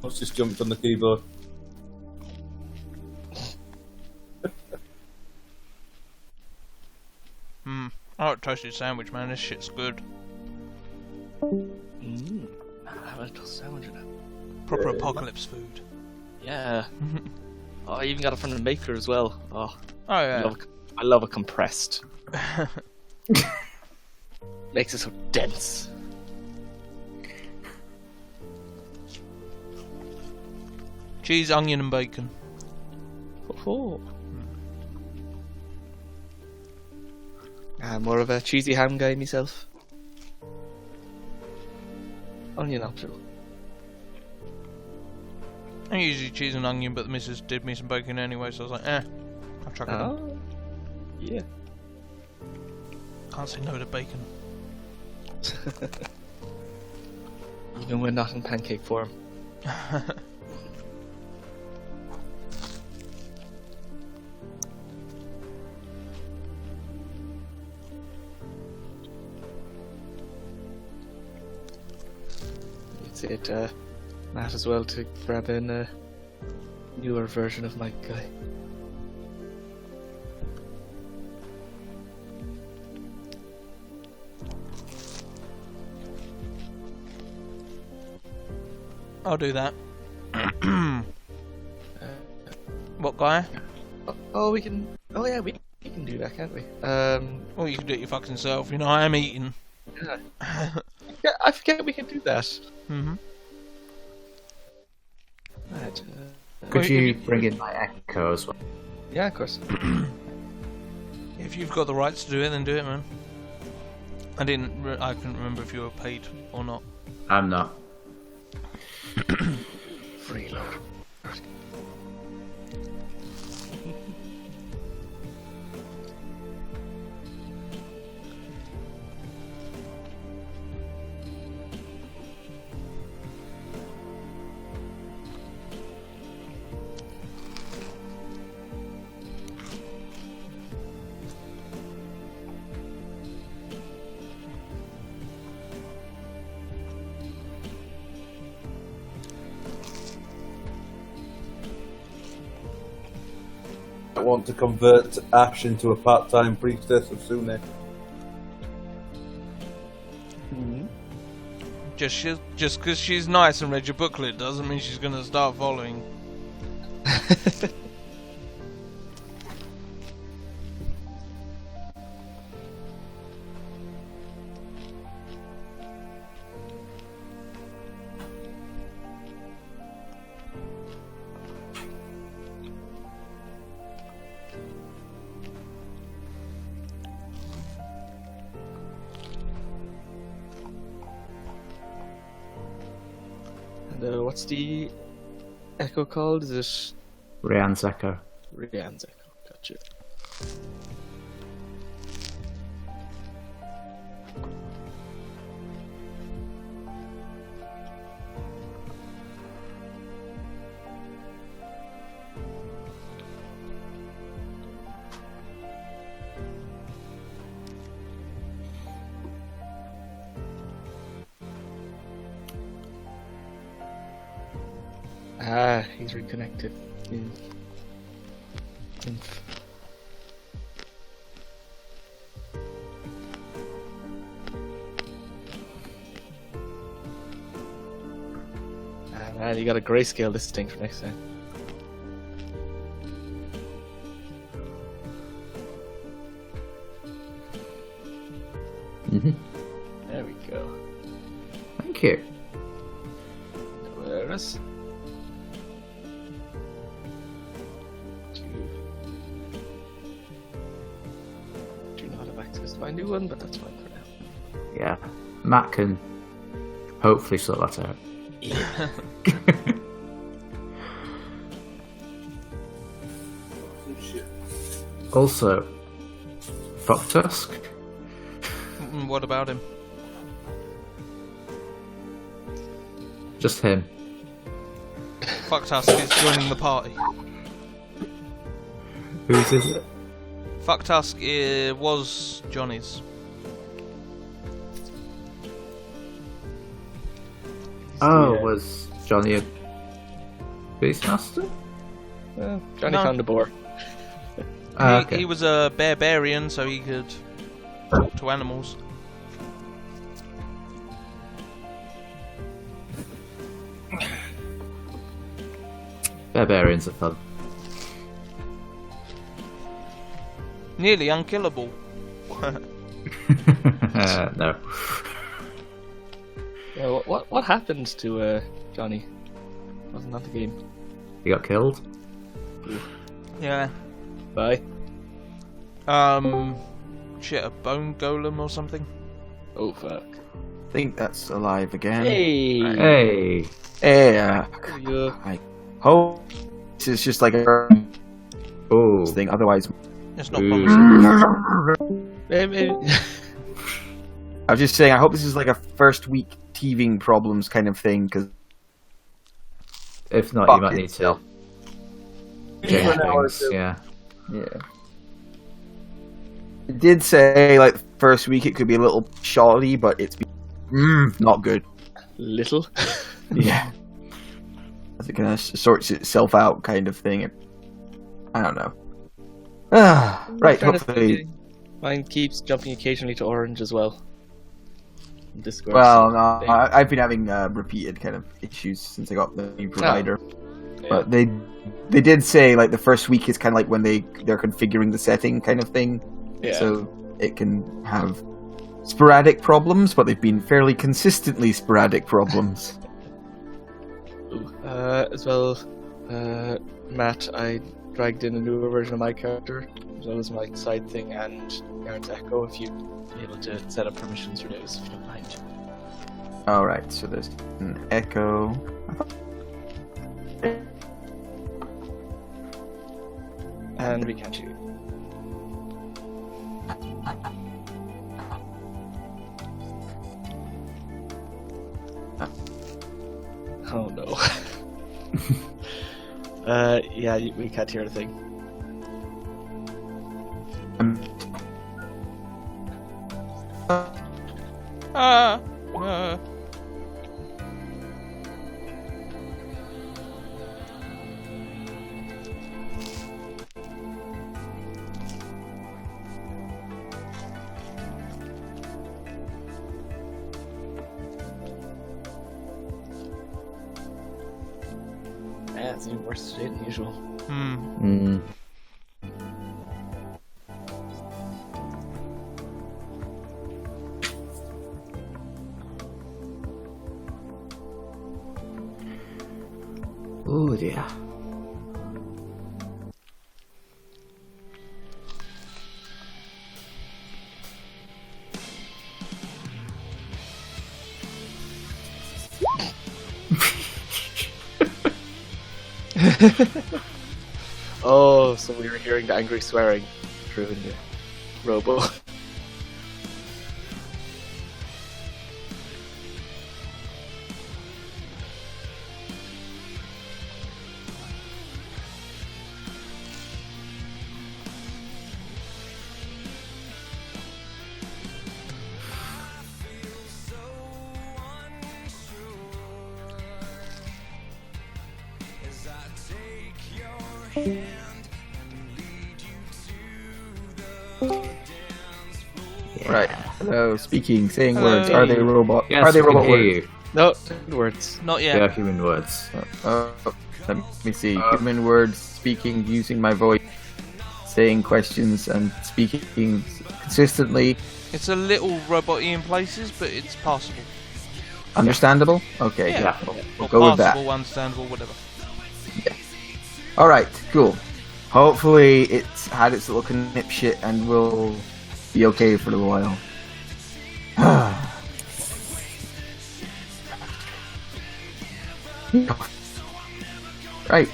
just jumped on the keyboard. I like toasted sandwich, man. This shit's good. I have a toast sandwich in it. Proper apocalypse food. Yeah. Oh, I even got it from the maker as well. Oh, yeah. I love it compressed. Makes it so dense. Cheese, onion, and bacon. Oh. I'm more of a cheesy ham guy myself. Onion optional. I usually cheese and onion, but the missus did me some bacon anyway, so I was like, I'll chuck it in. Yeah. Can't say no to bacon. Even when not in pancake form. You'd say Matt as well to grab in a newer version of my guy. I'll do that. What guy? Oh, we can. Oh yeah, we can do that, can't we? Well, you can do it your fucking self. You know, I am eating. Yeah. Yeah, I forget we can do that. Right, Could you bring in my echo as well? yeah, of course. If you've got the rights to do it, then do it, man. I couldn't remember if you were paid or not. I'm not. Freeload. I want to convert Ash into a part-time priestess of Sune. Just because she's nice and read your booklet doesn't mean she's going to start following. And what's the echo called? Is it Rian's echo. Rian's echo? Gotcha. Ah, he's reconnected. Ah man, you gotta grayscale this thing for next time. There we go. Thank you. Awareness. Do not have access to my new one, but that's fine for now. Yeah. Matt can hopefully sort that out. Yeah. Also, Fuck Tusk. What about him? Just him. Fucktusk is joining the party. Whose is it? Fucktusk was Johnny's. Oh, Yeah. was Johnny Beastmaster? Johnny No. found a boar. Okay. He was a barbarian, so he could talk to animals. Barbarians are fun. Nearly unkillable. No. Yeah, what happened to Johnny? Wasn't that the game? He got killed? Yeah. Bye. Shit, a bone golem or something? Oh fuck. I think that's alive again. Hey! Hey! Yeah. You... I hope this is just like a Oh. thing. Otherwise, It's not Ooh. promising. Maybe... I was just saying. I hope this is like a first week teething problems kind of thing. Because If not, Fuck you might need to itself. change For an hour or things. two. Yeah. it did say like the first week it could be a little shoddy, but it's not good. Little? Yeah. As it kind of sorts itself out, kind of thing. I don't know. Right. Trying to Hopefully. think. Mine keeps jumping occasionally to orange as well. In Discord. Well, no, I've been having repeated kind of issues since I got the new provider. Yeah. But they did say like the first week is kind of like when they're configuring the setting kind of thing. Yeah. So it can have sporadic problems, but they've been fairly consistently sporadic problems. As well, Matt, I dragged in a newer version of my character, as well as my side thing and Yarn's Echo, if you'd be able to set up permissions for those, if you don't mind. Alright, so there's an echo. And we can't shoot. Oh no. Yeah, we can't hear a thing. Ah! Yeah, it's even worse today than usual. Mm. Oh dear. Oh, so we were hearing the angry swearing through in the robo. Right. Hello, speaking, saying Hello. words. Are they robot? Yes, are they we can robot hear words? you. No, words. Not They yet. are human words. Let me see. Human words, speaking, using my voice, saying questions, and speaking consistently. It's a little robot-y in places, but it's passable. Understandable? Okay, Yeah. yeah. We'll Or go with that. passable, understandable, whatever. Alright, cool. Hopefully it's had its little knip shit and will be okay for a little while. Right.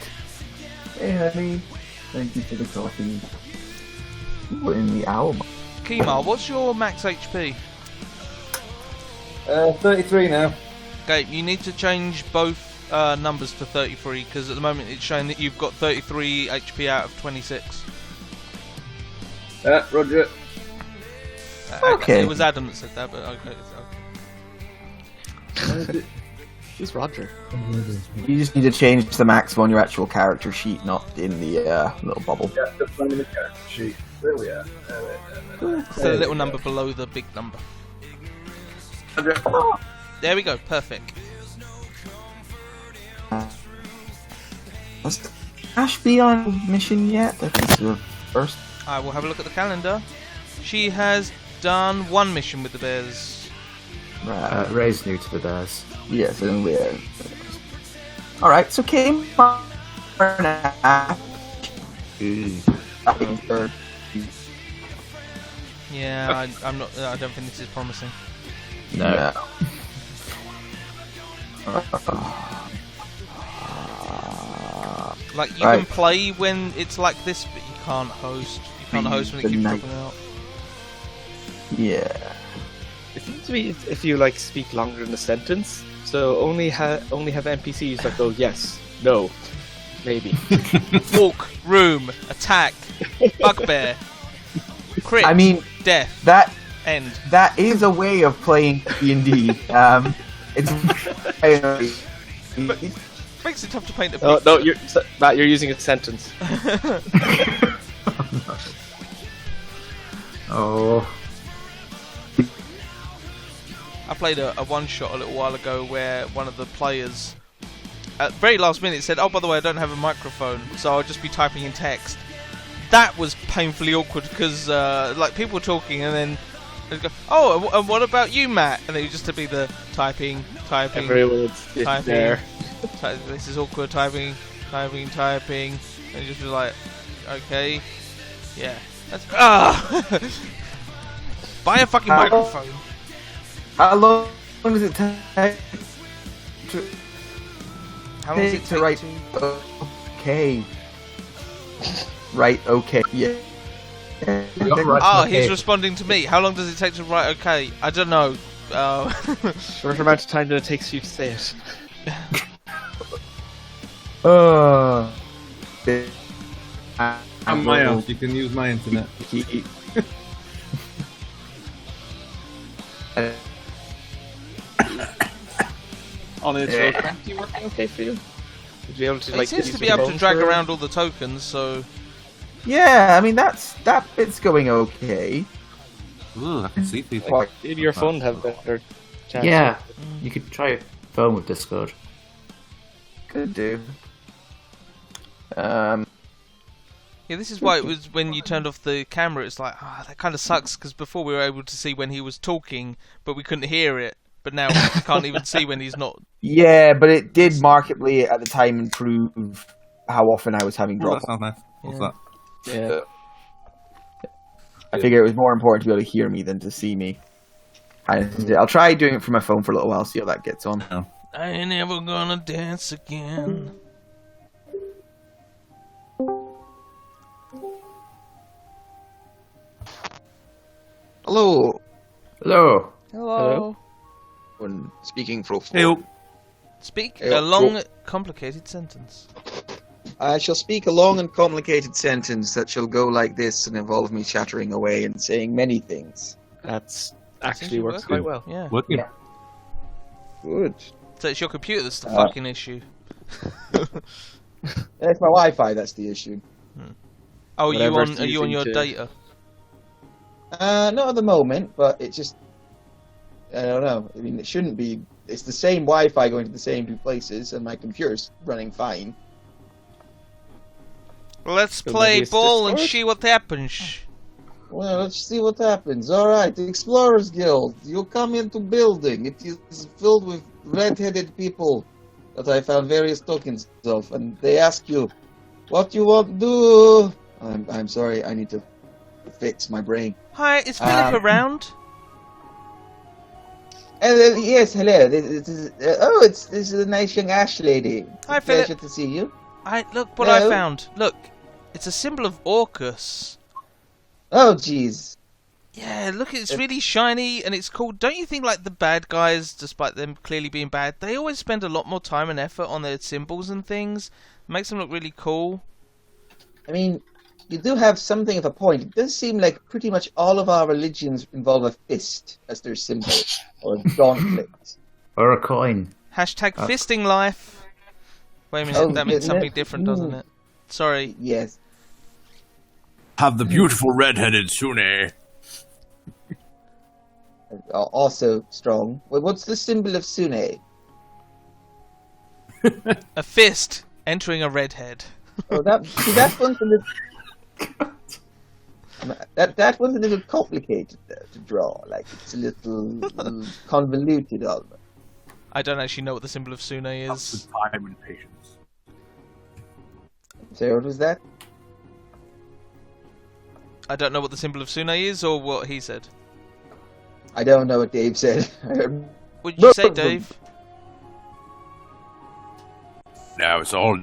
Hey honey, thank you for the coffee. We're in the owl. Kemar, what's your max HP? 33 now. Okay, you need to change both numbers to 33, because at the moment it's showing that you've got 33 HP out of 26. Roger. Okay. It was Adam that said that, but okay. So. Who's Roger? You just need to change the maximum on your actual character sheet, not in the little bubble. Yeah, just finding the character sheet. There we are. It's the little number below the big number. There we go, perfect. Has Ash be on mission yet? I think it's your first. I will have a look at the calendar. She has done one mission with the bears. Right. Ray's new to the bears. Yes, and we are. Alright, so came on. Yeah, I'm not. I don't think this is promising. No. Like you can play when it's like this, but you can't host. You can't host when it keeps dropping out. Yeah. It seems to be if you like speak longer in a sentence. So only have NPCs that go yes, no, maybe. Walk, room, attack, bugbear, crit. I mean, death. that End. That is a way of playing D&D. It's Makes it tough to paint a Oh picture. no, Matt, you're using a sentence. Oh. I played a one-shot a little while ago where one of the players, at the very last minute, said, "Oh, by the way, I don't have a microphone, so I'll just be typing in text." That was painfully awkward because, like, people were talking and then they'd go, "Oh, and what about you, Matt?" And then you just to be the typing. Everyone's there. This is awkward. Typing. And you just be like, "Okay, yeah, that's buy a fucking microphone." How long does it take How long does it take write? Okay. Right. Okay. Yeah. He's responding to me. How long does it take to write okay? I don't know. Short amount of time that it takes you to say it. I'm my house. You can use my internet. On its crafty working okay for you? Would you be able to, It seems to be able to drag around all the tokens, so... Yeah, I mean that bit's going okay. Ooh, I can see people. Did your phone have better chance? Yeah, you could try phone with Discord. Could do. Yeah, this is why it was when you turned off the camera, it's like, that kind of sucks, because before we were able to see when he was talking, but we couldn't hear it. But now we can't even see when he's not. Yeah, but it did markedly at the time improve how often I was having Oh, drop. that sounds nice. What's that? Yeah. I figure it was more important to be able to hear me than to see me. I'll try doing it from my phone for a little while, see how that gets on. I ain't ever gonna dance again. Hello. Hello. Hello. When speaking for Speak Hey, a long, complicated sentence. I shall speak a long and complicated sentence that shall go like this and involve me chattering away and saying many things. That's Seems actually to works work. quite well. Yeah. Working. Good. So it's your computer that's the fucking issue. It's my Wi-Fi that's the issue. Oh, Whatever are you on your to- data? Not at the moment, but it just... I don't know. I mean, it shouldn't be... It's the same Wi-Fi going to the same two places, and my computer's running fine. Let's So play maybe it's ball and Discord? see what happens. Well, let's see what happens. Alright, the Explorers Guild. You come into building. It is filled with red-headed people that I found various tokens of, and they ask you, what you want to do? I'm sorry, I need to fix my brain. Hi, is Philip around? Yes, hello. This is a nice young Ash lady. It's Hi, a pleasure Philip. to see you. Look what I Hello? found. Look, it's a symbol of Orcus. Oh, jeez. Yeah, look, it's really shiny and it's cool. Don't you think, like, the bad guys, despite them clearly being bad, they always spend a lot more time and effort on their symbols and things? Makes them look really cool. I mean, you do have something of a point. It does seem like pretty much all of our religions involve a fist as their symbol, or a gauntlet. Or a coin. Hashtag fisting life. Wait a minute, Oh, that means isn't something it? different, doesn't it? Sorry. Yes. Have the beautiful red-headed Sune. Also strong. Well, what's the symbol of Sune? A fist entering a redhead. Oh, that one's a little. That one's a little complicated to draw. Like it's a little convoluted almost. I don't actually know what the symbol of Sune Lots is. of time and patience. So what was that? I don't know what the symbol of Sune is, or what he said. I don't know what Dave said. What did you say, Dave? Now it's all.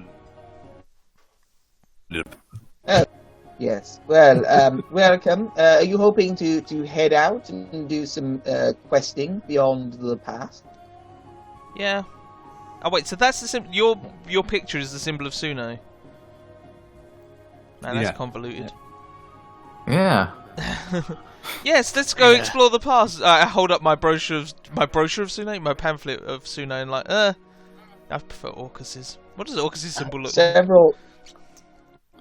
Yes. Well, welcome. Are you hoping to head out and do some questing beyond the past? Yeah. Oh wait, so that's the your picture is the symbol of Sune. Man, that's Yeah. convoluted. Yeah. Yes, let's go explore the past. I hold up my brochure of Sune, my pamphlet of Sune, and like, I prefer Orcus's. What does Orcus's symbol look like?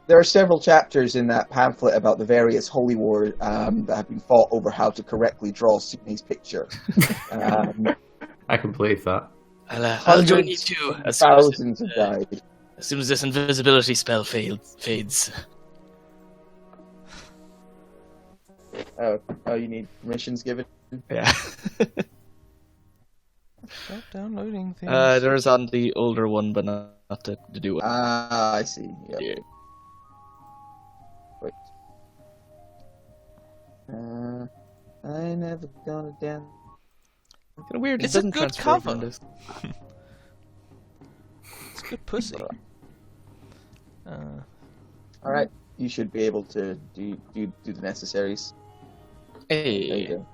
There are several chapters in that pamphlet about the various holy wars that have been fought over how to correctly draw Sune's picture. I can believe that. I'll join you too. Thousands have died. As soon as this invisibility spell fades. Oh, you need permissions given? Yeah. Stop downloading things. There's on the older one, but not the new one. Ah, I see. Yep. Yeah. Wait. I never got it down. Kind of weird. It's it a doesn't good transfer cover. from this. It's good pussy. Alright, you should be able to do the necessaries. There you Hey. go.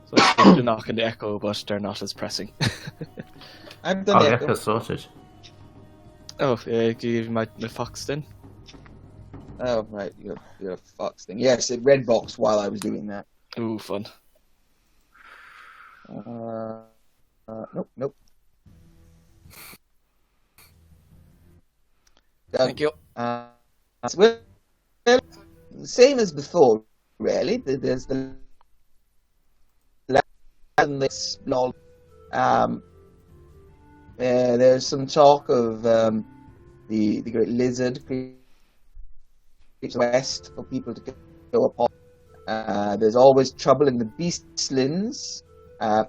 So it's the knock and the echo, but they're not as pressing. I've done Oh, the yeah, echo. that's sorted. Oh, give you my fox then? Oh, right, you're a fox thing. Yes, it red box while I was doing that. Ooh, fun. Nope. Thank you. Well, same as before, really. There's the and this lol. There's some talk of the great lizard west for people to go upon. There's always trouble in the beastlands.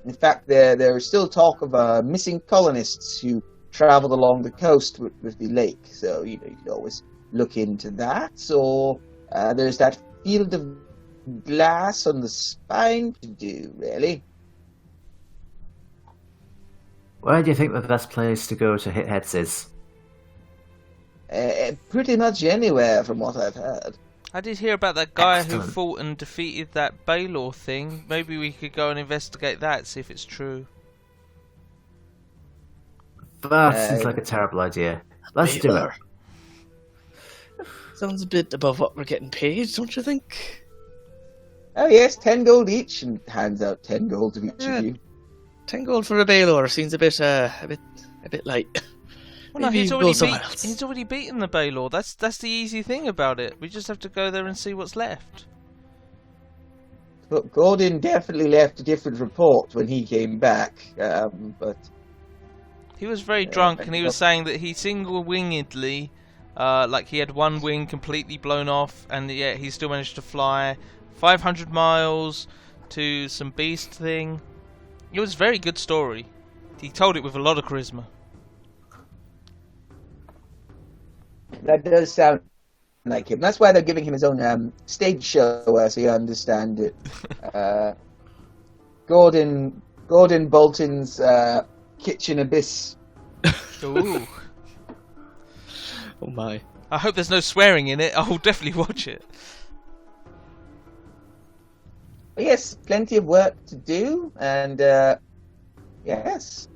In fact, there's still talk of missing colonists who traveled along the coast with the lake. So you could always look into that. So there's that field of glass on the spine to do, really. Where do you think the best place to go to hit heads is? Pretty much anywhere, from what I've heard. I did hear about that guy who Excellent. fought and defeated that Baylor thing. Maybe we could go and investigate that, see if it's true. That seems like a terrible idea. Let's do it. Sounds a bit above what we're getting paid, don't you think? Oh yes, 10 gold each, and hands out 10 gold to each Yeah. of you. 10 gold for a Baylor seems a bit light. Well, no, Maybe he's go already somewhere else. he's already beaten the Baylor. That's the easy thing about it. We just have to go there and see what's left. But Gordon definitely left a different report when he came back, but He was very drunk, and he was saying that he single-wingedly, like he had one wing completely blown off, and yet he still managed to fly 500 miles to some beast thing. It was a very good story. He told it with a lot of charisma. that does sound like him. That's why they're giving him his own stage show, so you understand it. Gordon Bolton's Kitchen Abyss. Ooh. Oh my. I hope there's no swearing in it. I will definitely watch it. But yes, plenty of work to do, and yes,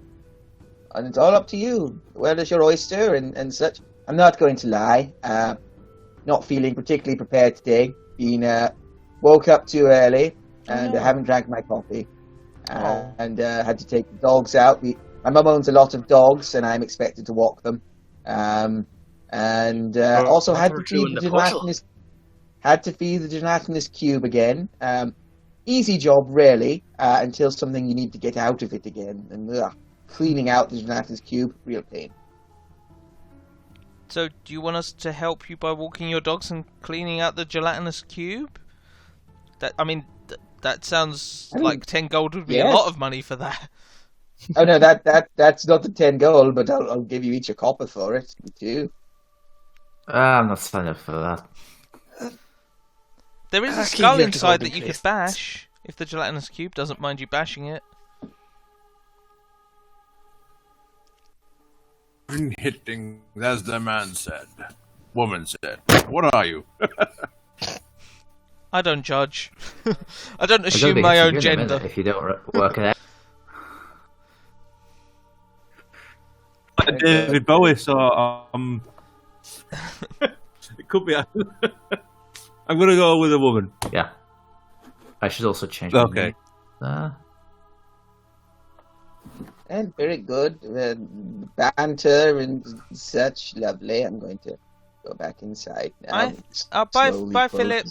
and it's all up to you. Where does your oyster and such? I'm not going to lie. Not feeling particularly prepared today. Woke up too early and haven't drank my coffee. and had to take the dogs out. My mum owns a lot of dogs, and I'm expected to walk them. Also had to feed the gelatinous cube again. Easy job, really, until something you need to get out of it again. And cleaning out the gelatinous cube, real pain. So, do you want us to help you by walking your dogs and cleaning out the gelatinous cube? That sounds like 10 gold would be a lot of money for that. Oh no, that's not the 10 gold, but I'll give you each a copper for it too. I'm not signing up for that. There is a skull inside that you could bash if the gelatinous cube doesn't mind you bashing it. Hitting, as the man said. Woman said. What are you? I don't judge. I don't assume my own gender. If you don't work it out. David Bowie, so it could be. I'm gonna go with a woman. Yeah. I should also change. Okay. And very good. Banter and such. Lovely. I'm going to go back inside now. Bye, Philip.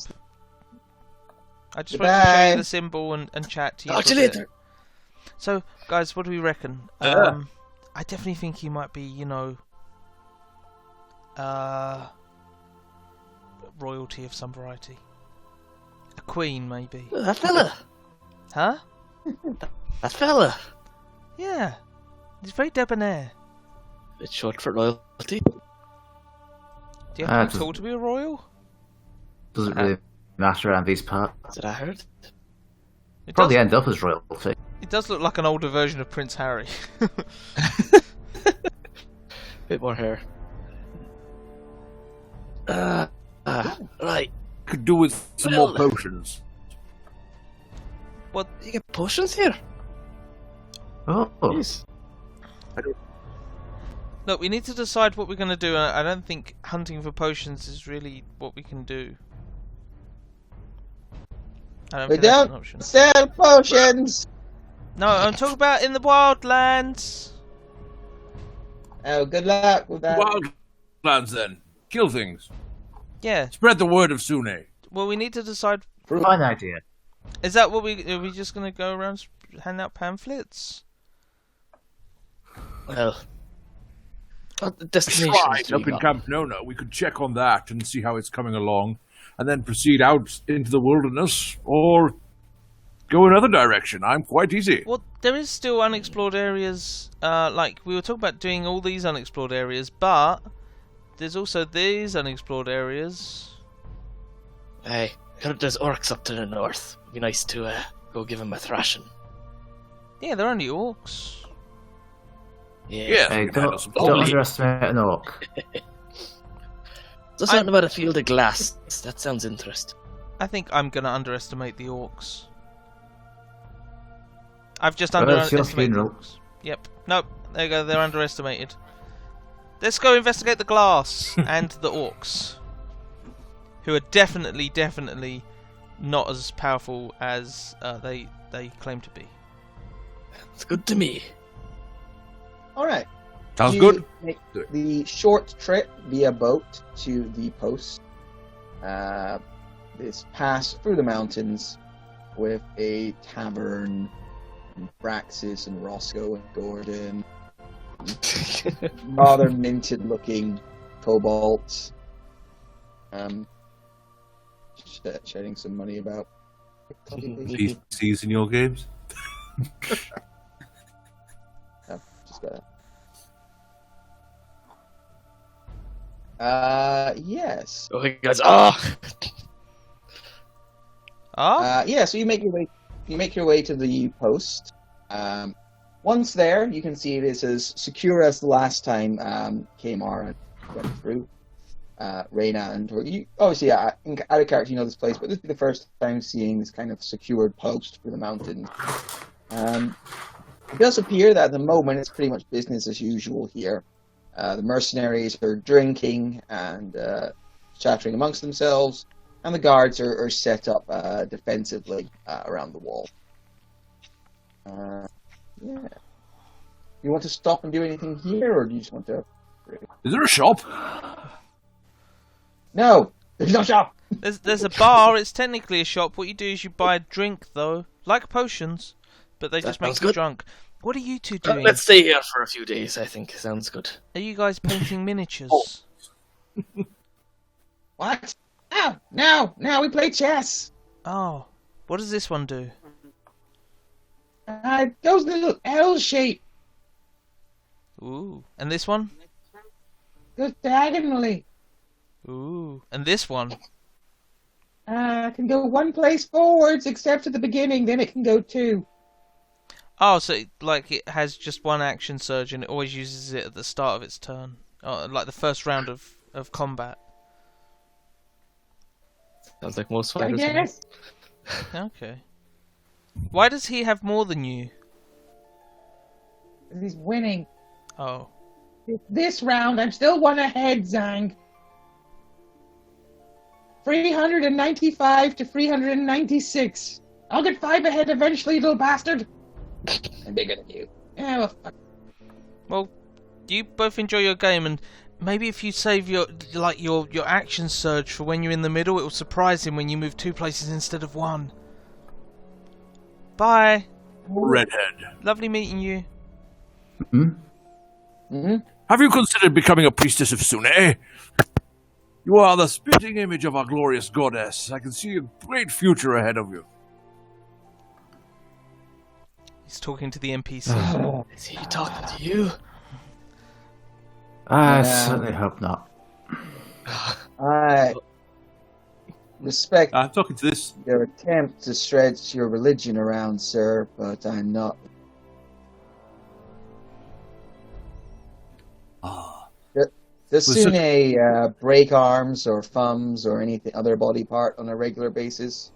I just wanted to show you the symbol and chat to you. Talk to you later. So, guys, what do we reckon? I definitely think he might be, royalty of some variety. A queen, maybe. That fella. Huh? That fella. Yeah. He's very debonair. It's short for royalty. Do you have to be tall to be a royal? Doesn't really matter around these parts. That's what I heard. Probably end up as royalty. It does look like an older version of Prince Harry. Bit more hair. Right. Could do with some more potions. What? You get potions here? Oh. Jeez. Look, we need to decide what we're going to do. I don't think hunting for potions is really what we can do. I don't We think that's an don't option. sell potions! No, I'm talking about in the wildlands. Oh, good luck with that. Wildlands then. Kill things. Yeah. Spread the word of Sune. Well, we need to decide. Fine idea. Is that what are we just going to go around handing out pamphlets? Well, what the destination Right, up in Camp Nona, we could check on that and see how it's coming along, and then proceed out into the wilderness, or go another direction. I'm quite easy. Well, there is still unexplored areas. Like we were talking about doing all these unexplored areas, but there's also these unexplored areas. Hey, heard there's orcs up to the north. It'd be nice to go give them a thrashing. Yeah, they're only orcs. Yeah. Hey, don't underestimate an orc. There's something about a field of glass. That sounds interesting. I think I'm going to underestimate the orcs. I've just Well, it's your underestimated the funeral. orcs. Yep. Nope. There you go. They're underestimated. Let's go investigate the glass and the orcs, who are definitely not as powerful as they claim to be. It's good to me. Alright. Sounds You good. Make the short trip via boat to the post. This pass through the mountains with a tavern, and Braxis and Roscoe and Gordon. Rather minted looking kobolds. Shedding some money about. PCs in your games? Oh, just got that. Yes. Oh, he goes, oh! Yeah, so you make your way to the post. Once there, you can see it is as secure as the last time Kmar went through. Reyna and you obviously out of character you know this place, but this will be the first time seeing this kind of secured post for the mountains. It does appear that at the moment it's pretty much business as usual here. The mercenaries are drinking and chattering amongst themselves, and the guards are set up defensively around the wall. Yeah. You want to stop and do anything here, or do you just want to... Is there a shop? No! There's no shop! There's a bar. It's technically a shop. What you do is you buy a drink, though, like potions, but they just make sounds you good. drunk. What are you two doing? Let's stay here for a few days, I think. Sounds good. Are you guys painting miniatures? What? No, we play chess! Oh, what does this one do? It goes little L shape. Ooh, and this one? Goes diagonally. Ooh, and this one? Can go one place forwards, except at the beginning, then it can go two. Oh, so it has just one action surge and it always uses it at the start of its turn. Oh, like the first round of combat. Sounds like most I fighters. guess. Okay. Why does he have more than you? He's winning. Oh. This round, I'm still one ahead, Zang. 395 to 396. I'll get 5 ahead eventually, little bastard. I'm bigger than you. Yeah, well, fuck. Well, you both enjoy your game, and maybe if you save your action surge for when you're in the middle, it will surprise him when you move 2 places instead of 1. Bye. Redhead. Lovely meeting you. Have you considered becoming a priestess of Sune? You are the spitting image of our glorious goddess. I can see a great future ahead of you. He's talking to the NPC. Is he talking to you? I certainly hope not. I respect I'm talking to this. your attempt to stretch your religion around, sir, but I'm not. Does Sune break arms or thumbs or anything other body part on a regular basis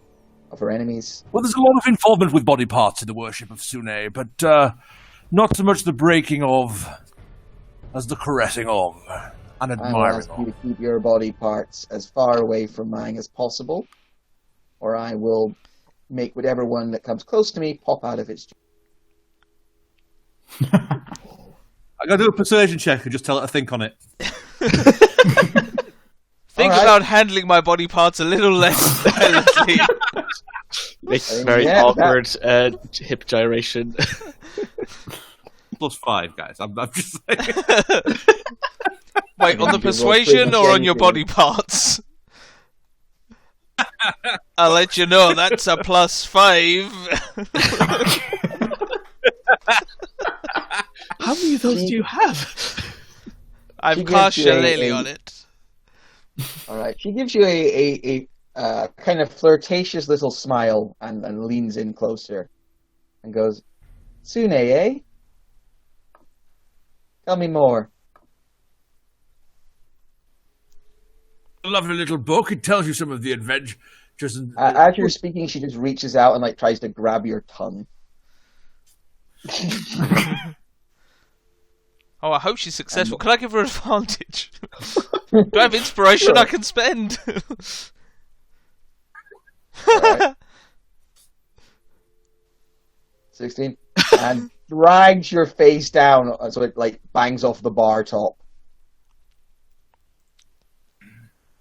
of her enemies? Well, there's a lot of involvement with body parts in the worship of Sune, but not so much the breaking of as the caressing of and I will admiring ask you of. to keep your body parts as far away from mine as possible, or I will make whatever one that comes close to me pop out of its... I gotta do a persuasion check and just tell it to think on it. Think Alright. about handling my body parts a little less violently. Makes very Yeah, awkward hip gyration. +5, guys. I'm just saying. Wait, on the Your roll persuasion quick or on your anything. body parts? I'll let you know, that's a +5. How many of those do you have? I've She cast gives you Shillelagh a- on it. Alright, she gives you a kind of flirtatious little smile and leans in closer and goes, Sune, eh? Tell me more. A lovely little book. It tells you some of the adventures. And As you're speaking, she just reaches out and like tries to grab your tongue. Oh, I hope she's successful. Can I give her advantage? Do I have inspiration I can spend? Alright. 16. And drags your face down so it like bangs off the bar top.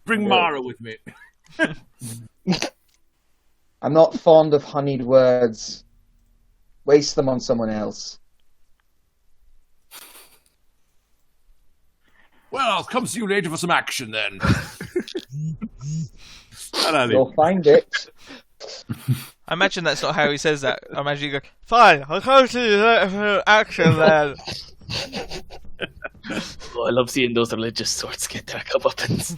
bring Mara with me. I'm not fond of honeyed words. Waste them on someone else. Well, I'll come see you later for some action then. You'll find it. I imagine that's not how he says that. I imagine you go, fine, I'll come to you later for action then. Oh, I love seeing those religious sorts get their comeuppance.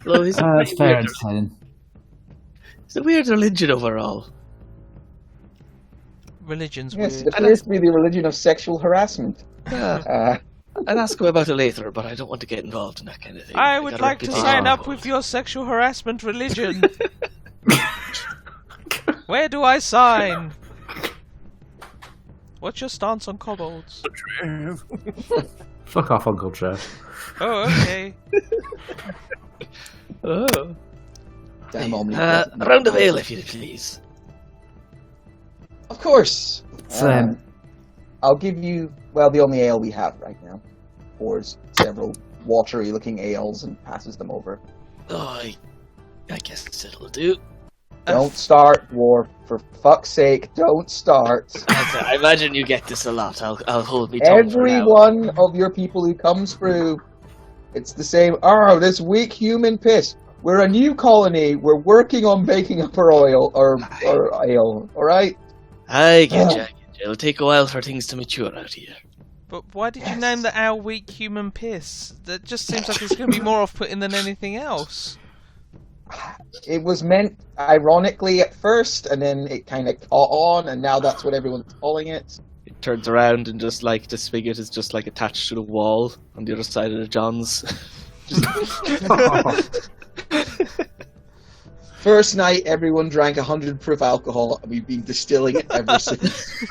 Well, it's That's fair entertaining. it's a weird religion overall. Religion's Yes, weird. it appears to be the religion of sexual harassment. Yeah. I'd ask him about it later, but I don't want to get involved in that kind of thing. I would got a like to reputation sign to up uphold. with your sexual harassment religion. Where do I sign? What's your stance on kobolds? Fuck off, Uncle Joe. Oh, okay. Oh. Damn A round of ale, if you please. Of course. So, I'll give you, well, the only ale we have right now. Pours several watery-looking ales and passes them over. Oh, I guess it'll do. Don't start, Dwarf. For fuck's sake, don't start. I imagine you get this a lot. I'll hold me tongue for Every now. one of your people who comes through, it's the same. Oh, this weak human piss. We're a new colony. We're working on baking up our oil or ale. All right. I get you. It'll take a while for things to mature out here. But why did you name the owl weak human piss? That just seems like it's going to be more off-putting than anything else. It was meant ironically at first, and then it kind of caught on, and now that's what everyone's calling it. It turns around and just like the spigot is just like attached to the wall on the other side of the Johns. First night, everyone drank 100 proof alcohol, and we've been distilling it ever since.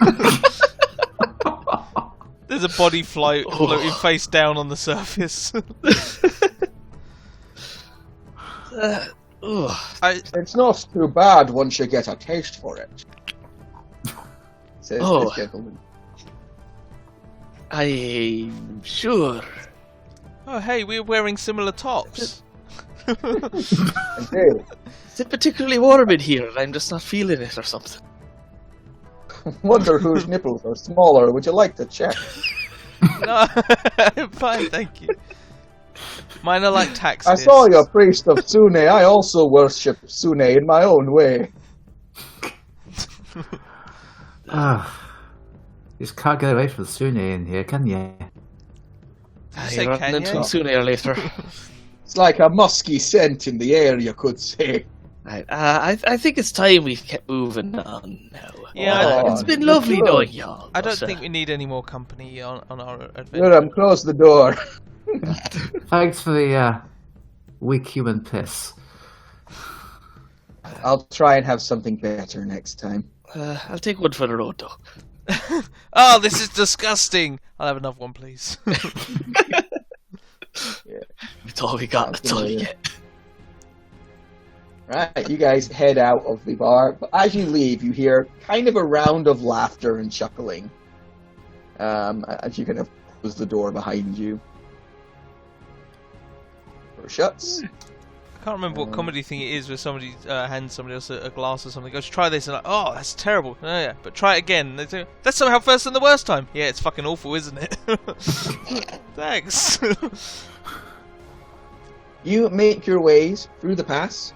There's a body floating face down on the surface. It's not too bad once you get a taste for it, says this gentleman. I'm sure. Oh, hey, we're wearing similar tops. Indeed. Is it particularly warm in here and I'm just not feeling it or something? Wonder whose nipples are smaller. Would you like to check? No, I'm fine, thank you. Mine are like tax I discs. saw you, priest of Sune. I also worship Sune in my own way. You just can't get away from Sune in here, can you? say You're can running into you? him sooner or later. It's like a musky scent in the air, you could say. Right, I think it's time we kept moving on now. Yeah, Oh, It's been lovely good. knowing y'all. I don't but, think we need any more company on our adventure. Durham, close the door. Thanks for the weak human piss. I'll try and have something better next time. I'll take one for the road, though. Oh, this is disgusting. I'll have another one, please. That's all we got. That's all we get. Right, you guys head out of the bar, but as you leave, you hear kind of a round of laughter and chuckling. As you kind of close the door behind you. Door shuts. I can't remember what comedy thing it is where somebody hands somebody else a glass or something. Goes, try this, and like, oh, that's terrible. Oh, yeah, but try it again. They say, that's somehow worse than the worst time. Yeah, it's fucking awful, isn't it? Thanks. You make your ways through the pass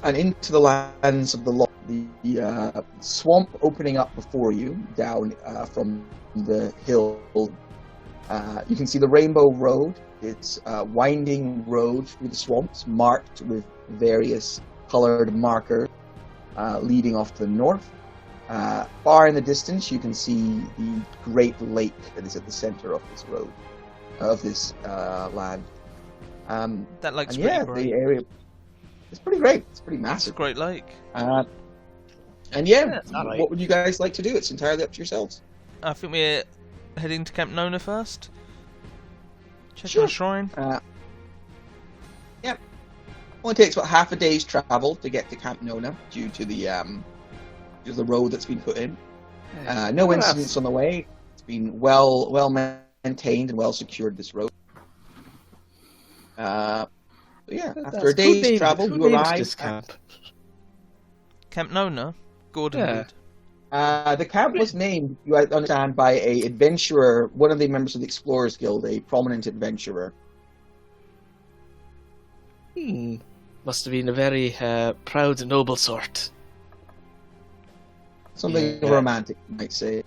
and into the lands of the swamp opening up before you, down from the hill. You can see the Rainbow Road. It's a winding road through the swamps, marked with various colored markers leading off to the north. Far in the distance, you can see the Great Lake that is at the center of this road, of this land. That lake's And pretty yeah, great. the area is pretty great. It's pretty It's a massive. great lake. And yeah, it's alright. what would you guys like to do? It's entirely up to yourselves. I think we're heading to Camp Nona first. Check Sure. on the shrine. Yeah. Only takes about half a day's travel to get to Camp Nona due to the road that's been put in. No incidents on the way. It's been well maintained and well secured, this road. Yeah, after a day's travel, you arrive. This camp. Camp Nona? Gordon Yeah. did. The camp was named, you understand, by a adventurer, one of the members of the Explorers Guild, a prominent adventurer. Must have been a very proud and noble sort. Something Yeah. romantic, you might say.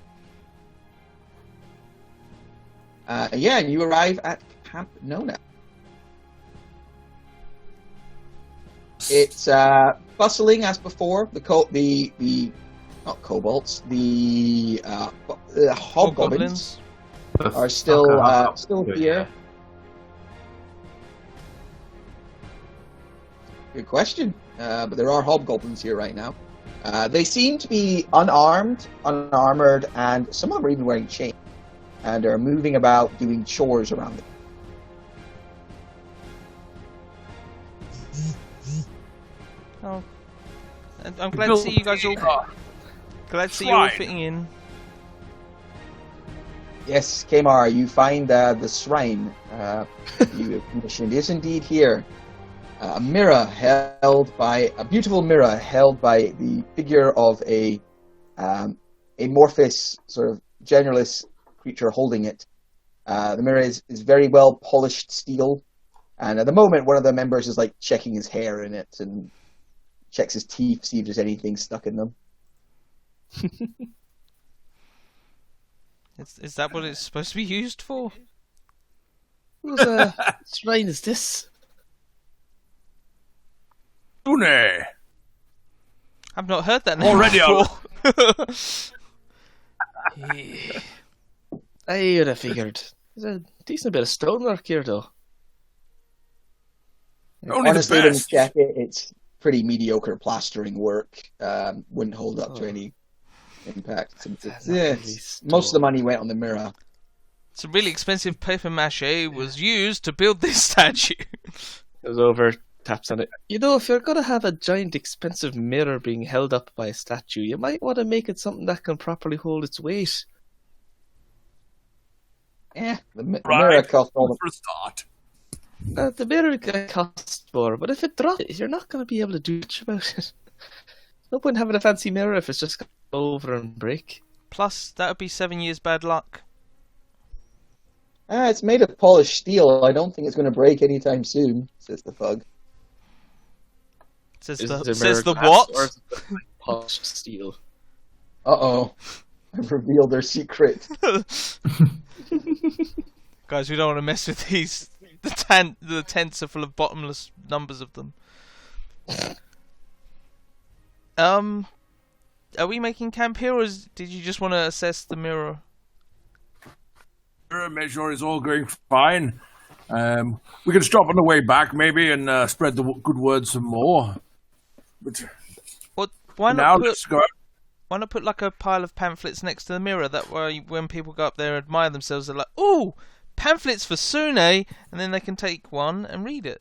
Yeah, and you arrive at Camp Nona. It's bustling as before. The not kobolds, the hobgoblins are still here. Good question. But there are hobgoblins here right now. They seem to be unarmed, unarmored, and some of them are even wearing chains, and are moving about doing chores around them. Oh. And I'm glad to see you guys all. Glad to see you all Shrine. fitting in. Yes, Kamar, you find the shrine you have commissioned is indeed here. A beautiful mirror held by the figure of a amorphous sort of generalist creature holding it. The mirror is very well polished steel, and at the moment one of the members is like checking his hair in it and checks his teeth, see if there's anything stuck in them. Is that what it's supposed to be used for? Whose shrine is this? Sune! I've not heard that name Already before. I would have figured. There's a decent bit of stonework here, though. Only Honestly, the when you best. check it, it's pretty mediocre plastering work. Wouldn't hold up to any impact. Most of the money went on the mirror. Some really expensive paper mache was used to build this statue. Goes over, taps on it. You know, if you're going to have a giant expensive mirror being held up by a statue, you might want to make it something that can properly hold its weight. The mirror Right. cost all the For a start. The mirror costs more, but if it drops, you're not going to be able to do much about it. No point having a fancy mirror if it's just going to go over and break. Plus, that would be 7 years bad luck. It's made of polished steel. I don't think it's going to break anytime soon, says the Fug. Says Is the, the says mirror the glass, what? or is it like polished steel? Uh-oh. I've revealed their secret. Guys, we don't want to mess with these. The tents are full of bottomless numbers of them. Are we making camp here, or did you just want to assess the mirror? Make sure it's all going fine. We can stop on the way back, maybe, and spread the good word some more. But What? Why now not let's go. Why not put like a pile of pamphlets next to the mirror? That way, when people go up there and admire themselves, they're like, "Ooh, pamphlets for Sune," and then they can take one and read it.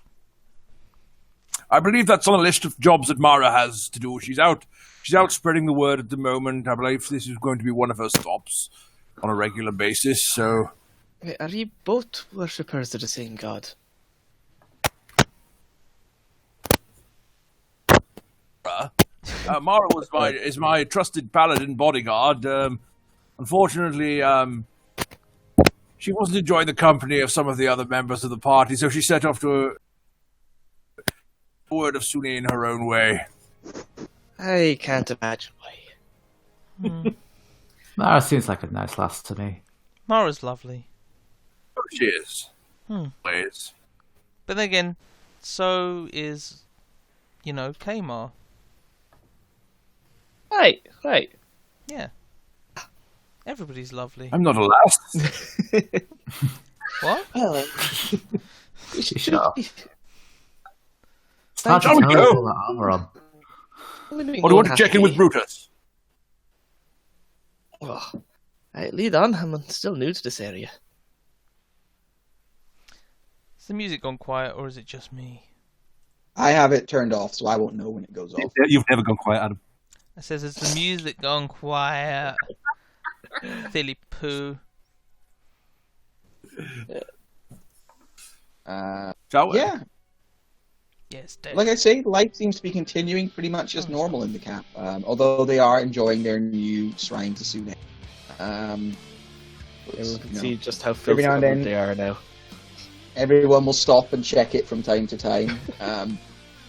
I believe that's on the list of jobs that Mara has to do. She's out spreading the word at the moment. I believe this is going to be one of her stops on a regular basis. So, Wait, are you both worshippers of the same god? Mara is my trusted paladin bodyguard. Unfortunately, she wasn't enjoying the company of some of the other members of the party, so she set off to a word of Sune in her own way. I can't imagine why. Mara seems like a nice lass to me. Mara's lovely. Oh, she is. Hmm. Please. But then again, so is, Kamar. Right. Yeah. Everybody's lovely. I'm not a lass. What? Well, Shut up. be- It's hard to Shall we tell go? with all that armor on. Or do you want to check in with Brutus? Oh, right, lead on. I'm still new to this area. Has the music gone quiet, or is it just me? I have it turned off, so I won't know when it goes off. You've never gone quiet, Adam. It says, "Has the music gone quiet?" Silly poo. Shall we? Yeah, Yes, dead. like I say, life seems to be continuing pretty much as normal in the camp, although they are enjoying their new shrine to Sune. Everyone can you know, see just how every filthy now and then- they are now. everyone will stop and check it from time to time.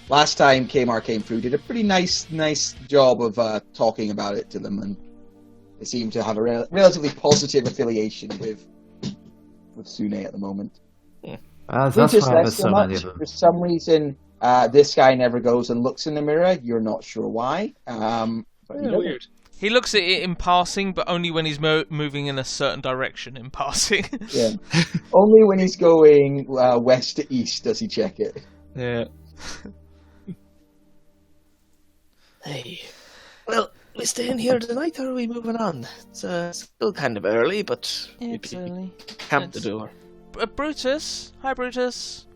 Last time Kamar came through, did a pretty nice job of talking about it to them, and they seem to have a relatively positive affiliation with Sune at the moment. That's Brutus why there's less so so many much. of them. For some reason, this guy never goes and looks in the mirror. You're not sure why. But he doesn't. Weird. He looks at it in passing, but only when he's moving in a certain direction in passing. Yeah. Only when he's going west to east does he check it. Yeah. Hey. Well, we staying here tonight, or are we moving on? It's still kind of early, but It's maybe early. camp the It's- door. Brutus. Hi, Brutus.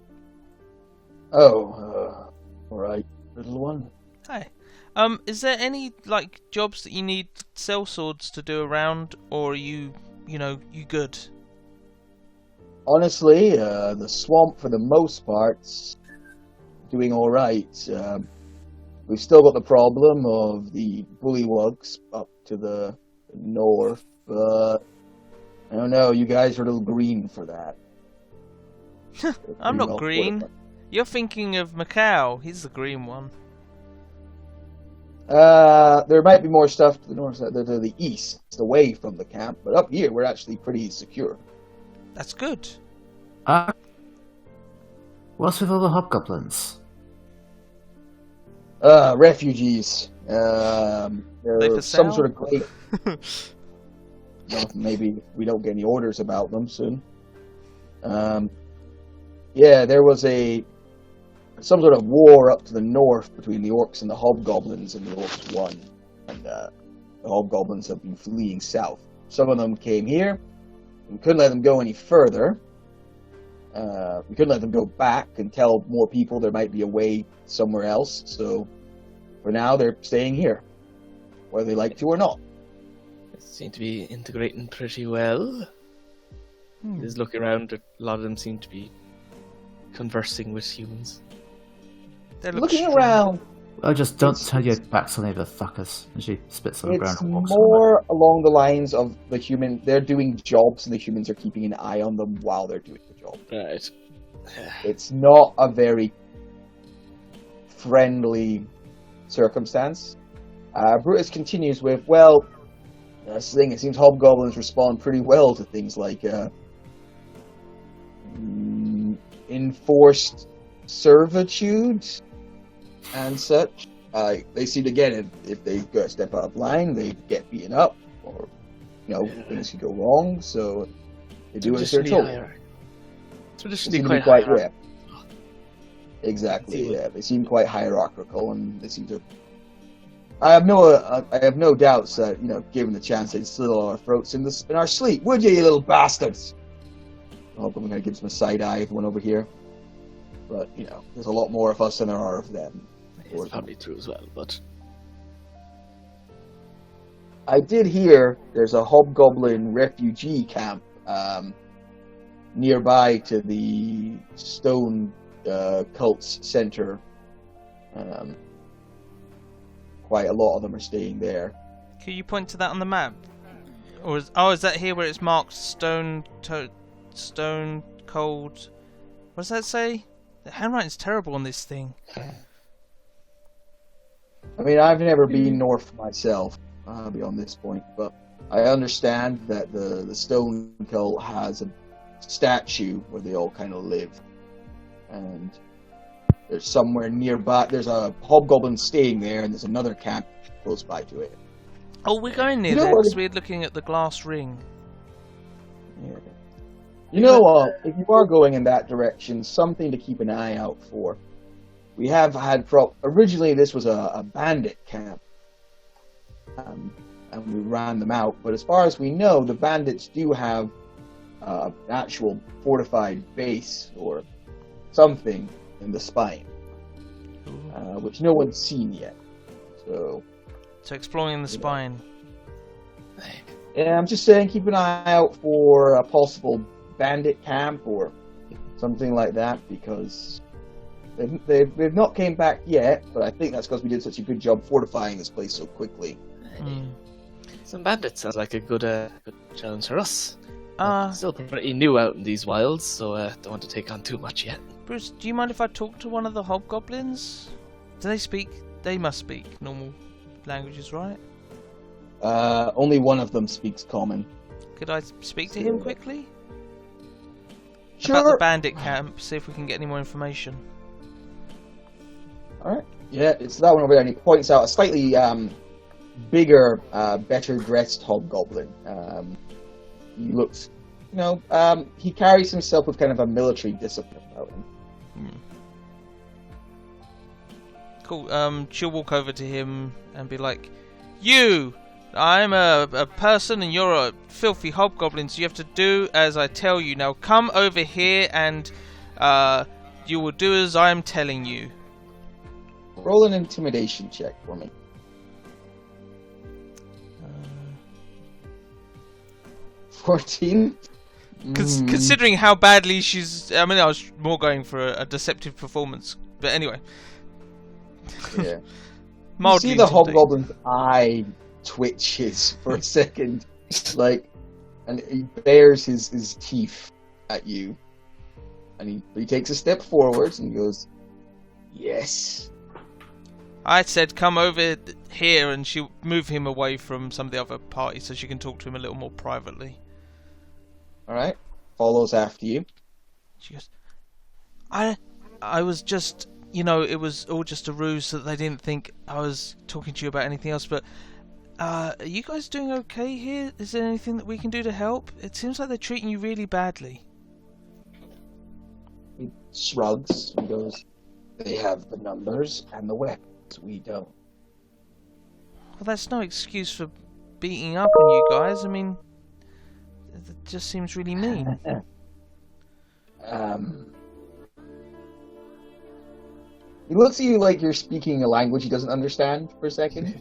Oh, all right, little one. Hi. Is there any like jobs that you need sellswords to do around, or are you good? Honestly, the swamp for the most part's doing all right. We've still got the problem of the bullywugs up to the north, but I don't know. You guys are a little green for that. I'm not well green. fortified. You're thinking of Macau. He's the green one. There might be more stuff to the north, to the east, away from the camp, but up here we're actually pretty secure. That's good. What's with all the hobgoblins? Refugees. They're for some sale? sort of great. Well, maybe we don't get any orders about them soon. Yeah, there was some sort of war up to the north between the orcs and the hobgoblins, and the orcs won, and the hobgoblins have been fleeing south. Some of them came here. We couldn't let them go any further. We couldn't let them go back and tell more people there might be a way somewhere else. So, for now, they're staying here, whether they like to or not. They seem to be integrating pretty well. Just looking around, a lot of them seem to be conversing with humans. They look Looking strong. around, Oh, just don't turn your backs on any of the fuckers. And she spits on the ground it's and walks more along the lines of the human. They're doing jobs, and the humans are keeping an eye on them while they're doing the job. Right. It's not a very friendly circumstance. Brutus continues with, well, that's the thing, it seems hobgoblins respond pretty well to things like enforced servitude and such. They seem to get it. If they go a step out of line, they get beaten up, or things could go wrong. So they do as they're told. Traditionally They seem to be quite quite Exactly. Yeah, they seem quite hierarchical, and they seem to. I have no doubts that given the chance, they'd slit all our throats in our sleep. Would you little bastards? I hope I'm going to give some a side eye, one over here. But there's a lot more of us than there are of them. It's probably true as well, but I did hear there's a hobgoblin refugee camp nearby to the stone cult's center. Quite a lot of them are staying there. Can you point to that on the map? Or is that here where it's marked stone cold? What does that say? The handwriting's terrible on this thing. I mean, I've never been north myself, beyond this point, but I understand that the stone cult has a statue where they all kind of live, and there's somewhere nearby. There's a hobgoblin staying there, and there's another camp close by to it. Oh, we're going near You know there what? because we're looking at the glass ring. Yeah. You know what? If you are going in that direction, something to keep an eye out for. We have had originally this was a bandit camp, and we ran them out. But as far as we know, the bandits do have an actual fortified base or something in the spine, which no one's seen yet. So exploring the spine. yeah, I'm just saying, keep an eye out for a possible bandit camp or something like that, because they've not came back yet, but I think that's because we did such a good job fortifying this place so quickly. some bandits sounds like a good challenge for us. Uh, Still pretty new out in these wilds, so don't want to take on too much yet. Bruce, do you mind if I talk to one of the hobgoblins? Do they speak? They must speak normal languages, right? Only one of them speaks common. Could I speak to him quickly? Sure. About the bandit camp, see if we can get any more information. Alright. Yeah, it's that one over there, and he points out a slightly bigger, better dressed hobgoblin. He looks, he carries himself with kind of a military discipline about him. Cool. She'll walk over to him and be like, "You! I'm a person and you're a filthy hobgoblin, so you have to do as I tell you. Now come over here and you will do as I am telling you." Roll an intimidation check for me. 14? Considering how badly she's... I mean, I was more going for a deceptive performance. But anyway. Yeah. You Mildly see the intimidating. hobgoblin's eye twitches for a second, like, and he bares his teeth at you, and he takes a step forwards and goes, "Yes." I said, come over here, and she'll move him away from some of the other parties so she can talk to him a little more privately. All right. Follows after you. She goes, I was just, it was all just a ruse so that they didn't think I was talking to you about anything else, but are you guys doing okay here? Is there anything that we can do to help? It seems like they're treating you really badly. He shrugs and goes, "They have the numbers and the weapons. We don't." Well, that's no excuse for beating up on you guys. I mean, it just seems really mean. He looks at you like you're speaking a language he doesn't understand for a second.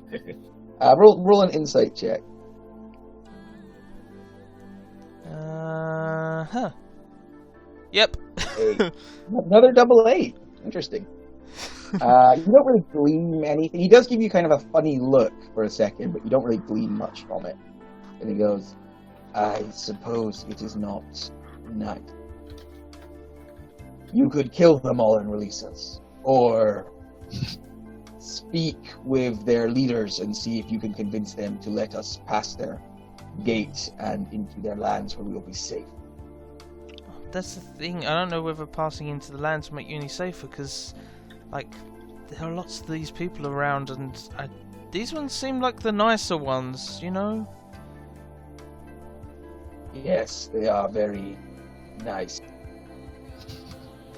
Roll an insight check. Yep. Another double 8. Interesting. You don't really glean anything. He does give you kind of a funny look for a second, but you don't really glean much from it. And he goes, "I suppose it is not nice. You could kill them all and release us. Or speak with their leaders and see if you can convince them to let us pass their gate and into their lands where we will be safe." That's the thing. I don't know whether passing into the lands will make you any safer, because, there are lots of these people around, and these ones seem like the nicer ones, Yes, they are very nice.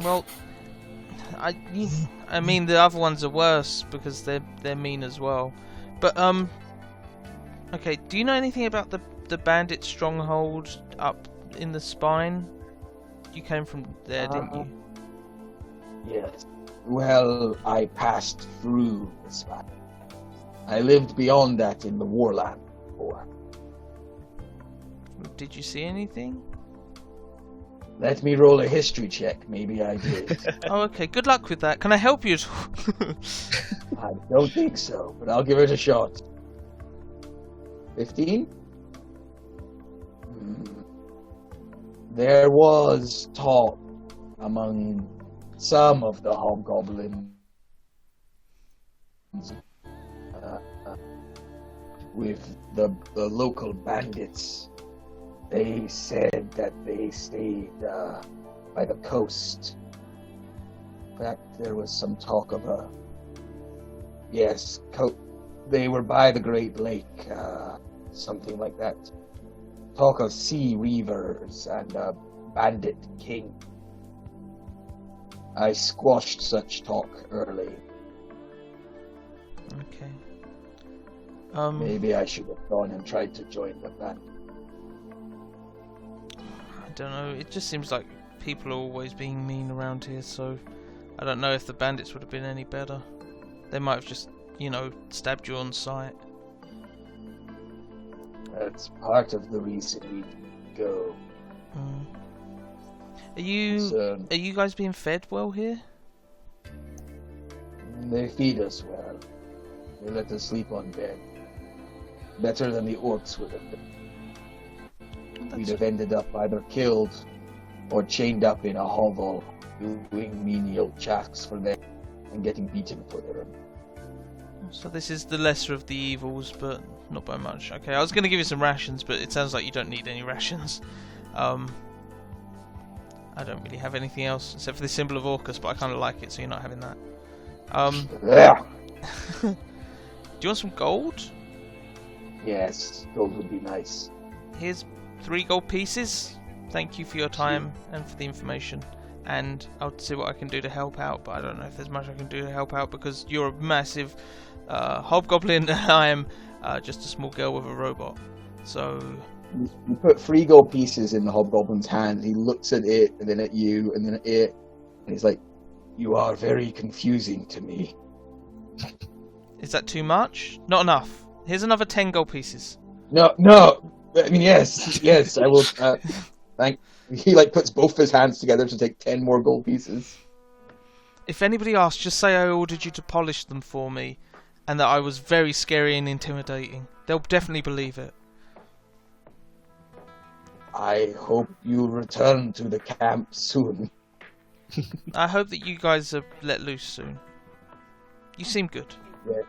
Well, I mean, the other ones are worse because they're mean as well. But okay. Do you know anything about the bandit stronghold up in the spine? You came from there, didn't you? Yes. Well, I passed through the spine. I lived beyond that in the Warland before. Did you see anything? Let me roll a history check. Maybe I did. Oh, okay. Good luck with that. Can I help you at all? I don't think so, but I'll give it a shot. 15? There was talk among some of the hobgoblins with the local bandits. They said that they stayed by the coast. In fact, there was some talk of they were by the Great Lake, something like that. Talk of sea reavers and a bandit king. I squashed such talk early. Okay. Maybe I should have gone and tried to join the band. I don't know. It just seems like people are always being mean around here, so I don't know if the bandits would have been any better. They might have just, stabbed you on sight. That's part of the reason we go. Are you guys being fed well here? They feed us well. They let us sleep on bed. Better than the orcs would have been. We'd have ended up either killed or chained up in a hovel, doing menial tasks for them and getting beaten for them. So this is the lesser of the evils, but not by much. Okay, I was going to give you some rations, but it sounds like you don't need any rations. I don't really have anything else except for the symbol of Orcus, but I kind of like it, so you're not having that. Do you want some gold? Yes, gold would be nice. Here's 3 gold pieces. Thank you for your time and for the information. And I'll see what I can do to help out, but I don't know if there's much I can do to help out because you're a massive hobgoblin and I am just a small girl with a robot. So You put 3 gold pieces in the hobgoblin's hand. He looks at it, and then at you, and then at it, and he's like, "You are very confusing to me." is that too much? Not enough. Here's another 10 gold pieces. No. I mean, yes, I will. Thank. He puts both his hands together to take 10 more gold pieces. If anybody asks, just say I ordered you to polish them for me, and that I was very scary and intimidating. They'll definitely believe it. I hope you return to the camp soon. I hope that you guys are let loose soon. You seem good. Yeah.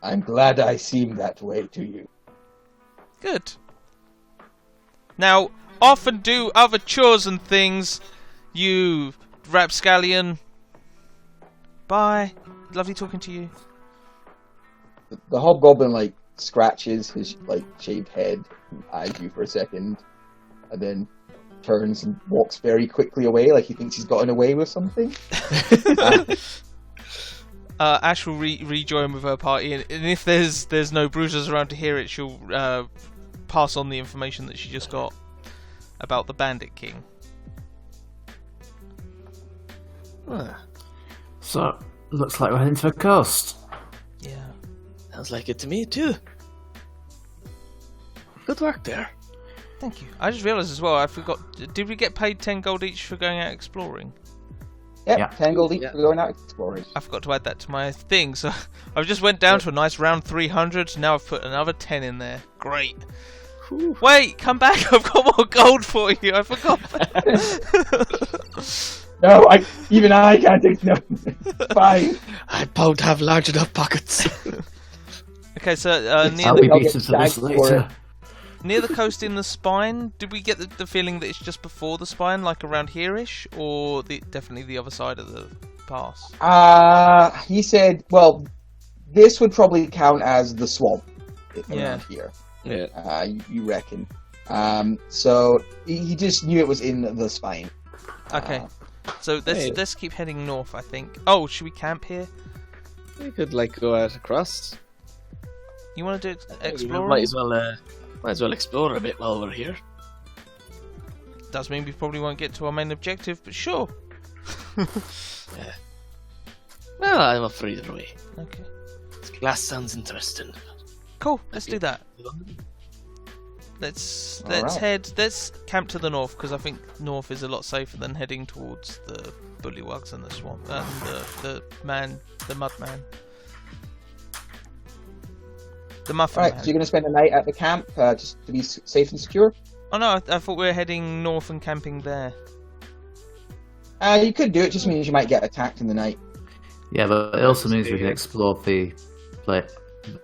I'm glad I seem that way to you. Good. Now, off and do other chores and things, you rapscallion. Bye. Lovely talking to you. The hobgoblin scratches his shaved head, and eyes you for a second, and then turns and walks very quickly away, like he thinks he's gotten away with something. Ash will rejoin with her party, and if there's no bruisers around to hear it, she'll pass on the information that she just got about the Bandit King. So, looks like we're heading to the coast. Yeah. Sounds like it to me too. Good work there. Thank you. I just realised as well, I forgot, did we get paid 10 gold each for going out exploring? Yep, Yeah. 10 gold each for going out exploring. I forgot to add that to my thing, so I've just went down to a nice round 300, now I've put another 10 in there. Great. Whew. Wait, come back, I've got more gold for you, I forgot. No, even I can't take no. Fine. I don't have large enough pockets. Okay, so near I'll be I'll beaten get for this shagged for later. near the coast in the spine, did we get the feeling that it's just before the spine, like around here-ish, or definitely the other side of the pass? He said, well, this would probably count as the swamp around here. Yeah. You reckon. So he just knew it was in the spine. Okay, so Hey. let's keep heading north, I think. Oh, should we camp here? We could go out across. You want to do exploring? Might as well explore a bit while we're here. Does mean we probably won't get to our main objective, but sure. Well, I'm up for either way. Okay. This glass sounds interesting. Cool. Let's do that. Let's camp to the north, because I think north is a lot safer than heading towards the bullywugs and the swamp and the mud man. The muffin Alright, man. so you're going to spend the night at the camp just to be safe and secure? Oh no, I thought we were heading north and camping there. You could do it, just means you might get attacked in the night. Yeah, but it also means we can explore the place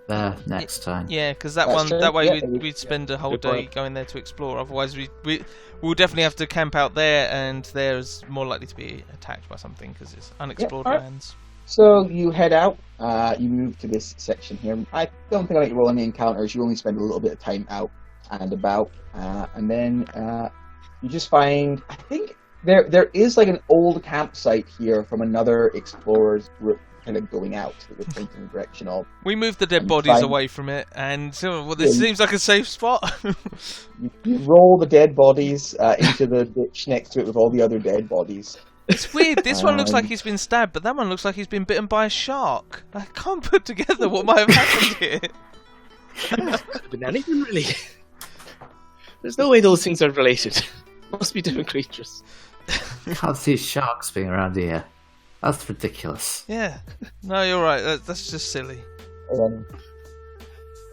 there next time. Yeah, because That's true. that way Yeah, we'd spend a whole good day point. going there to explore. Otherwise, we'll definitely have to camp out there, and there's more likely to be attacked by something because it's unexplored alright. lands. So you head out, you move to this section here. I don't think I'll let you roll any encounters, you only spend a little bit of time out and about. And then you just find, I think there is an old campsite here from another explorer's group kind of going out that we're pointing in the direction of. We moved the dead And bodies find- away from it, and so this Yeah, seems like a safe spot. You roll the dead bodies into the ditch next to it with all the other dead bodies. It's weird. This one looks like Um, he's been stabbed, but that one looks like he's been bitten by a shark. I can't put together what might have happened here. Could have been anything, really. There's no way those things are related. Must be different creatures. Can't see sharks being around here. That's ridiculous. Yeah. No, you're right. That's just silly.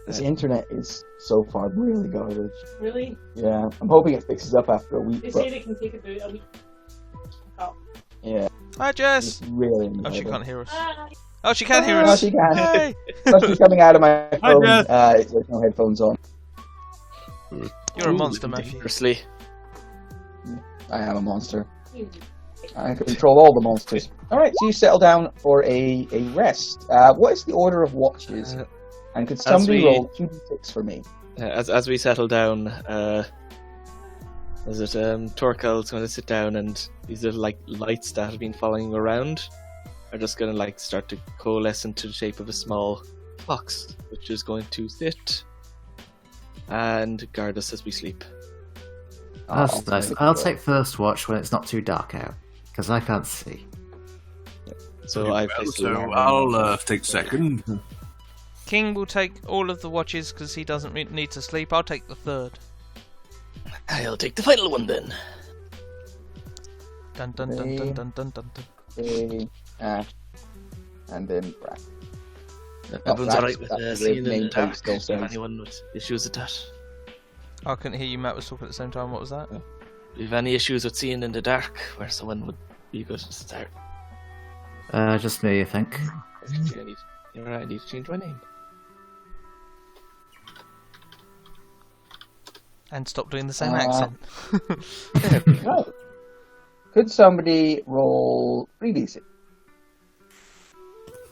This internet is so far really garbage. Really? Yeah, I'm hoping it fixes up after a week. They But say they can take a week. Oh. yeah, Hi, Jess. it's really. Oh, she annoying. can't hear us. Hi. Oh, she can hear Oh, us. she can. Hey, Especially coming out of my Hi, phone. Jess. There's no headphones on. you're a Ooh, monster, Matthew. dangerously. I am a monster. I control all the monsters. Alright, so you settle down for a rest. What is the order of watches? And could somebody we- roll 2d6 for me? As we settle down, Torkel's going to sit down, and these little lights that have been following around are just going to start to coalesce into the shape of a small box, which is going to sit and guard us as we sleep. That's nice. I'll take first watch when it's not too dark out, because I can't see. So I placed So an alarm. I'll take second. King will take all of the watches because he doesn't need to sleep. I'll take the third. I'll take the final one then. Dun dun dun dun dun dun dun. Okay, Ash, and then Brack. Everyone's Brack's alright with got the seeing in name the tag dark. still Is there says. anyone with issues with that? I couldn't hear you. Matt was talking at the same time. What was that? Do you have any issues with seeing in the dark where someone would be good to start? Just me, I think. You're right, I need to change my name. And stop doing the same accent. Right. Could somebody roll 3d6?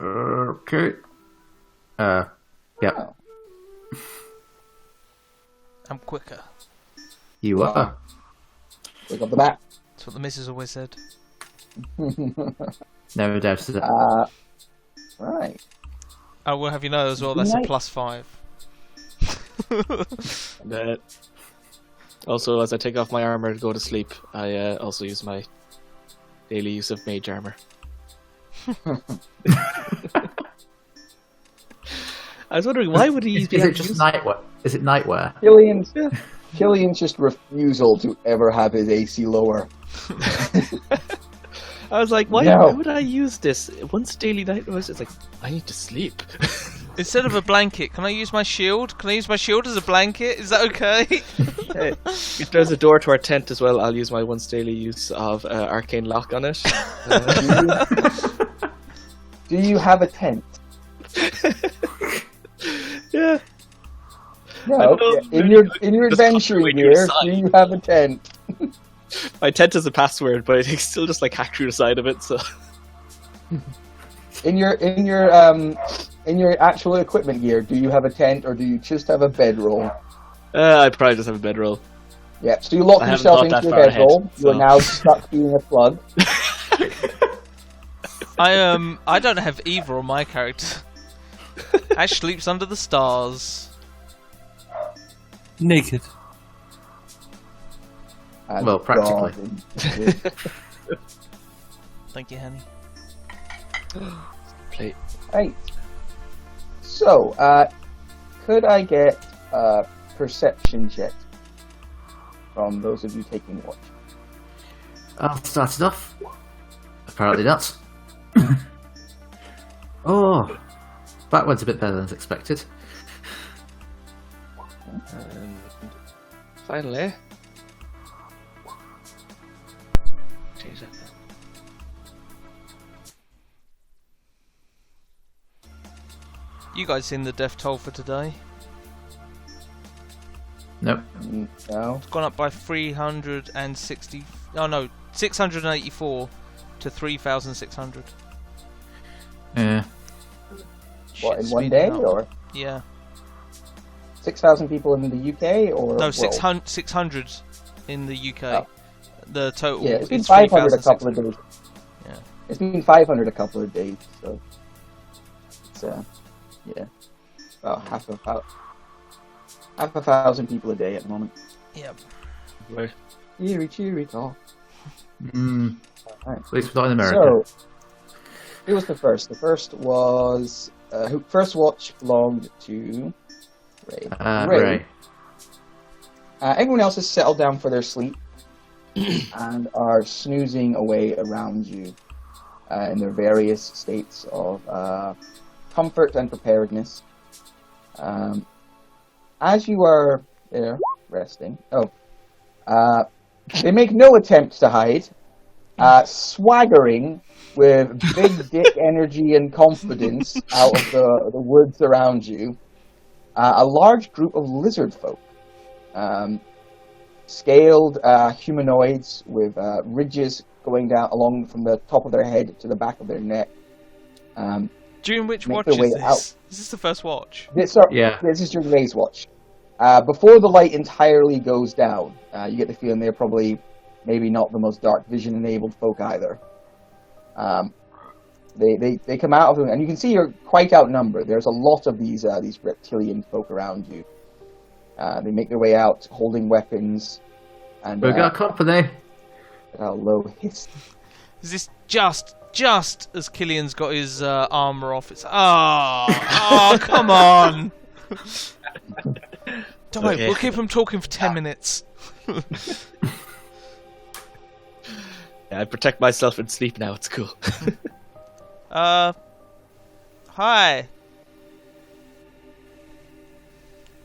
Okay. Yep. Oh. I'm quicker. You are. Pick up the bat. That's what the missus always said. Never doubted it. Right. Oh, we'll have you know as well, that's a Nice. +5. And, also, as I take off my armor to go to sleep, I also use my daily use of mage armor. I was wondering, why would he Is it just nightwear? Is it nightwear? Killian's just refusal to ever have his AC lower. I was like, why would I use this? Once daily night was, it's like, I need to sleep. Instead of a blanket, can I use my shield? Can I use my shield as a blanket? Is that okay? If there's a door to our tent as well, I'll use my once daily use of arcane lock on it. Do you have a tent? Yeah. No. In your adventuring gear, do you have a tent? My tent is a password, but it's still just like hack through the side of it. So In your actual equipment gear, do you have a tent or do you just have a bedroll? I probably just have a bedroll. Yeah, so you lock I haven't yourself thought into that your far ahead, bedroll. You are so- now stuck being a plug. I don't have either on my character. Ash sleeps under the stars. Naked. And Well, practically. God. Thank you, honey. Play. Right. So, could I get a perception check from those of you taking watch? I'll start it off. Apparently not. Oh, that went a bit better than expected. And finally, change that. You guys seen the death toll for today? Nope. No. It's gone up by 360. Oh no, 684 to 3,600. Yeah. What, in Shit's one speeding day, up. or Yeah. 6,000 people in the UK, or No, world? 600 in the UK. Oh. The total Yeah, it's been is 500 a couple of 3,600. days. Yeah. It's been 500 a couple of days, so it's yeah, about half a thousand people a day at the moment. Yep. Right. Cheery talk. Mm, Alright. at least we're not in America. So, who was the first? The first was first watch belonged to Ray. Ray. Everyone else has settled down for their sleep and are snoozing away around you in their various states of comfort and preparedness. As you are there resting, they make no attempt to hide, swaggering with big dick energy and confidence out of the woods around you, a large group of lizard folk. Scaled humanoids with ridges going down along from the top of their head to the back of their neck. During which Make watch their is way this? out. Is this the first watch? This is your Ray's watch. Before the light entirely goes down, you get the feeling they're probably maybe not the most dark vision enabled folk either. They come out of them, and you can see you're quite outnumbered. There's a lot of these reptilian folk around you. They make their way out holding weapons. And We've got company. a low hiss. Is this just just as Killian's got his armour off, it's oh, come on. Don't worry, we'll keep him talking for 10 minutes. Yeah, I protect myself and sleep now. It's cool. Hi.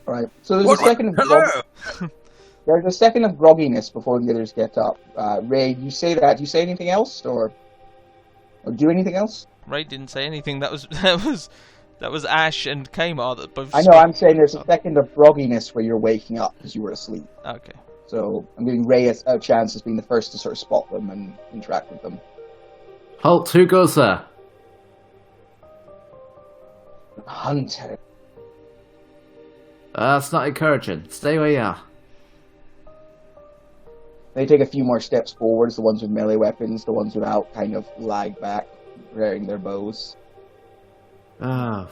Alright, so there's a second of there's a second of grogginess before the others get up. Ray, you say that. Do you say anything else, or do anything else? Ray didn't say anything. That was Ash and Kamar that both. I know. I'm saying there's a second of grogginess where you're waking up because you were asleep. Okay. So I'm giving Ray a chance as being the first to sort of spot them and interact with them. Halt, who goes there? Hunter. That's not encouraging. Stay where you are. They take a few more steps forwards, the ones with melee weapons, the ones without kind of lag back, rearing their bows. Oh,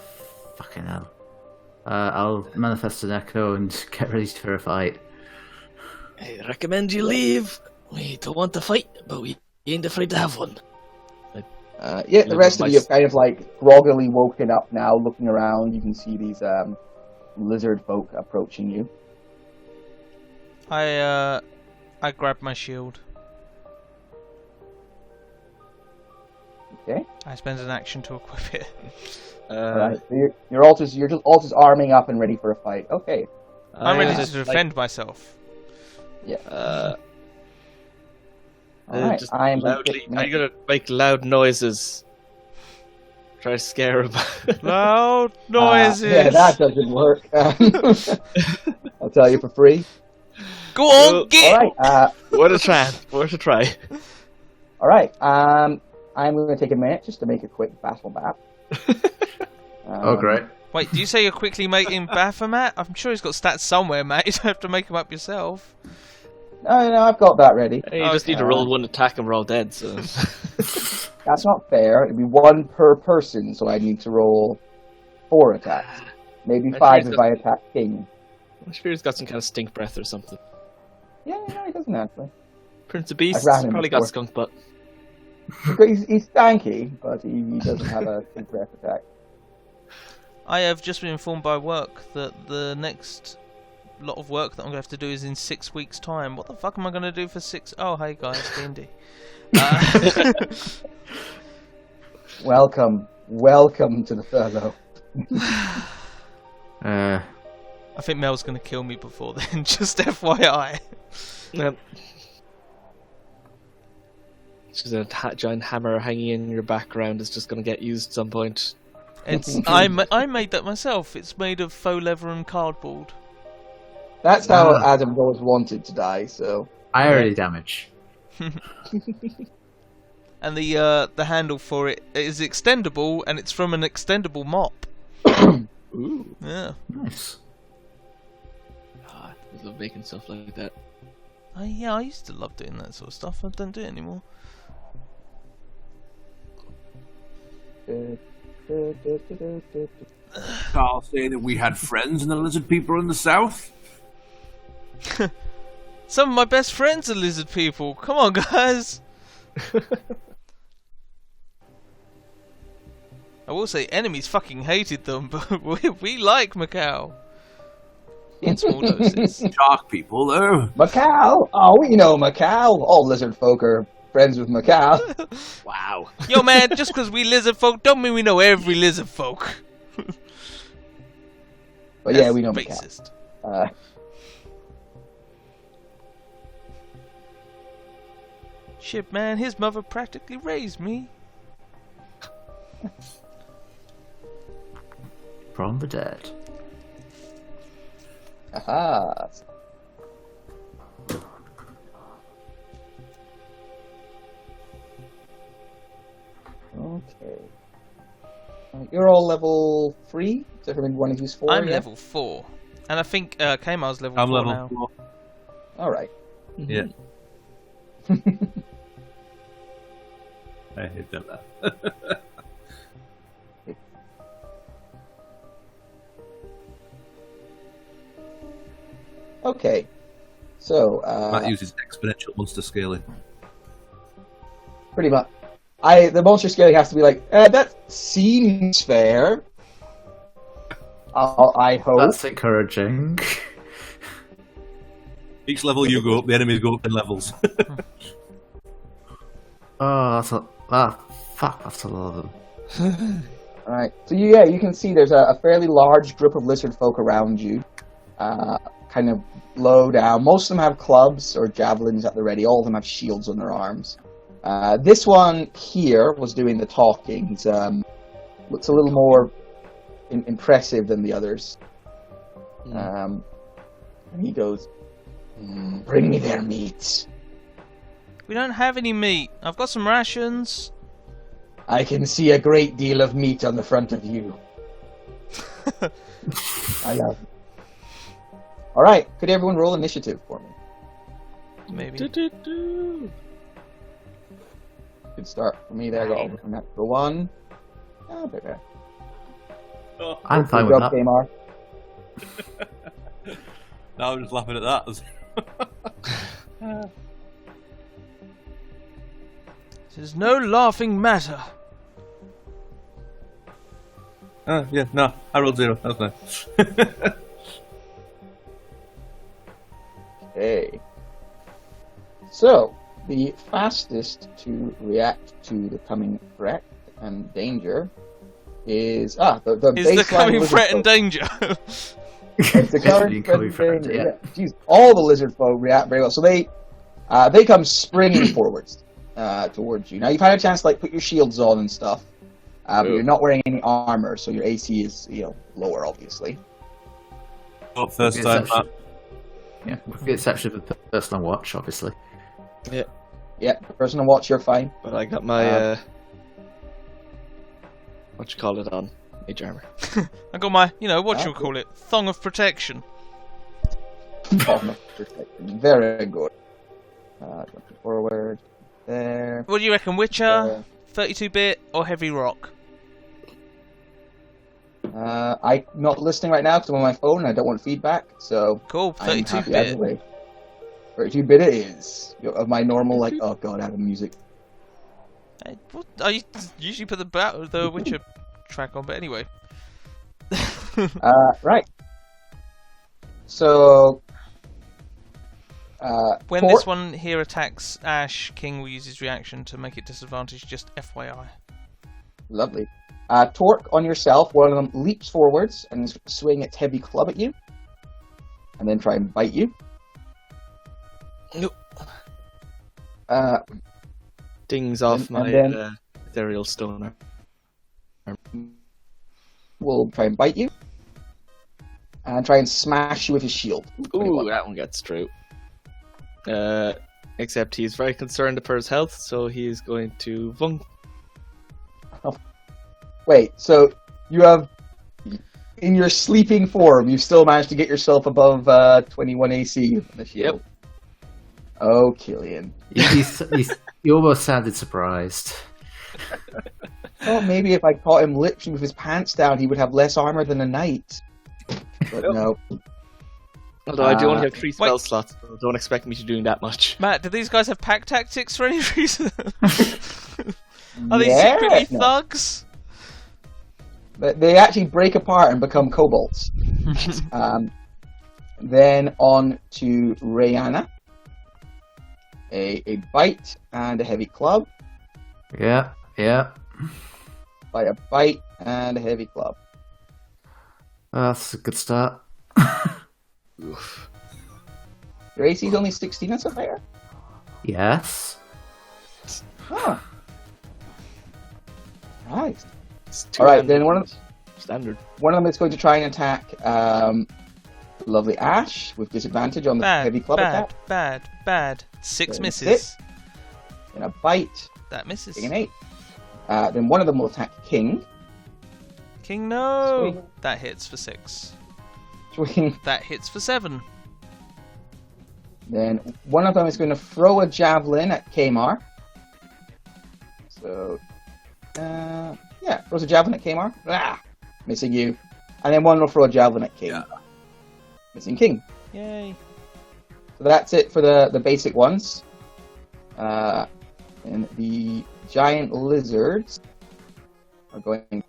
fucking hell. I'll manifest an echo and get ready for a fight. I recommend you leave. We don't want to fight, but we ain't afraid to have one. The rest of you have kind of like groggily woken up now, looking around. You can see these lizard folk approaching you. I grab my shield. Okay. I spend an action to equip it. Alright, so you're just Altus arming up and ready for a fight. Okay. I'm ready to defend myself. Yeah. Alright, Just I'm loudly. Are you gonna make loud noises? Try to scare him. Loud noises. Yeah, that doesn't work. I'll tell you for free. Go on, get. Alright, Worth a try. Worth a try. Alright, I'm going to take a minute just to make a quick battle map. Oh, great. Wait, do you say you're quickly making Baphomet? I'm sure he's got stats somewhere, mate. You don't have to make them up yourself. No, I've got that ready. Hey, you just need to roll one attack and we're all dead, so... That's not fair. It'd be one per person, so I need to roll 4 attacks. Maybe 5 if I attack King. I'm sure he's got some kind of stink breath or something. Yeah, no, he doesn't actually. Prince of Beasts ran him probably before. got skunk butt. He's stanky, but he doesn't have a big breath attack. I have just been informed by work that the next lot of work that I'm going to have to do is in 6 weeks' time. What the fuck am I going to do for 6... Oh, hey guys, D&D. Welcome to the furlough. I think Mel's going to kill me before then, just FYI. Just a giant hammer hanging in your background is just going to get used at some point. It's I made that myself. It's made of faux leather and cardboard. That's how Adam always wanted to die, so... Irony damage. And the handle for it is extendable, and it's from an extendable mop. Ooh. Yeah. Nice. I love making stuff like that. Yeah, I used to love doing that sort of stuff. I don't do it anymore. I'll say that we had friends in the lizard people in the south. Some of my best friends are lizard people. Come on, guys. I will say enemies fucking hated them, but we like Macau. In small doses. Shark people, though. Macau! Oh, we know Macau! All lizard folk are friends with Macau. Wow. Yo, man, just because we lizard folk don't mean we know every lizard folk. But yeah, we know racist. Macau. Shit, man, his mother practically raised me. From the dead. Aha! Okay. You're all level 3? Except for maybe one of you's 4? I'm yeah? level 4. And I think Kamar's level I'm 4 level now. 4. Alright. Yeah. I hate that. Okay. So, That uses exponential monster scaling. pretty much. the monster scaling has to be like, that seems fair. I hope. That's encouraging. Each level you go up, the enemies go up in levels. Oh, that's a lot of them. Alright, so you can see there's a fairly large group of lizard folk around you, kind of low down. Most of them have clubs or javelins at the ready. All of them have shields on their arms. This one here was doing the talking. He's looks a little more impressive than the others. And he goes, "Bring me their meat. We don't have any meat. I've got some rations. I can see a great deal of meat on the front of you." I love it. Alright, could everyone roll initiative for me? Maybe. Good start for me there. I got over from natural 1. Oh, baby. I'm fine Good with job, that. Tamar. Now I'm just laughing at that. It is no laughing matter. Yeah, no, I rolled 0. That's nice. Okay. So, the fastest to react to the coming threat and danger is the Is the baseline coming lizard threat and folk. danger? It's the current Coming threat and threat, danger. Yeah. Jeez, all the lizard folk react very well. So they come springing forwards towards you. Now you've had a chance to put your shields on and stuff, but you're not wearing any armor, so your AC is lower, obviously. Oh, first With time, the exception- Yeah, with the exception of the person on watch, obviously. Yeah, person on watch, you're fine. But I got my what you call it on mage armor. I got my, what you call it, thong of protection. Very good. Jumping forward there. What do you reckon, Witcher, 32-bit or heavy rock? I'm not listening right now because I'm on my phone and I don't want feedback, so Cool, I'm happy 32-bit. either way. 32-bit it is. Of my normal, oh god, I have music. Hey, what? I usually put the Witcher track on, but anyway. Right. So, When Torque, this one here attacks Ash, King will use his reaction to make it disadvantaged, just FYI. lovely. Torque on yourself, one of them leaps forwards and is going to swing its heavy club at you, and then try and bite you. Nope. Dings And off my then- ethereal stoner. Will try and bite you, and try and smash you with his shield. Ooh, that one gets through. Except he's very concerned about his health, so he's going to vung. Wait, so you have, in your sleeping form, you've still managed to get yourself above 21 AC on the shield. Oh, Killian. You almost sounded surprised. Well, maybe if I caught him literally with his pants down, he would have less armor than a knight. But no. Although I do only have 3 spell wait. slots, so don't expect me to doing that much. Matt, do these guys have pack tactics for any reason? Are they Yeah, secretly no. thugs? But they actually break apart and become kobolds. Then on to Rayanna. A bite and a heavy club. Yeah. By a bite and a heavy club. That's a good start. Oof. Your AC is only 16, that's a fair. Yes. Huh. Right. It's Alright, then standard. one of them is going to try and attack lovely Ash with disadvantage on the heavy club attack. Bad. 6 Then misses. six. And a bite, That misses. taking 8. Then one of them will attack King. King, no! Swing. That hits for 6. Swing. That hits for 7. Then one of them is going to throw a javelin at Kamar. So, throws a javelin at Kamar. Ah, missing you. And then one will throw a javelin at King. Missing King. Yay. So that's it for the basic ones. And the giant lizards are going.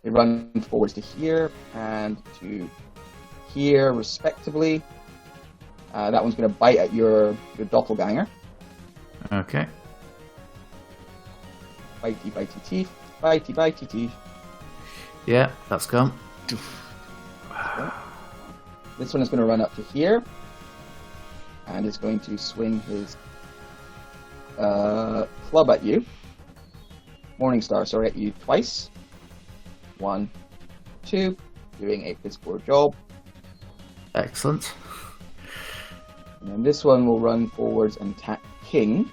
They run forwards to here and to here, respectively. That one's going to bite at your doppelganger. Okay. Bitey, bitey teeth. Bitey, bitey teeth. Yeah, that's gone. This one is going to run up to here. And is going to swing his club at you. Morningstar, sorry, at you twice. 1, 2. Doing a piss poor job. Excellent. And then this one will run forwards and attack King.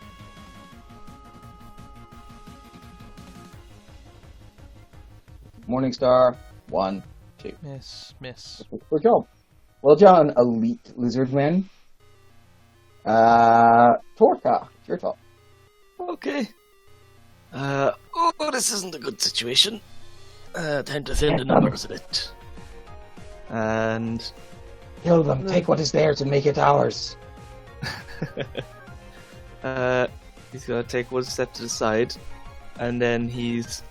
Morningstar, 1, 2. Miss. Good job. Well done, elite lizard men. Torka, it's your top. Okay. This isn't a good situation. Time to thin the numbers a bit. And Kill them, take what is theirs and make it ours. he's gonna take one step to the side, and then he's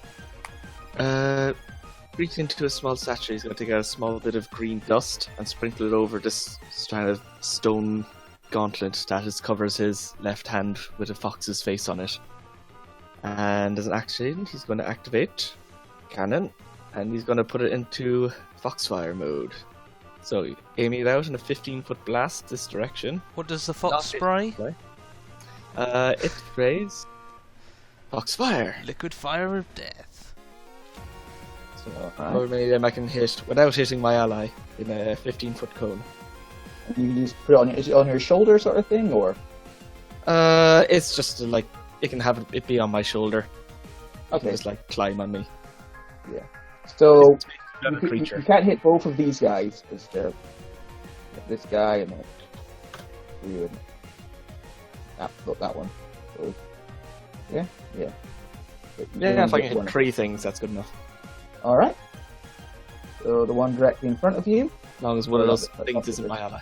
reaching into a small satchel. He's gonna take out a small bit of green dust and sprinkle it over this kind of stone gauntlet that covers his left hand with a fox's face on it. And as an action, he's going to activate cannon, and he's going to put it into Foxfire mode. So aiming it out in a 15-foot blast this direction. What does the fox spray? It sprays Foxfire. Liquid fire of death. So how many of them I can hit without hitting my ally in a 15-foot cone? You can just put it on, is it on your shoulder sort of thing, or? It's just like, it can have it be on my shoulder. Okay. Just like climb on me. Yeah. So, Not a creature. you can't hit both of these guys, because they're this guy and you and that one. So, yeah. But you Yeah, if I hit can one. hit 3 things, that's good enough. Alright. So the one directly in front of you, As long as one of those things isn't my ally.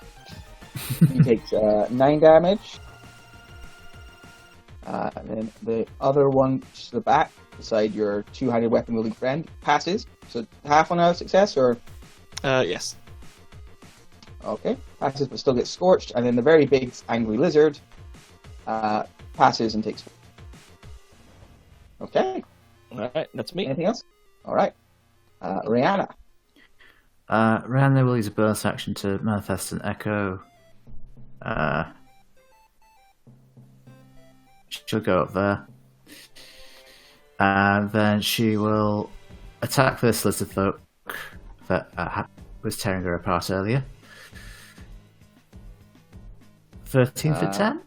he takes 9 damage. And then the other one to the back, beside your two-handed weapon-wielding friend, passes. So half on a success, or? Yes. Okay, passes but still gets scorched. And then the very big angry lizard passes and takes. Okay. Alright, that's me. Anything else? Alright. Rihanna. Rihanna will use a bonus action to manifest an echo. She'll go up there. And then she will attack this lizard folk that was tearing her apart earlier. 13 for 10?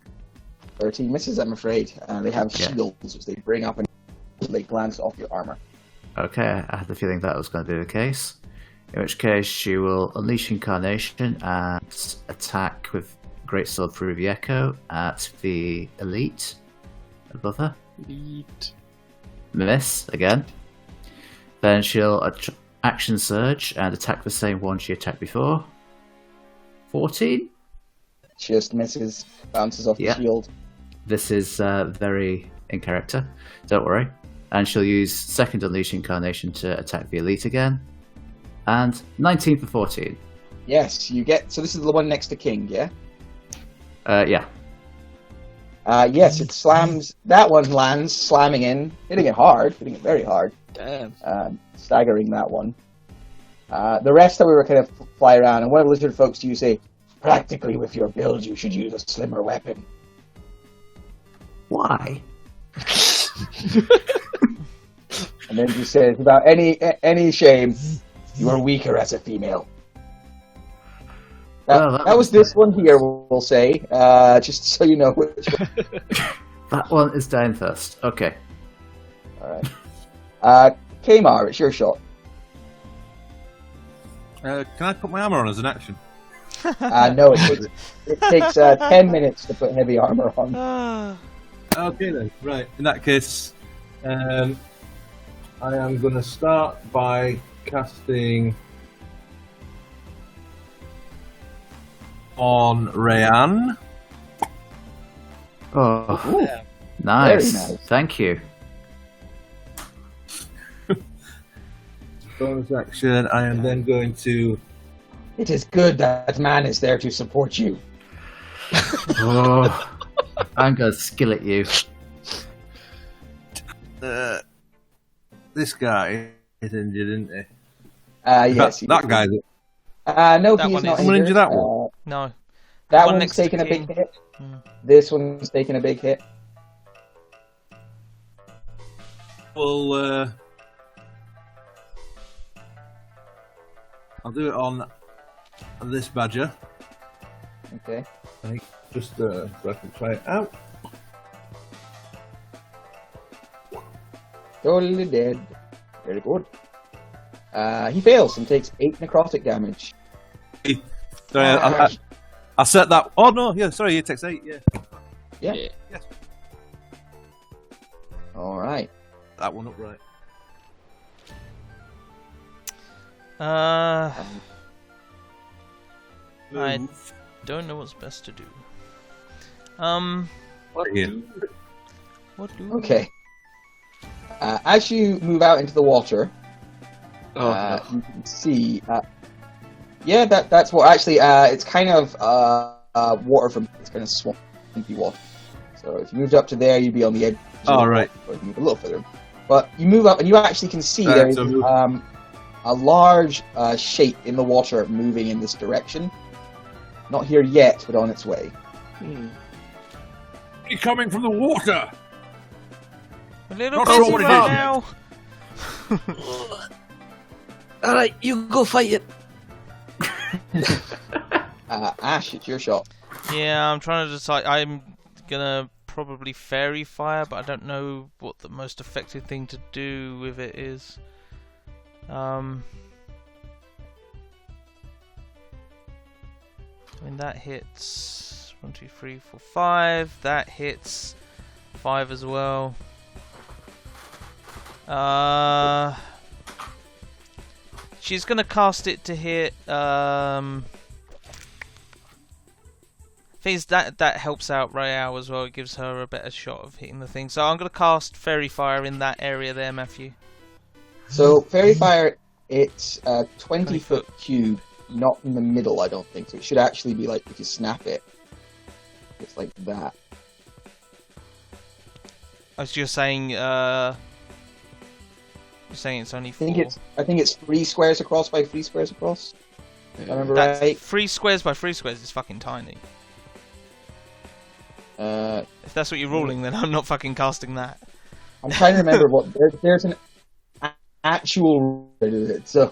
13 misses, I'm afraid. They have Yeah. shields, which they bring up and they glance off your armor. Okay, I had the feeling that was going to be the case. In which case, she will unleash Incarnation and attack with Greatsword through the Echo at the elite above her. Elite. Miss again. Then she'll action surge and attack the same one she attacked before. 14. Just misses, bounces off Yeah. the shield. This is very in character. Don't worry. And she'll use second unleash Incarnation to attack the elite again. And 19 for 14. Yes, you get. So this is the one next to King, yeah? Yeah. Yes, it slams. That one lands, slamming in, hitting it hard, hitting it very hard, Damn. staggering that one. The rest that we were kind of fly around, and one of the lizard folks to you say, practically with your build, you should use a slimmer weapon. Why? And then she says, without any shame, you are weaker as a female. Well, That was this one here, we'll say, just so you know which one. That one is down first. Okay. Alright. Kmar, it's your shot. Can I put my armor on as an action? No, it takes 10 minutes to put heavy armor on. Okay then, right. In that case, I am going to start by casting on Rayanne. Oh. Nice. Very nice. Thank you. Bonus action. I am then going to. It is good that man is there to support you. Oh, I'm going to skillet you. This guy is injured, isn't he? Yes. That guy's. No, That he's one not is- I'm gonna injured. injure that one. No. That One one's next to taken a big King. hit. Hmm. This one's taken a big hit. Well, I'll do it on this badger. Okay. Just so I can try it out. Totally dead. Very good. He fails and takes 8 necrotic damage. Sorry, I set that. Oh no, yeah, sorry, it takes 8. Yeah, Yeah. yes, All right. that one up right. I Move. don't know what's best to do. What do? What do? Okay. As you move out into the water, Oh, you can see. Yeah, that's what. Actually, it's kind of water from. It's kind of swampy water. So if you moved up to there, you'd be on the edge. Oh, right. Or you move a little further. But you move up, and you actually can see Alright, there is so move- a large shape in the water moving in this direction. Not here yet, but on its way. He's coming from the water. A little Not bit sure what it right is now. Alright, you go fight it. Ash, it's your shot. Yeah, I'm trying to decide. I'm gonna probably fairy fire, but I don't know what the most effective thing to do with it is. I mean that hits 1, 2, 3, 4, 5. That hits 5 as well. She's gonna cast it to hit. Things that helps out Rael as well. It gives her a better shot of hitting the thing. So I'm gonna cast Fairy Fire in that area there, Matthew. So fairy fire, it's a 20 20 foot cube, not in the middle, I don't think. So it should actually be like if you snap it, it's like that. As you're saying, it's only 4. I think it's 3 squares across by 3 squares across. If I remember That's right. 3 squares by 3 squares is fucking tiny. If that's what you're ruling, then I'm not fucking casting that. I'm trying to remember what there's an actual rule to it. So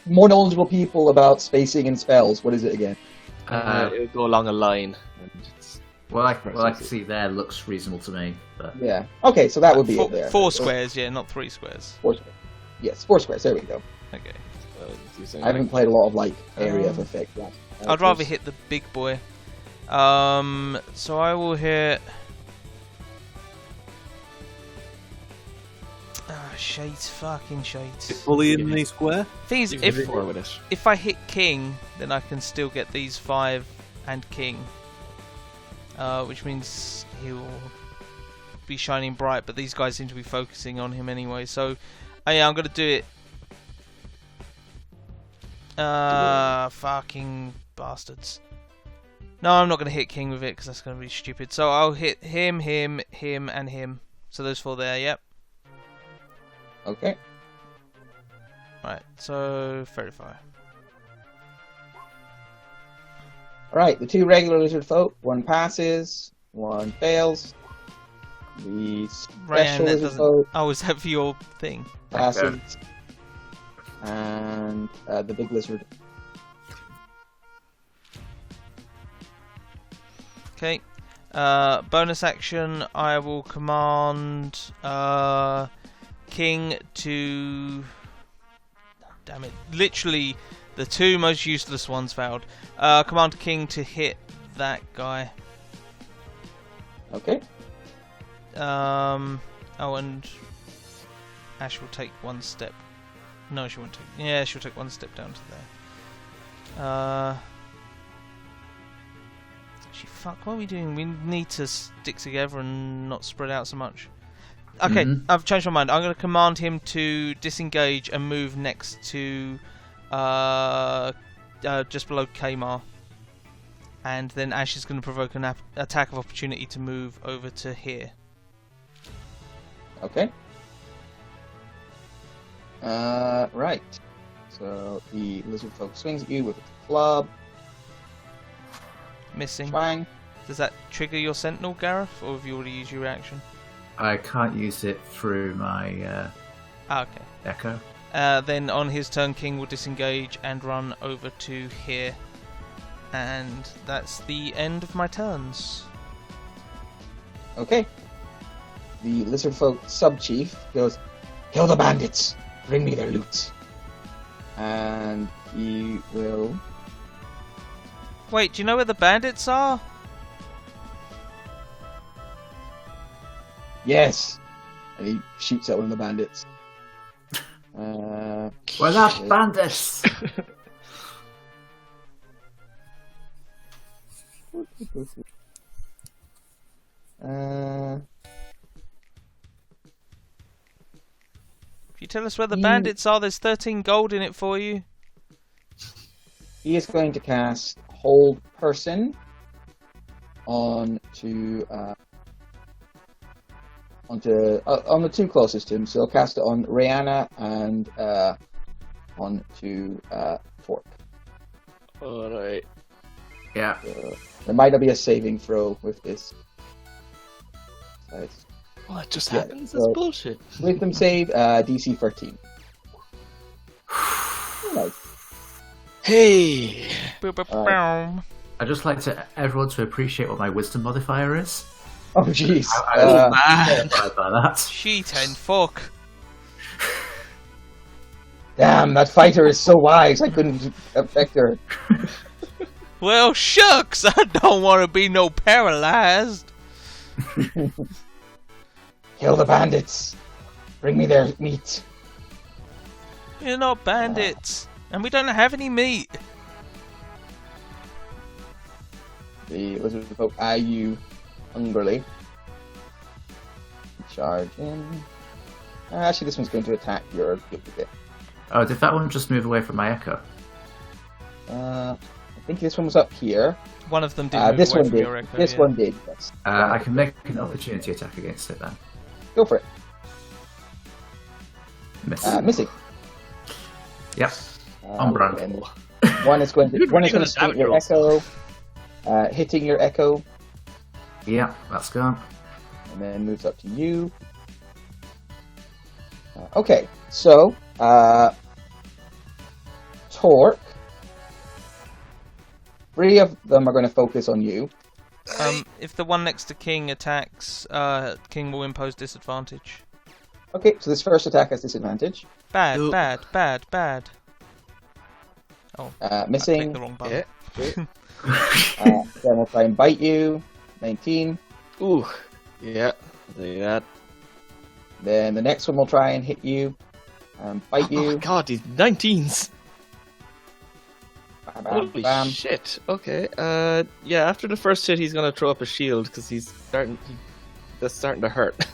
more knowledgeable people about spacing and spells. What is it again? It'll go along a line. And it's What I can see there looks reasonable to me. But Yeah. Okay, so that would be 4, it there. 4 squares, yeah, not 3 squares. 4 squares. Yes, 4 squares. There we go. Okay. I haven't played a lot of like area of effect. Yeah. I'd rather hit the big boy. So I will hit. Shades, fucking shades. Fully in the square. Thing is, you can do if more with it. if I hit King, then I can still get these 5 and King, which means he'll be shining bright. But these guys seem to be focusing on him anyway. So, yeah, I'm gonna do it. Fucking bastards. No, I'm not gonna hit King with it because that's gonna be stupid. So I'll hit him, him, and him. So those 4 there. Yep. Okay. Right. So Fairy Fire. Alright, the 2 regular lizard folk, 1 passes, 1 fails. The Ryan, special that lizard doesn't. folk Oh, is that for your thing? passes. And the big lizard. Okay. Bonus action. I will command King to. Damn it! Literally, the 2 most useless ones failed. Command King to hit that guy. Okay. Oh, and Ash will take 1 step. No, she won't take. Yeah, she'll take 1 step down to there. Actually, fuck, what are we doing? We need to stick together and not spread out so much. Okay, I've changed my mind. I'm going to command him to disengage and move next to just below Kamar. And then Ash is going to provoke an attack of opportunity to move over to here. Okay. Right. So the lizard folk swings at you with a club. Missing. Twang. Does that trigger your sentinel, Gareth, or have you already used your reaction? I can't use it through my Okay. echo. Then on his turn, King will disengage and run over to here. And that's the end of my turns. Okay. The lizard folk sub-chief goes, "Kill the bandits! Bring me their loot." And he will... Wait, do you know where the bandits are? Yes! And he shoots at one of the bandits. We're not bandits! If you tell us where the bandits are, there's 13 gold in it for you. He is going to cast Hold Person on the two closest to him. So he'll cast it on Rihanna and onto Fork. Alright. Yeah. There might not be a saving throw with this. What just Yeah, happens? so- That's bullshit. Wisdom save, DC 13. Nice. Hey! I'd just like everyone to appreciate what my wisdom modifier is. Oh jeez. I was terrified by that. Shit and fuck. Damn, that fighter is so wise. I couldn't affect her. Well, shucks! I don't want to be no paralyzed. Kill the bandits. Bring me their meat. We're not bandits, and we don't have any meat. The lizard folk eye you hungrily. Charge in. Actually, this one's going to attack your bit. Oh, did that one just move away from my echo? I think this one was up here. One of them did move This away one from did. your echo. This yeah. one did. Yes. I can make an opportunity attack against it then. Go for it. Miss. Missing. Yep. On brand. And one is going to swing your echo, hitting your echo, Yeah, that's gone. and then moves up to you. Okay, so Torque. 3 of them are going to focus on you. If the one next to King attacks, King will impose disadvantage. Okay, so this first attack has disadvantage. Bad, Nope. bad. Oh, I Missing. clicked the wrong button. Yeah. Then we'll try and bite you. 19. Ooh. Yeah. Do that. Then the next one will try and hit you. Bite Oh my you. god, these 19s! Bam, bam, Holy bam. shit. Okay. Yeah, after the first hit, he's gonna throw up a shield because that's starting to hurt.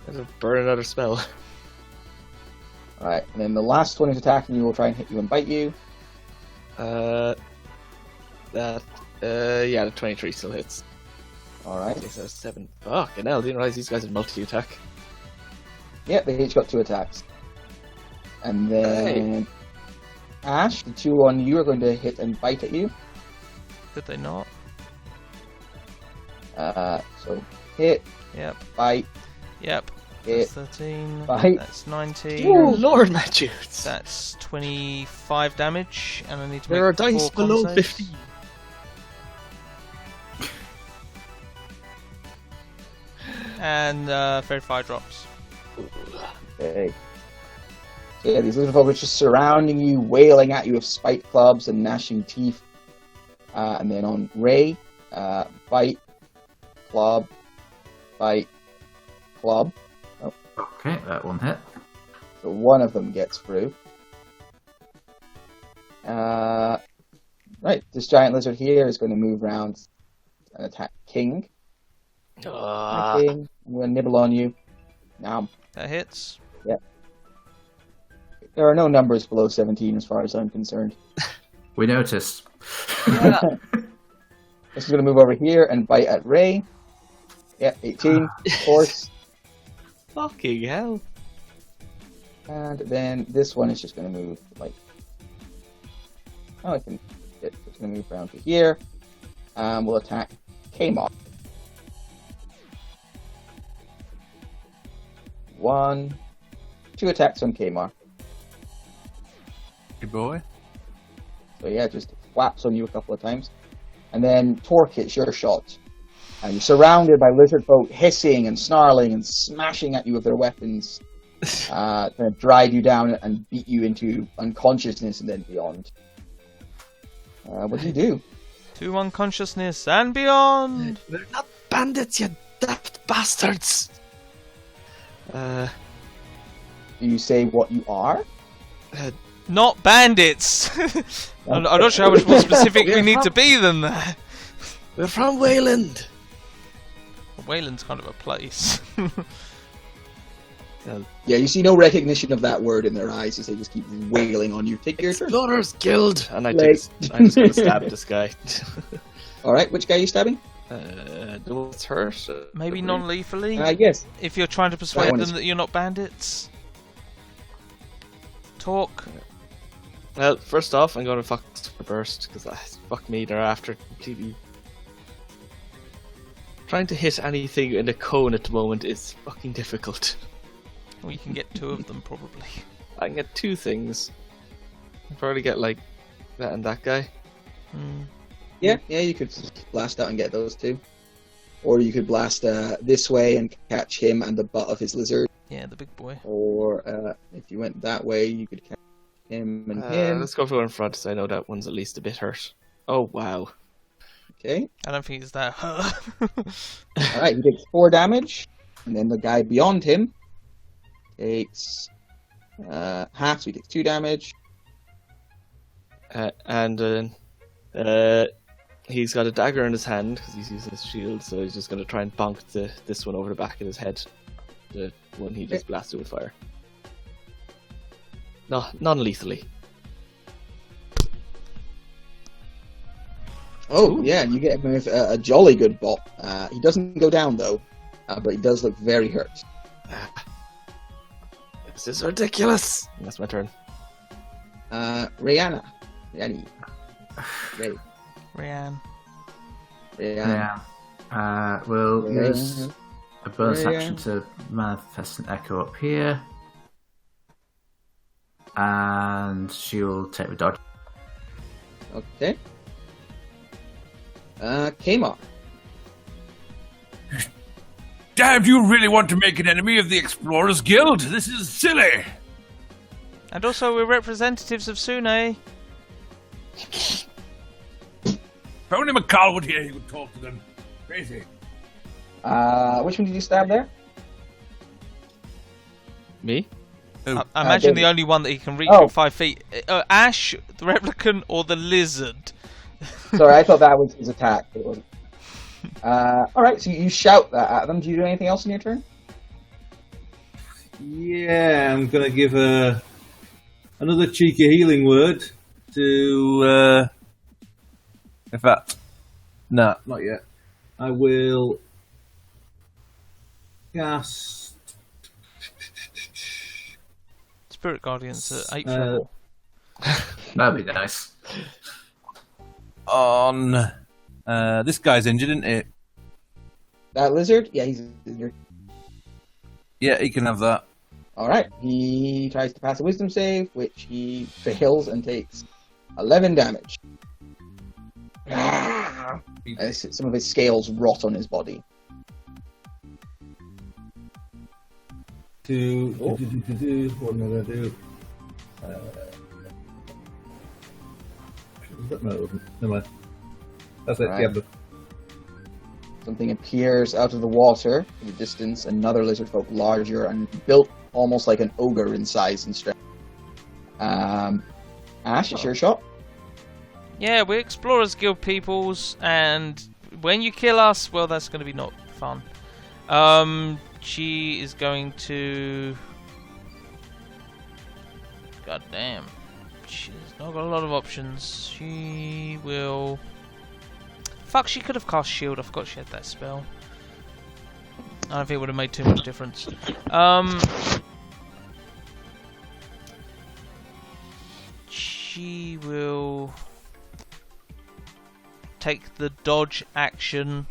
Gonna burn another spell. Alright, and then the last one who's attacking you will try and hit you and bite you. Yeah, the 23 still hits. Alright. Okay, so 7. Fucking hell, didn't realize these guys had multi-attack. Yeah, they each got 2 attacks. And then Ash, the 2 on you are going to hit and bite at you. Did they not? So hit, Yep. bite, Yep. hit. That's 13. Bite. That's 19. Dear Lord, Matthews! That's 25 damage, and I need to There make are dice 4 below con saves. 50. And Fairy Fire drops. Okay. So yeah, these little folk are just surrounding you, wailing at you with spike clubs and gnashing teeth. And then on Ray, bite, club, bite, club. Okay, that one hit. So one of them gets through. Right, this giant lizard here is going to move around and attack King. Ah. King, I'm going to nibble on you. Now, That hits. there are no numbers below 17 as far as I'm concerned. We noticed. This is going to move over here and bite at Ray. Yeah, 18, of course. Fucking hell. And then this one is just going to move like... Oh, I can... It's going to move around to here. We'll attack Kmart. 2 attacks on Kmart. Good boy. So yeah, just whaps on you a couple of times. And then Torque, it's your shot. And you're surrounded by lizard folk hissing and snarling and smashing at you with their weapons. Trying to drag you down and beat you into unconsciousness and then beyond. What do you do? To unconsciousness and beyond. We're not bandits, you daft bastards. Do you say what you are? Not bandits. I'm not sure how much more specific we need to be than that. We're from Wayland. Wayland's kind of a place. Yeah, you see no recognition of that word in their eyes as they just keep wailing on you. Take your turn. Explorers Guild. And I'm Like- just going to stab this guy. Alright, which guy are you stabbing? No, it's hurt. Maybe non-lethally. Yes. If you're trying to That persuade one them is- that you're not bandits. Talk. Well, first off, I'm going to fuck burst because fuck me, they're after completely. Trying to hit anything in a cone at the moment is fucking difficult. Well, you can get 2 of them probably. I can get 2 things. I'll probably get like that and that guy. Yeah, you could blast out and get those 2. Or you could blast this way and catch him and the butt of his lizard. Yeah, the big boy. Or if you went that way, you could catch him and him. Let's go for one in front so I know that one's at least a bit hurt. Oh wow. Okay. I don't think it's that. Alright, he takes 4 damage. And then the guy beyond him takes half, so he takes 2 damage. And he's got a dagger in his hand because he's using his shield, so he's just going to try and bonk this one over the back of his head. The one he just blasted with fire. No, non-lethally. Oh, yeah, and you get him with a jolly good bop. He doesn't go down, though, but he does look very hurt. This is ridiculous! That's my turn. Rihanna. Rihanna. Ray. Ryan. Rihanna. Yeah. We'll use a bonus Yeah. action to manifest an echo up here. And she'll take the dodge. Okay. Kmart. Damn, do you really want to make an enemy of the Explorers Guild? This is silly. And also, we're representatives of Sune. If only McCall would hear, he would talk to them. Crazy. Which one did you stab there? Me? I imagine David. the only one that he can reach Oh. from 5 feet. Ash, the replicant, or the lizard? Sorry, I thought that was his attack, but it wasn't. Alright, so you shout that at them. Do you do anything else in your turn? Yeah, I'm gonna give another cheeky healing word to. In fact, nah, not yet. I will cast. Spirit Guardians at 8 for 4. That'd be nice. On this guy's injured, isn't it? That lizard? Yeah, he's injured. Yeah, he can have that. Alright, he tries to pass a wisdom save, which he fails and takes 11 damage. As some of his scales rot on his body. What am I gonna do? No, it wasn't. Never mind. That's it. Right. Yeah, but Something appears out of the water in the distance, another lizard folk larger and built almost like an ogre in size and strength. Ash, it's your shot. Yeah, we're Explorers Guild peoples, and when you kill us, well, that's going to be not fun. She is going to... God damn. She's not got a lot of options. She will... Fuck, she could have cast shield. I forgot she had that spell. I don't think it would have made too much difference. She will take the dodge action,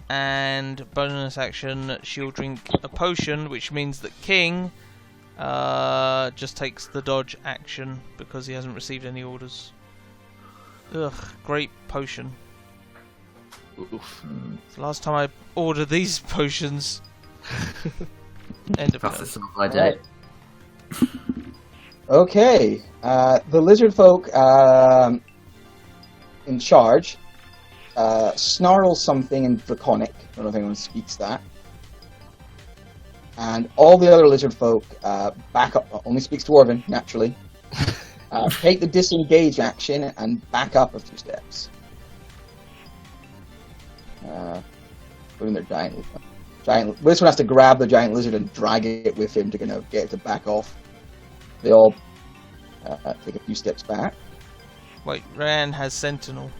and bonus action she'll drink a potion, which means that King just takes the dodge action because he hasn't received any orders. Ugh, great potion. Oof. It's the last time I ordered these potions. End of That's turn. the sort of idea. Okay, the lizard folk in charge snarl something in Draconic. I don't know if anyone speaks that. And all the other lizard folk back up. Only speaks Dwarven, naturally. Take the disengage action and back up a few steps. Putting their giant. This one has to grab the giant lizard and drag it with him to kind of get it to back off. They all take a few steps back. Wait, Ran has Sentinel.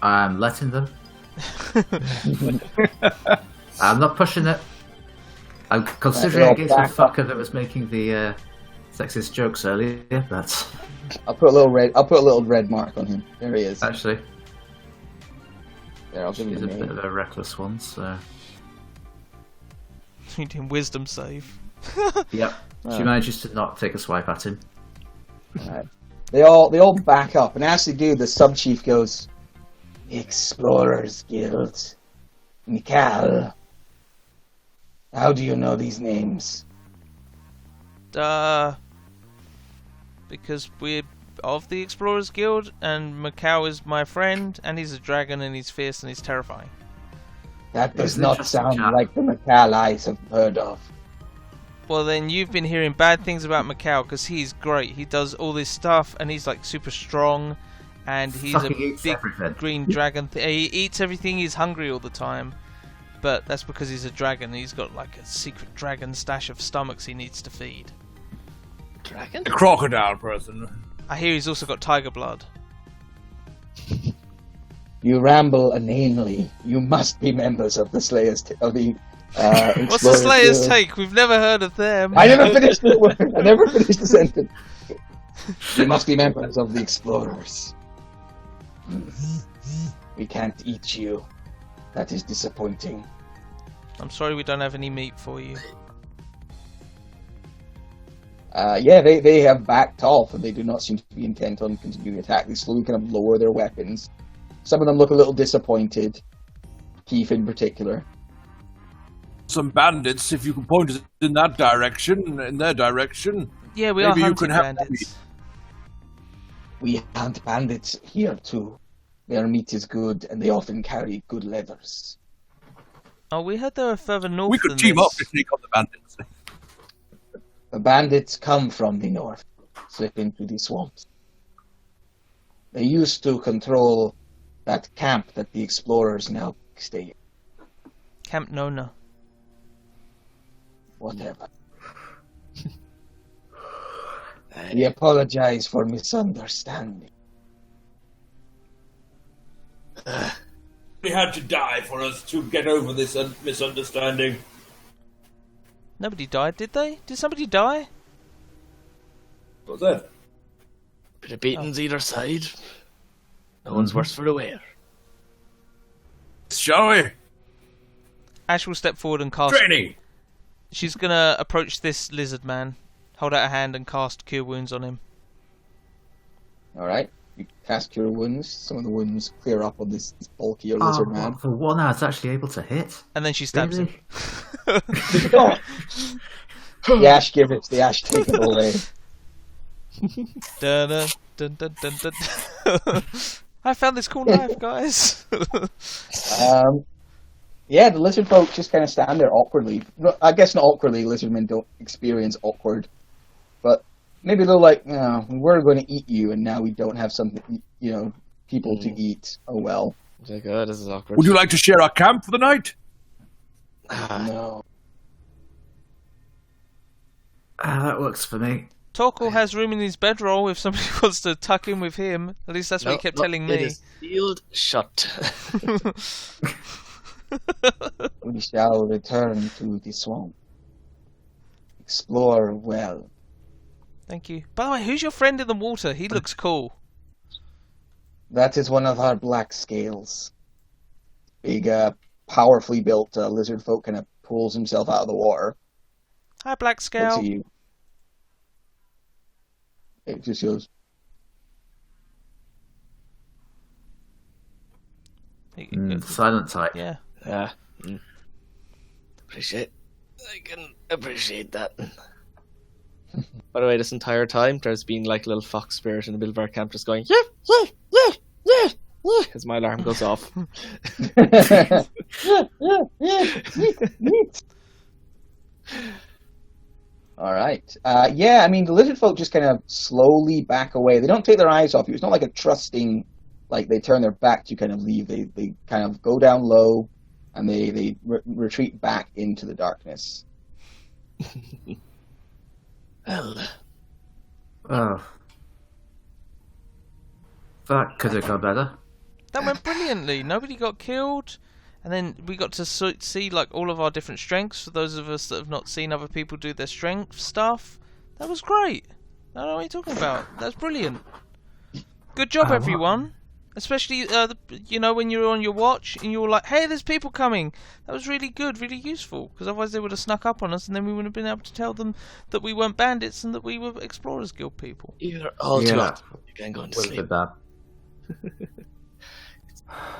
I'm letting them. I'm not pushing it. I'm considering against the fucker that was making the sexist jokes earlier, but I'll put a little red mark on him. There he is. actually There, I'll give he's him a the bit name. of a reckless one, so Need him wisdom save. yep. She manages to not take a swipe at him. Alright. They all back up, and as they do, the sub chief goes, "The Explorers Guild, Mikal. How do you know these names?" Because we're of the Explorers Guild, and Macau is my friend, and he's a dragon, and he's fierce, and he's terrifying. That He's does an not interesting sound chap. like the Mikal I have heard of. Well, then you've been hearing bad things about Macau, because he's great. He does all this stuff, and he's like super strong, and he's Fucking a eats big everything. green dragon. He eats everything. He's hungry all the time, but that's because he's a dragon. He's got like a secret dragon stash of stomachs he needs to feed. Dragon? A crocodile person. I hear he's also got tiger blood. You ramble inanely. You must be members of the Slayers of the What's the Explorers Slayers Guild. take? We've never heard of them. I never finished the word. I never finished the sentence. You must be members of the Explorers. We can't eat you. That is disappointing. I'm sorry we don't have any meat for you. Yeah, they have backed off, and they do not seem to be intent on continuing to attack. They slowly kind of lower their weapons. Some of them look a little disappointed. Keith in particular. Some bandits, if you can point us in that direction, in their direction. Yeah, we Maybe are you hunting can have bandits. We hunt bandits here too. Their meat is good, and they often carry good leathers. Oh, we heard they were further north We than could team this. up to take on the bandits. The bandits come from the north, slip into the swamps. They used to control that camp that the explorers now stay in. Camp Nona. Whatever. We apologize for misunderstanding. They had to die for us to get over this misunderstanding. Nobody died, did they? Did somebody die? What's that? Bit of beatings either side. No one's worse for the wear. Shall we? Ash will step forward and cast... Training! She's gonna approach this lizard man, hold out a hand and cast Cure Wounds on him. Alright, you cast Cure Wounds. Some of the wounds clear up on this bulkier lizard man. For one, I was actually able to hit. And then she stabs Really? him. The ash give it, the ash take it away. Dun, dun, dun, dun, dun, dun. I found this cool knife, guys. Yeah, the lizard folk just kind of stand there awkwardly. No, I guess not awkwardly, lizardmen don't experience awkward. But maybe they're like, we're going to eat you, and now we don't have something, people to eat. Oh well. It's like, oh, this is awkward. Would you like to share our camp for the night? No. That works for me. Torkel has room in his bedroll if somebody wants to tuck in with him. At least that's what he kept telling It me. is sealed shut. We shall return to the swamp. Explore well. Thank you. By the way, who's your friend in the water? He looks cool. That is one of our black scales. Big, powerfully built lizard folk kind of pulls himself out of the water. Hi, Black Looks Scale. at you. It just goes. Silent type. Yeah. Yeah. I can appreciate that. By the way, this entire time, there's been like a little fox spirit in the middle of our camp just going, as my alarm goes off. All right. Yeah, I mean, the lizard folk just kind of slowly back away. They don't take their eyes off you. It's not like a trusting, like they turn their back to kind of leave. They kind of go down low, and they retreat back into the darkness. Well, Oh. That could have gone better. That went brilliantly. Nobody got killed. And then we got to see like all of our different strengths for those of us that have not seen other people do their strength stuff. That was great. I don't know what you're talking about. That's brilliant. Good job, everyone. Especially, when you were on your watch and you were like, hey, there's people coming. That was really good, really useful. Because otherwise they would have snuck up on us and then we wouldn't have been able to tell them that we weren't bandits and that we were Explorers Guild people. you're all too hot. You can go to Was a sleep. bit bad.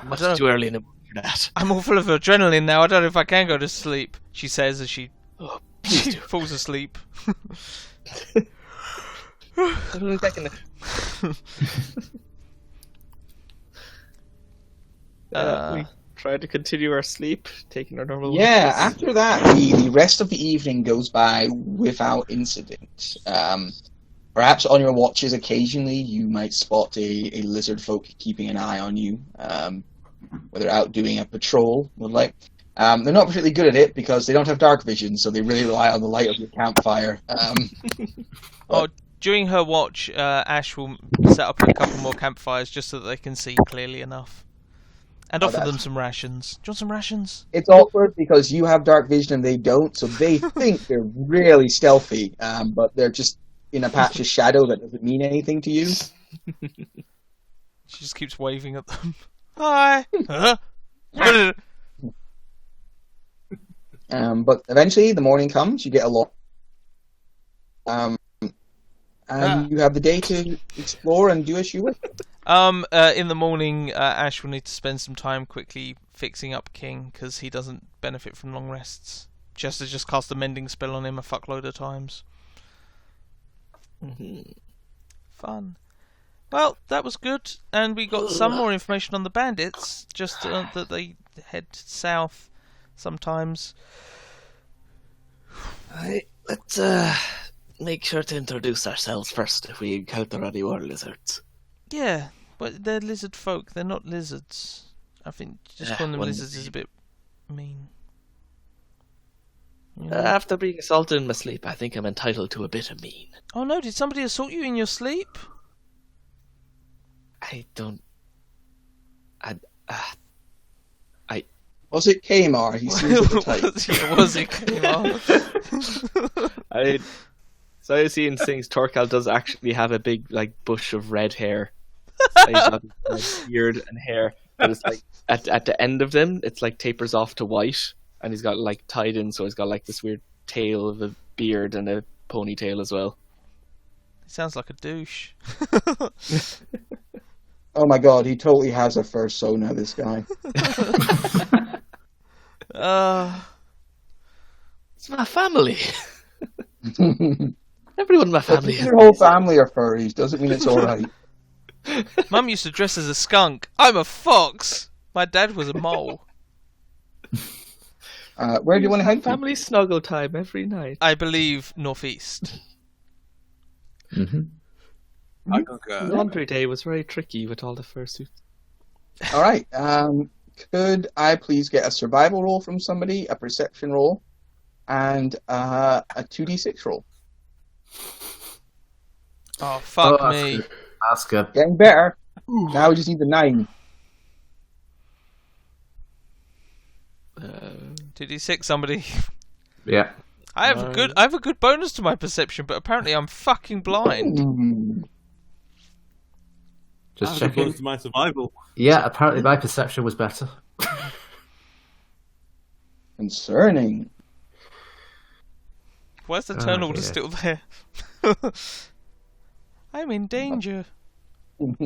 Much too early in the morning for that. I'm all full of adrenaline now. I don't know if I can go to sleep, she says as she Oh, please do. falls asleep. I don't think I can. We try to continue our sleep, taking our normal. Yeah, walks. after that, the rest of the evening goes by without incident. Perhaps on your watches, occasionally, you might spot a lizard folk keeping an eye on you, whether out doing a patrol. They're not particularly good at it because they don't have dark vision, so they really rely on the light of your campfire. During her watch, Ash will set up a couple more campfires just so that they can see clearly enough. And offer them some rations. Do you want some rations? It's awkward because you have dark vision and they don't, so they think they're really stealthy, but they're just in a patch of shadow that doesn't mean anything to you. She just keeps waving at them. Hi! Huh? But eventually the morning comes, you get a lot. And you have the day to explore and do as you wish. In the morning, Ash will need to spend some time quickly fixing up King, because he doesn't benefit from long rests. Just to cast a mending spell on him a fuckload of times. Fun. Well, that was good, and we got some more information on the bandits, just that they head south sometimes. Let's make sure to introduce ourselves first if we encounter any more lizards. Yeah, but they're lizard folk, they're not lizards. I think just calling them lizards is a bit mean. You know? After being assaulted in my sleep, I think I'm entitled to a bit of mean. Oh no, did somebody assault you in your sleep? I don't... Was it Kmar? He seems like the type. Was it Kmar? So I see in things, Torcal does actually have a big bush of red hair. He's got beard and hair, but it's at the end of them, it's tapers off to white, and he's got tied in, so he's got this weird tail of a beard and a ponytail as well. He sounds like a douche. Oh my god, he totally has a fursona, this guy. It's my family. Everyone in my family. Your whole family are furries, doesn't mean it's alright. Mum used to dress as a skunk. I'm a fox. My dad was a mole. Where do you want to head to? Family snuggle time every night. I believe northeast. Mm-hmm. I concur. Laundry day was very tricky with all the fursuits. All right. Could I please get a survival roll from somebody, a perception roll, and a 2d6 roll? Oh, fuck Oh, me. That's good. Getting better. Now we just need the 9. 2d6, somebody. Yeah. I have a good bonus to my perception, but apparently I'm fucking blind. Just As checking. opposed to my survival. Yeah, apparently my perception was better. Concerning. Why's the turn order dear. still there? I'm in danger. Let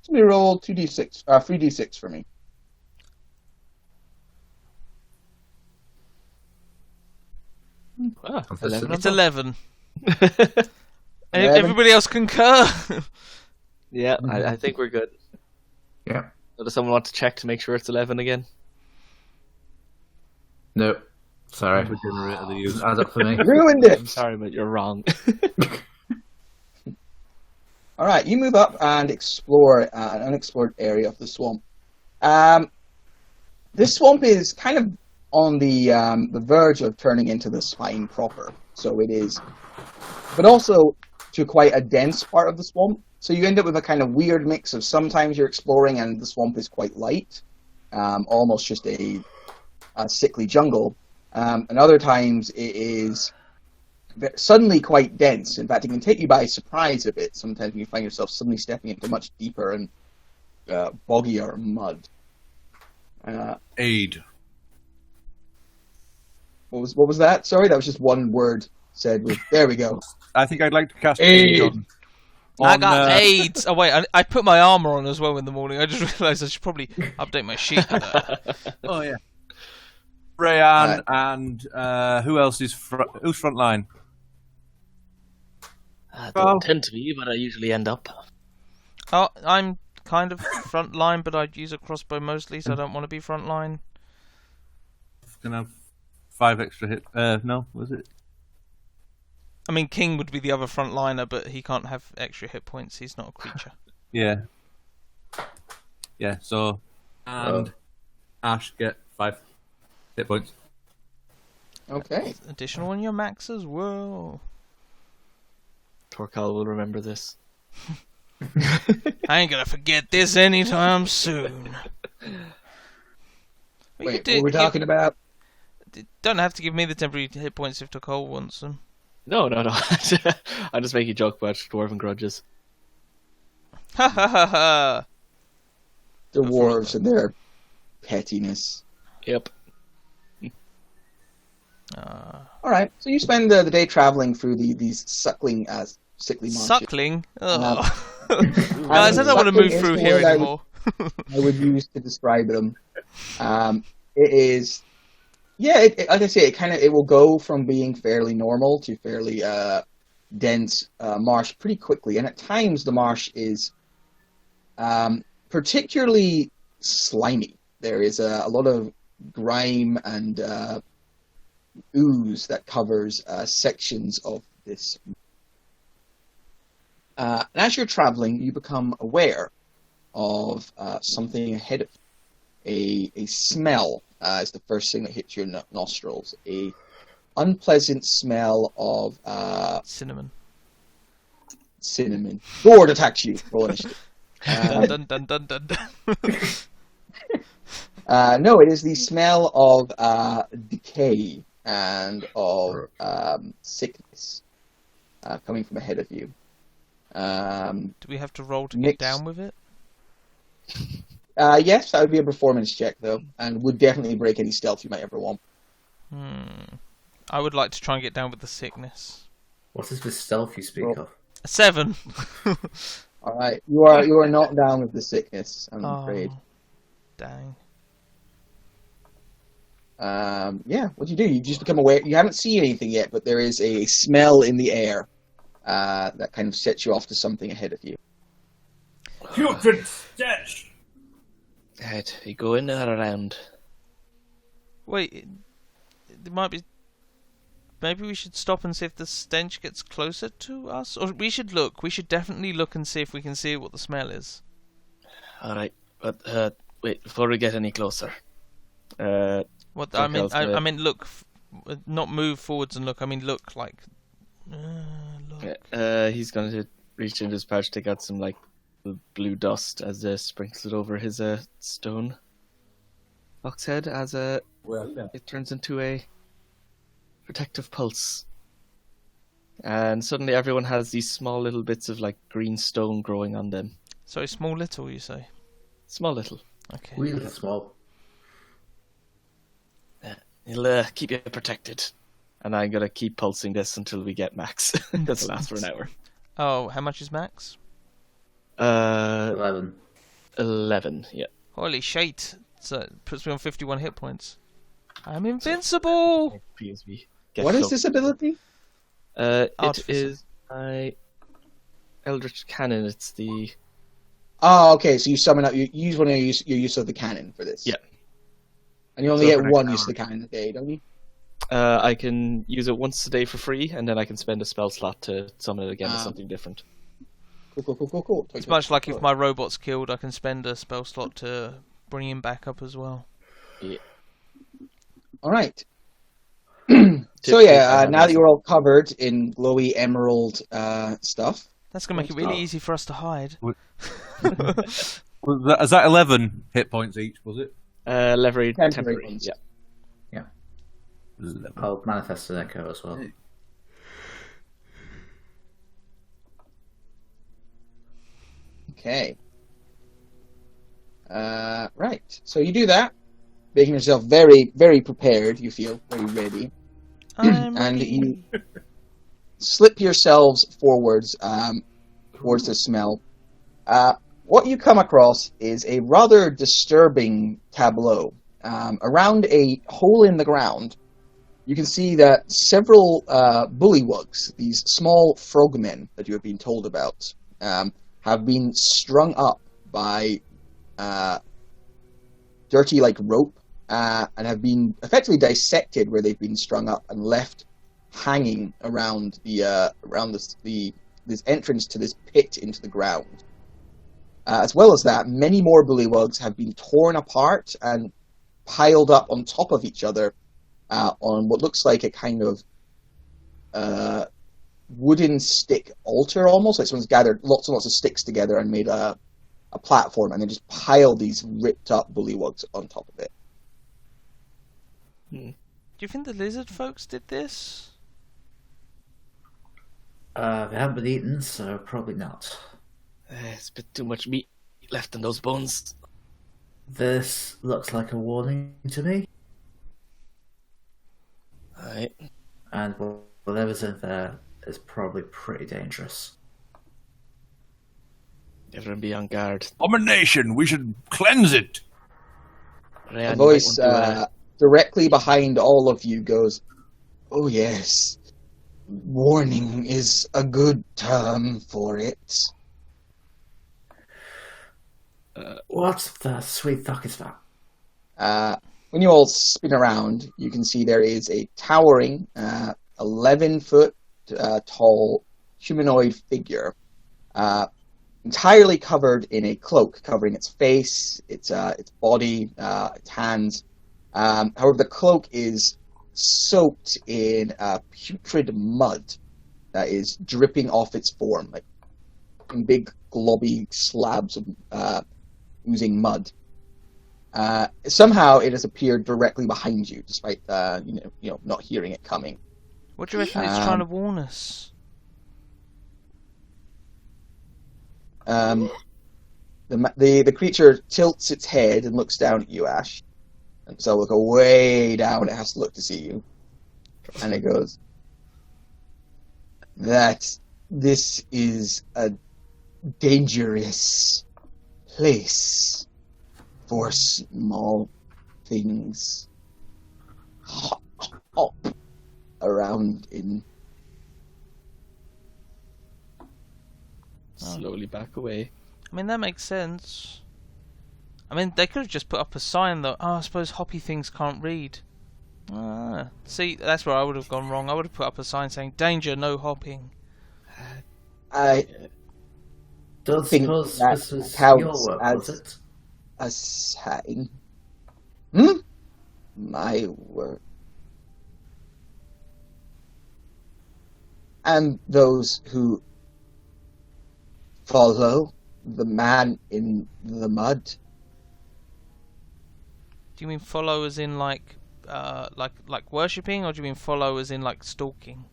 me roll 2d6, 3d6 for me. It's It's 11. 11. Everybody else concur. Yeah, I think we're good. Yeah. So does someone want to check to make sure it's 11 again? No. Sorry. The generator they use. Add up for me. Ruined I'm it! sorry, but you're wrong. All right, you move up and explore an unexplored area of the swamp. This swamp is kind of on the verge of turning into the spine proper. So it is, but also to quite a dense part of the swamp. So you end up with a kind of weird mix of sometimes you're exploring and the swamp is quite light, almost just a sickly jungle, and other times it is suddenly quite dense. In fact, it can take you by surprise a bit. Sometimes you find yourself suddenly stepping into much deeper and boggier mud. Aid. What was that? Sorry, that was just one word said with. There we go. I think I'd like to cast Aid. Aid I on, got AIDS. Oh wait, I put my armor on as well in the morning. I just realised I should probably update my sheet for that. Oh yeah. Rayan and who else is who's front line? I don't tend to be, but I usually end up. Oh, I'm kind of front line, but I use a crossbow mostly, so I don't want to be front line. Gonna have 5 extra hit. No, was it? I mean, King would be the other front liner, but he can't have extra hit points. He's not a creature. Yeah. Yeah. So, and Ash get 5 hit points. Okay. Additional on your maxes. Whoa! Torcal will remember this. I ain't gonna forget this anytime soon. Wait, what we're talking about? Don't have to give me the temporary hit points if Nicole wants them. No. I'm just making a joke about dwarven grudges. Ha ha ha ha! The dwarves and their pettiness. Yep. All right, so you spend the day traveling through these sickly marshes. Suckling? Oh. Guys, Guys, I don't want to move through here anymore. I would use to describe them. It is, yeah. Like I say, it will go from being fairly normal to fairly dense marsh pretty quickly, and at times the marsh is particularly slimy. There is a lot of grime and ooze that covers sections of this. And as you're traveling, you become aware of something ahead of you. A smell is the first thing that hits your nostrils. A unpleasant smell of Cinnamon. Cinnamon. Gord attacks you. Roll initiative. Dun dun dun dun dun. No, it is the smell of decay and of sickness coming from ahead of you. Do we have to roll to Mixed. get down with it? Yes, that would be a performance check, though, and would definitely break any stealth you might ever want. I would like to try and get down with the sickness. What is this stealth you speak of? 7. All right, you are not down with the sickness, I'm afraid. Dang. Yeah, what do? You just become aware. You haven't seen anything yet, but there is a smell in the air that kind of sets you off to something ahead of you. Putrid stench! Right, you go in and around. Wait, there might be... maybe we should stop and see if the stench gets closer to us? Or we should look. We should definitely look and see if we can see what the smell is. Alright, but wait, before we get any closer. What I mean, I mean, look, not move forwards and look. I mean, look like. Look. He's going to reach into his pouch, take out some like blue dust as sprinkles it over his stone box head as it turns into a protective pulse. And suddenly everyone has these small little bits of like green stone growing on them. Sorry, small little, you say? Small little. Okay. Really small. He'll keep you protected. And I'm going to keep pulsing this until we get max. That'll last for an hour. Oh, how much is max? 11. 11, yeah. Holy shit. So it puts me on 51 hit points. I'm invincible! What is this ability? It Artificer. is my Eldritch Cannon. It's the... Oh, okay, so you summon up, you use one of your use of the cannon for this. Yeah. And you only So get for an one hour. use of the cannon a day, don't you? I can use it once a day for free, and then I can spend a spell slot to summon it again as something different. Cool. It's much like if my robot's killed, I can spend a spell slot to bring him back up as well. Yeah. Alright. So yeah, now that you're all covered in glowy emerald stuff. That's going to make it really easy for us to hide. Is that 11 hit points each, was it? Temporary. Ones. Yeah. I'll manifest an echo as well. Okay. Right. So you do that, making yourself very, very prepared. You feel very ready, and you slip yourselves forwards towards the smell. What you come across is a rather disturbing tableau. Around a hole in the ground, you can see that several bullywugs, these small frogmen that you have been told about, have been strung up by dirty like rope and have been effectively dissected where they've been strung up and left hanging around this entrance to this pit into the ground. As well as that, many more bullywugs have been torn apart and piled up on top of each other on what looks like a kind of wooden stick altar almost. Like someone's gathered lots and lots of sticks together and made a platform and then just piled these ripped up bullywugs on top of it. Do you think the lizard folks did this? They haven't been eaten, so probably not. It's a bit too much meat left in those bones. This looks like a warning to me. Alright. And whatever's in there is probably pretty dangerous. Everyone be on guard. Abomination! We should cleanse it! Ryan, A voice directly behind all of you goes, "Oh yes, warning is a good term for it." What the sweet fuck is that? When you all spin around, you can see there is a towering 11-foot tall humanoid figure, entirely covered in a cloak covering its face, its body, its hands. However, the cloak is soaked in putrid mud that is dripping off its form, like in big globby slabs of oozing mud. Somehow it has appeared directly behind you, despite not hearing it coming. What do you reckon it's trying to warn us? The creature tilts its head and looks down at you, Ash. And so look way down, it has to look to see you. And it goes, that this is a dangerous place for small things. Hop around in. Slowly back away. I mean, that makes sense. I mean, they could have just put up a sign that, I suppose hoppy things can't read. See, that's where I would have gone wrong. I would have put up a sign saying, "Danger, no hopping." I Don't think suppose that this was counts your work, as- was it? a sign. My word. And those who follow the man in the mud. Do you mean follow as in like worshipping, or do you mean follow as in like stalking?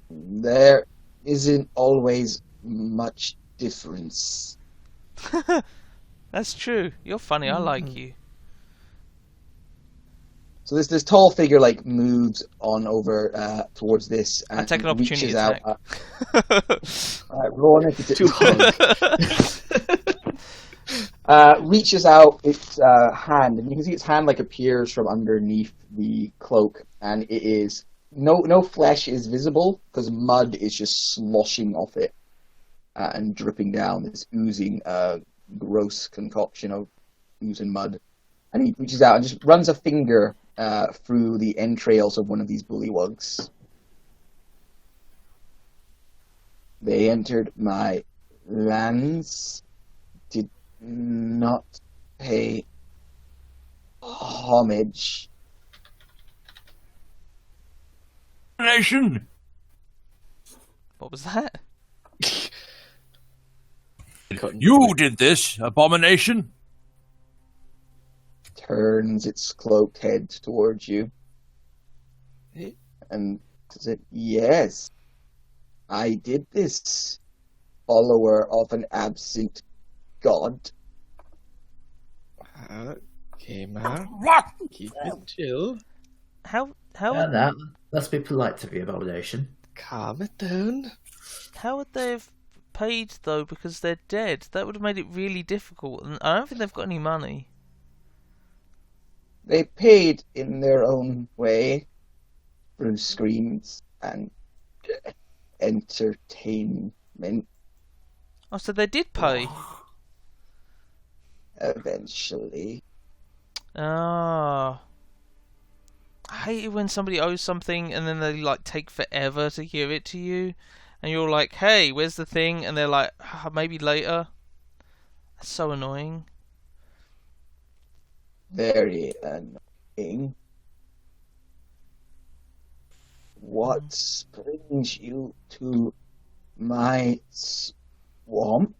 There isn't always much difference. That's true. You're funny. I like you. So this tall figure like moves on over towards this and I take an opportunity reaches out. attack. Roll initiative. Reaches out its hand, and you can see its hand like appears from underneath the cloak, and it is no flesh is visible because mud is just sloshing off it and dripping down. This oozing, gross concoction of oozing mud, and he reaches out and just runs a finger through the entrails of one of these bullywugs. They entered my lands, did not pay homage. Nation. What was that? You did this, abomination. Turns its cloaked head towards you. And says, yes, I did this, follower of an absent god. Okay, man. What? Keep it chill. How Let's be polite to the abomination. Calm it down. how would they have paid though? Because they're dead. That would have made it really difficult, and I don't think they've got any money. They paid in their own way through screams and entertainment Oh, so they did pay. eventually. Ah. I hate it when somebody owes something and then they like take forever to give it to you, and you're like, "Hey, where's the thing?" And they're like, "Maybe later." That's so annoying. Very annoying. What brings you to my swamp?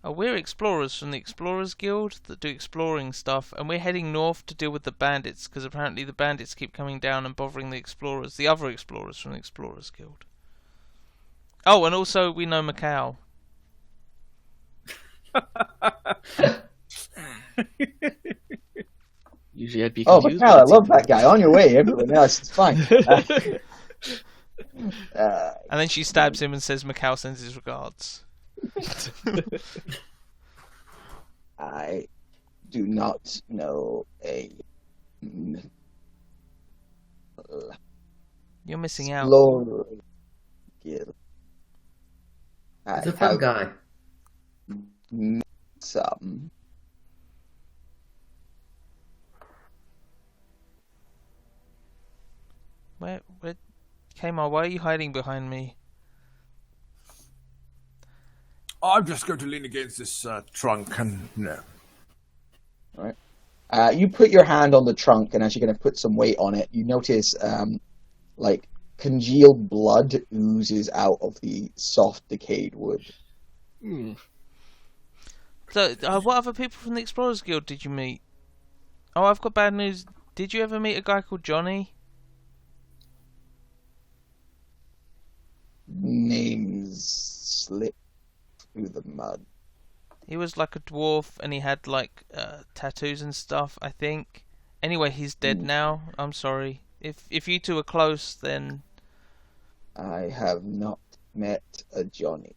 Oh, we're explorers from the Explorers Guild that do exploring stuff, and we're heading north to deal with the bandits, because apparently the bandits keep coming down and bothering the explorers, the other explorers from the Explorers Guild. Oh, and also we know Macau. Usually I'd be Oh, confused. Macau, I love that guy. On your way, everyone else, it's fine. And then she stabs him and says Macau sends his regards. I do not know a You're missing out. explorer guild. I The fun have guy. some. Where Kmart, why are you hiding behind me? I'm just going to lean against this trunk and no. You put your hand on the trunk, and as you're going to put some weight on it, you notice like congealed blood oozes out of the soft, decayed wood. So, what other people from the Explorers Guild did you meet? Oh, I've got bad news. Did you ever meet a guy called Johnny? Names slip through the mud. He was like a dwarf, and he had like tattoos and stuff, I think. Anyway, he's dead now. I'm sorry. If you two are close, then I have not met a Johnny.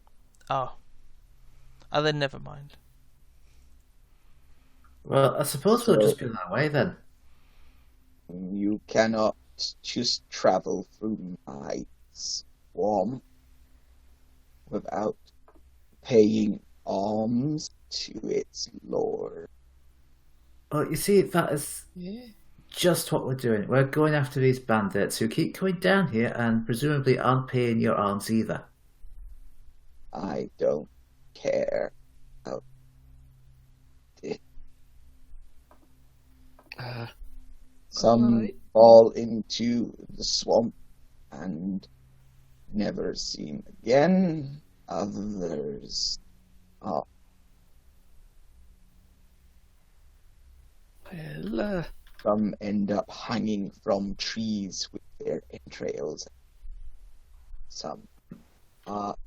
oh, then never mind. Well, I suppose we'll just be on our way then. You cannot just travel through my swamp without paying alms to its lord. Oh, you see, that is Yeah. just what we're doing. We're going after these bandits who keep coming down here and presumably aren't paying your arms either. I don't care about it. Some alright. fall into the swamp and never seen again. Others are Well, some end up hanging from trees with their entrails. Some art.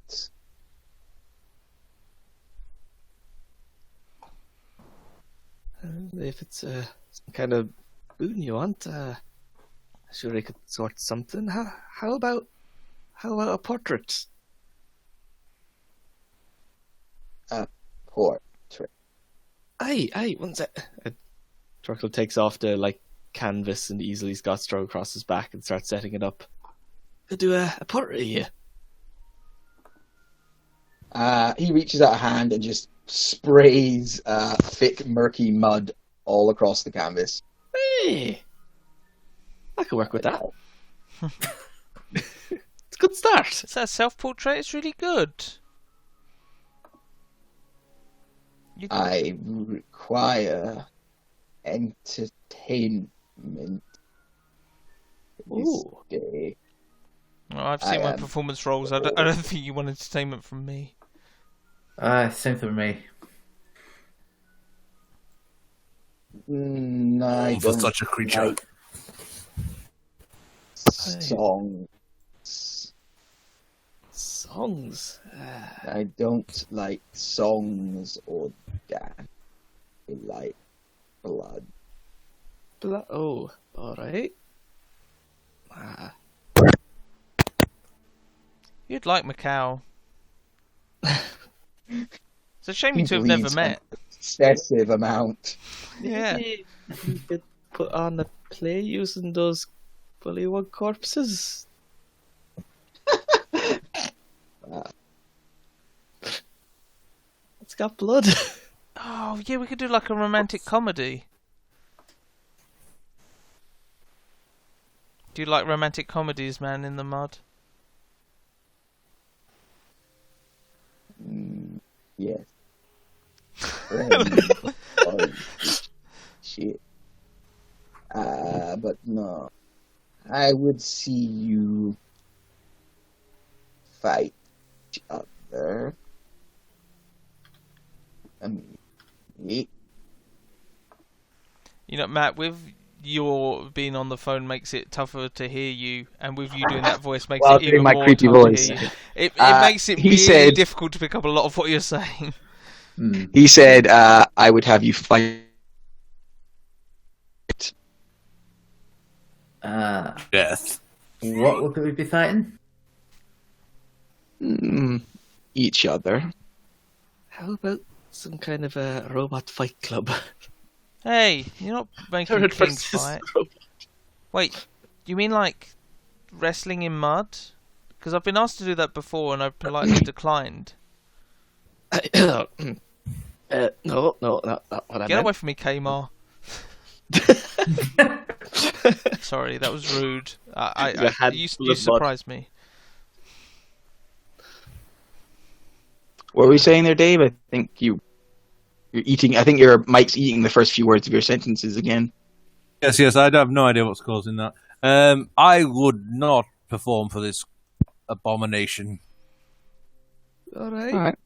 if it's some kind of boon you want, sure I could sort something. How about a portrait? Portrait. Aye, one sec. Turkle takes off the canvas and easily Scott's throw across his back and starts setting it up. Could do a portrait of you. He reaches out a hand and just sprays thick, murky mud all across the canvas. Hey, I could work with that. It's a good start. It's that self-portrait. It's really good. I require entertainment this Ooh. day. Well, I've seen I my am performance roles. I don't think you want entertainment from me. Same for me. I For don't such a creature. like songs. Songs. I don't like songs or dance. I like blood. Oh, alright. You'd like Macau. It's a shame He you two have never bleeds met. an excessive amount. Yeah. Maybe you could put on a play using those bullywug corpses. It's got blood. Oh, yeah, we could do like a romantic comedy. Do you like romantic comedies, Man in the Mud? Yes. Friends. Oh, shit. But no. I would see you fight each other. Me. You know, Matt, with your being on the phone makes it tougher to hear you, and with you doing that voice makes While it doing even my more creepy tough voice. to hear you. It makes it he really said- difficult to pick up a lot of what you're saying. He said, I would have you fight. Death. What would we be fighting? Each other. How about some kind of a robot fight club? Hey, you're not making Turret Kings versus fight. robot. Wait, you mean like wrestling in mud? Because I've been asked to do that before and I've politely declined. No, not what I Get meant. away from me, Kmar. Sorry, that was rude. Your head You full of mud. surprised me. What were we saying there, Dave? I think you're eating. I think your mic's eating the first few words of your sentences again. Yes, I have no idea what's causing that. I would not perform for this abomination. All right. All right.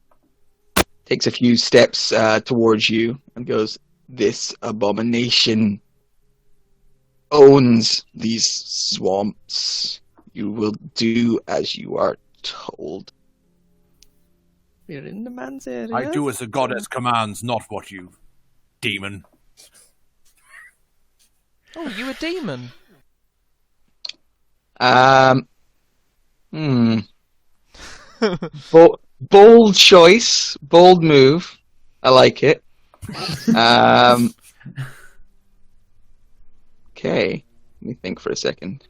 Takes a few steps towards you and goes, "This abomination owns these swamps. You will do as you are told." We're in the man's area. I do as the goddess commands, not what you demon. Oh, you a demon? Bold choice, bold move. I like it. Okay, let me think for a second.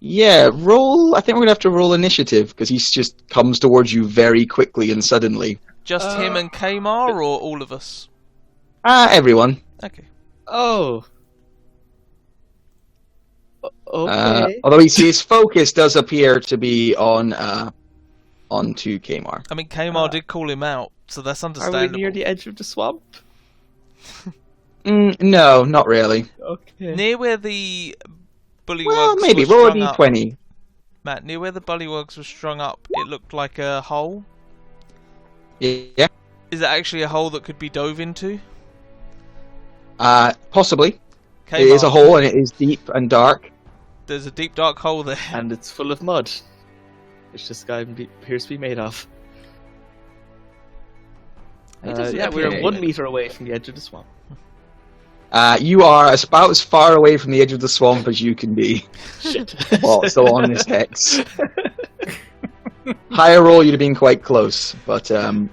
Yeah, roll. I think we're gonna have to roll initiative because he just comes towards you very quickly and suddenly. Just him and Kamar, or all of us? Everyone. Okay. Oh. Okay. Although his focus does appear to be onto Kamar. I mean, Kamar did call him out, so that's Are understandable. we near the edge of the swamp? No, not really. Okay. Near where the bullywugs Well, maybe were roll a strung up, d20. Matt, near where the bullywugs were strung up, it looked like a hole. Yeah. Is it actually a hole that could be dove into? Possibly. Kamar, It is a hole and it is deep and dark. There's a deep dark hole there. And it's full of mud, which this guy appears to be made of. We're 1 meter away from the edge of the swamp. You are about as far away from the edge of the swamp as you can be. Shit. While still on this hex. Higher roll, you'd have been quite close, but Damn.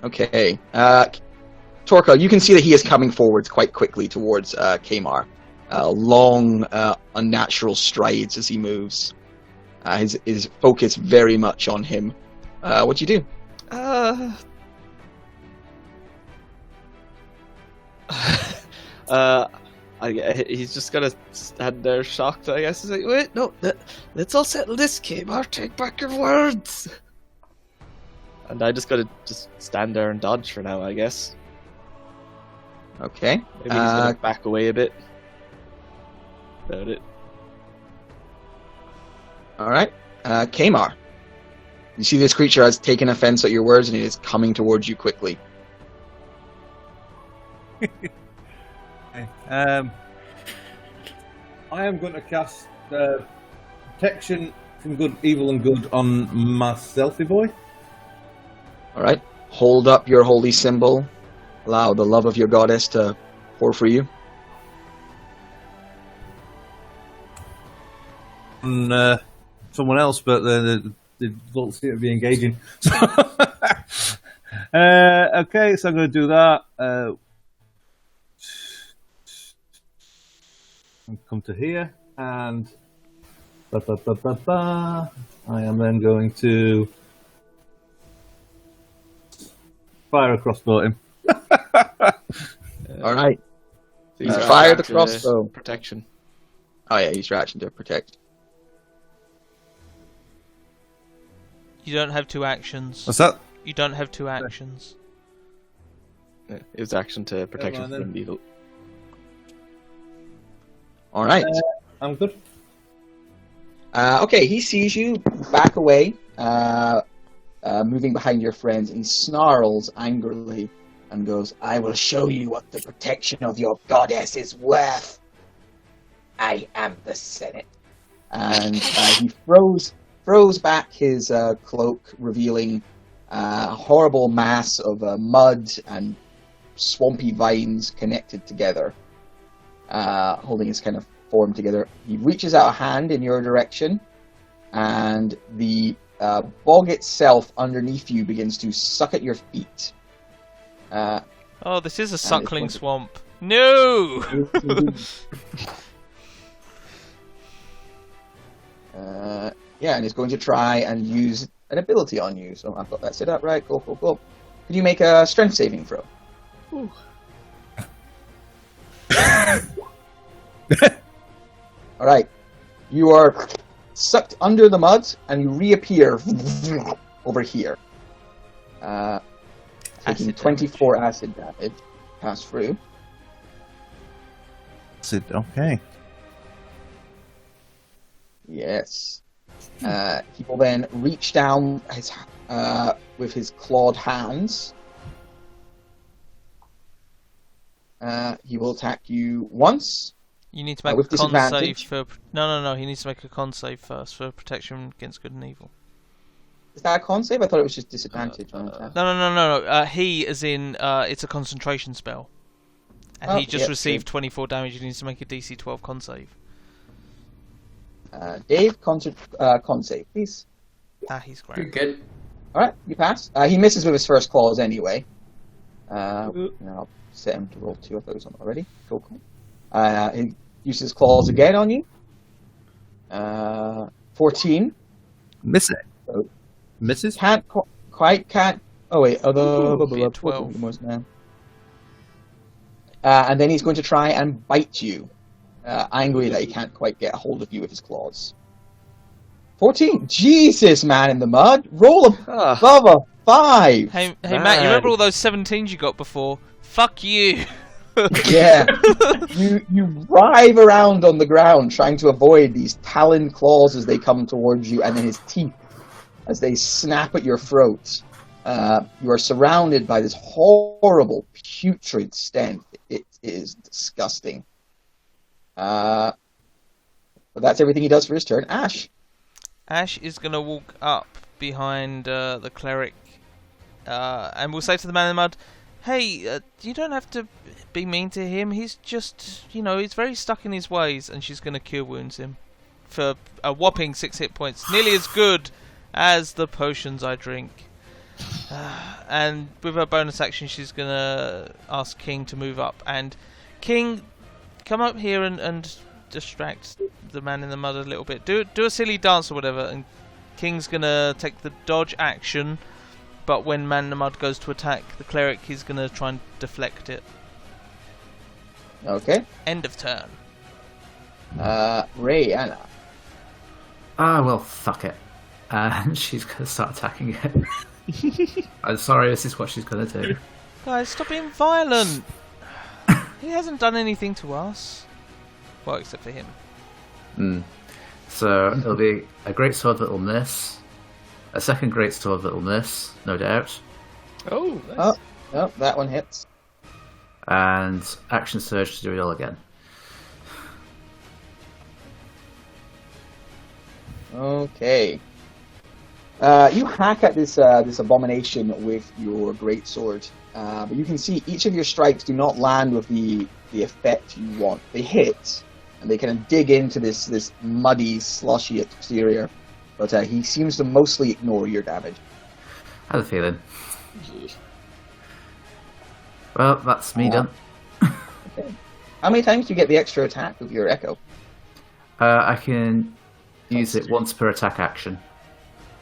okay. Torka, you can see that he is coming forwards quite quickly towards Kamar. Long, unnatural strides as he moves. His focus very much on him. What do you do? He's just gonna stand there shocked, I guess. He's like, wait, no, let's all settle this, Kamar. Take back your words. And I just gotta stand there and dodge for now, I guess. Okay. Maybe he's gonna back away a bit. About it. Alright. Kamar. You see this creature has taken offense at your words and it is coming towards you quickly. I am going to cast protection from good, evil, and good on my selfie boy. Alright. Hold up your holy symbol. Allow the love of your goddess to pour for you. And someone else, but they don't seem to be engaging. Okay, so I'm going to do that. Come to here, and I am then going to fire a crossbow at him. Alright. So he's Fire the reaction to crossbow. Protection. Oh yeah, use your action to protect. You don't have two actions. What's that? You don't have two actions. Yeah, his action to protection on, then. from evil. Alright. I'm good. Okay, he sees you back away, moving behind your friends, and he snarls angrily and goes, I will show you what the protection of your goddess is worth. I am the Senate. And he throws back his cloak, revealing a horrible mass of mud and swampy vines connected together, holding his kind of form together. He reaches out a hand in your direction, and the bog itself underneath you begins to suck at your feet. Oh, this is a suckling swamp. No! Yeah, and he's going to try and use an ability on you. So I've got that set up right. Go. Could you make a strength saving throw? All right. You are sucked under the mud, and you reappear over here. Taking 24 acid damage. Pass through. Okay. Yes. He will then reach down with his clawed hands. He will attack you once. You need to make with a con save disadvantage. for... No. He needs to make a con save first for protection against good and evil. Is that a con save? I thought it was just disadvantage on attack. No. He, as in, it's a concentration spell. And he just received true. 24 damage. He needs to make a DC 12 con save. Dave, con save, please. He's great. You're good. Alright, you pass. He misses with his first claws anyway. And I'll set him to roll 2 of those on already. Cool. You uses his claws again on you. 14. Miss it. Oh. Misses? Can't. Oh wait. Be a 12. And then he's going to try and bite you, angry that he can't quite get a hold of you with his claws. 14. Jesus, man in the mud. Roll above a 5. Hey, Matt, you remember all those 17s you got before? Fuck you. Yeah. You writhe around on the ground trying to avoid these taloned claws as they come towards you, and then his teeth as they snap at your throat. You are surrounded by this horrible, putrid stench. It is disgusting. But that's everything he does for his turn. Ash. Ash is going to walk up behind the cleric, and we'll say to the man in the mud, hey, you don't have to be mean to him. He's just, he's very stuck in his ways, and she's going to cure wounds him for a whopping 6 hit points. Nearly as good as the potions I drink. And with her bonus action, she's going to ask King to move up. And King, come up here and distract the man in the mud a little bit. Do a silly dance or whatever. And King's going to take the dodge action. But when man in the mud goes to attack the cleric, he's going to try and deflect it. Okay. End of turn. Ray, Anna. Well, fuck it. And she's going to start attacking it. I'm sorry, this is what she's going to do. Guys, stop being violent. He hasn't done anything to us. Well, except for him. So it'll be a great sword that will miss. A second great sword that will miss, no doubt. Oh, nice. Oh, that one hits. And action surge to do it all again. Okay. You hack at this abomination with your greatsword, but you can see each of your strikes do not land with the effect you want. They hit, and they kind of dig into this muddy, slushy exterior, but he seems to mostly ignore your damage. I have a feeling. Well, that's me done. Okay. How many times do you get the extra attack with your echo? I can use it once per attack action,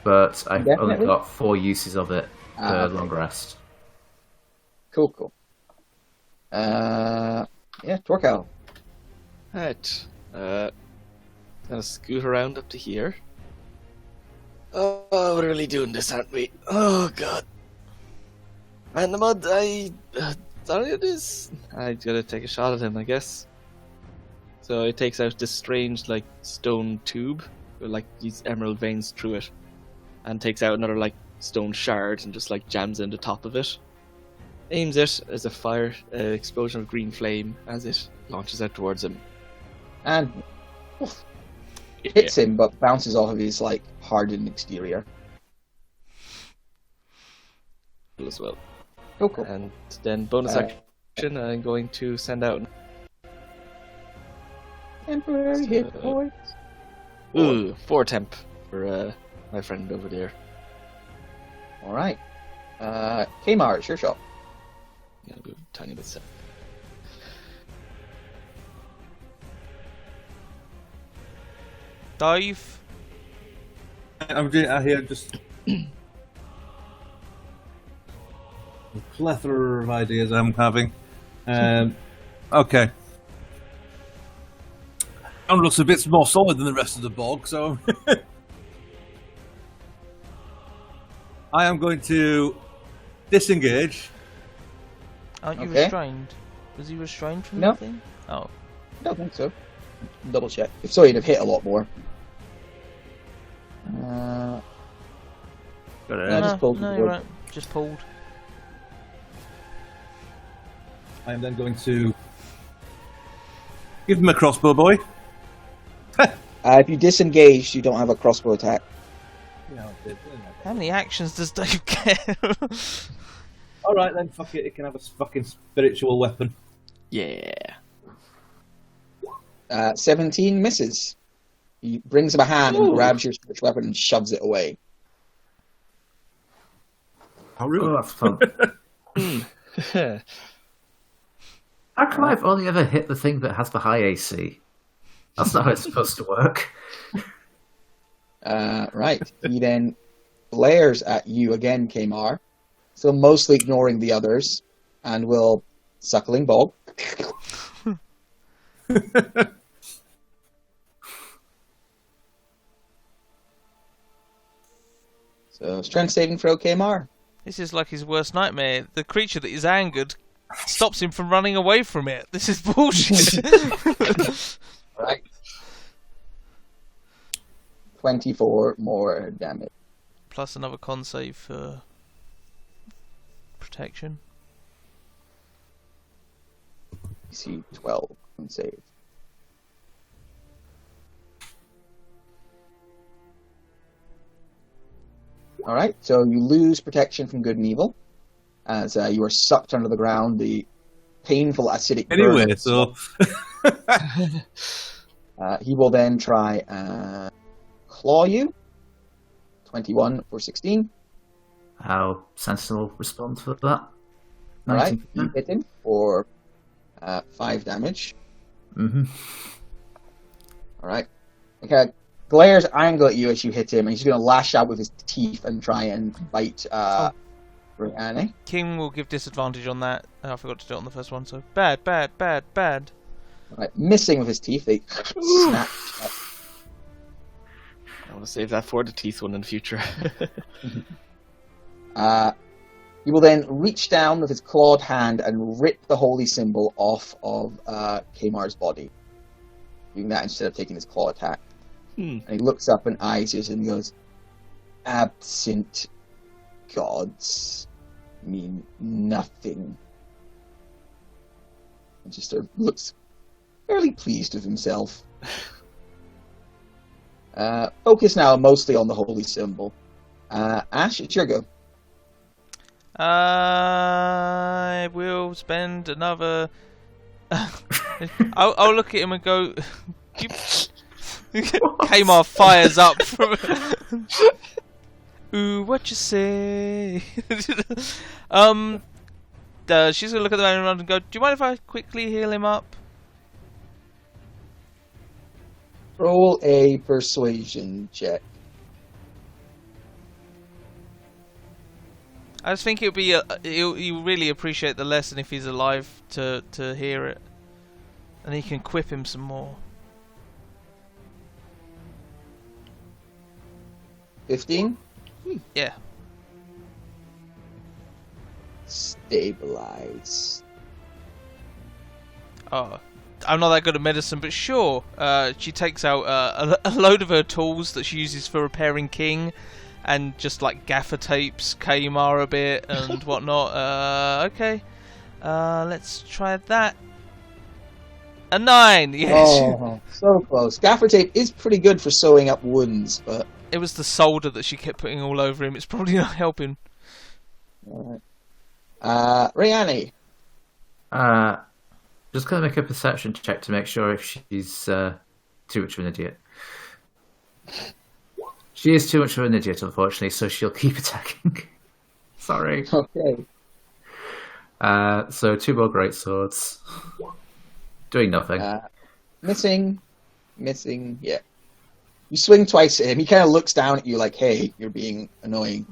but I've only got 4 uses of it per long rest. Cool. Yeah, Torcal. Right. Gonna scoot around up to here. Oh, we're really doing this, aren't we? Oh, God. Man, the mud, sorry it is. I gotta take a shot at him, I guess. So it takes out this strange, stone tube with, these emerald veins through it. And takes out another, stone shard and just, jams in the top of it. Aims it as a fire explosion of green flame as it launches out towards him. And hits him, but bounces off of his, hardened exterior. As well. Cool. And then bonus action, I'm going to send out temporary hit points. 4 temp for my friend over there. Alright. Kmar, it's your shot. Yeah, a tiny bit set. Dive. I'm doing out here just a plethora of ideas I'm having. Okay. Ground looks a bit more solid than the rest of the bog, so I am going to disengage. Aren't you Okay. restrained? Was he restrained from No. anything? Oh. I don't think so. Double check. If so, you'd have hit a lot more. Got just pulled no, the you're board. right. Just pulled. I am then going to give him a crossbow boy. If you disengage, you don't have a crossbow attack. How many actions does Dave get? Alright then, fuck it, it can have a fucking spiritual weapon. Yeah. 17 misses. He brings him a hand and grabs your spiritual weapon and shoves it away. How Oh, rude. that's fun. How come I've only ever hit the thing that has the high AC? That's not how it's supposed to work. Right. He then glares at you again, Kamar. So mostly ignoring the others, and will suckling bog. So strength saving throw, Kamar. This is like his worst nightmare. The creature that is angered stops him from running away from it. This is bullshit. Right. 24 more damage. Plus another con save for protection. DC 12 con save. Alright, so you lose protection from good and evil as you are sucked under the ground. The painful acidic Anyway, burn. so He will then try claw you. 21 for 16. How Sentinel respond to that? Alright, 19%? you hit him for 5 damage. Mm-hmm. Alright. Okay. Glares angle at you as you hit him, and he's going to lash out with his teeth and try and bite Brianne. King will give disadvantage on that. Oh, I forgot to do it on the first one, so bad. Right, missing with his teeth, they snap. I want to save that for the teeth one in the future. He will then reach down with his clawed hand and rip the holy symbol off of Kamar's body. Doing that instead of taking his claw attack. And he looks up and eyes you and goes, "Absent gods mean nothing." And just sort of looks fairly pleased with himself. Focus now mostly on the holy symbol. Ash, it's your go. I will spend another. I'll look at him and go. Kamar fires up from. Ooh, what you say? She's gonna look at the man around and go, "Do you mind if I quickly heal him up?" Roll a persuasion check. I just think it'll be he'll really appreciate the lesson if he's alive to hear it, and he can quip him some more. 15? Yeah. Stabilize. Oh, I'm not that good at medicine, but sure. She takes out a load of her tools that she uses for repairing King, and just like gaffer tapes Kamar a bit and whatnot. Okay. Let's try that. A 9. Yes. Oh, so close. Gaffer tape is pretty good for sewing up wounds, but it was the solder that she kept putting all over him. It's probably not helping. Alright. Rihanna. Just gonna make a perception check to make sure if she's too much of an idiot. She is too much of an idiot, unfortunately, so she'll keep attacking. Sorry. Okay. So 2 more great swords. Doing nothing. Missing, yeah. You swing twice at him. He kind of looks down at you like, "Hey, you're being annoying.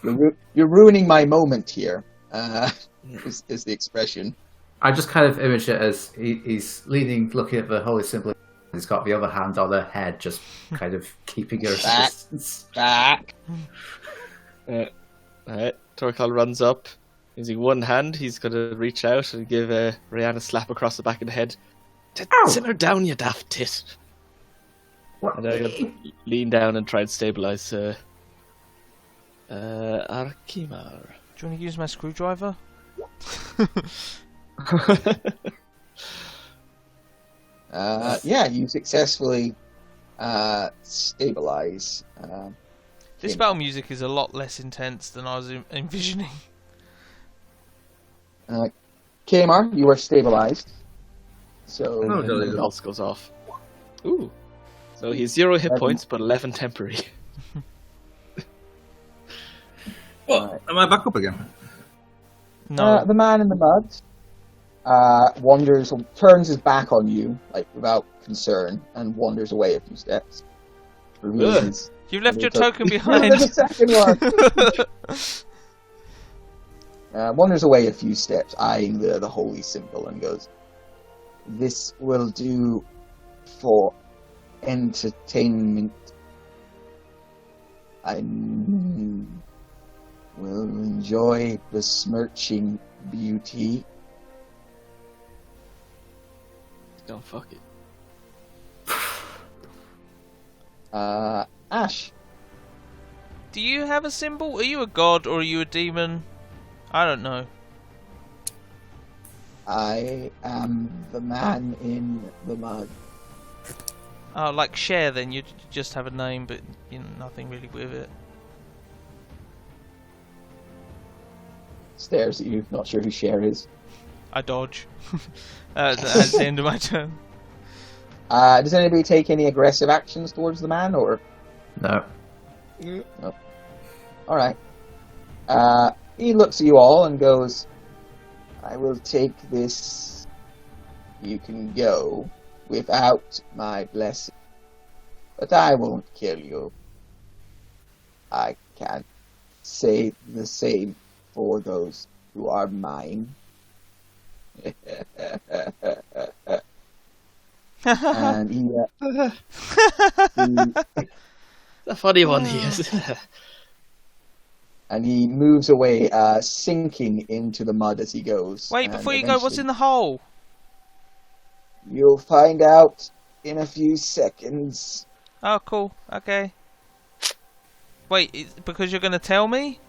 You're ruining my moment here." Is the expression. I just kind of image it as he's leaning, looking at the holy symbol. He's got the other hand on her head, just kind of keeping her Back. distance. Back. Alright, Torkal runs up. Using one hand, he's going to reach out and give Rihanna a slap across the back of the head. Simmer down, you daft tit. What? And I'm going to lean down and try and stabilize Arkimar. Do you want to use my screwdriver? Yeah, you successfully stabilize. This battle music is a lot less intense than I was envisioning. Kamar, you are stabilized. So And then the pulse goes off. Ooh. So he's 0 hit points, but 11 temporary. what? Am I back up again? No. the man in the mud. turns his back on you, like without concern, and wanders away a few steps. Reveals You left your token. token behind. There's a second one. Wanders away a few steps, eyeing the holy symbol, and goes, "This will do for entertainment. I will enjoy besmirching beauty." Don't fuck it. Ash. Do you have a symbol? Are you a god or are you a demon? I don't know. I am the man in the mud. Oh, like Cher then, you just have a name but nothing really with it. Stares at you, not sure who Cher is. I dodge. That's the end of my turn. Does anybody take any aggressive actions towards the man, or? No. No. Alright. He looks at you all and goes, "I will take this. You can go without my blessing. But I won't kill you. I can't say the same for those who are mine." And he The funny one he is. and he moves away, sinking into the mud as he goes. Wait, And before you go, what's eventually in the hole? You'll find out in a few seconds. Oh, cool. Okay. Wait, because you're going to tell me?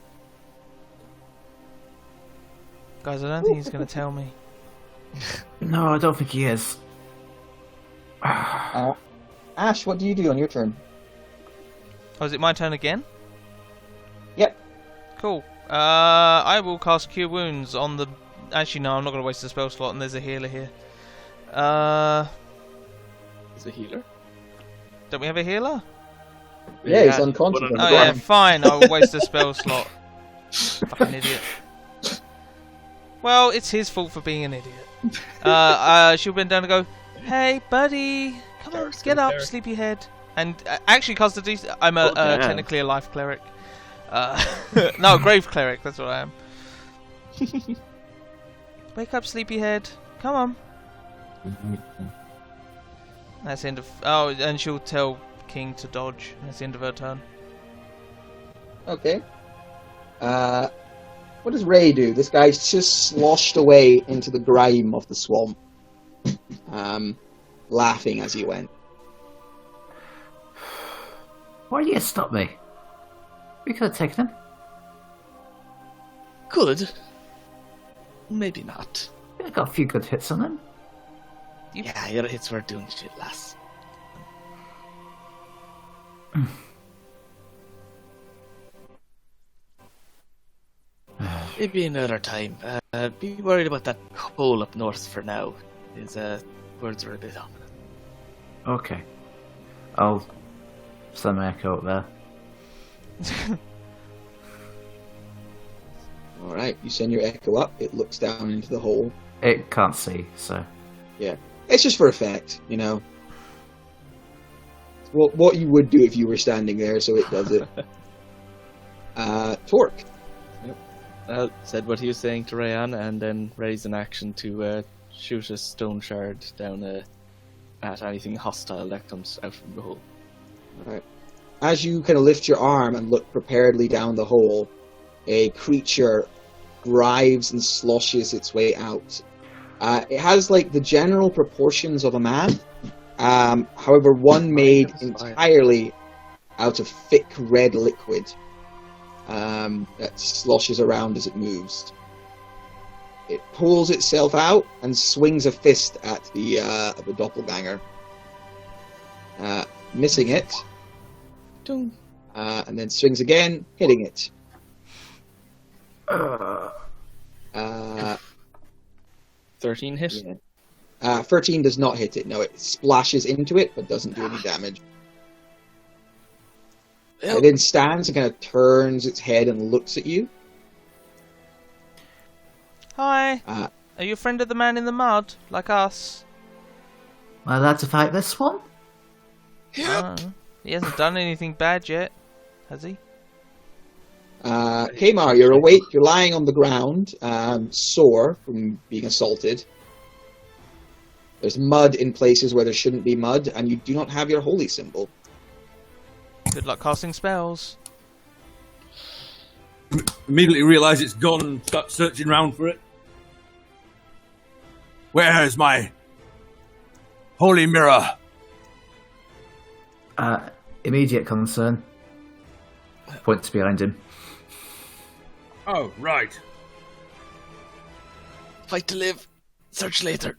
Guys, I don't think he's going to tell me. No, I don't think he is. Ash, what do you do on your turn? Oh, is it my turn again? Yep. Cool. I will cast Cure Wounds on the... Actually, no, I'm not going to waste the spell slot, and there's a healer here. Is a healer? Don't we have a healer? Yeah, he's unconscious. on the Oh, yeah, ground. fine. I will waste the spell slot. Fucking idiot. Well, it's his fault for being an idiot. She'll bend down and go, "Hey, buddy, come on, get up, sleepyhead." And actually cast a decent... I'm technically a life cleric. No, a grave cleric, that's what I am. Wake up, sleepyhead. Come on. That's the end of... Oh, and she'll tell King to dodge. That's the end of her turn. Okay. What does Ray do? This guy's just sloshed away into the grime of the swamp, laughing as he went. Why did you stop me? We could have taken him. Good. Maybe not. I got a few good hits on him. Yeah, your hits were doing shit, lass. Maybe another time. Be worried about that hole up north for now. His words are a bit ominous. Okay. I'll send my echo up there. Alright, you send your echo up, it looks down into the hole. It can't see, so... Yeah. It's just for effect, you know. What you would do if you were standing there, so it does it. Torque. Said what he was saying to Rayan, and then raise an action to shoot a stone shard down at anything hostile that comes out from the hole. Alright. As you kind of lift your arm and look preparedly down the hole, a creature drives and sloshes its way out. It has like the general proportions of a man, however one made entirely out of thick red liquid that sloshes around as it moves. It pulls itself out and swings a fist at the doppelganger, missing it, and then swings again, hitting it. 13 hit? Yeah. 13 does not hit it, no, it splashes into it, but doesn't do any damage. It then stands and kind of turns its head and looks at you. Hi. Are you a friend of the man in the mud, like us? Am I allowed to fight this one? He hasn't done anything bad yet, has he? Kamar, you're awake. You're lying on the ground, sore from being assaulted. There's mud in places where there shouldn't be mud, and you do not have your holy symbol. Good luck casting spells. Immediately realise it's gone and start searching around for it. Where is my holy mirror? Immediate concern. Points behind him. Oh, right. Fight to live. Search later.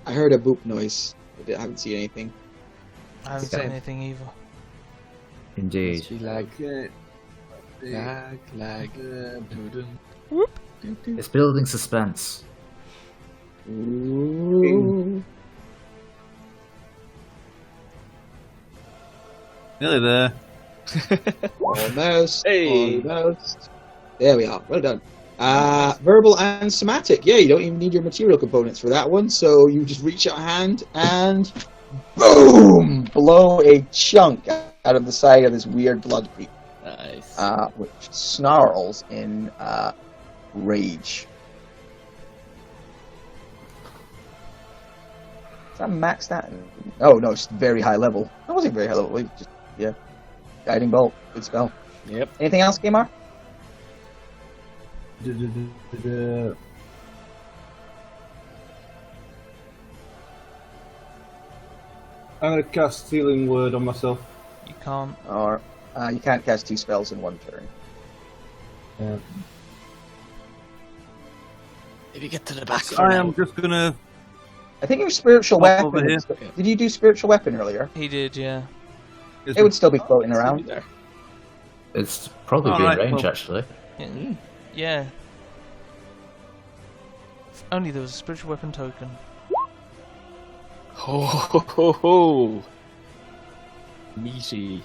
I heard a boop noise, but I haven't seen anything. I haven't seen anything either. Indeed. Must be lag. Okay. Lag. Whoop. It's building suspense. Ooh. Nearly there. Almost. Hey. Almost. There we are. Well done. Verbal and somatic. Yeah, you don't even need your material components for that one, so you just reach out a hand and boom! Blow a chunk out of the side of this weird blood creep. Nice. Which snarls in rage. Is that maxed out? Oh no, it's very high level. That wasn't very high level. Just guiding bolt. Good spell. Yep. Anything else, Gamar? I'm going to cast Healing Word on myself. You can't. Or you can't cast 2 spells in one turn. Yeah. Maybe get to the back. I am just going to... I think your spiritual Up over weapon. here. Did you do spiritual weapon earlier? He did, yeah. It would still be floating around. There. It's probably Alright, in range, well- actually. Yeah. If only there was a spiritual weapon token. Ho ho ho ho! Meaty.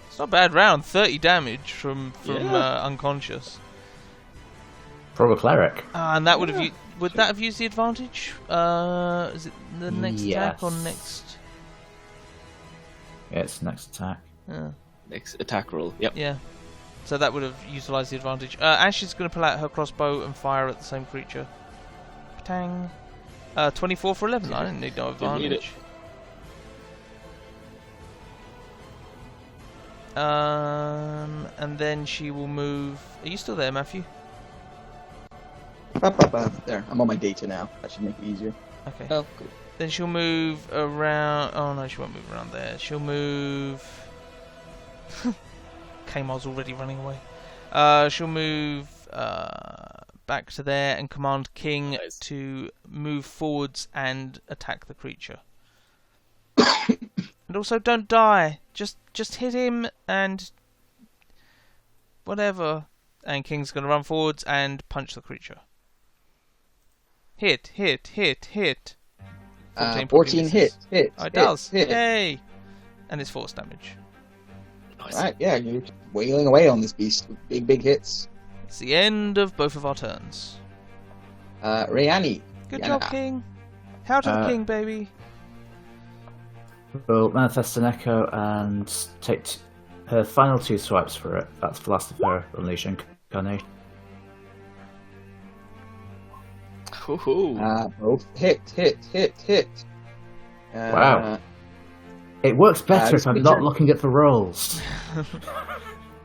It's not a bad round. 30 damage from Yeah. unconscious. Probably cleric. And that would have would that have used the advantage? Is it the next attack or Yes. next? Yeah, it's next attack. Next attack roll. Yep. Yeah. So that would have utilised the advantage. Ash is going to pull out her crossbow and fire at the same creature. Tang. 24 for 11. I didn't need no Didn't need it. advantage. And then she will move. Are you still there, Matthew? There, I'm on my data now. That should make it easier. Okay. Oh, cool. Then she'll move around. Oh no, she won't move around there. She'll move. Kamar's already running away. She'll move back to there and command King Nice. to move forwards and attack the creature. And also, don't die. Just hit him and whatever. And King's gonna run forwards and punch the creature. Hit. 14 hit. Oh, it does. Hit. Yay! And it's force damage. Nice. Right, yeah, you're wailing away on this beast with big hits. It's the end of both of our turns. Rayani. Good Yana. job, King. How to the Uh, King, baby. We'll manifest an echo and take her final 2 swipes for it. That's the last of her Unleash Incarnation. Ho ho. Both hit. Wow. It works better this if I'm creature- not looking at the rolls.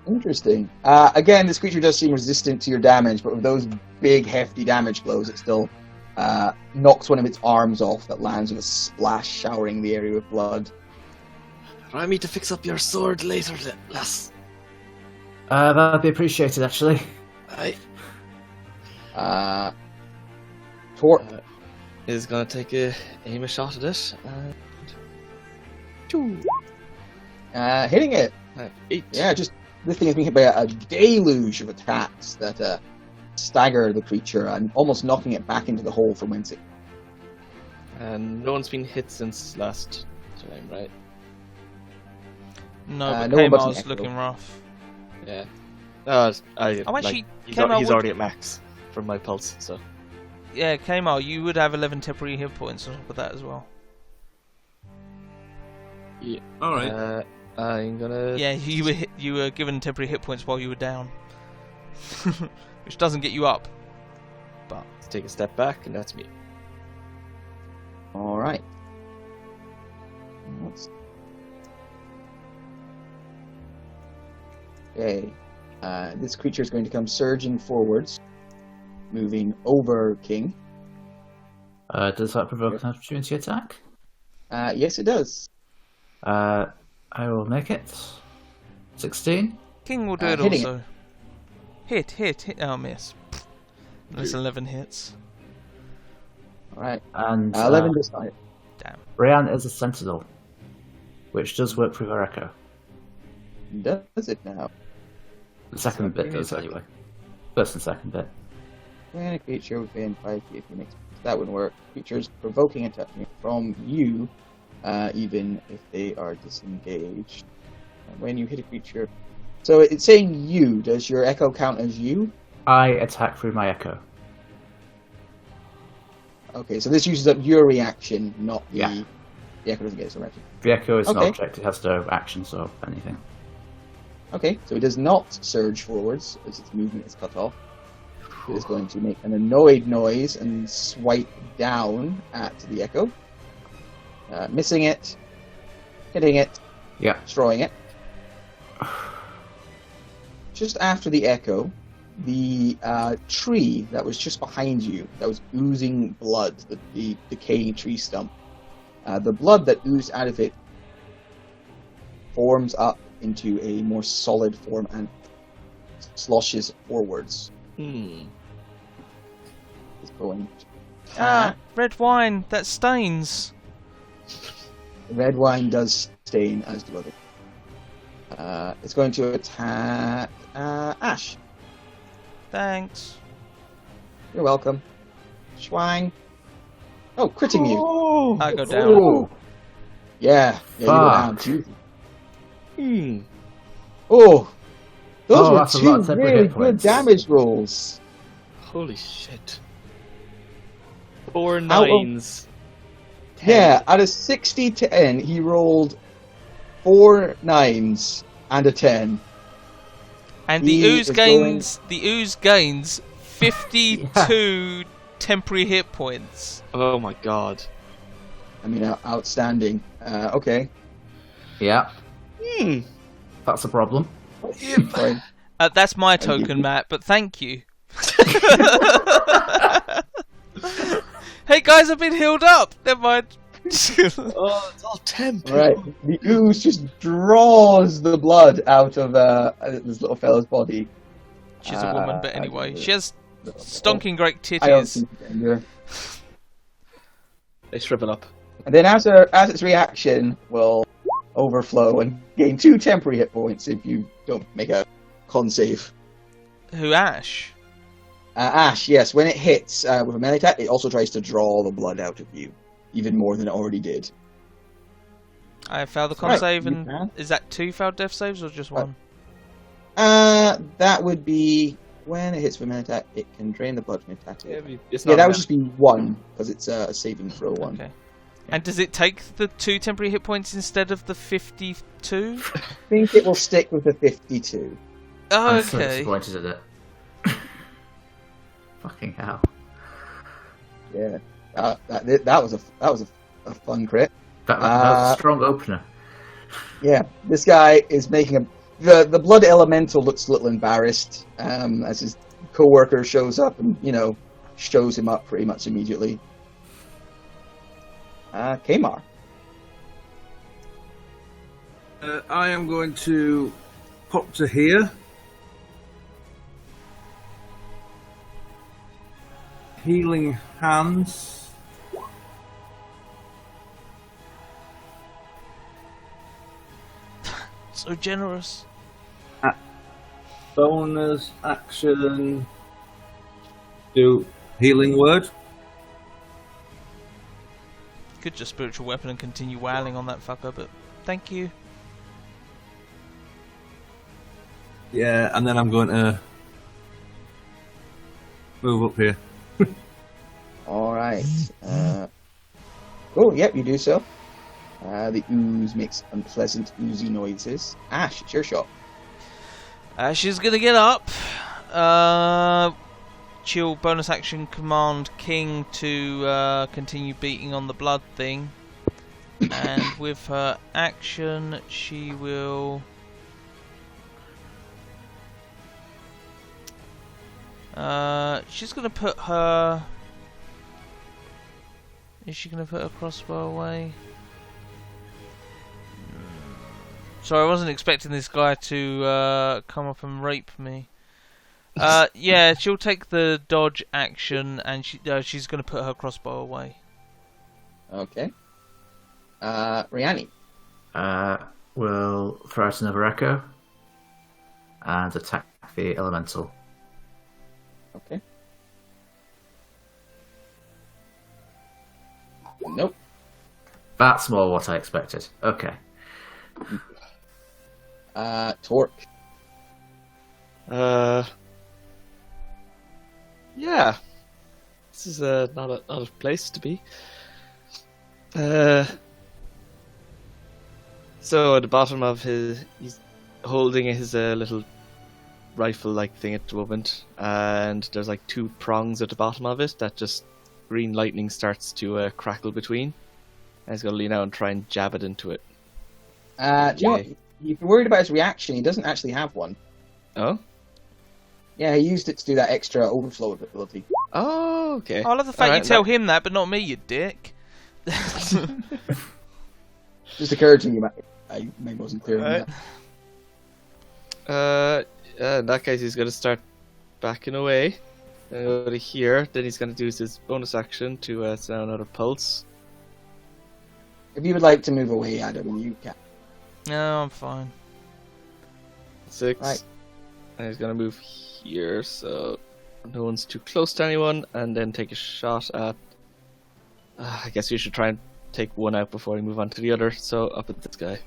Interesting. Again, this creature does seem resistant to your damage, but with those big, hefty damage blows, it still knocks one of its arms off that lands with a splash, showering the area with blood. Allow me to fix up your sword later, lass. That'd be appreciated, actually. Aye. Torp. Is gonna take a aim a shot at it. Hitting it. 8. Yeah, just this thing has been hit by a deluge of attacks that stagger the creature and almost knocking it back into the hole from whence it. And no one's been hit since last time, right? No, but no one but an Kamar's echo. looking rough. Yeah. Oh, actually, he's, Kmart he's would- already at max from my pulse, so. Yeah, Kamar, you would have 11 temporary hit points on top of that as well. Yeah. All right. I'm gonna. Yeah, you were given temporary hit points while you were down, which doesn't get you up. But Let's take a step back, and that's me. All right. Okay. This creature is going to come surging forwards, moving over King. Does that provoke an opportunity attack? Yes, it does. I will make it. 16. King will do it hitting also. Hit. Oh, miss. There's 11 hits. All right. And 11 this time. Damn. Brian is a sentinel, which does work through her echo. Does it now? The second bit does, anyway. First and second bit. When a creature within 5 feet of you makes that wouldn't work. Creatures provoking attack from you, even if they are disengaged. And when you hit a creature, so it's saying you. Does your echo count as you? I attack through my echo. Okay, so this uses up your reaction, not the. Yeah. The echo doesn't get its own reaction. The echo is an Okay. object, it has no actions or anything. Okay, so it does not surge forwards as its movement is cut off. It is going to make an annoyed noise and swipe down at the echo, missing it, hitting it, Yeah. destroying it. Just after the echo, the tree that was just behind you, that was oozing blood, the decaying tree stump, the blood that oozed out of it forms up into a more solid form and sloshes forwards. It's going to Red wine, that stains. red wine does stain, as do other. It's going to attack Ash. Thanks. You're welcome. Schwang. Oh, critting you. I go down. Yeah, you go down. Fuck. Jeez. Oh, those Oh, were that's a lot of two temporary really hit good points. damage rolls. Holy shit. 4 Out of- 9s. Yeah, out of 60 to 10, he rolled 4 9s and a 10. And the He ooze is gains 52 temporary hit points. Oh my god. I mean, outstanding. Okay. Yeah. That's a problem. Fine. That's my Thank you. token, Matt, but thank you. Hey guys, I've been healed up. Never mind. Oh, it's all temp. Right. The ooze just draws the blood out of this little fella's body. She's a woman, but anyway, she has I stonking great don't titties. see danger. They shrivel up. And then as its reaction will overflow and gain 2 temporary hit points if you don't make a con save. Who, Ash? Ash, yes, when it hits with a melee attack, it also tries to draw the blood out of you, even more than it already did. I failed the con Right, save, you and can. is that 2 failed death saves or just 1? That would be when it hits with a melee attack, it can drain the blood from the attack. It's Yeah, not that would enough. just be 1 because it's a saving throw 1. Okay. And does it take the 2 temporary hit points instead of the 52? I think it will stick with the 52. Oh, I'm so okay. disappointed at it. Fucking hell. Yeah, that was a fun crit. That was a strong opener. Yeah, this guy is making the blood elemental looks a little embarrassed as his co-worker shows up and shows him up pretty much immediately. Kamar. I am going to pop to here. Healing hands. So generous. Bonus action. Do healing word. Could just spiritual weapon and continue wailing on that fucker, but thank you. Yeah, and then I'm going to move up here. Alright. Cool, yep, you do so. The ooze makes unpleasant oozy noises. Ash, it's your shot. Ash is gonna get up. Chill bonus action command King to continue beating on the blood thing. And with her action, she will... she's gonna put her... Is she gonna put her crossbow away? Sorry, I wasn't expecting this guy to come up and rape me. Yeah, she'll take the dodge action, and she's going to put her crossbow away. Okay. Riani. We'll throw out another echo and attack the elemental. Okay. Nope. That's more what I expected. Okay. Torque. Yeah. This is not a place to be. So at the bottom of he's holding his little rifle-like thing at the moment, and there's like 2 prongs at the bottom of it that just green lightning starts to crackle between. And he's gonna lean out and try and jab it into it. Do you know what? If you're worried about his reaction, he doesn't actually have one. Oh? Yeah, he used it to do that extra overflow ability. Oh, okay. I love the fact you tell him that, but not me, you dick. Just occurred to me, I maybe wasn't clear on that. In that case, he's going to start backing away. Go to here. Then he's going to use his bonus action to send another pulse. If you would like to move away, Adam, you can. No, I'm fine. 6. Right. And he's going to move here, so no one's too close to anyone, and then take a shot at... I guess we should try and take one out before we move on to the other, so up at this guy.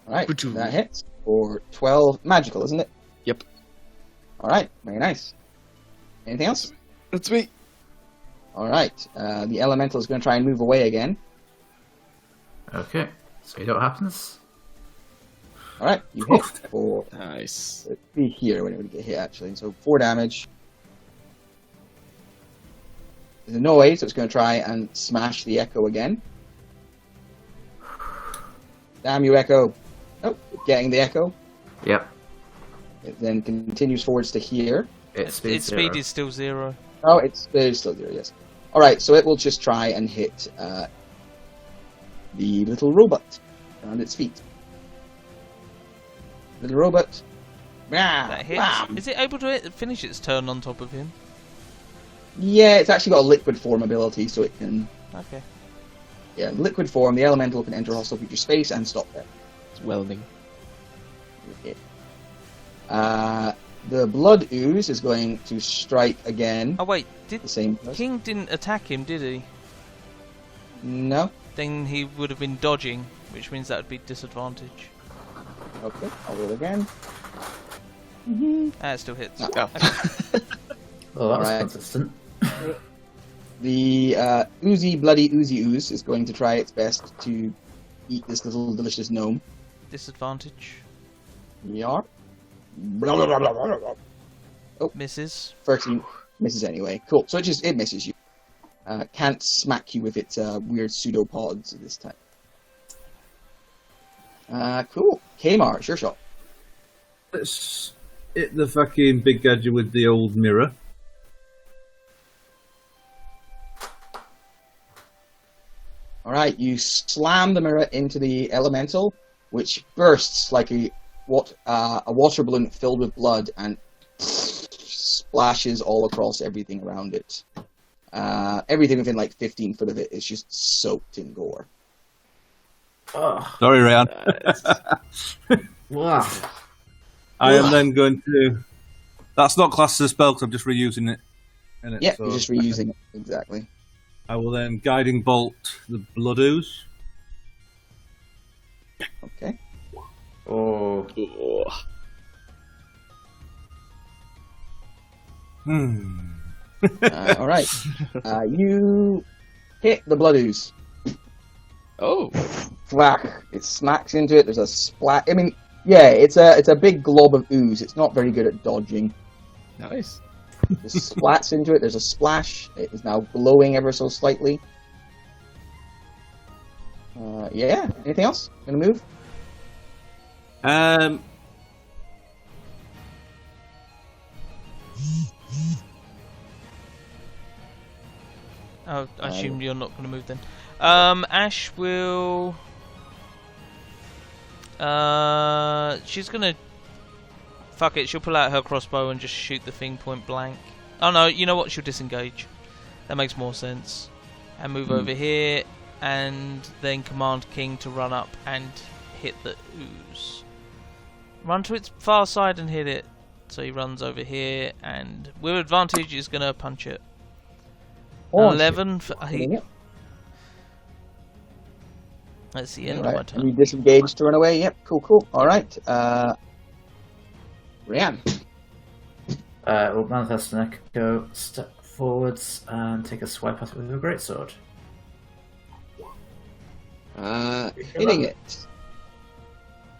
Alright, that hits for 12 magical, isn't it? Yep. Alright, very nice. Anything else? That's me. Alright, the elemental is going to try and move away again. Okay, so you know what happens? Alright, you hit for... Nice. It'd be here when it would get hit, actually. So 4 damage. There's a noise, so it's going to try and smash the echo again. Damn you, echo. Oh, getting the echo. Yep. It then continues forwards to here. Its Its speed is still 0. Oh, it's still there, yes. Alright, so it will just try and hit the little robot around its feet. Little robot. That hits. Is it able to finish its turn on top of him? Yeah, it's actually got a liquid form ability, so it can... Okay. Yeah, liquid form, the elemental can enter hostile feature space and stop there. It's welding. Okay. The blood ooze is going to strike again. Oh wait, the same person. King didn't attack him, did he? No. Then he would have been dodging, which means that would be disadvantage. Okay, I'll roll again. It still hits. No. Oh, that was Alright. consistent. The bloody oozy ooze is going to try its best to eat this little delicious gnome. Disadvantage. Yeah. Oh, Misses. 13 misses anyway. Cool. So it misses you. Can't smack you with its weird pseudopods this time. Cool. Kmar, it's your shot. Let's hit the fucking big gadget with the old mirror. Alright, you slam the mirror into the elemental, which bursts like a water balloon filled with blood and splashes all across everything around it. Everything within like 15 foot of it is just soaked in gore. Oh, Sorry, Ryan. wow. I am then going to... That's not classed as a spell because I'm just reusing it. Yeah, you're just reusing it. Exactly. I will then guiding bolt the blood ooze. Okay. Oh. All right. You hit the blood ooze. Oh, Flack! It smacks into it. There's a splat. I mean, yeah, it's a big glob of ooze. It's not very good at dodging. nice. It splats into it. There's a splash. It is now glowing ever so slightly. Yeah. Anything else? Gonna move? Oh, I assume you're not going to move then. Ash will. She's gonna. Fuck it. She'll pull out her crossbow and just shoot the thing point blank. Oh no! You know what? She'll disengage. That makes more sense. And move over here, and then command King to run up and hit the ooze. Run to its far side and hit it. So he runs over here, and with advantage, is gonna punch it. 11 for 8. That's the end of my turn. You disengage to run away. Yep. Cool. All right. Ryan. We'll manifest an echo, step forwards, and take a swipe at it with a greatsword. Hitting it.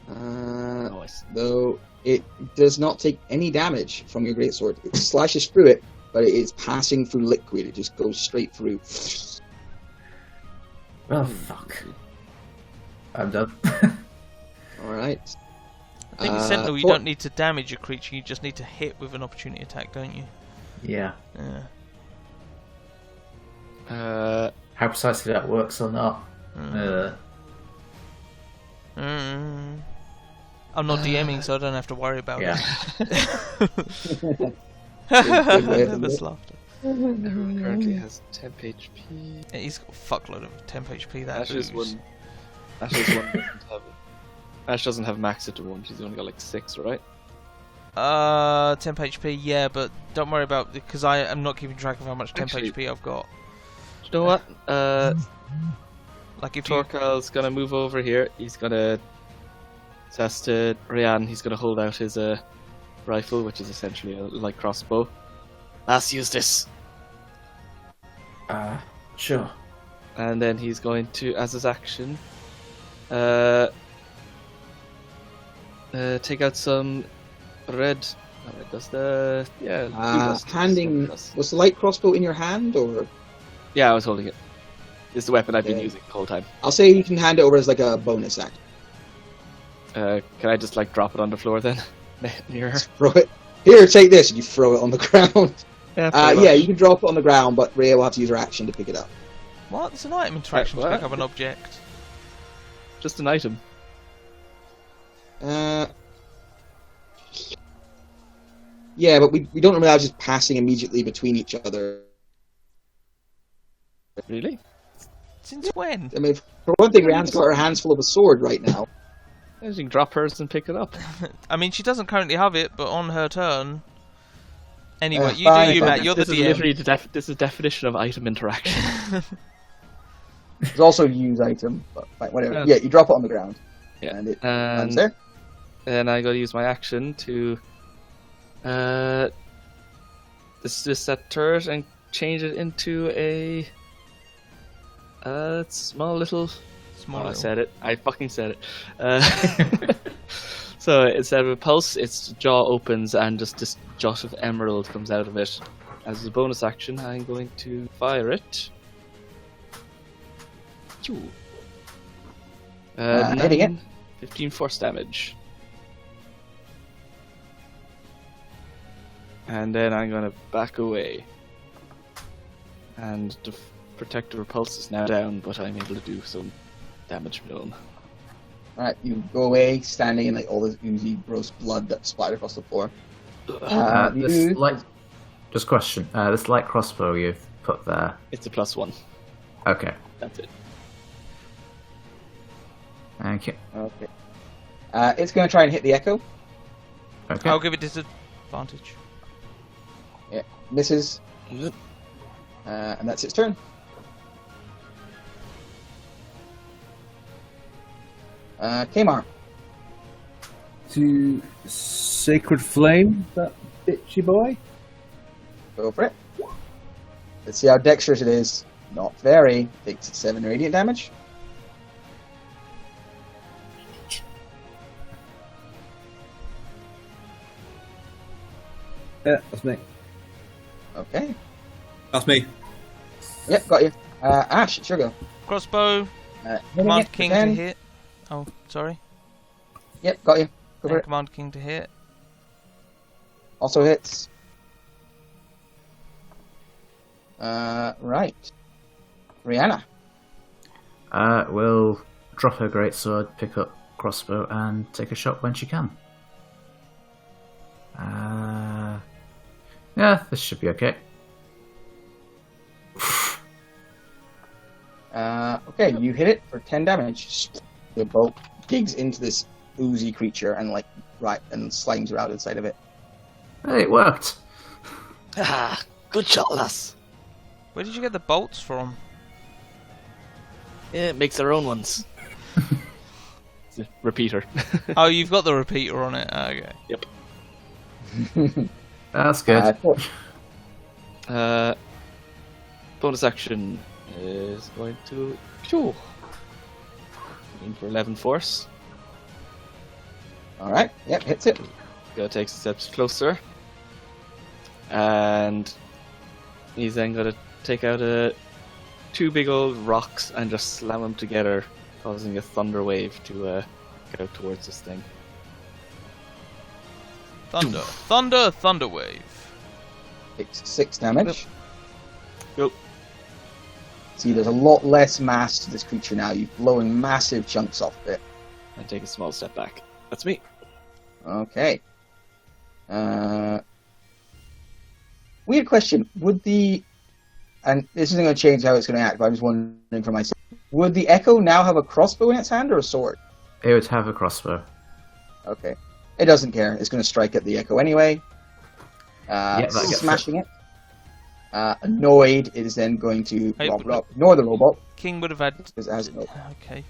Though it does not take any damage from your greatsword. It slashes through it, but it is passing through liquid. It just goes straight through. Oh, fuck. I'm done. Alright. I think with Sentinel, you don't need to damage a creature, you just need to hit with an opportunity attack, don't you? Yeah. Yeah. How precisely that works or not. I'm not DMing, so I don't have to worry about it. Nervous laughter. Everyone currently has temp HP. Yeah, he's got a fuckload of temp HP. That Ash's ooze. one Ash doesn't have max it to 1. She's only got like 6, right? Temp HP, yeah, but don't worry about because I am not keeping track of how much temp HP I've got. You know what? Like if Torkal's gonna move over here. He's gonna test to Ryan. He's gonna hold out his rifle, which is essentially a light crossbow. Let's use this. Sure. And then he's going to, as his action, take out some red. Oh, it does the handing. Was the light crossbow in your hand, or? Yeah, I was holding it. It's the weapon I've been using the whole time. I'll say you can hand it over as like a bonus act. Can I just like drop it on the floor then? Near her? Throw it. Here, take this, and you throw it on the ground. Yeah, you can drop it on the ground, but Rhea will have to use her action to pick it up. What? It's an item interaction to pick up an object. Just an item. Yeah, but we don't allow just passing immediately between each other. Really? Since when? I mean, for one thing, Rhiannon's got her hands full of a sword right now. You can drop hers and pick it up. I mean, she doesn't currently have it, but on her turn. Anyway, Matt. You're the DM. This is definition of item interaction. There's also use item, but whatever. Yeah, you drop it on the ground. Yeah, and it lands there. And I gotta use my action to dismiss that turret and change it into a small little. I said it. I fucking said it. So instead of a pulse, its jaw opens and just this jot of emerald comes out of it. As a bonus action, I'm going to fire it. Hitting it. 15 force damage. And then I'm going to back away. And the protector repulse is now down, but I'm able to do some damage minimum. Alright, you go away, standing in like all this oozy, gross blood that splattered across the floor. Just question. This light crossbow you've put there. It's a +1. Okay. That's it. Thank you. Okay. It's going to try and hit the echo. Okay. I'll give it disadvantage. Yeah, misses. And that's its turn. Kmart. To Sacred Flame, that bitchy boy. Go for it. Let's see how dexterous it is. Not very. Takes 7 radiant damage. Yeah, that's me. Okay. That's me. Yep, got you. Ash, it's your go. Crossbow. Hitting Command it for King to 10. hit. Oh, sorry. Yep, got you. Go for And it. Command King to hit. Also hits. Right. Rihanna. Will drop her greatsword, pick up crossbow, and take a shot when she can. Yeah, this should be okay. Okay, you hit it for 10 damage. The bolt digs into this oozy creature and slimes around inside of it. Hey, it worked. Ah, good shot, lass. Where did you get the bolts from? Yeah, it makes their own ones. It's a repeater. Oh, you've got the repeater on it. Okay. Yep. That's good. Bonus action is going to aim for 11 force. Alright, yep, hits it. Gotta take steps closer. And he's then gonna take out two big old rocks and just slam them together, causing a thunder wave to get out towards this thing. Thunder wave. Takes 6 damage. Go. See, there's a lot less mass to this creature now. You're blowing massive chunks off of it. And take a small step back. That's me. Okay. Weird question. And this isn't going to change how it's going to act, but I'm just wondering for myself. Would the Echo now have a crossbow in its hand or a sword? It would have a crossbow. Okay. It doesn't care. It's going to strike at the Echo anyway. That gets Smashing it. Annoyed, it is then going to Hey, ignore the robot. King would have had. Because it has no. Okay.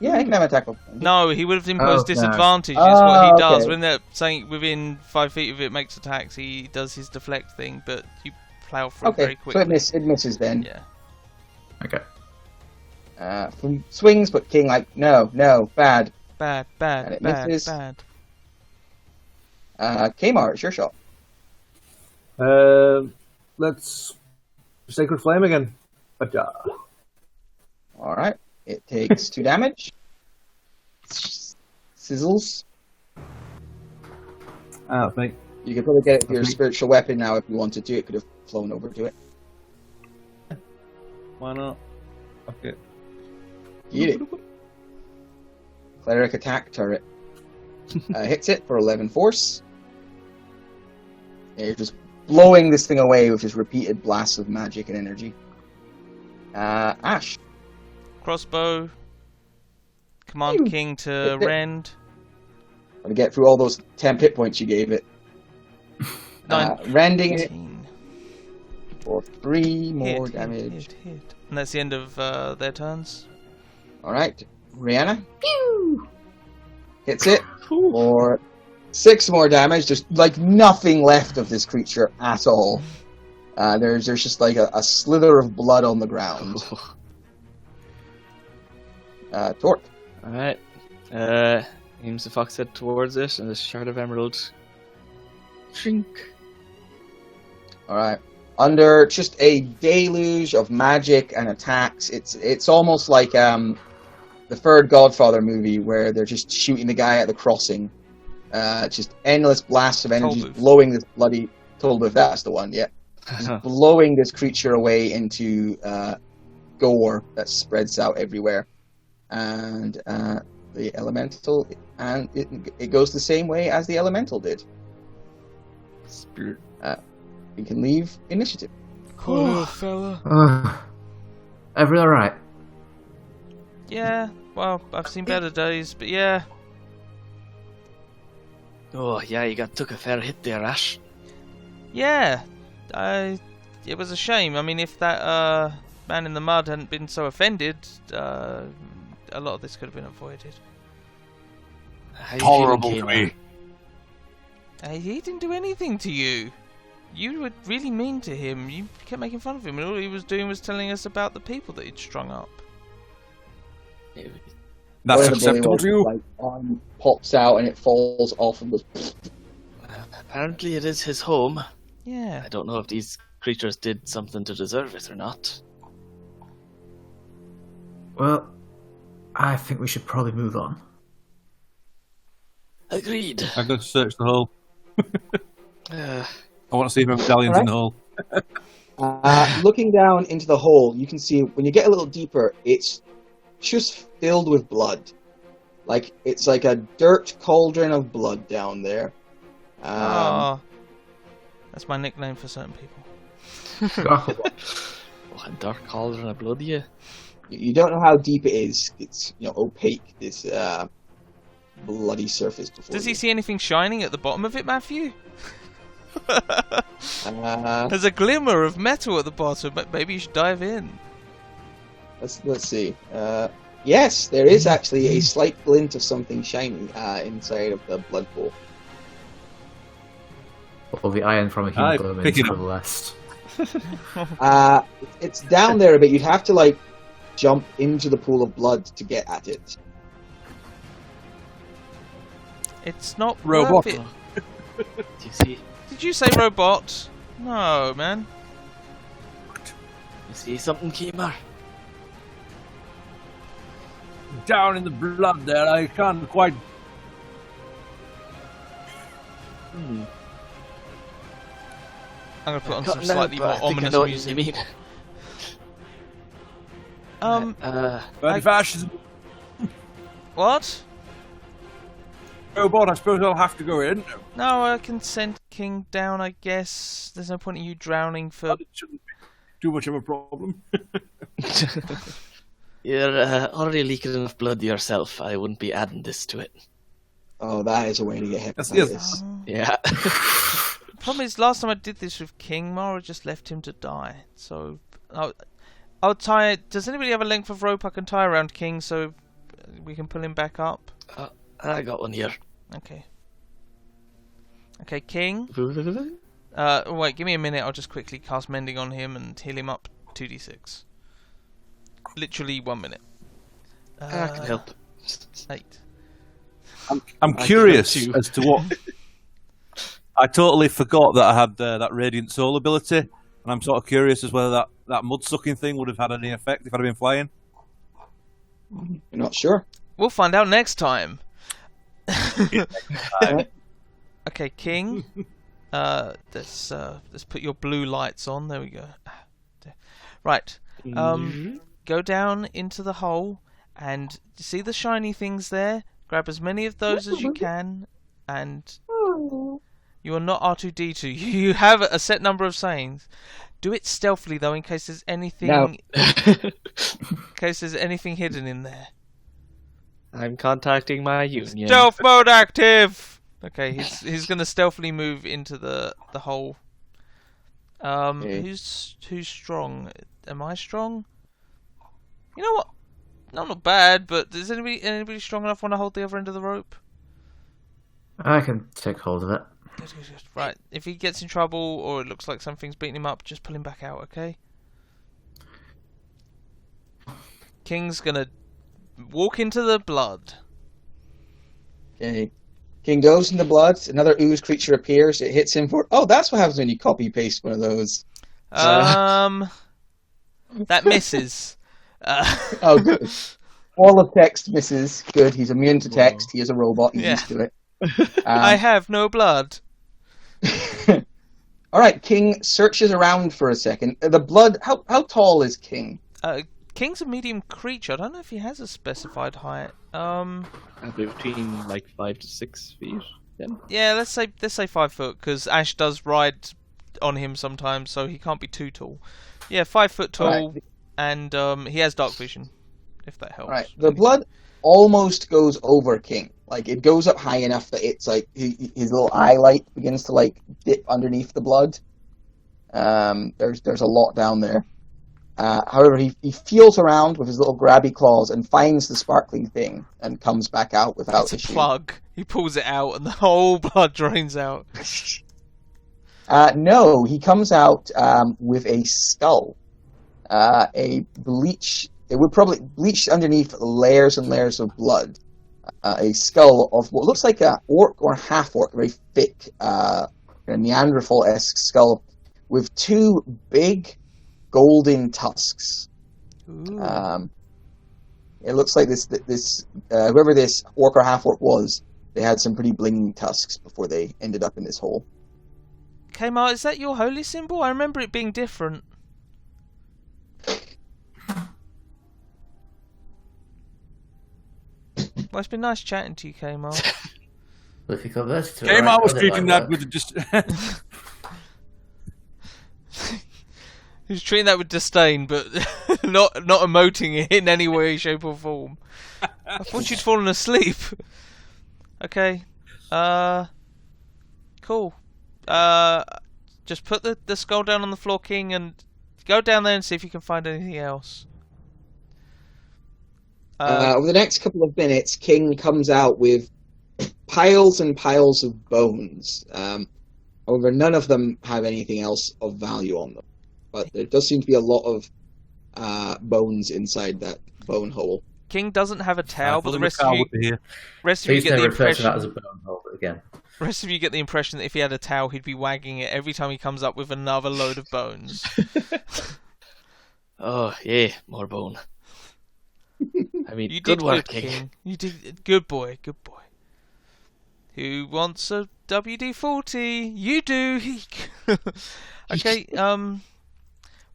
Yeah, he can have an attack. No, he would have imposed no. disadvantage. Is what he does okay. when they're saying within 5 feet of it makes attacks. He does his deflect thing, but you plow through very Okay, quickly. so it misses then. Yeah. Okay. From swings, but King no, bad. Bad. And it misses. Bad. Kmart, it's your shot. Let's Sacred Flame again. Alright. It takes 2 damage. Sizzles. That's me. You could probably get it with your Okay. spiritual weapon now if you wanted to. It could have flown over to it. Why not? Okay. Get it. Cleric attack turret. Hits it for 11 force. Yeah, you're just blowing this thing away with just repeated blasts of magic and energy. Ash. Crossbow. Command King to rend. Gotta get through all those 10 hit points you gave it. Rending it 19. for 3 more Hit. damage. And that's the end of their turns. Alright. Rihanna. Hits it for 6 more damage. There's like nothing left of this creature at all. There's just like a slither of blood on the ground. Torque. Alright. Aims the fox head towards it, and the shard of emerald. Shrink. Alright. Under just a deluge of magic and attacks, it's almost like the third Godfather movie where they're just shooting the guy at the crossing. Just endless blasts of energy, Tollbooth. blowing this bloody Tollbooth, that's the one, yeah. Just blowing this creature away into gore that spreads out everywhere. And the elemental, and it goes the same way as the elemental did. Spirit. We can leave initiative. Cool, fella. Everything alright? Yeah, well, I've seen better days, but yeah. Oh, yeah, you took a fair hit there, Ash. Yeah. It was a shame. I mean, if that man in the mud hadn't been so offended, a lot of this could have been avoided. How you tolerable feeling, to Kayla? me. He didn't do anything to you. You were really mean to him. You kept making fun of him, and all he was doing was telling us about the people that he'd strung up. That's One of the bully acceptable ones, to you? like, arm pops out and it falls off and goes. Apparently it is his home. Yeah. I don't know if these creatures did something to deserve it or not. Well, I think we should probably move on. Agreed. I'm going to search the hole. Uh, I want to see if my medallion's in the hole. Looking down into the hole, you can see when you get a little deeper, it's just filled with blood. Like it's like a dirt cauldron of blood down there. That's my nickname for certain people. what a dark cauldron of blood, yeah. You don't know how deep it is. It's opaque. This bloody surface before. Does you. he see anything shining at the bottom of it, Matthew? There's a glimmer of metal at the bottom, but maybe you should dive in. Let's see. Yes, there is actually a slight glint of something shiny inside of the blood pool. Or the iron from a Aye, hemoglobin pick it to up. the west. It's down there, but you'd have to like jump into the pool of blood to get at it. It's not Robot. worth it. Do you see? Did you say robot? No, man. You see something, Keemer? Down in the blood there, I can't quite. I'm gonna put on some Cutting out, slightly but more I think I ominous know what music. you mean. Burn fascism. What? Robot, I suppose I'll have to go in. No, I can send King down, I guess. There's no point in you drowning for... It shouldn't be too much of a problem. You're already leaking enough blood yourself. I wouldn't be adding this to it. Oh, that is a way to get Yes. hepatitis. Yeah. The problem is, last time I did this with King, Mara just left him to die. So, I'll tie it... Does anybody have a length of rope I can tie around King so we can pull him back up? I got one here. Okay. Okay, King. Wait, give me a minute. I'll just quickly cast Mending on him and heal him up 2d6. Literally 1 minute. I can help. 8. I'm I curious can too. as to what. I totally forgot that I had that Radiant Soul ability, and I'm sort of curious as whether that mud sucking thing would have had any effect if I'd have been flying. You're not sure. We'll find out next time. Okay, King. Let's put your blue lights on. There we go. Right. Go down into the hole and see the shiny things there. Grab as many of those as you can, and you are not R2D2. You have a set number of sayings. Do it stealthily though, in case there's anything. No. In case there's anything hidden in there. I'm contacting my union. Stealth mode active. Okay, he's gonna stealthily move into the hole. Okay. Who's strong? Am I strong? You know what? No, I'm not bad, but does anybody strong enough want to hold the other end of the rope? I can take hold of it. Good. Right, if he gets in trouble or it looks like something's beating him up, just pull him back out, okay? King's gonna walk into the blood. Okay. King goes in the blood. Another ooze creature appears. It hits him for. Oh, that's what happens when you copy paste one of those. That misses. Oh, good. All of text misses. Good. He's immune to text. He is a robot. He's used to it. I have no blood. All right. King searches around for a second. The blood. How tall is King? King's a medium creature. I don't know if he has a specified height. I'd be between like 5 to 6 feet. Yeah, let's say 5 foot, because Ash does ride on him sometimes, so he can't be too tall. Yeah, 5 foot tall, Right. and he has dark vision, if that helps. Right. The blood almost goes over King. Like it goes up high enough that it's like his little eye light begins to like dip underneath the blood. There's a lot down there. However, he feels around with his little grabby claws and finds the sparkling thing and comes back out without It's a issue. plug. He pulls it out and the whole blood drains out. No, he comes out with a skull. A bleach. It would probably bleach underneath layers and layers of blood. A skull of what looks like an orc or half-orc, very thick, Neanderthal-esque skull with two big golden tusks. It looks like this whoever this orc or half-orc was, they had some pretty blingy tusks before they ended up in this hole. Kmart, is that your holy symbol? I remember it being different. Well, it's been nice chatting to you, Kmart. Well, if you convert it to Kmart was treating that with just. He was treating that with disdain, but not emoting it in any way, shape, or form. I thought you'd fallen asleep. Okay. Cool. Just put the skull down on the floor, King, and go down there and see if you can find anything else. Over the next couple of minutes, King comes out with piles and piles of bones. However, none of them have anything else of value on them. But there does seem to be a lot of bones inside that bone hole. King doesn't have a towel, but the rest of you get the refer to that as impression. a bone hole again. Rest of you get the impression that if he had a towel, he'd be wagging it every time he comes up with another load of bones. Oh, yeah, more bone. I mean, You good did work, good, King. You did good boy, good boy. Who wants a WD-40? You do. Okay.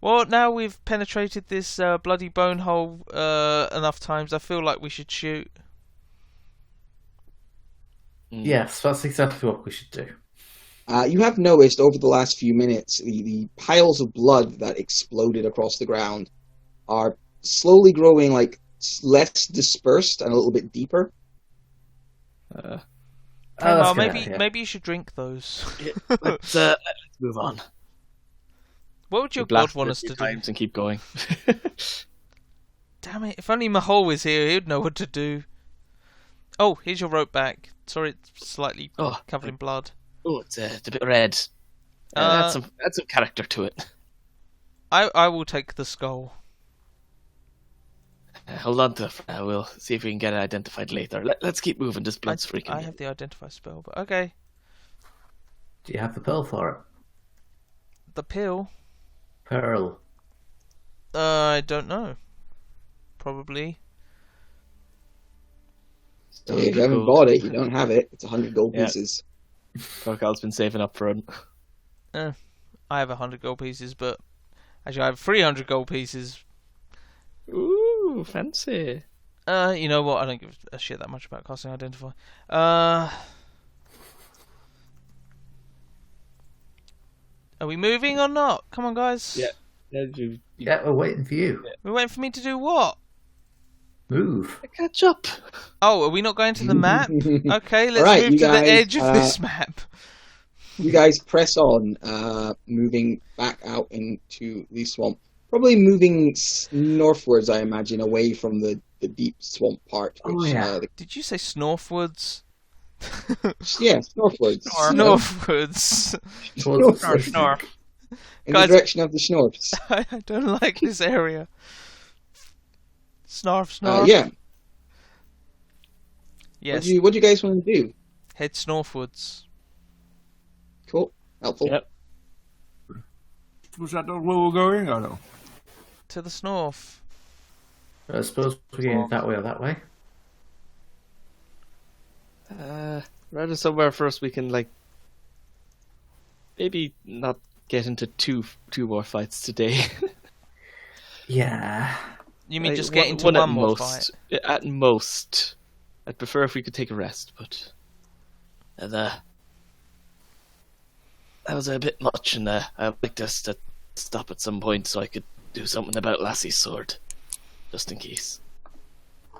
Well, now we've penetrated this bloody bone hole enough times, I feel like we should shoot. Yes, that's exactly what we should do. You have noticed over the last few minutes the piles of blood that exploded across the ground are slowly growing like less dispersed and a little bit deeper. Well, maybe you should drink those. Let's move on. What would your god want us to do? And keep going. Damn it! If only Mahol was here, he'd know what to do. Oh, here's your rope back. Sorry, it's slightly covered in blood. Oh, it's a bit red. Add some character to it. I will take the skull. Hold on to it for now. We'll see if we can get it identified later. Let's keep moving. This blood's freaking I me. have the identify spell, but okay. Do you have the pearl for it? The pill? Pearl. I don't know. Probably. So if you haven't bought it, you don't have it. It's 100 gold Yeah. pieces. Torgal's been saving up for it. I have 100 gold pieces, but actually I have 300 gold pieces. Ooh, fancy. You know what? I don't give a shit that much about casting identify. Are we moving or not? Come on, guys. Yeah. Yeah, we're waiting for you. We're waiting for me to do what? Move. Catch up. Oh, are we not going to the map? Okay, let's Alright, move you to the guys, edge of this map. You guys press on, moving back out into the swamp. Probably moving northwards, I imagine, away from the deep swamp part. Which, Did you say Snorfwoods? Yeah, northwards. Northwards. North. In the direction of the Snorfs. I don't like this area. Snarf. Yeah. Yes. What do you guys want to do? Head Snorfwoods. Cool. Helpful. Yep. Was that where we're going? I know. To the Snorf. I suppose we're going that way or that way. Rather somewhere first we can maybe not get into two more fights today. Yeah. You mean just get into one more fight? At most. I'd prefer if we could take a rest, but that was a bit much, and I'd like us to stop at some point so I could do something about Lassie's sword, just in case. I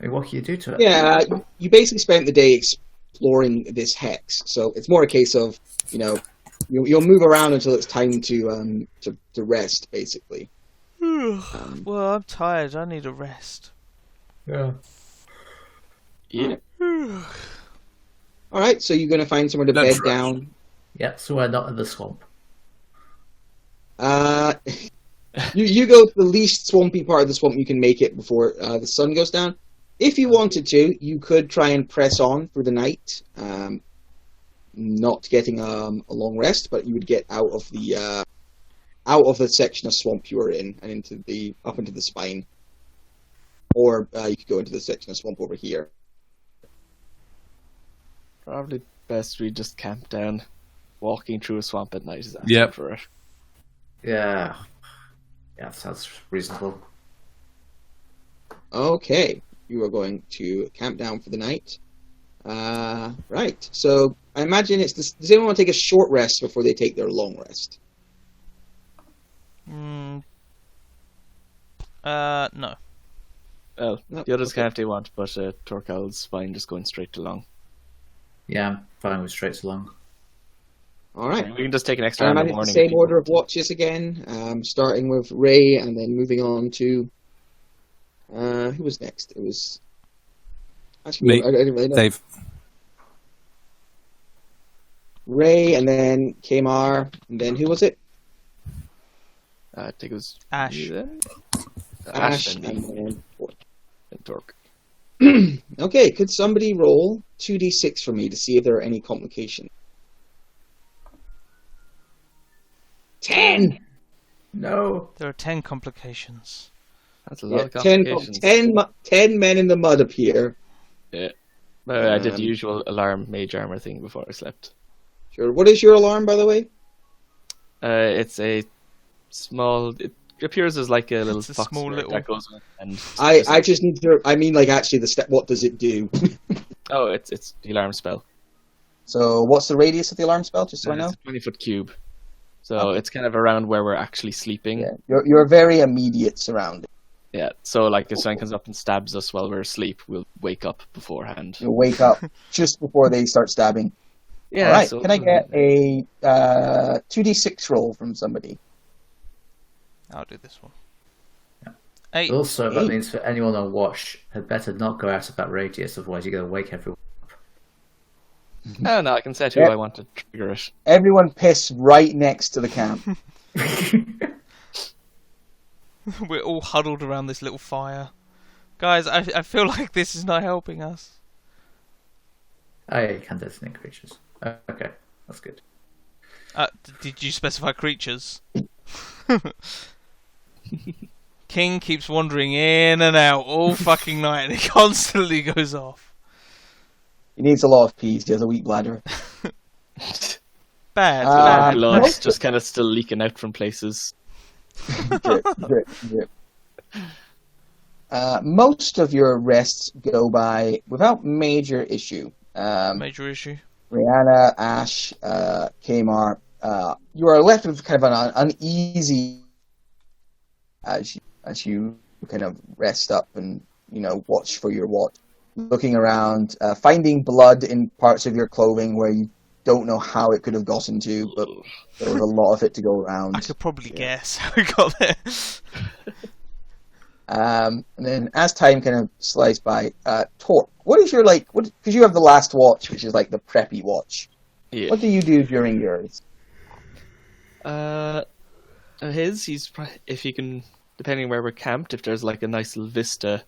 mean, what can you do to it? Yeah, you basically spent the day exploring this hex, so it's more a case of, You'll move around until it's time to rest, basically. Well, I'm tired. I need a rest. Yeah. Yeah. All right, so you're going to find somewhere to Let's bed rest. down. Yeah, so we're not in the swamp. You go to the least swampy part of the swamp you can make it before the sun goes down. If you wanted to, you could try and press on through the night, not getting a long rest, but you would get out of the section of swamp you were in and up into the spine, or you could go into the section of swamp over here. Probably best we just camp down. Walking through a swamp at night is asking Yep. for it. Yeah. Yeah, sounds reasonable. Okay, you are going to camp down for the night. Right, so I imagine does anyone want to take a short rest before they take their long rest? No. Well, No, the others okay. can if they want, but Torkal's fine just going straight to long. Yeah, I'm fine with straight to long. All right. We can just take an extra I in the imagine morning. the if same you order want of watches again, starting with Ray and then moving on to... who was next? It was... Actually, Me. I didn't really know. Dave. Ray and then Kamar, and then who was it? I think it was Ash. you then? Ash and and me, then... and Tork. Okay, could somebody roll 2d6 for me to see if there are any complications? 10! No. There are 10 complications. That's a lot Yeah, of 10, complications. 10 men in the mud appear. Yeah. I did the Um, usual alarm mage armor thing before I slept. Sure. What is your alarm, by the way? It's a small. It appears as like a little It's a fox small bird little- that goes with, and I just need to... I mean, like, actually, the step. What does it do? oh, it's the alarm spell. So, what's the radius of the alarm spell, just so I know? It's a 20-foot cube, so it's kind of around where we're actually sleeping. Yeah, you're very immediate surrounding. Yeah, so like if someone comes up and stabs us while we're asleep, we'll wake up beforehand. You'll wake up just before they start stabbing. Yeah, All right, so- can I get a 2d6 roll from somebody? I'll do this one. 8. Also, that Eight. means for anyone on watch, had better not go out of that radius, otherwise you're going to wake everyone. Oh no, I can set who Yeah. I want to trigger it. Everyone piss right next to the camp. We're all huddled around this little fire. Guys, I feel like this is not helping us. Oh yeah, you can designate creatures. Okay, that's good. Did you specify creatures? King keeps wandering in and out all fucking night and he constantly goes off. He needs a lot of peas. He has a weak bladder. Bad. Ah, Blood's just kind of still leaking out from places. Drip, drip, drip. Most of your rests go by without major issue. Major issue. Rihanna, Ash, Kamar, you are left with kind of an uneasy as you kind of rest up and watch for your watch, looking around, finding blood in parts of your clothing where you don't know how it could have gotten to, but there was a lot of it to go around. I could probably guess how we got there. And then as time kind of slides by, Torque, what is your because you have the last watch, which is like the preppy watch. Yeah. What do you do during yours? If he can, depending where we're camped, if there's like a nice little vista,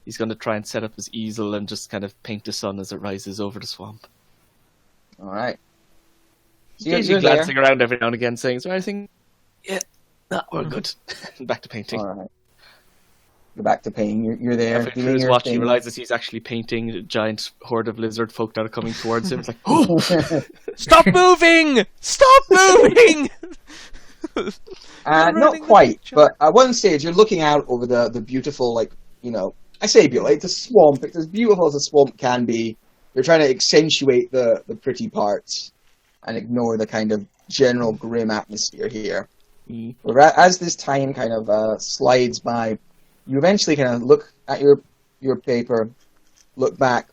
he's going to try and set up his easel and just kind of paint the sun as it rises over the swamp. All right. So He's you're there. glancing around every now and again, saying, "Is there anything?" Yeah, no, we're good. Back to painting. All right. Go back to painting. You're there. Halfway through doing his your watch, he thing. realizes he's actually painting a giant horde of lizard folk that are coming towards him. It's like, oh, Stop moving! Stop moving! Not running the quite, picture. but at one stage you're looking out over the beautiful, I say beautiful, it's a swamp. It's as beautiful as a swamp can be. You're trying to accentuate the pretty parts and ignore the kind of general grim atmosphere here. But as this time kind of slides by, you eventually kind of look at your paper, look back,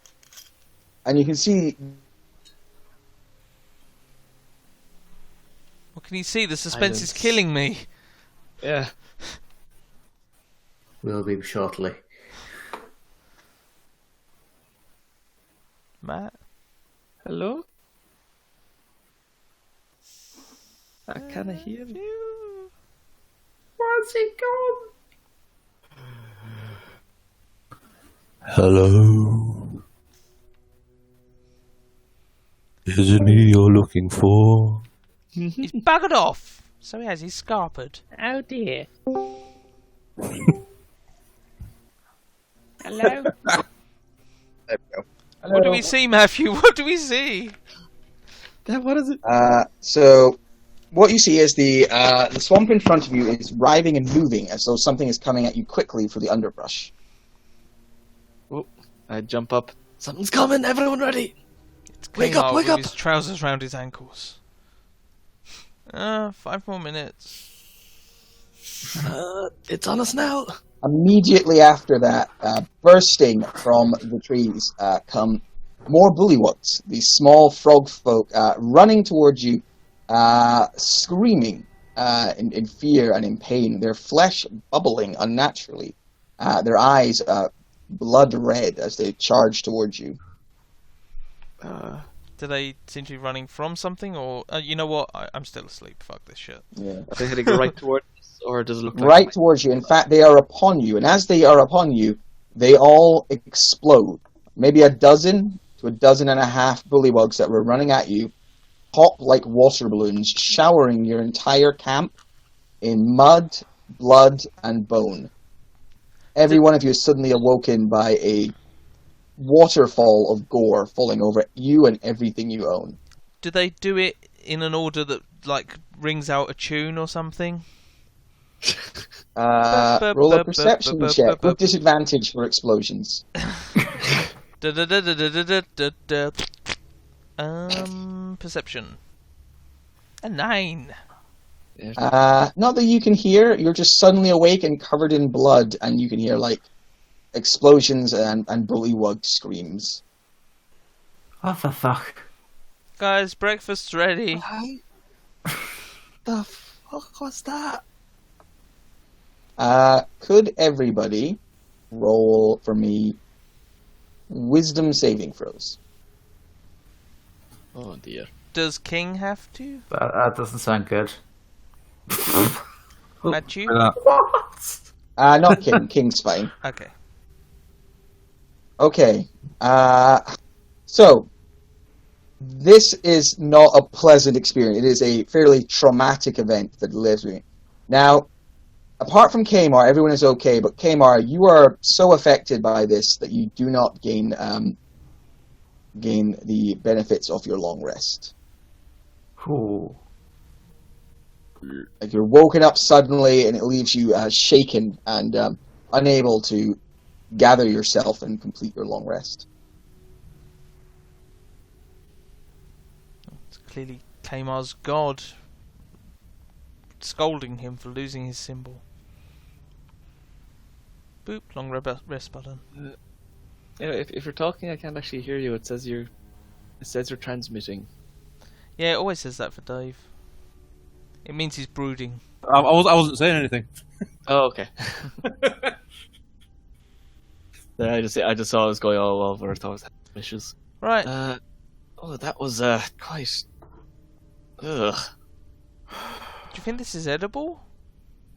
and you can see What can you see? The suspense is Silence. killing me. Yeah. Will be shortly. Matt? Hello? I can't hear you. Where's he gone? Hello. Isn't he you're looking for? He's buggered off. So he has. He's scarpered. Oh dear. Hello? There we go. What do we see, Matthew? What do we see? What is it? So, what you see is the swamp in front of you is writhing and moving as though something is coming at you quickly through the underbrush. Oh, I jump up. Something's coming, everyone ready! It's Wake up, Kmart wake with up! his trousers round his ankles. 5 more minutes. It's on us now! Immediately after that, bursting from the trees, come more bullywugs, these small frog folk running towards you, screaming in fear and in pain, their flesh bubbling unnaturally, their eyes blood red as they charge towards you. Do they seem to be running from something, or you know what? I'm still asleep. Fuck this shit. Yeah. Are they heading right towards us, or does it look like... Right towards you. In fact, they are upon you, and as they are upon you, they all explode. Maybe a dozen to a dozen and a half bullywugs that were running at you pop like water balloons, showering your entire camp in mud, blood, and bone. Every one of you is suddenly awoken by a waterfall of gore falling over you and everything you own. Do they do it in an order that like rings out a tune or something? Roll a perception check with disadvantage for explosions. Perception. A 9. Not that you can hear, you're just suddenly awake and covered in blood, and you can hear like explosions and bullywug screams. What the fuck? Guys, breakfast's ready. The fuck was that? Could everybody roll for me wisdom saving throws? Oh dear. Does King have to? That doesn't sound good. Matthew? What? Not King. King's fine. Okay. Okay. So, this is not a pleasant experience. It is a fairly traumatic event that lives with me. Now, apart from Kmar, everyone is okay, but Kmar, you are so affected by this that you do not gain the benefits of your long rest. Ooh. Like you're woken up suddenly, and it leaves you shaken and unable to gather yourself and complete your long rest. It's clearly Kmar's god scolding him for losing his symbol. Boop, long rest button. Yeah, if you're talking, I can't actually hear you. It says you're transmitting. Yeah, it always says that for Dave. It means he's brooding. I wasn't saying anything. Oh, okay. Then I just saw it was going all over. I thought it was vicious. Right. That was quite. Ugh. Do you think this is edible?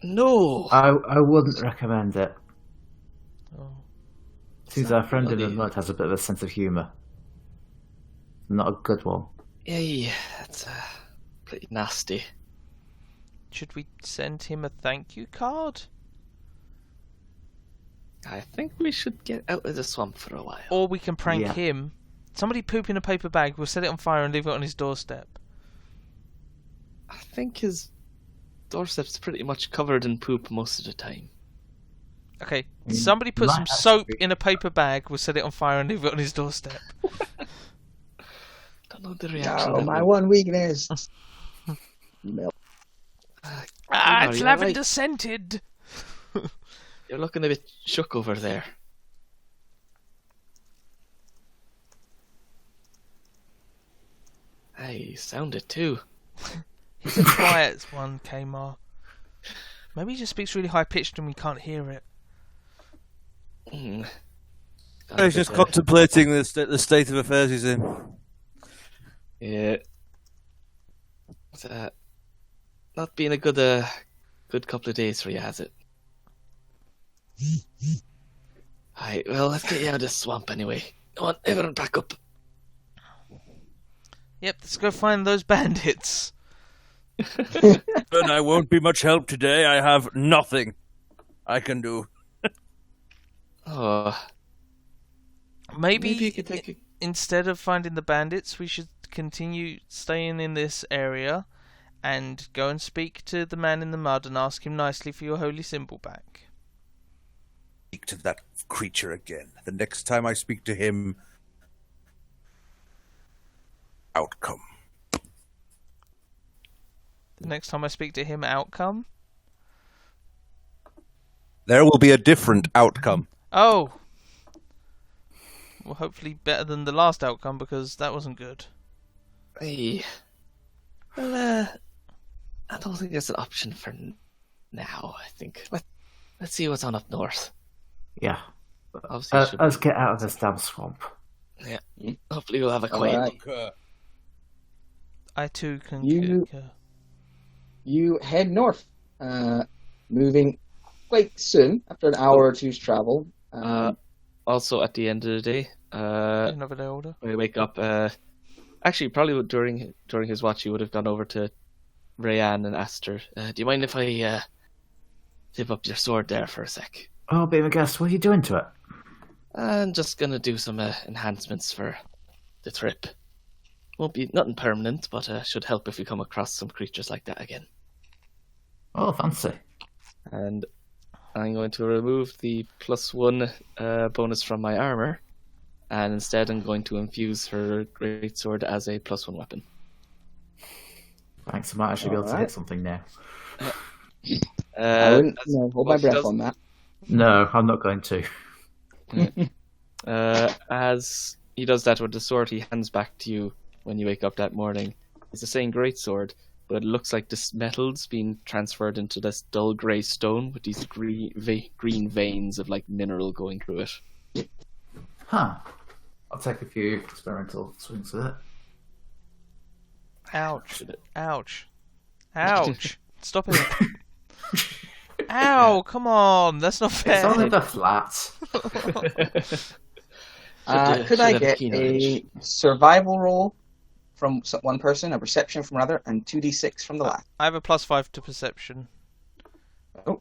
No. I wouldn't recommend it. Oh. Seems our friend in the bloody- mud has a bit of a sense of humour. Not a good one. Yeah, it's pretty nasty. Should we send him a thank you card? I think we should get out of the swamp for a while. Or we can prank Yeah. him. Somebody poop in a paper bag, we'll set it on fire and leave it on his doorstep. I think his doorstep's pretty much covered in poop most of the time. Okay, somebody put might some actually soap be- in a paper bag, we'll set it on fire and leave it on his doorstep. Don't know the reaction. Oh, that my would- one weakness. Milk. Are It's you lavender alright? scented! You're looking a bit shook over there. Hey, you sound it too. He's a quiet one, Kmar. Maybe he just speaks really high pitched and we can't hear it. He's just contemplating the state of affairs he's in. Yeah. Not been a good couple of days for you, has it? Alright, well, let's get you out of this swamp anyway. Come on, everyone back up. Yep, let's go find those bandits. And I won't be much help today. I have nothing I can do. Oh. Maybe you could take instead of finding the bandits, we should continue staying in this area and go and speak to the man in the mud and ask him nicely for your holy symbol back. Speak to that creature again. The next time I speak to him, outcome. The next time I speak to him, outcome? There will be a different outcome. Oh! Well, hopefully better than the last outcome, because that wasn't good. Hey. Well, I don't think there's an option for now, I think. Let's see what's on up north. Yeah. Obviously, Let's get out of this damn swamp. Yeah. Hopefully we'll have a quiet. Alright. I too can concur. You head north, moving quite soon, after an hour or two's travel. Also, at the end of the day, Another day older. when we wake up, actually, probably during his watch, he would have gone over to Rayanne and asked her, do you mind if I tip up your sword there for a sec? Oh, be my guest, what are you doing to it? I'm just gonna do some enhancements for the trip. Won't be nothing permanent, but should help if we come across some creatures like that again. Oh, fancy. And I'm going to remove the +1 bonus from my armor, and instead I'm going to infuse her greatsword as a +1 weapon. Thanks, I might actually be able to hit something now. I wouldn't hold my breath on that. No, I'm not going to. As he does that with the sword he hands back to you when you wake up that morning, it's the same greatsword, but it looks like this metal's been transferred into this dull grey stone with these green veins of like mineral going through it. Huh. I'll take a few experimental swings with it. Ouch. Ouch. Ouch. Stop it. Ow, come on. That's not fair. It's only the flat. Could I get a survival roll from one person, a perception from another, and 2d6 from the last? I have a +5 to perception. Oh.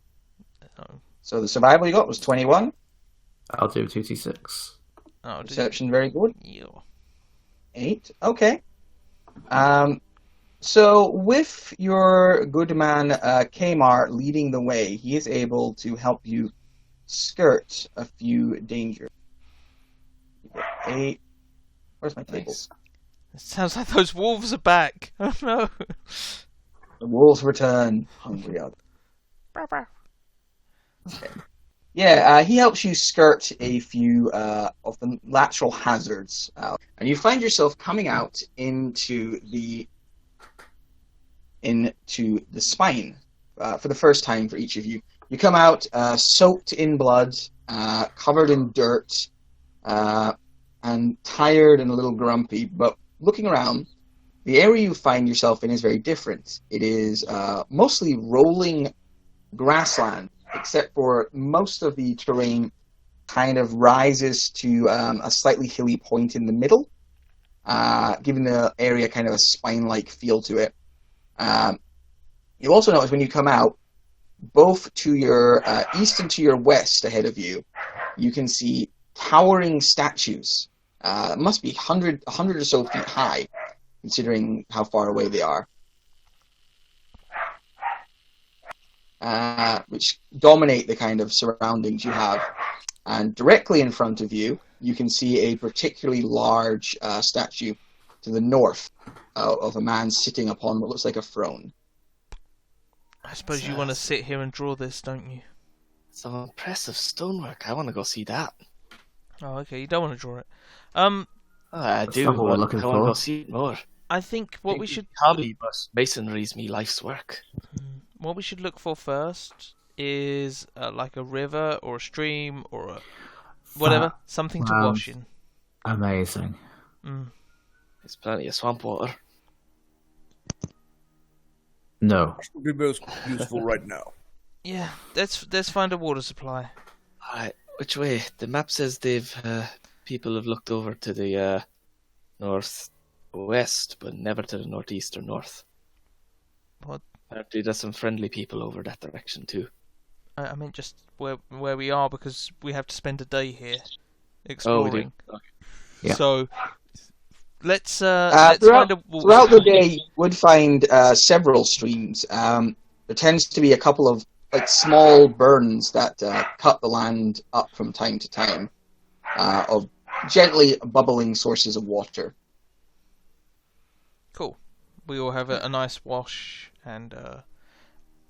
So the survival you got was 21. I'll do 2d6. Oh, Perception, very good. Yeah. 8. Okay. So with your good man Kmar leading the way, he is able to help you skirt a few dangers. 8. Where's my table? Nice. It sounds like those wolves are back. Oh no. The wolves return, hungry out. Okay. Yeah, he helps you skirt a few of the lateral hazards, and you find yourself coming out into the spine for the first time for each of you. You come out soaked in blood, covered in dirt, and tired and a little grumpy, but looking around, the area you find yourself in is very different. It is mostly rolling grassland, except for most of the terrain kind of rises to a slightly hilly point in the middle, giving the area kind of a spine-like feel to it. You'll also notice when you come out, both to your east and to your west ahead of you, you can see towering statues. Must be 100 or so feet high, considering how far away they are. Which dominate the kind of surroundings you have. And directly in front of you, you can see a particularly large statue to the north of a man sitting upon what looks like a throne. I suppose you want to sit here and draw this, don't you? Some impressive stonework. I want to go see that. Oh, okay. You don't want to draw it. I do. not what we're but looking I want to for. go see it more. I think what we should hobby, but masonry's me life's work. what we should look for first is like a river or a stream or a whatever, something to wash in. Amazing. There's plenty of swamp water. No. Would be most useful right now. Yeah, let's find a water supply. Alright, which way? The map says people have looked over to the northwest, but never to the northeast or north. What? Apparently there's some friendly people over that direction too. I mean, just where we are, because we have to spend a day here exploring. Oh, we do? Okay. Yeah. So let's throughout the day, you would find several streams. There tends to be a couple of like small burns that cut the land up from time to time, of gently bubbling sources of water. Cool. We all have a nice wash and a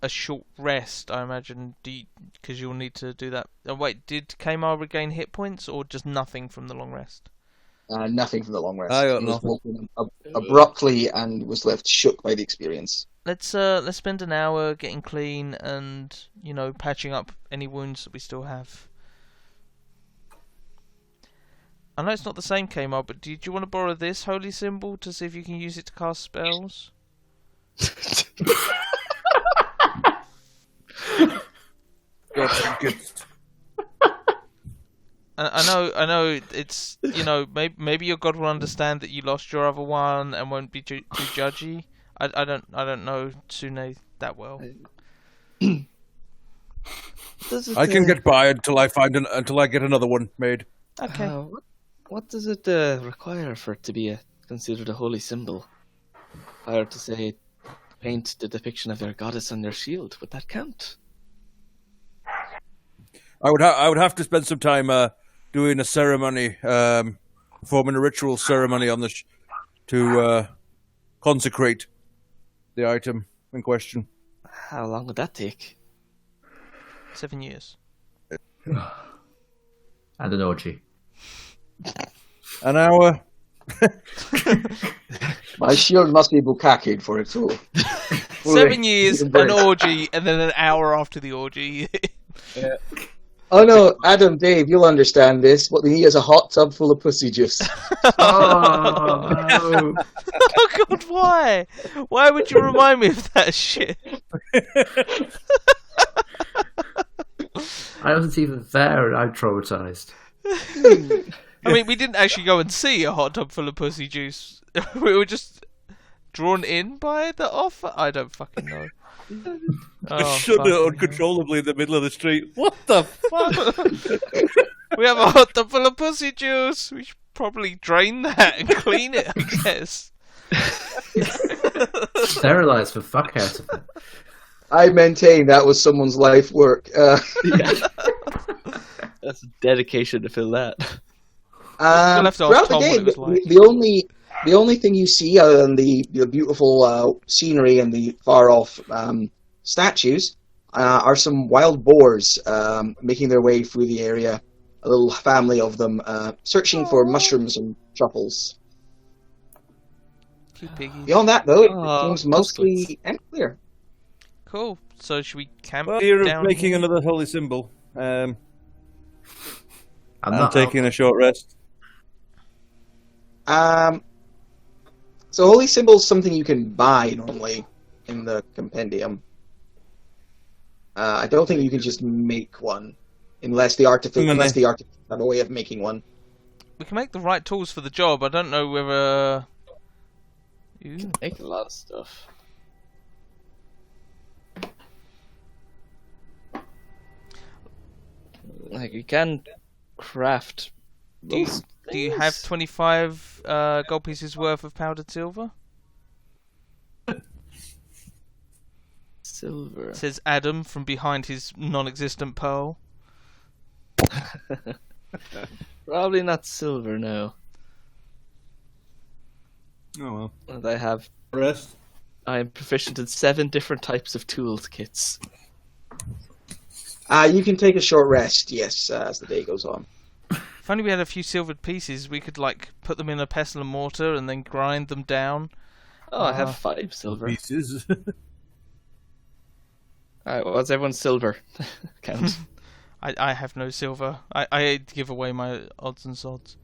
short rest, I imagine, because you'll need to do that. Oh, wait, did Kamar regain hit points or just nothing from the long rest? Nothing from the long rest. I got He was nothing. walking abruptly and was left shook by the experience. Let's spend an hour getting clean and, patching up any wounds that we still have. I know it's not the same Kamar, but do you want to borrow this holy symbol to see if you can use it to cast spells? I know. It's maybe your god will understand that you lost your other one and won't be too judgy. I don't know Tsune that well. I can get by until I get another one made. Okay. What does it require for it to be considered a holy symbol? If I were to say, paint the depiction of your goddess on your shield, would that count? I would have to spend some time doing a ceremony, performing a ritual ceremony on to consecrate the item in question. How long would that take? 7 years. And an orgy. An hour. My shield must be bukakied for it too. 7 years, an orgy, and then an hour after the orgy. Yeah. Oh no, Adam, Dave, you'll understand this. What he has a hot tub full of pussy juice. Oh, no. Oh god, why? Why would you remind me of that shit? I wasn't even there and I'm traumatized. I mean, we didn't actually go and see a hot tub full of pussy juice. We were just drawn in by the offer. I don't fucking know. Oh, Shut it uncontrollably in the middle of the street. What the fuck? We have a hot tub full of pussy juice. We should probably drain that and clean it, I guess. Sterilize the fuck out of it. I maintain that was someone's life work. That's dedication to fill that. We'll have to ask Throughout the Tom day, what it was like. the only thing you see other than the beautiful scenery and the far off statues are some wild boars making their way through the area. A little family of them searching for mushrooms and truffles. Cute piggies. Beyond that, though, it Oh, seems mostly clear. Cool. So should we camp You're down making here? another holy symbol. I'm I'm taking a short rest. So holy symbol is something you can buy normally in the compendium. I don't think you can just make one unless the artificer have a way of making one. We can make the right tools for the job. I don't know whether... You can make a lot of stuff. Like, you can craft Do you, most do you things. have 25 gold pieces worth of powdered silver? silver? Says Adam from behind his non-existent pearl. Probably not silver, no. Oh well. And I have. Rest. I am proficient in 7 different types of tools kits. You can take a short rest, yes, as the day goes on. If only we had a few silvered pieces, we could put them in a pestle and mortar and then grind them down Oh, I have 5 silver. Pieces. Alright, what's everyone's silver count? I have no silver. I give away my odds and sods.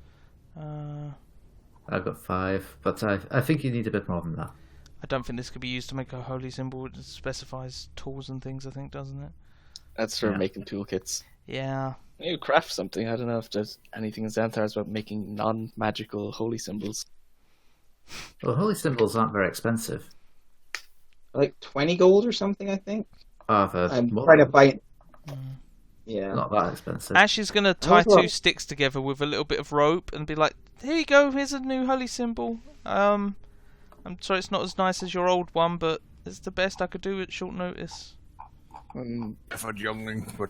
I've got 5, but I think you need a bit more than that. I don't think this could be used to make a holy symbol. It specifies tools and things, I think, doesn't it? That's for making toolkits. Yeah. You craft something. I don't know if there's anything in Xanathar's about making non-magical holy symbols. Well, holy symbols aren't very expensive. Like 20 gold or something, I think. I'm trying to buy. Yeah. Not that expensive. Ash is going to tie 2 sticks together with a little bit of rope and be like, here you go, here's a new holy symbol. I'm sorry it's not as nice as your old one, but it's the best I could do at short notice. Effort, youngling, but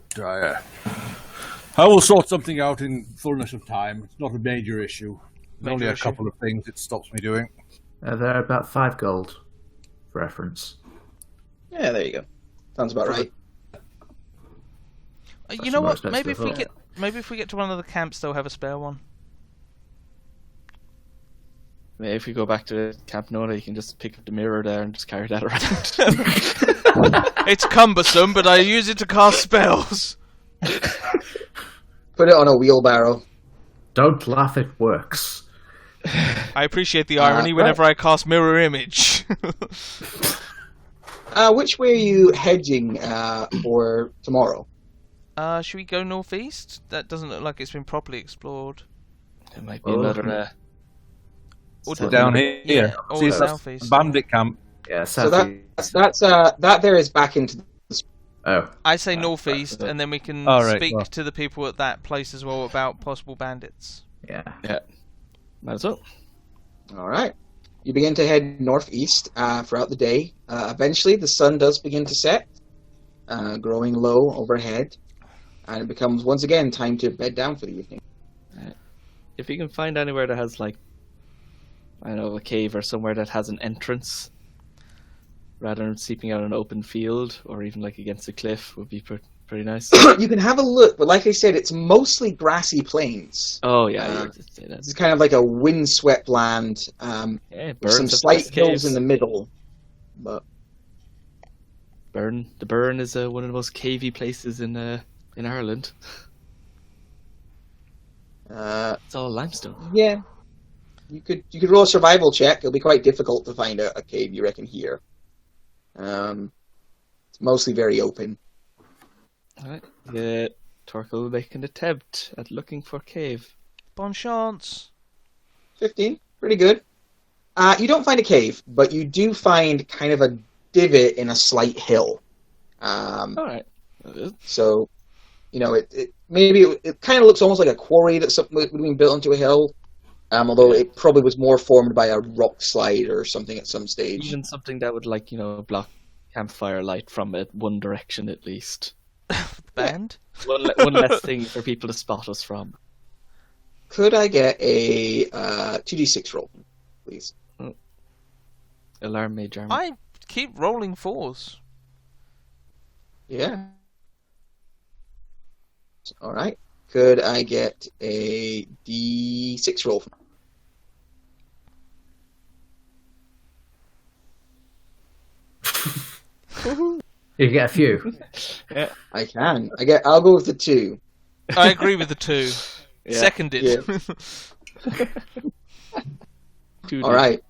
I will sort something out in fullness of time. It's not a major issue. There's only a couple of things it stops me doing. They're about 5 gold, for reference. Yeah, there you go. Sounds about right. You know what? Maybe if we get to one of the camps, they'll have a spare one. Maybe if we go back to Camp Nona, you can just pick up the mirror there and just carry that around. It's cumbersome, but I use it to cast spells. Put it on a wheelbarrow. Don't laugh, it works. I appreciate the irony whenever I cast mirror image. Which way are you hedging for tomorrow? Should we go northeast? That doesn't look like it's been properly explored. There might be another... Or down here. Yeah, See, or that's southeast. bandit camp. Yeah, So that there is back into the... Oh. I say northeast, and then we can speak to the people at that place as well about possible bandits. Yeah. Might as well. Alright. You begin to head northeast throughout the day. Eventually, the sun does begin to set, growing low overhead, and it becomes, once again, time to bed down for the evening. If you can find anywhere that has, like, I don't know, a cave or somewhere that has an entrance, rather than sleeping out on an open field, or even, like, against a cliff, would be pretty nice. You can have a look, but like I said, it's mostly grassy plains. Oh, yeah. It's kind of like a windswept land, with some slight hills in the middle. But The Burn is one of the most cavey places in Ireland. It's all limestone. Yeah. You could roll a survival check. It'll be quite difficult to find a cave, you reckon, here. It's mostly very open. Alright. Yeah, Torkel will make an attempt at looking for cave. Bon chance. 15. Pretty good. You don't find a cave, but you do find kind of a divot in a slight hill. Alright. So, it kind of looks almost like a quarry that something would have been built into a hill. Although it probably was more formed by a rock slide or something at some stage. Even something that would, block campfire light from one direction at least. Band? One less thing for people to spot us from. Could I get a 2d6 roll, please? Alarm Mage Armor. I keep rolling 4s. Yeah. Alright. Could I get a d6 roll? You get a few. Yeah. I can. I'll go with the 2. I agree with the 2. Yeah. Seconded. Yeah. Alright.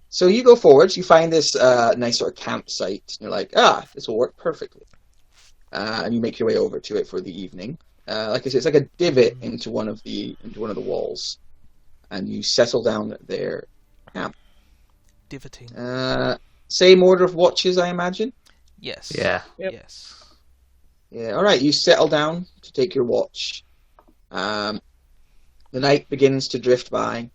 So you go forwards, you find this nice sort of campsite. You're like, this will work perfectly. And you make your way over to it for the evening. Like I said, it's like a divot into one of the walls, and you settle down there. Camp. Divoting. Same order of watches, I imagine. Yes. Yeah. Yep. Yes. Yeah. All right. You settle down to take your watch. The night begins to drift by.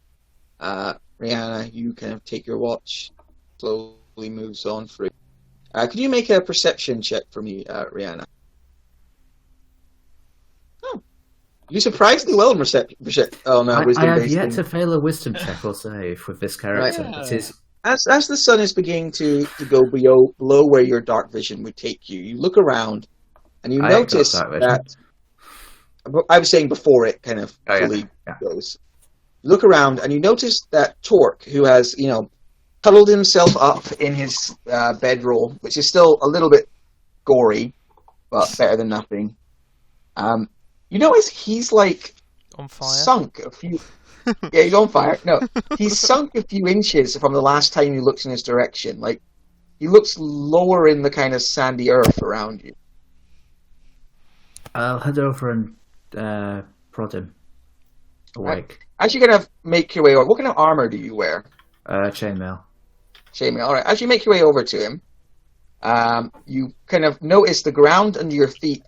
Rihanna, you kind of take your watch. Slowly moves on through. Could you make a perception check for me, Rihanna? Oh, you surprisingly well in perception. Oh no, I have yet to fail a wisdom check or save with this character. Right. It is As the sun is beginning to go below where your dark vision would take you, you look around and you notice that. I was saying before it kind of fully goes. look around and you notice that Torque, who has, cuddled himself up in his bedroll, which is still a little bit gory, but better than nothing. You notice he's like On fire. sunk a few. Yeah, he's on fire. No, he's sunk a few inches from the last time you looked in his direction. Like he looks lower in the kind of sandy earth around you. I'll head over and prod him awake. As you kind of make your way over, what kind of armor do you wear? Chainmail. Chainmail. All right. As you make your way over to him, you kind of notice the ground under your feet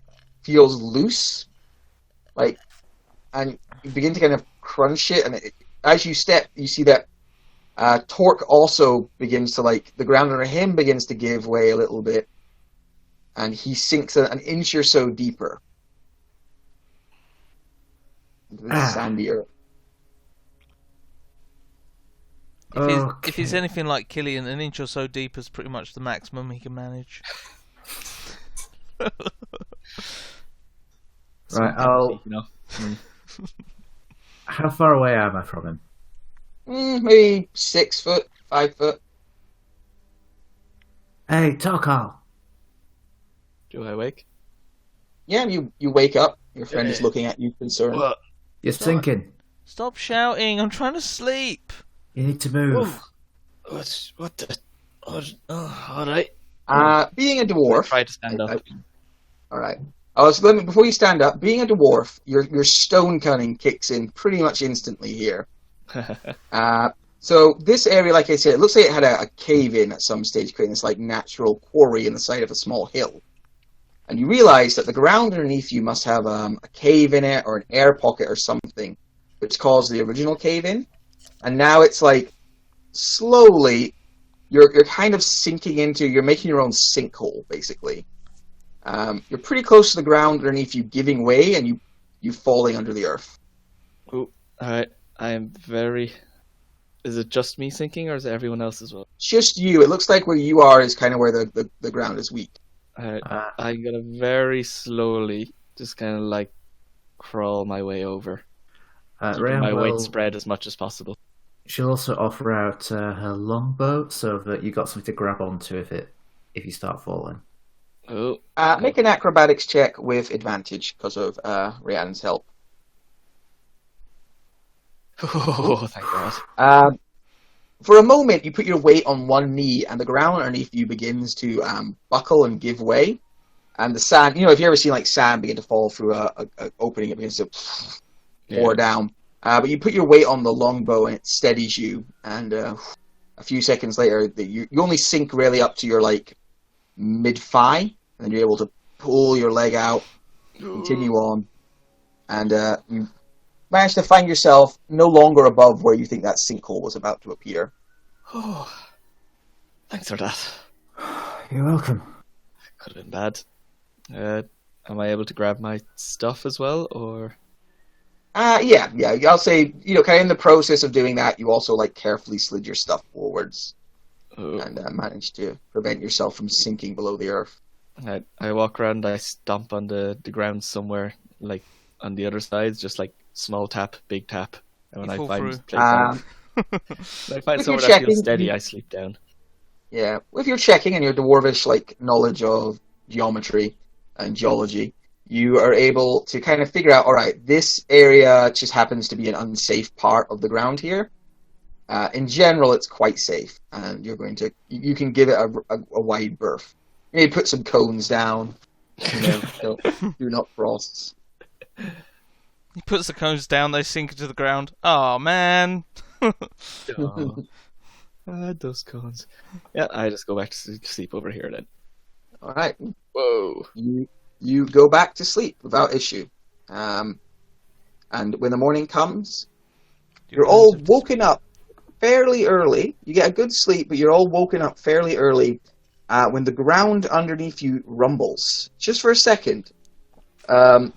feels loose, and you begin to kind of crunch it. And as you step, you see that Torque also begins to the ground under him begins to give way a little bit, and he sinks an inch or so deeper into the sandy earth. If he's anything like Killian, an inch or so deep is pretty much the maximum he can manage. Right, How far away am I from him? Maybe 6 foot, 5 foot. Hey, Tokal! Do I wake? Yeah, you wake up. Your friend is looking at you concerned. What? You're sinking. Stop shouting! I'm trying to sleep. You need to move. What the? All right. Being a dwarf. Try to stand up. All right. Before you stand up, being a dwarf, your stone cunning kicks in pretty much instantly here. So this area, like I said, it looks like it had a cave in at some stage, creating this natural quarry in the side of a small hill. And you realise that the ground underneath you must have a cave in it or an air pocket or something, which caused the original cave in. And now it's slowly, you're kind of sinking into, you're making your own sinkhole, basically. You're pretty close to the ground underneath you, giving way, and you falling under the earth. Oh, alright. I am very... Is it just me sinking, or is it everyone else as well? Just you. It looks like where you are is kind of where the ground is weak. Alright. I'm gonna very slowly just kind of crawl my way over. Rhea my weight will- spread as much as possible. She'll also offer out her longbow so that you got something to grab onto if you start falling. Oh. Make an acrobatics check with advantage because of Rhiannon's help. Oh, thank God. For a moment, you put your weight on one knee, and the ground underneath you begins to buckle and give way. And the sand, if you ever seen sand begin to fall through a opening, it begins to pour down. But you put your weight on the longbow, and it steadies you. And a few seconds later, you only sink really up to your mid-thigh, and then you're able to pull your leg out, continue on, and you manage to find yourself no longer above where you think that sinkhole was about to appear. Oh, thanks for that. You're welcome. Could have been bad. Am I able to grab my stuff as well, or? Yeah. I'll say, kind of in the process of doing that, you also carefully slid your stuff forwards and managed to prevent yourself from sinking below the earth. I walk around, I stomp on the ground somewhere, on the other sides, just small tap, big tap. And when I find somewhere that feels steady, I sleep down. Yeah, if you're checking and your dwarvish knowledge of geometry and geology, you are able to kind of figure out, all right, this area just happens to be an unsafe part of the ground here. In general, it's quite safe, and you can give it a wide berth. Maybe put some cones down. Do not frosts. He puts the cones down, they sink into the ground. Oh man. Those cones. Yeah, I just go back to sleep over here then. All right. Whoa. You go back to sleep without issue. And when the morning comes, you're all woken up fairly early. You get a good sleep, but you're all woken up fairly early when the ground underneath you rumbles. Just for a second. And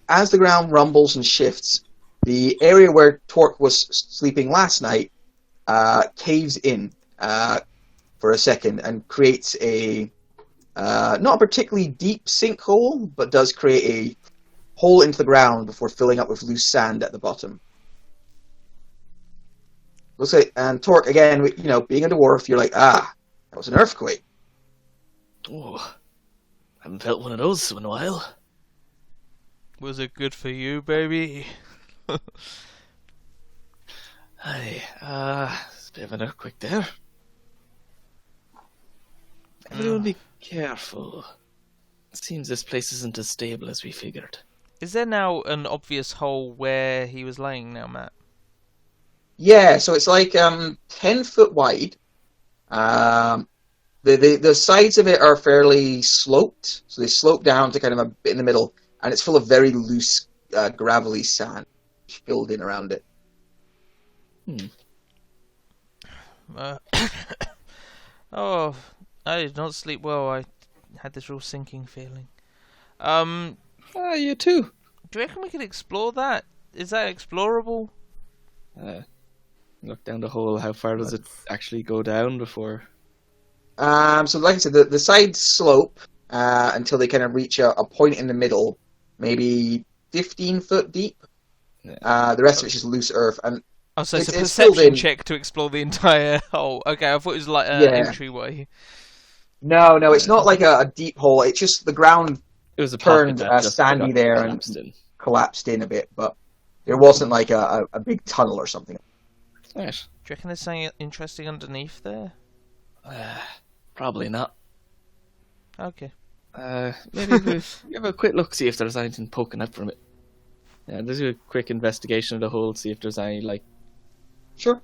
as the ground rumbles and shifts, the area where Torque was sleeping last night caves in for a second and creates a not a particularly deep sinkhole, but does create a hole into the ground before filling up with loose sand at the bottom. Looks like, and Torque, again, being a dwarf, you're like, that was an earthquake. Oh, haven't felt one of those in a while. Was it good for you, baby? Aye, it's a bit of an earthquake there. Everyone be careful. It seems this place isn't as stable as we figured. Is there now an obvious hole where he was laying now, Matt? Yeah, so it's like 10 foot wide. The sides of it are fairly sloped, so they slope down to kind of a bit in the middle, and it's full of very loose, gravelly sand filled in around it. Oh, I did not sleep well. I had this real sinking feeling. You too. Do you reckon we could explore that? Is that explorable? Look down the hole. How far does it actually go down before? So like I said, the sides slope until they kind of reach a point in the middle, maybe 15 foot deep. The rest of it's just loose earth. And oh, so it's a filled perception in. check to explore the entire hole. Okay, I thought it was like an entryway. No, it's not like a deep hole. It's just the ground It was a turned pocket that just sandy got there collapsed and in. collapsed in a bit, but there wasn't like a big tunnel or something. Right. Do you reckon there's something interesting underneath there? Probably not. Okay. Maybe we have a quick look, see if there's anything poking up from it. Yeah, do a quick investigation of the hole, see if there's any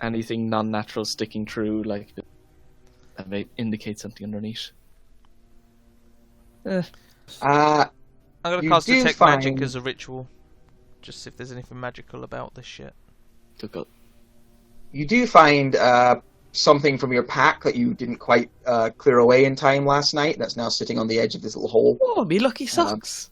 anything non-natural sticking through, like that may indicate something underneath. I'm gonna cast detect magic as a ritual, just see if there's anything magical about this shit. Good go. You do find something from your pack that you didn't quite clear away in time last night. That's now sitting on the edge of this little hole. Oh, me lucky socks!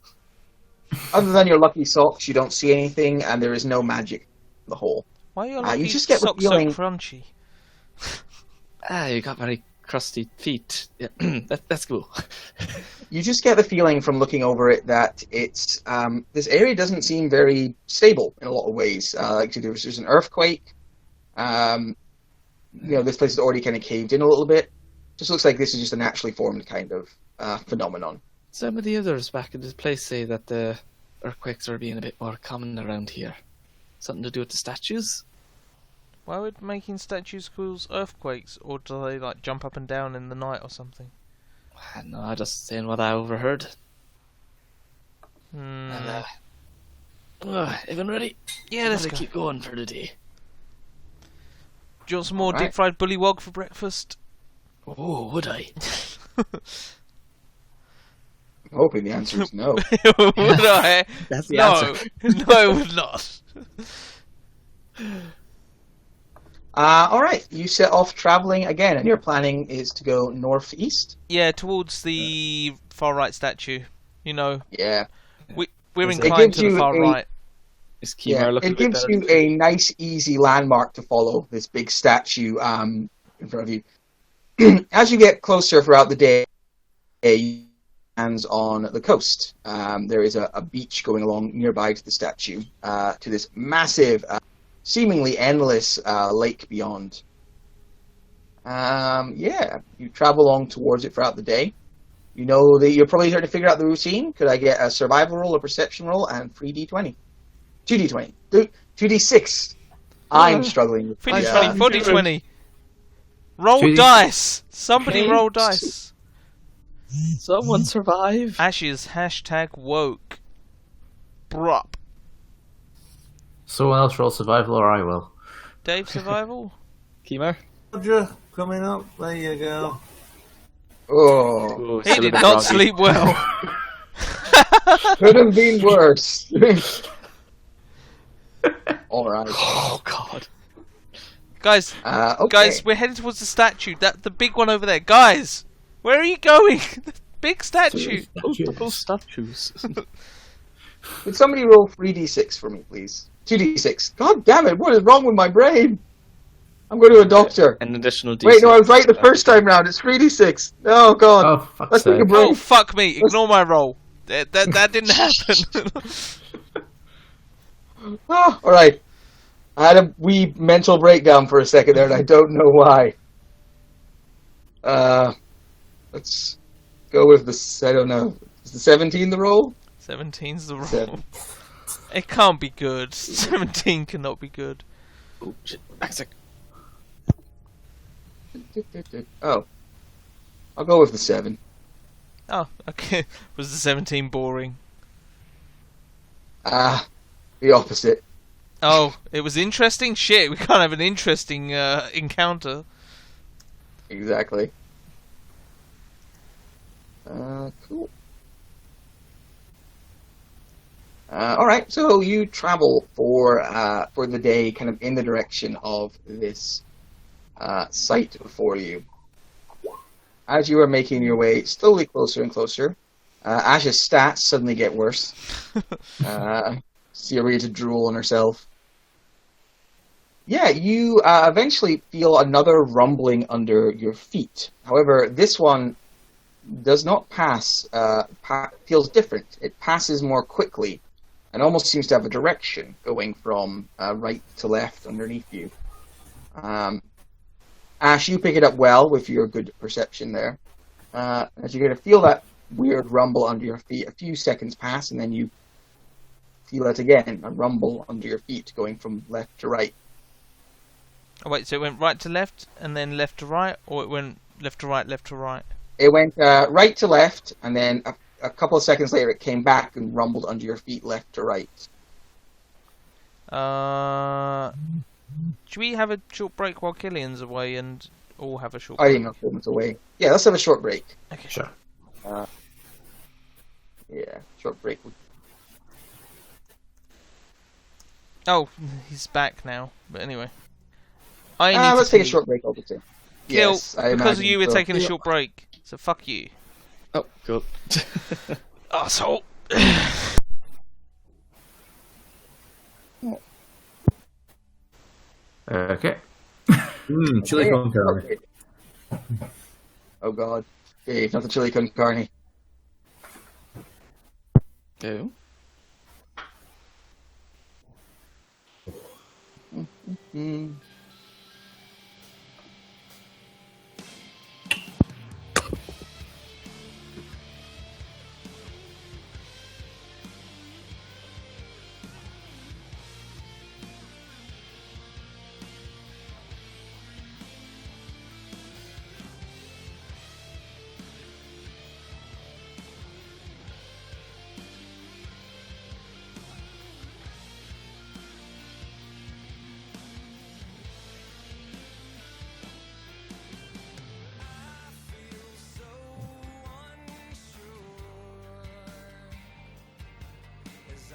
Other than your lucky socks, you don't see anything, and there is no magic in the hole. Why are your lucky you just get the socks feeling... so crunchy? You got very crusty feet. Yeah, that's cool. You just get the feeling from looking over it that it's this area doesn't seem very stable in a lot of ways. Like there's an earthquake. This place is already kind of caved in a little bit. Just looks like this is just a naturally formed kind of phenomenon. Some of the others back in this place say that the earthquakes are being a bit more common around here. Something to do with the statues? Why would making statues cause earthquakes, or do they like jump up and down in the night or something? No, I'm just saying what I overheard. Everyone ready? Yeah, let's keep going for the day. Do you want some more deep fried bullywog for breakfast? Oh, would I? I'm hoping the answer is no. Would I? That's the answer. No, I would not. Alright, you set off travelling again, and your planning is to go northeast? Yeah, towards the far right statue. Yeah. We're inclined to the far right. It gives you a nice, easy landmark to follow, this big statue in front of you. As you get closer throughout the day, lands on the coast. There is a beach going along nearby to the statue, to this massive, seemingly endless lake beyond. You travel along towards it throughout the day. You know that you're probably starting to figure out the routine. Could I get a survival roll, a perception roll, and 3d20? 2d20. 2d6. I'm struggling with 3d20, 4d20. Roll 2D6. dice! Somebody roll dice. Someone survive. Ashes, #woke. Brup. Someone else roll survival, or I will. Dave, survival? Keemer? Roger, coming up. There you go. Oh, He did not sleep well. could have been worse. All right. Oh God. Guys, Okay. guys, we're heading towards the statue. The big one over there. Guys, where are you going? The big statue. Those statues. Would somebody roll 3d6 for me, please? 2d6. God damn it! What is wrong with my brain? I'm going to a doctor. An additional D6. Wait, no, I was right the first time round. It's 3d6. Oh God. Oh, fuck's Let's take a sake. break. Oh, fuck me. Ignore my roll. That didn't happen. Oh, all right. I had a wee mental breakdown for a second there, and I don't know why. Let's go with I don't know. Is the 17 the roll? 17's the roll. 7. It can't be good. 17 cannot be good. Oh shit! Isaac. Oh. I'll go with the 7. Oh, okay. Was the 17 boring? The opposite. Oh, it was interesting? Shit, we can't have an interesting encounter. Exactly. Cool. Alright, so you travel for the day kind of in the direction of this site before you. As you are making your way slowly closer and closer, Ash's stats suddenly get worse. See her ready to drool on herself. Yeah, you eventually feel another rumbling under your feet. However, this one does not pass, feels different. It passes more quickly and almost seems to have a direction going from right to left underneath you. Ash, you pick it up well with your good perception there. As you're going to feel that weird rumble under your feet, a few seconds pass, and then you feel it again, a rumble under your feet going from left to right. Oh wait, so it went right to left, and then left to right, or it went left to right, left to right? It went right to left, and then a couple of seconds later it came back and rumbled under your feet left to right. Should we have a short break while Killian's away and all have a short I break? didn't know Killian's away. Yeah, let's have a short break. Okay. Sure. Yeah, short break. Oh, he's back now. But anyway. I need Let's to take a short break, obviously. Kill, Yes, I because imagine you were so. taking a short break. So fuck you. Oh, cool. Asshole. Okay. Chili con carne. Okay. Oh god. Dave, not the chili con carne. Oh. Mm.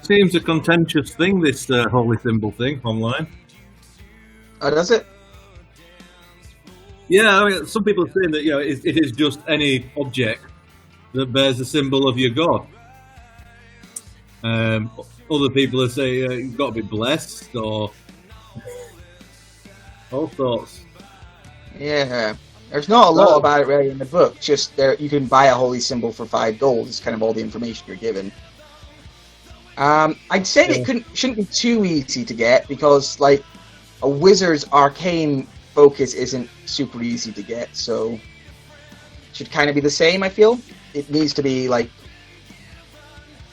Seems a contentious thing, this holy symbol thing online. Oh, does it? Yeah, I mean, some people are saying that it is just any object that bears the symbol of your god. Other people are saying you've got to be blessed or all sorts. Yeah. There's not a lot about it really in the book. Just there, you can buy a holy symbol for 5 gold. It's kind of all the information you're given. I'd say it shouldn't be too easy to get because, like, a wizard's arcane focus isn't super easy to get. So, it should kind of be the same. I feel it needs to be like.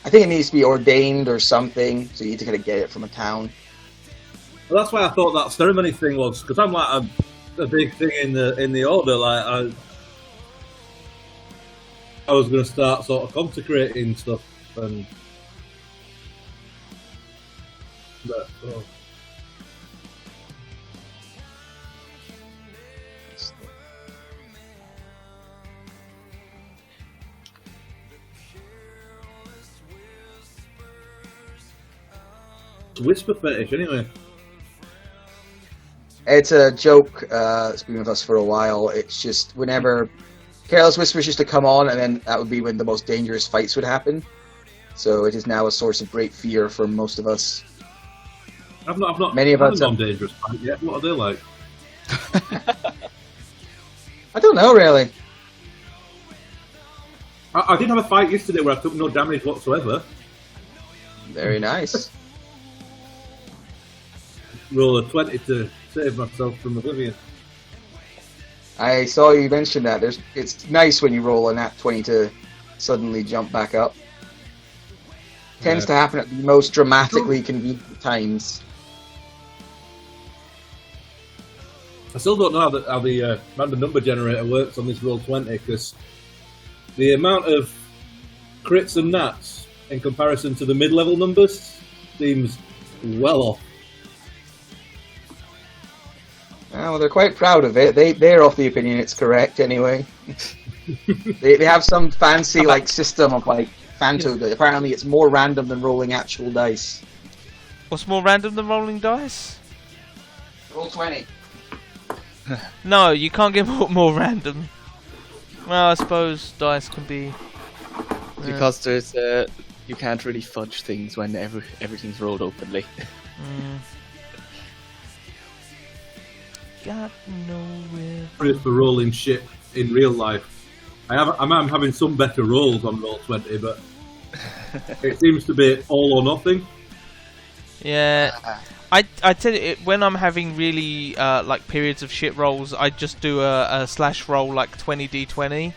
I think it needs to be ordained or something. So you need to kind of get it from a town. Well, that's why I thought that ceremony thing was, because I'm like a big thing in the order. Like I was going to start sort of consecrating stuff and. But, oh. Whisper fetish, anyway. It's a joke. It's been with us for a while. It's just whenever Careless Whispers used to come on, and then that would be when the most dangerous fights would happen. So it is now a source of great fear for most of us. I've not Many of us on dangerous fight yet. What are they like? I don't know really. I did have a fight yesterday where I took no damage whatsoever. Very nice. Roll a 20 to save myself from oblivion. I saw you mention that. It's nice when you roll a nat 20 to suddenly jump back up. Tends to happen at the most dramatically convenient times. I still don't know how the random number generator works on this roll 20 because the amount of crits and nats in comparison to the mid-level numbers seems well off. Well, they're quite proud of it. They're of the opinion it's correct anyway. they have some fancy system of Phanto that apparently it's more random than rolling actual dice. What's more random than rolling dice? Roll 20. No, you can't get more random. Well, I suppose dice can be... Because there's you can't really fudge things when everything's rolled openly. Got nowhere. For rolling shit in real life. I'm having some better rolls on roll 20, but it seems to be all or nothing. Yeah, I tell you, when I'm having really periods of shit rolls, I just do a slash roll 20d20,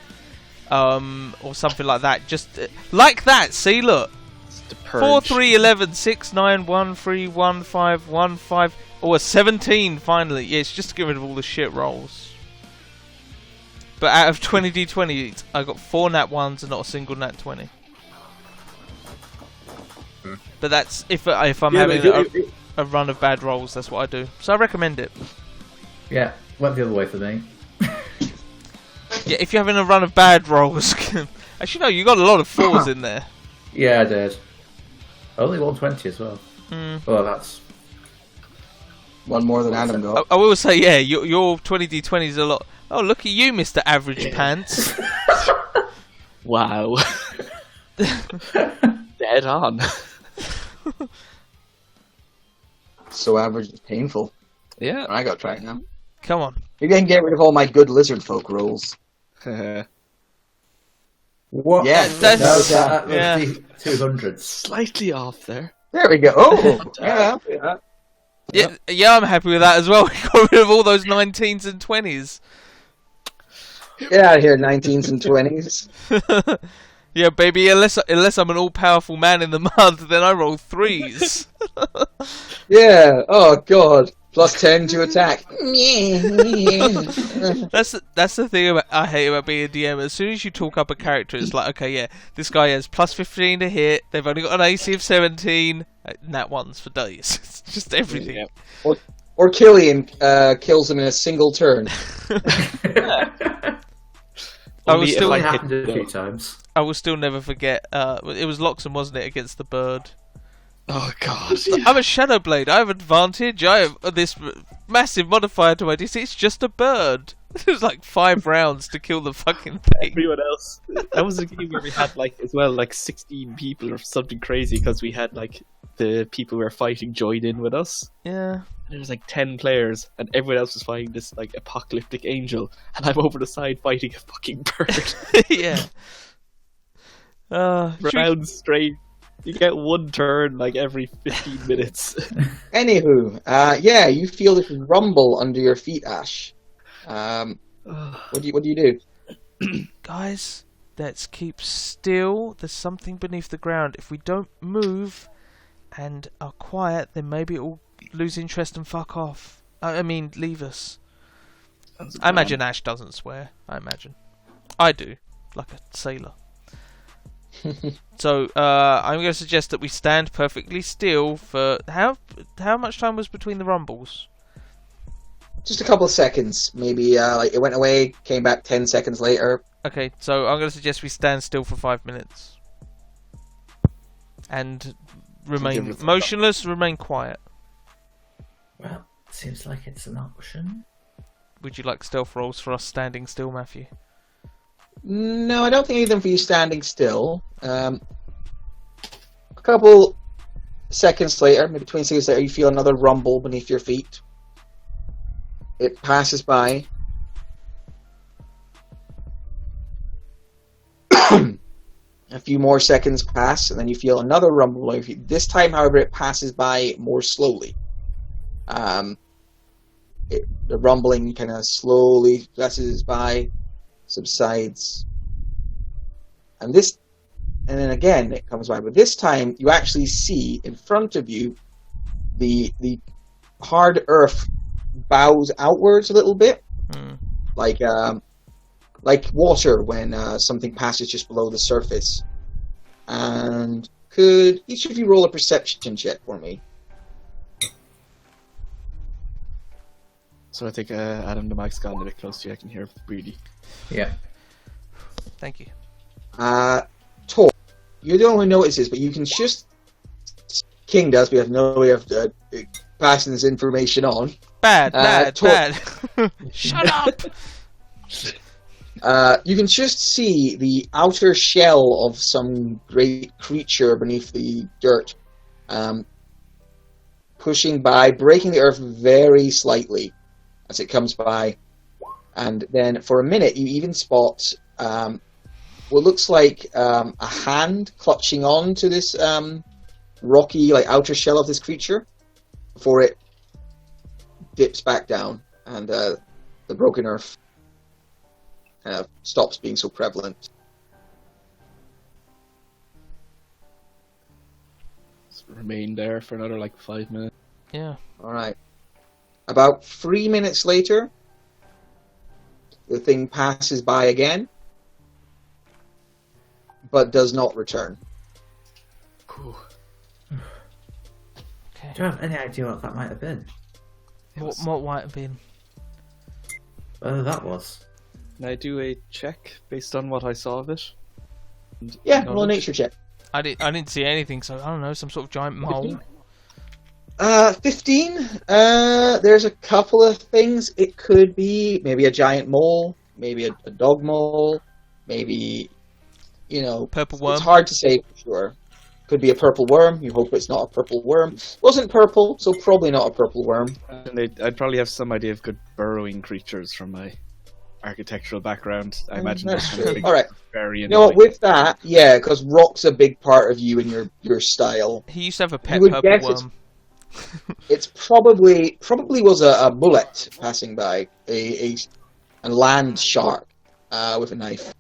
or something like that. Just like that. See, look, 4, 3, 11, 6, 9, 1, 3, 1, 5, 1, 5, or a 17. Finally, yeah, it's just to get rid of all the shit rolls. But out of 20d20, I got 4 nat 1s and not a single nat 20. But that's if I'm having a run of bad rolls. That's what I do. So I recommend it. Yeah, went the other way for me. Yeah, if you're having a run of bad rolls. Actually, no, you got a lot of 4s in there. Yeah, I did. Only 120 as well. Well, that's one more than Adam got. I will say, yeah, your 20d20 is a lot. Oh, look at you, Mr. Average Pants. Wow. Dead on. So average is painful. Yeah. I gotta try it now. Come on. Maybe I can get rid of all my good lizard folk rolls. what? Yeah, that's yeah. 200s. Slightly off there. There we go. Oh, yeah. Yeah, I'm happy with that as well. We got rid of all those 19s and 20s. Get out of here, 19s and 20s. Yeah, baby, unless I'm an all-powerful man in the mud, then I roll 3s. Yeah, oh god. Plus 10 to attack. That's the thing I hate about being a DM. As soon as you talk up a character, it's like, okay, yeah, this guy has plus 15 to hit, they've only got an AC of 17, nat 1s for dice. It's just everything. Yeah. Or Killian kills him in a single turn. I will still happened a few times. I will still never forget. It was Loxon, wasn't it, against the bird? Oh god! I'm a Shadow Blade. I have advantage. I have this massive modifier to my DC. It's just a bird. It was like 5 rounds to kill the fucking thing. Everyone else. That was a game where we had 16 people or something crazy because we had the people we were fighting join in with us. Yeah. And there was 10 players, and everyone else was fighting this apocalyptic angel, and I'm over the side fighting a fucking bird. Yeah. Rounds straight. You get one turn every 15 minutes. Anywho, yeah, you feel this rumble under your feet, Ash. What do you do? Guys, let's keep still. There's something beneath the ground. If we don't move and are quiet, then maybe it will lose interest and fuck off. I mean, leave us. I imagine Ash doesn't swear. I imagine. I do, like a sailor. So I'm going to suggest that we stand perfectly still for how much time was between the rumbles? Just a couple of seconds, maybe. It went away, came back 10 seconds later. Okay, so I'm going to suggest we stand still for 5 minutes and remain motionless, remain quiet. Well, seems like it's an option. Would you like stealth rolls for us standing still, Matthew? No, I don't think anything for you standing still. A couple seconds later, maybe 20 seconds later, you feel another rumble beneath your feet. It passes by. A few more seconds pass, and then you feel another rumble. This time, however, it passes by more slowly. The rumbling kind of slowly passes by, subsides, and then again it comes by. But this time, you actually see in front of you the hard earth bows outwards a little bit, like water when something passes just below the surface. And could each of you roll a perception check for me? So I think Adam, the mic's gotten a bit close to you. I can hear really. Yeah. Thank you. Tor, you don't only notice this, but you can just... King does, we have no way of passing this information on. Bad. Shut up! You can just see the outer shell of some great creature beneath the dirt, pushing by, breaking the earth very slightly as it comes by. And then for a minute, you even spot what looks like a hand clutching on to this rocky, outer shell of this creature before it dips back down, and the broken earth stops being so prevalent. Remain there for another 5 minutes. Yeah. Alright. About 3 minutes later, the thing passes by again, but does not return. Cool. Okay. Do you have any idea what that might have been? What might have been? Whether that was? Can I do a check based on what I saw of it? Yeah, roll a nature check. I didn't see anything, so I don't know, some sort of giant mole. 15. There's a couple of things. It could be maybe a giant mole, maybe a dog mole, maybe, purple worm. It's hard to say for sure. Could be a purple worm. You hope it's not a purple worm. Wasn't purple, so probably not a purple worm. And I'd probably have some idea of good burrowing creatures from my architectural background. I imagine that's kind of true. All right. very With that, yeah, because rock's a big part of you and your style. He used to have a pet would purple guess worm. It's probably was a bullet passing by, a land shark with a knife.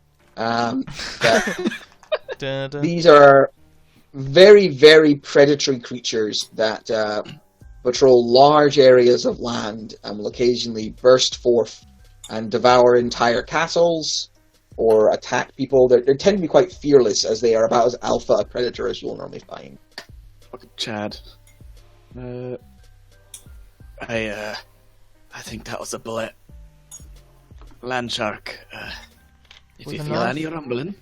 These are very, very predatory creatures that patrol large areas of land and will occasionally burst forth and devour entire castles or attack people. They tend to be quite fearless, as they are about as alpha a predator as you'll normally find. Fucking Chad. I think that was a bullet. Land shark. If With you a feel knife? any rumbling,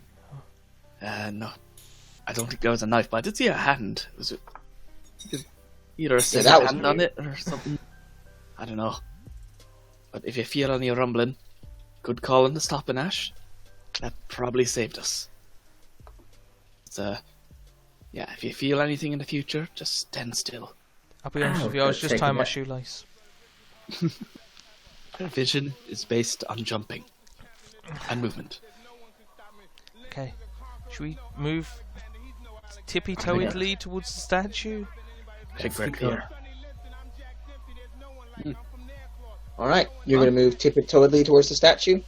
no, I don't think there was a knife, but I did see a hand. Was it either a scissor that was hand on it or something? I don't know. But if you feel any rumbling, good call on the stopping ash. That probably saved us. So, yeah, if you feel anything in the future, just stand still. I'll be honest with you, I was just tying my shoelace. Vision is based on jumping and movement. Okay. Should we move tippy-toedly towards the statue? I think we're clear. Alright, you're going to move tippy-toedly towards the statue.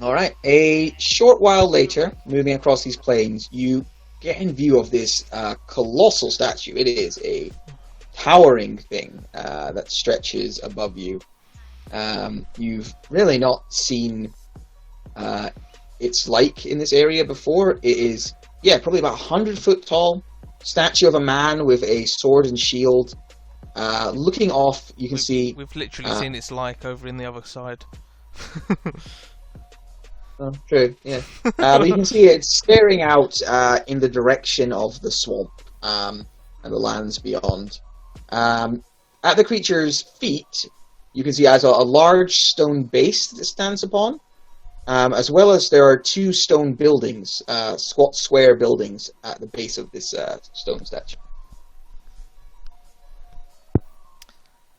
Alright, a short while later, moving across these plains, you get in view of this colossal statue. It is a towering thing that stretches above you. You've really not seen its like in this area before. It is, probably about 100 foot tall, statue of a man with a sword and shield. Looking off, you can see... We've literally seen its like over in the other side. Oh, true, yeah. But you can see it staring out in the direction of the swamp and the lands beyond. At the creature's feet, you can see it has a large stone base that it stands upon, as well as there are two stone buildings, squat square buildings at the base of this stone statue.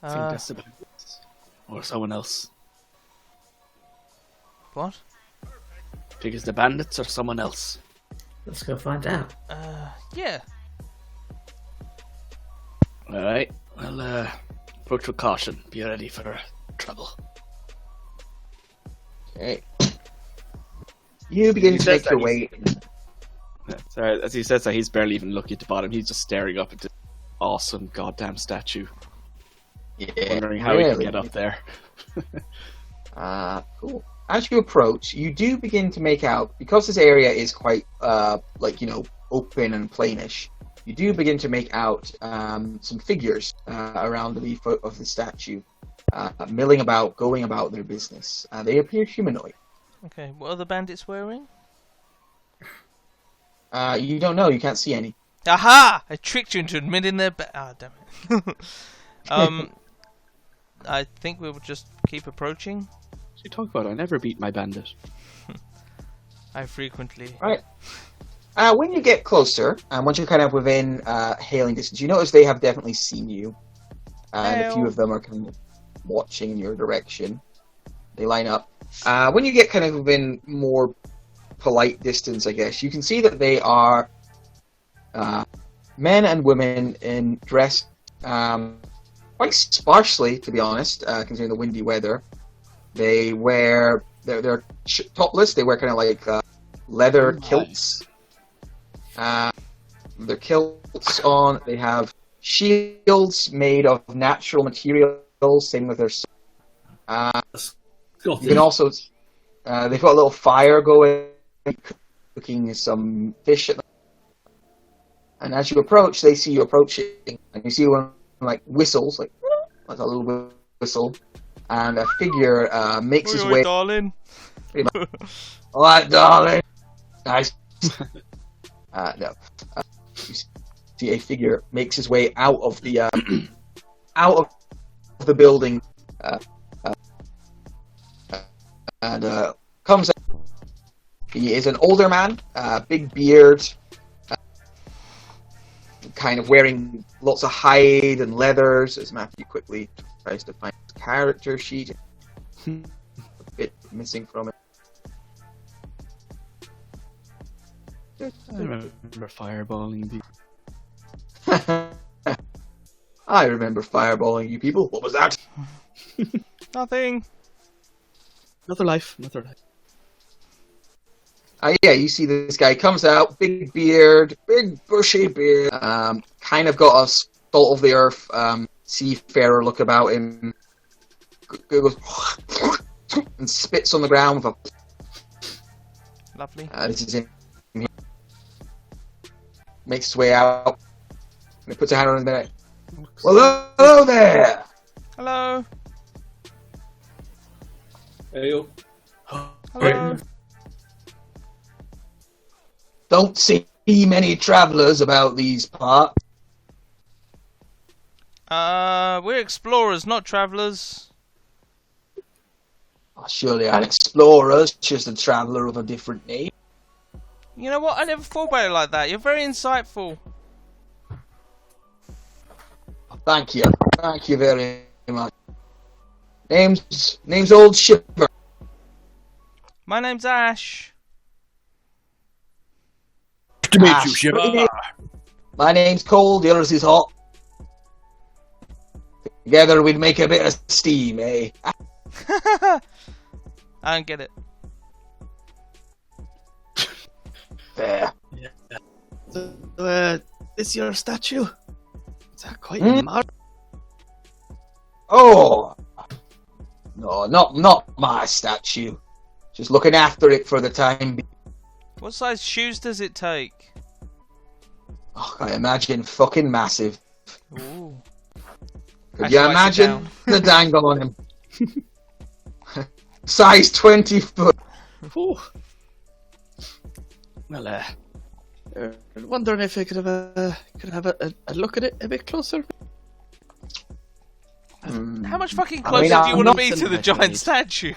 I think that's about it. Or someone else. What? I think it's the bandits or someone else? Let's go find out. Yeah. Alright, well, approach with caution. Be ready for trouble. Okay. You begin to make your way. Sorry, as he says that, he's barely even looking at the bottom. He's just staring up at this awesome goddamn statue. Yeah, Wondering how he can get up there. Cool. As you approach, you do begin to make out, because this area is quite, open and plainish, you do begin to make out some figures around the foot of the statue, milling about, going about their business. They appear humanoid. Okay, what are the bandits wearing? You don't know, you can't see any. Aha! I tricked you into admitting their damn it. I think we will just keep approaching. What you talk about? I never beat my bandit. I frequently. Right. When you get closer, once you're kind of within hailing distance, you notice they have definitely seen you. And a few of them are kind of watching in your direction. They line up. When you get kind of within more polite distance, I guess, you can see that they are men and women in dress quite sparsely, to be honest, considering the windy weather. They wear, they're topless, they wear kind of like leather kilts. Their kilts on, they have shields made of natural materials, same with their you can also, they've got a little fire going, cooking some fish at them. And as you approach, they see you approaching, and you see one like whistles, like a little whistle, and a figure makes his way. Darling. Alright, darling. Nice. No. You see a figure makes his way out of the building, and comes. He is an older man, big beard, kind of wearing lots of hide and leathers. As Matthew quickly tries to find his character sheet, a bit missing from it. I remember fireballing you. I remember fireballing you people. What was that? Nothing. Another life. Yeah, you see this guy comes out, big beard, big bushy beard, kind of got a salt of the earth, seafarer look about him. Goes and spits on the ground with a. Lovely. This is him. Makes his way out. And he puts a hand on his neck. Well, hello there. Hello. Hey, yo. Hello. Don't see many travellers about these parts. We're explorers, not travellers. Oh, surely an explorer's just a traveller of a different name. You know what? I never thought about it like that. You're very insightful. Thank you. Thank you very much. Name's Old Shipper. My name's Ash. To meet you, Ash, Shipper. pretty name. My name's cold, yours is hot. Together we'd make a bit of steam, eh? I don't get it. Fair. So, this your statue? Is that quite modern? Oh! No, not my statue. Just looking after it for the time being. What size shoes does it take? Oh, I imagine fucking massive. Ooh. Could you imagine the dangle on him? Size 20 foot. Ooh. Well, wondering if I could have a look at it a bit closer. How much fucking closer do you want to be to the giant statue?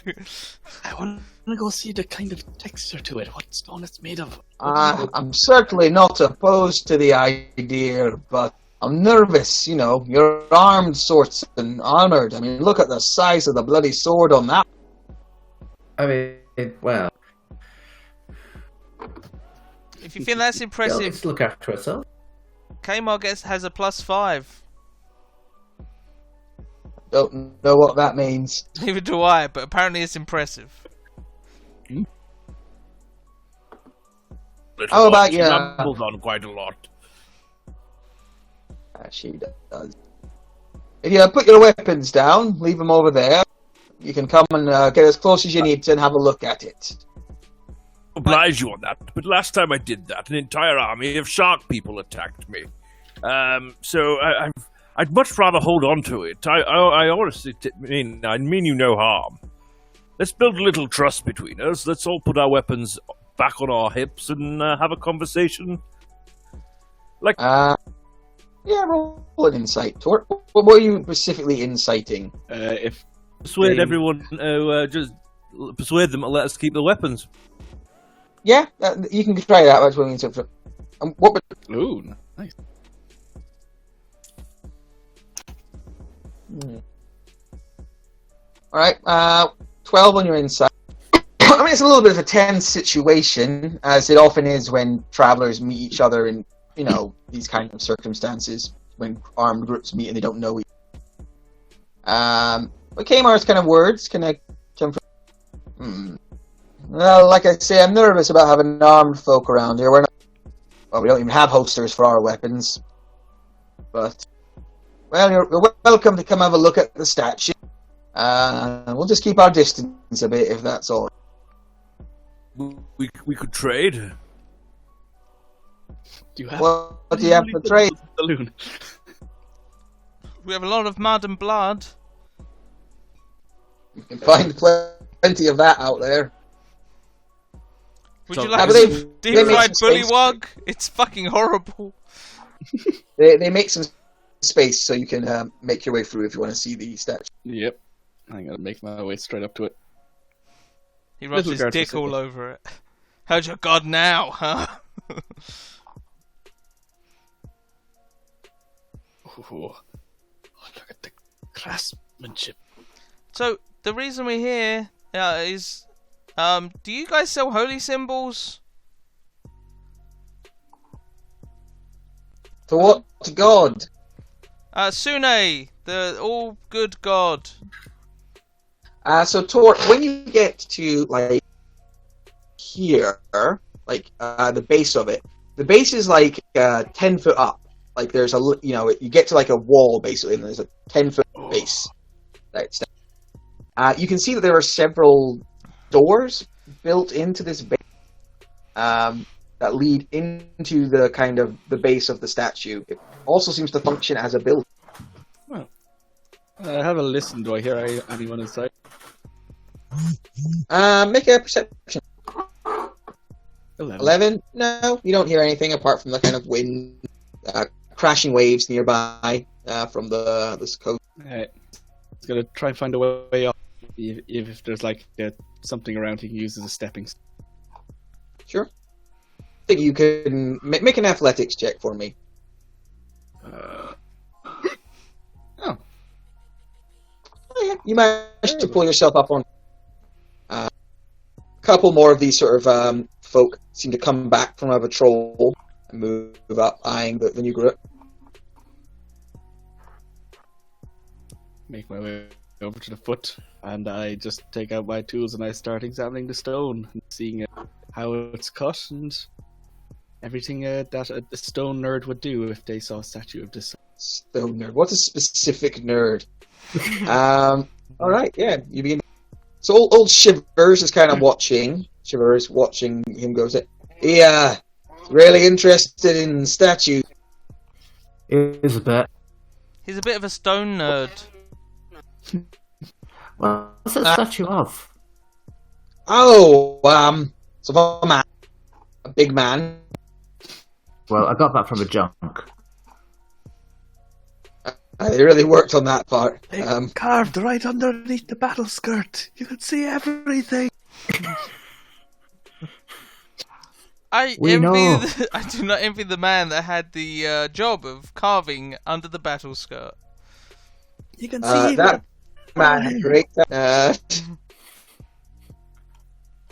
I want to go see the kind of texture to it, what stone it's made of. I'm certainly not opposed to the idea, but I'm nervous, you know. You're armed, sorts, and armoured. I mean, look at the size of the bloody sword on that. I mean, well, If you think that's Girl impressive, needs to look after herself. Kmart has a +5. Don't know what that means. Neither do I, but apparently it's impressive. How about She you? rambles on quite a lot. She does. If you put your weapons down, leave them over there. You can come and get as close as you need to and have a look at it. Oblige you on that, but last time I did that, an entire army of shark people attacked me. So I'd much rather hold on to it. I honestly mean you no harm. Let's build a little trust between us. Let's all put our weapons back on our hips and have a conversation. Yeah, roll an insight. What were you specifically inciting? If Persuade everyone, just persuade them to let us keep the weapons. Yeah, you can try that. That's what we need to. What would... Ooh, nice. All right, 12 on your insight. I mean, it's a little bit of a tense situation, as it often is when travelers meet each other in, these kind of circumstances, when armed groups meet and they don't know each other. But Kamar's kind of words can come from... Well, like I say, I'm nervous about having armed folk around here. We don't even have holsters for our weapons. But, well, you're welcome to come have a look at the statue. We'll just keep our distance a bit, if that's all. We could trade. Do you have? What do you have for trade? Saloon. We have a lot of mud and blood. You can find plenty of that out there. Would you Yeah, like but some they deep make fried some space. bullywug? It's fucking horrible. They make some space so you can make your way through if you want to see the statue. Yep. I'm gonna make my way straight up to it. He rubs Little his guard dick specific. all over it. How's your god now, huh? Ooh. Oh, look at the craftsmanship. So, the reason we're here is... do you guys sell holy symbols? To what god? Sune, the all-good god. So Tor, when you get to here, the base of it, the base is 10 foot up. Like there's you get to a wall basically, and there's a 10-foot base. You can see that there are several doors built into this base that lead into the base of the statue. It also seems to function as a building. Well, have a listen. Do I hear anyone inside? Make a perception. 11. 11? No, you don't hear anything apart from the kind of wind, crashing waves nearby from this coast. Alright. He's gonna try and find a way up. If there's something around he can use as a stepping stone. Sure. I think you can make an athletics check for me. Oh, yeah. You managed to pull yourself up on. A couple more of these sort of folk seem to come back from a patrol and move up, eyeing the new group. make my way over to the foot, and I just take out my tools and I start examining the stone and seeing how it's cut and everything that a stone nerd would do if they saw a statue of this. Stone nerd. What a specific nerd. All right, yeah. You begin. So old Shivers is kind of watching. Shivers watching him goes, yeah, really interested in statues. It is a bit. He's a bit of a stone nerd. Well, what's that statue of? Oh, it's of a man, a big man. Well, I got that from a junk. They really worked on that part. Carved right underneath the battle skirt. You can see everything. I do not envy the man that had the job of carving under the battle skirt. You can see that man had great.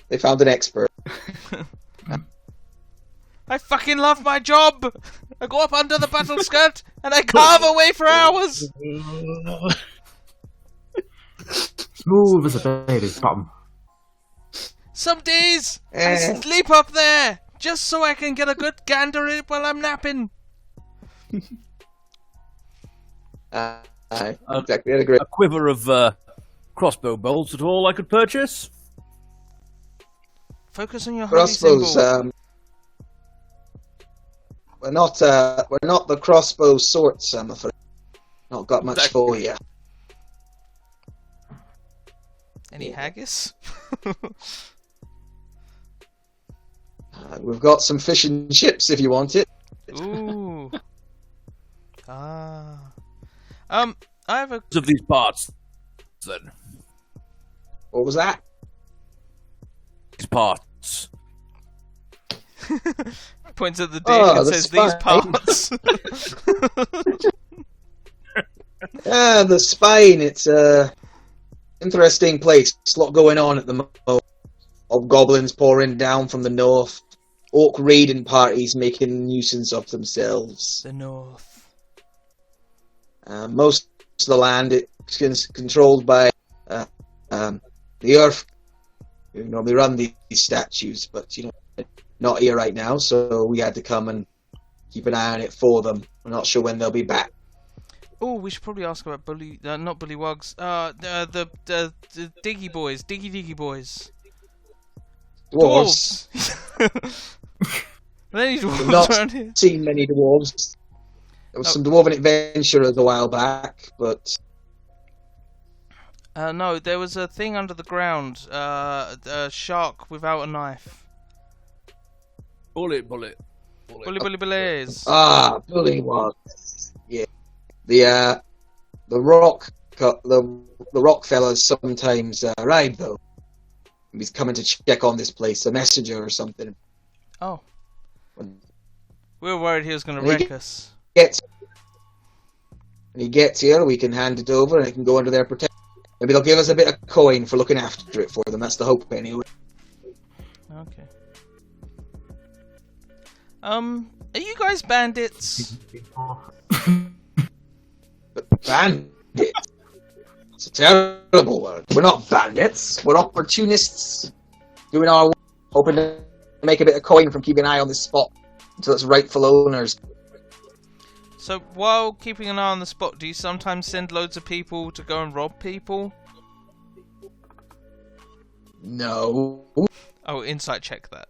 They found an expert. I fucking love my job! I go up under the battle skirt and I carve away for hours! Smooth as a baby's bottom. Some days I sleep up there just so I can get a good gander in it while I'm napping. Exactly. I agree. A quiver of crossbow bolts at all I could purchase? Focus on your holy Crossbows. symbol. We're not the crossbow sorts, I'm afraid. Not got much for you. Any haggis? We've got some fish and chips if you want it. Ooh. Ah. I have a... Of these parts, then. What was that? These parts. Points at the dick and the says, spine. these parts. The spine. It's a interesting place. There's a lot going on at the moment. Of goblins pouring down from the north. Orc raiding parties making a nuisance of themselves. The north. Most of the land is controlled by the earth. We normally run these statues, but not here right now, so we had to come and keep an eye on it for them. We're not sure when they'll be back. Oh, we should probably ask about not Bullywugs. The Diggy Boys, Diggy Boys. Dwarves. Are there any dwarves Not around here? seen many dwarves. There was some dwarven adventurers a while back, but No, there was a thing under the ground. A shark without a knife. Bullet. Bullies. Bullywugs. Yeah, the rock fellas sometimes ride though. He's coming to check on this place, a messenger or something. Oh. We were worried he was going to When he wreck us. When he gets here, we can hand it over and it can go under their protection. Maybe they'll give us a bit of coin for looking after it for them. That's the hope, anyway. Okay. Are you guys bandits? Bandits? It's a terrible word. We're not bandits. We're opportunists. Doing our work, hoping to make a bit of coin from keeping an eye on this spot until its rightful owners. So, while keeping an eye on the spot, do you sometimes send loads of people to go and rob people? No. Oh, insight check that.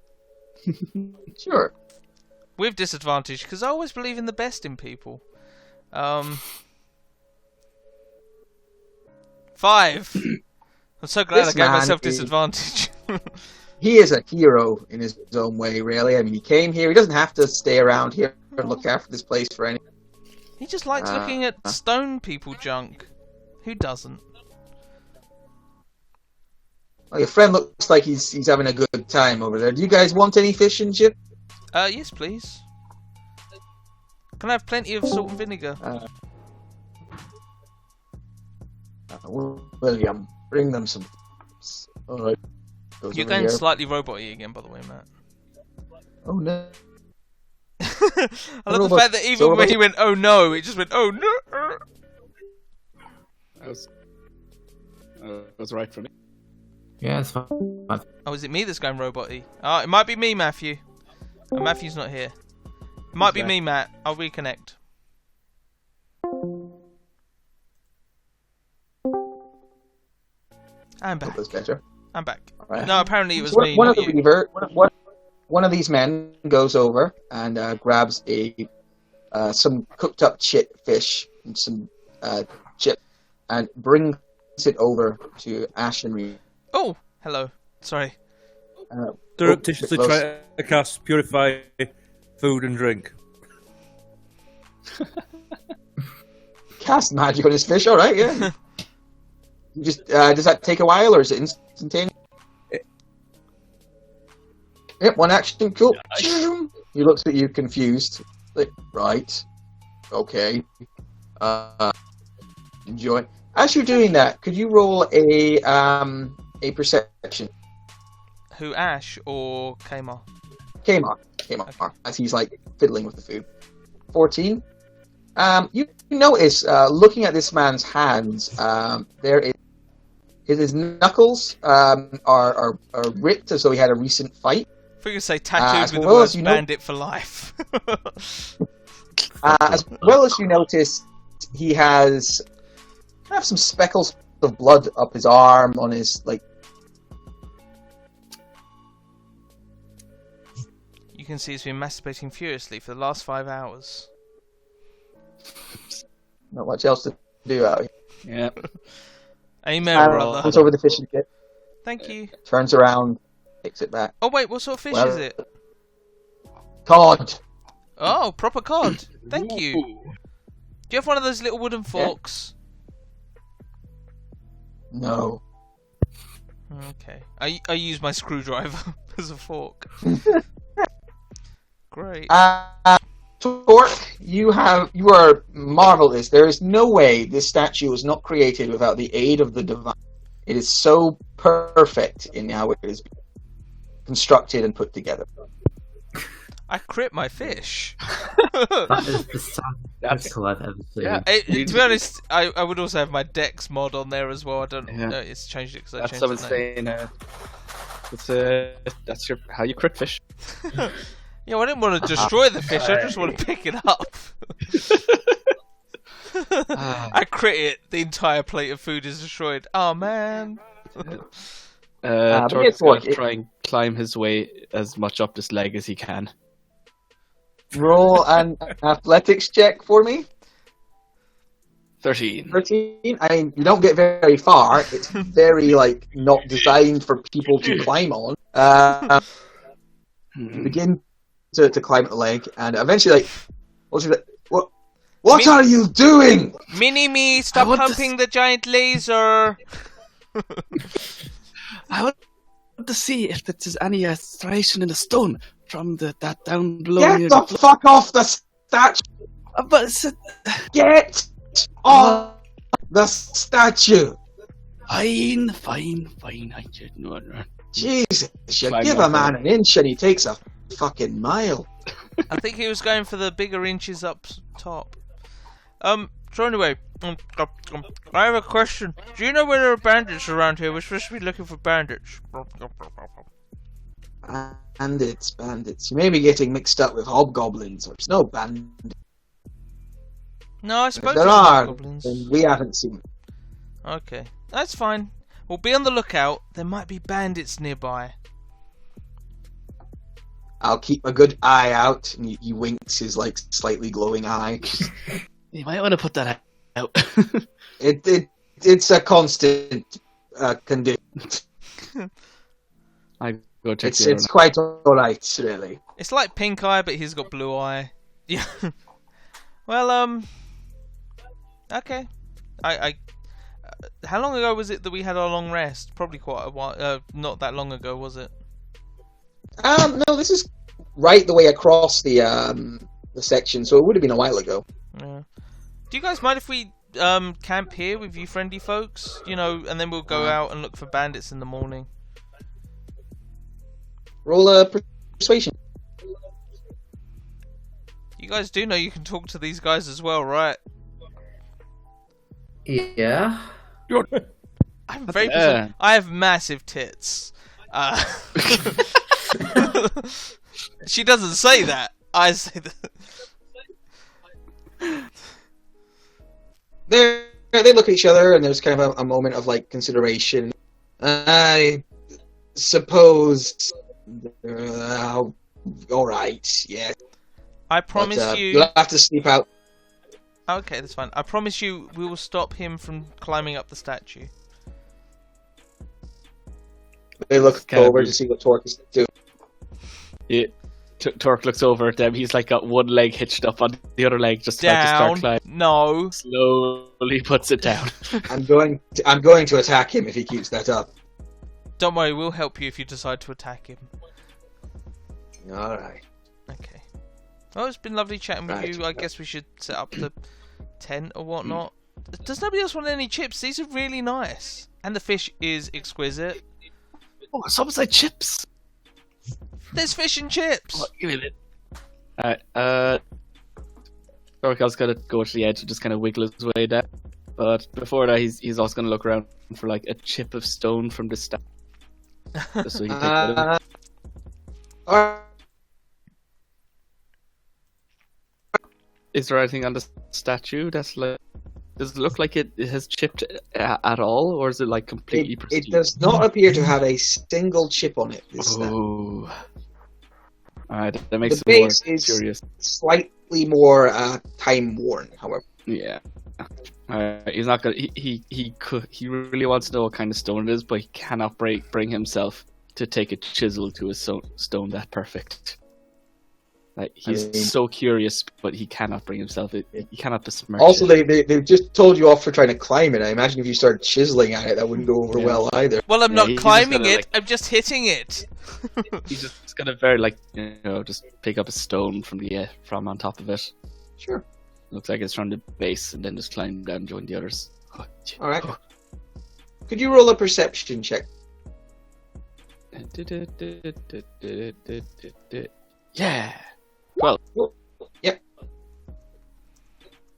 Sure. With disadvantage, because I always believe in the best in people. 5. I'm so glad This I gave man myself is- disadvantage. He is a hero in his own way, really. I mean, he came here. He doesn't have to stay around here and look after this place for any. He just likes looking at stone people junk. Who doesn't? Well, your friend looks like he's having a good time over there. Do you guys want any fish and chips? Yes, please. Can I have plenty of salt and vinegar? William, bring them some. All right. Goes You're over going here. slightly robot-y again, by the way, Matt. Oh no. I love the fact that even when he went, oh no, it just went, oh no. That was right for me. Yeah, it's fine. Oh, is it me that's going robot-y? Oh, it might be me, Matthew. Oh, Matthew's not here. It might be me, Matt. I'll reconnect. I'm back. That's better. I'm back. Right. No, apparently it was So me, one not of the you. Reaver, one of these men goes over and grabs some cooked up fish and some chip and brings it over to Ash and Reaver. Oh, hello. Sorry. Surreptitiously close. try to cast purify food and drink. Cast magic on his fish. All right, yeah. You just does that take a while or is it instantaneous? Yep, one action. Cool. He looks at you confused. Like, right. Okay. Enjoy. As you're doing that, could you roll a perception? Who, Ash or Kmart? Kmart, as he's like fiddling with the food. 14. You notice, looking at this man's hands, there is his knuckles are ripped as though he had a recent fight. I think you say tattooed with the well words as bandit for life. As well as you notice, he has kind of some speckles of blood up his arm, on his like. You can see he's been masturbating furiously for the last 5 hours. Not much else to do out here. Yeah. Amen, brother. Comes over the fishing kit, Thank you. turns around, takes it back. Oh wait, what sort of fish Well- is it? Cod. Oh, proper cod. Thank you. Do you have one of those little wooden forks? No. Okay. I use my screwdriver as a fork. Great. Torque, you are marvelous. There is no way this statue was not created without the aid of the divine. It is so perfect in how it is constructed and put together. I crit my fish. That is the saddest I've ever seen. Yeah. To be honest, I would also have my Dex mod on there as well. I don't know. Yeah. It's changed it because I That's changed what I'm the name. saying. That's how you crit fish. Yeah, well, I didn't want to destroy the fish. I just want to pick it up. I crit it. The entire plate of food is destroyed. Oh man. Torque's going to try and climb his way as much up this leg as he can. Roll an athletics check for me. 13. 13. I mean, you don't get very far. It's very not designed for people to climb on. You begin to climb up the leg, and eventually, what are you doing? Mini-me, stop pumping the giant laser. I want to see if there's any striation in the stone from that down below. Get the fuck off the statue! Get off the statue! Fine. I did not. Jesus, you Climb give up a man an inch and he takes a fucking mile. I think he was going for the bigger inches up top. So anyway, I have a question. Do you know where there are bandits around here? We're supposed to be looking for bandits. Bandits. You may be getting mixed up with hobgoblins. There's no bandits. No, I suppose There there's are, goblins. and we haven't seen. Okay, that's fine. We'll be on the lookout. There might be bandits nearby. I'll keep a good eye out. And he winks his slightly glowing eye. You might want to put that out. It's a constant condition. I go check It's quite alright, really. It's like pink eye, but he's got blue eye. Yeah. Well, okay. How long ago was it that we had our long rest? Probably quite a while. Not that long ago, was it? No, this is right the way across the section, so it would have been a while ago. Yeah. Do you guys mind if we camp here with you friendly folks? And then we'll go out and look for bandits in the morning. Roll a persuasion. You guys do know you can talk to these guys as well, right? Yeah. I'm very I have massive tits. She doesn't say that. I say that. They look at each other, and there's kind of a moment of consideration. I suppose. All right, yeah. I promise you. You'll have to sleep out. Okay, that's fine. I promise you, we will stop him from climbing up the statue. They look over to see what Torque is doing. Yeah. Torque looks over at them. He's got one leg hitched up on the other leg, just about to start climbing. No. Slowly puts it down. I'm going to attack him if he keeps that up. Don't worry, we'll help you if you decide to attack him. All right. Okay. Well, it's been lovely chatting with you. I guess we should set up the tent or whatnot. Does nobody else want any chips? These are really nice. And the fish is exquisite. Oh, someone said chips. There's fish and chips. Give me that. Alright, Dorkal's gonna go to the edge and just kind of wiggle his way down. But before that, he's also gonna look around for like a chip of stone from the staff. Just so he can take that. Alright. Is there anything on the statue that's like? Does it look like it has chipped at all, or is it like completely It pristine? does not appear to have a single chip on it. This Oh. Alright, that makes The it more base is- curious. slightly more time worn, however. Yeah. He's not gonna. He really wants to know what kind of stone it is, but he cannot bring himself to take a chisel to a stone that perfect. Like he's so curious, but he cannot bring himself. He cannot besmirch. Also, it. they've just told you off for trying to climb it. I imagine if you started chiseling at it, that wouldn't go over well either. Well, I'm Yeah, not he's just climbing gonna, it. like- I'm just hitting it. He's just gonna just pick up a stone from on top of it. Sure. Looks like it's from the base, and then just climb down and join the others. All right. Could you roll a perception check? Yeah. Well, Yep.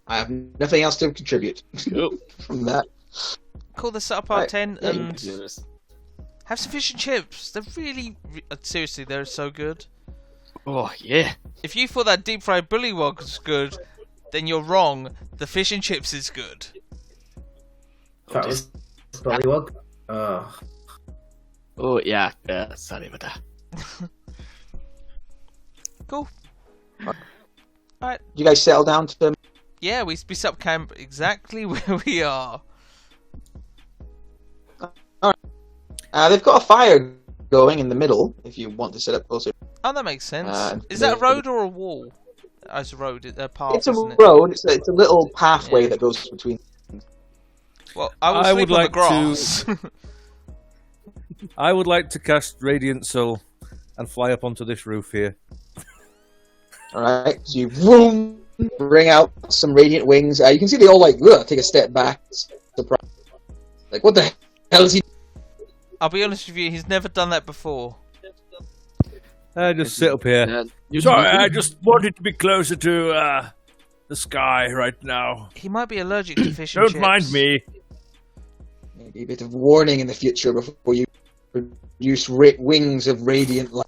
I have nothing else to contribute cool. from that. Call this up our Right, tent yeah, you and have some fish and chips. They're really, seriously, they're so good. Oh yeah. If you thought that deep fried bullywog was good, then you're wrong. The fish and chips is good. That was Bullywug. Oh yeah. Sorry about that. Cool. You guys settle down to Yeah, we set up camp exactly where we are. they've got a fire going in the middle. If you want to set up closer, Oh, that makes sense. Uh, Is that a the- road or a wall? It's a road, a path, it's a isn't it? road. It's a little pathway Yeah. that goes between. Well, I will I sleep would on like the grass. I would like to cast Radiant Soul and fly up onto this roof here. All right, so you vroom, bring out some radiant wings. You can see they all take a step back. Surprise! Like, what the hell is he? I'll be honest with you, he's never done that before. Just sit up here. Sorry, I just wanted to be closer to the sky right now. He might be allergic to fish and Don't chips. mind me. Maybe a bit of warning in the future before you produce wings of radiant light.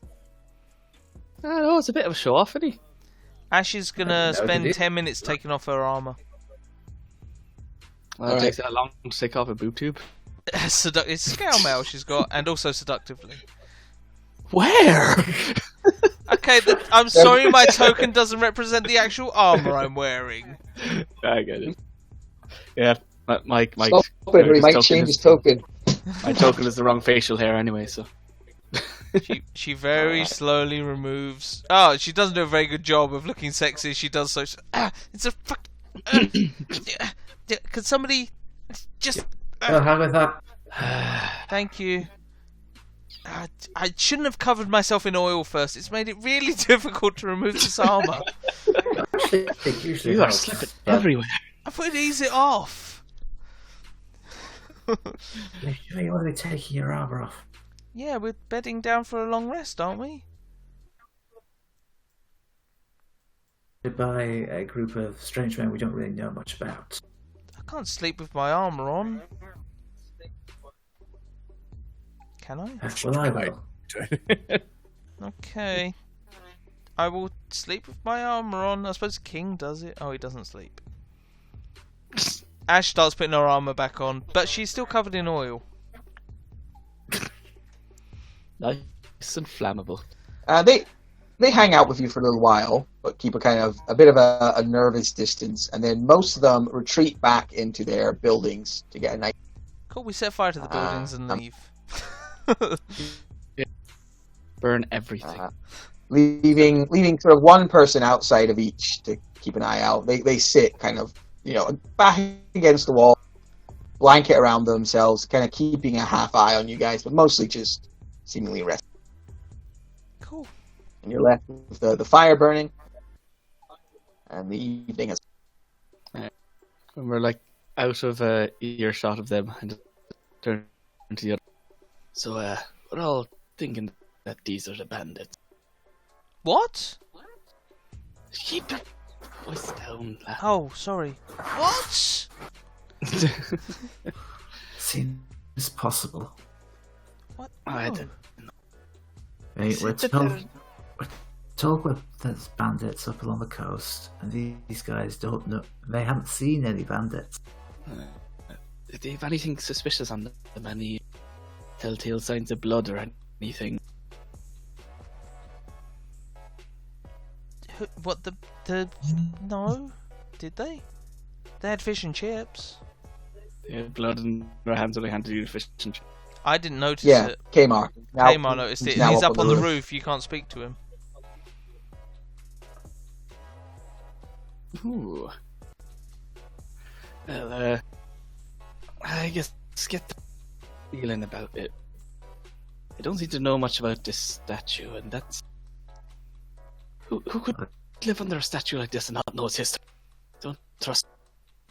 I don't know, it's a bit of a show off, isn't he? Ash is gonna know, spend did he? 10 minutes taking off her armor. Well, it takes that long to take off a boob tube. It's scale mail she's got, and also seductively. Where? Okay, I'm sorry my token doesn't represent the actual armor I'm wearing. I get it. Yeah, my Stop it, or he might change his token. My token is the wrong facial hair anyway, so. She very slowly removes. Oh, she doesn't do a very good job of looking sexy. She does so. It's a fuck. Could somebody just? How about that? Thank you. I shouldn't have covered myself in oil first. It's made it really difficult to remove this armor. Actually, it usually You are helps, slipping but everywhere. I thought it'd ease it off. You want to be taking your armor off. Yeah, we're bedding down for a long rest, aren't we? By a group of strange men we don't really know much about. I can't sleep with my armor on. Can I? Well, I will. Okay. I will sleep with my armor on. I suppose King does it. Oh, he doesn't sleep. Ash starts putting her armor back on, but she's still covered in oil. Nice and flammable. They hang out with you for a little while, but keep a bit of a nervous distance, and then most of them retreat back into their buildings to get a night. Cool, we set fire to the buildings and leave. Burn everything. Leaving sort of one person outside of each to keep an eye out. They sit back against the wall, blanket around themselves, kind of keeping a half eye on you guys, but mostly just seemingly resting. Cool. And you're left with the fire burning, and the evening has. When we're like out of earshot of them and turn to the other. So we're all thinking that these are the bandits. What? Keep your voice down, lad. Oh, sorry. What? Seems possible. What? I No. don't know. Hey, we're Sit told, there. we're told there's bandits up along the coast, and these guys don't know. They haven't seen any bandits. Do they have anything suspicious on them? Any telltale signs of blood or anything? What the? No, did they? They had fish and chips. They had blood in their hands when they handed you the fish and chips. I didn't notice Yeah, it. Kmart. Kmart noticed it. now He's up on the roof. You can't speak to him. Ooh. Well, I guess get the feeling about it. I don't seem to know much about this statue, and that's... Who could live under a statue like this and not know its history? Don't trust...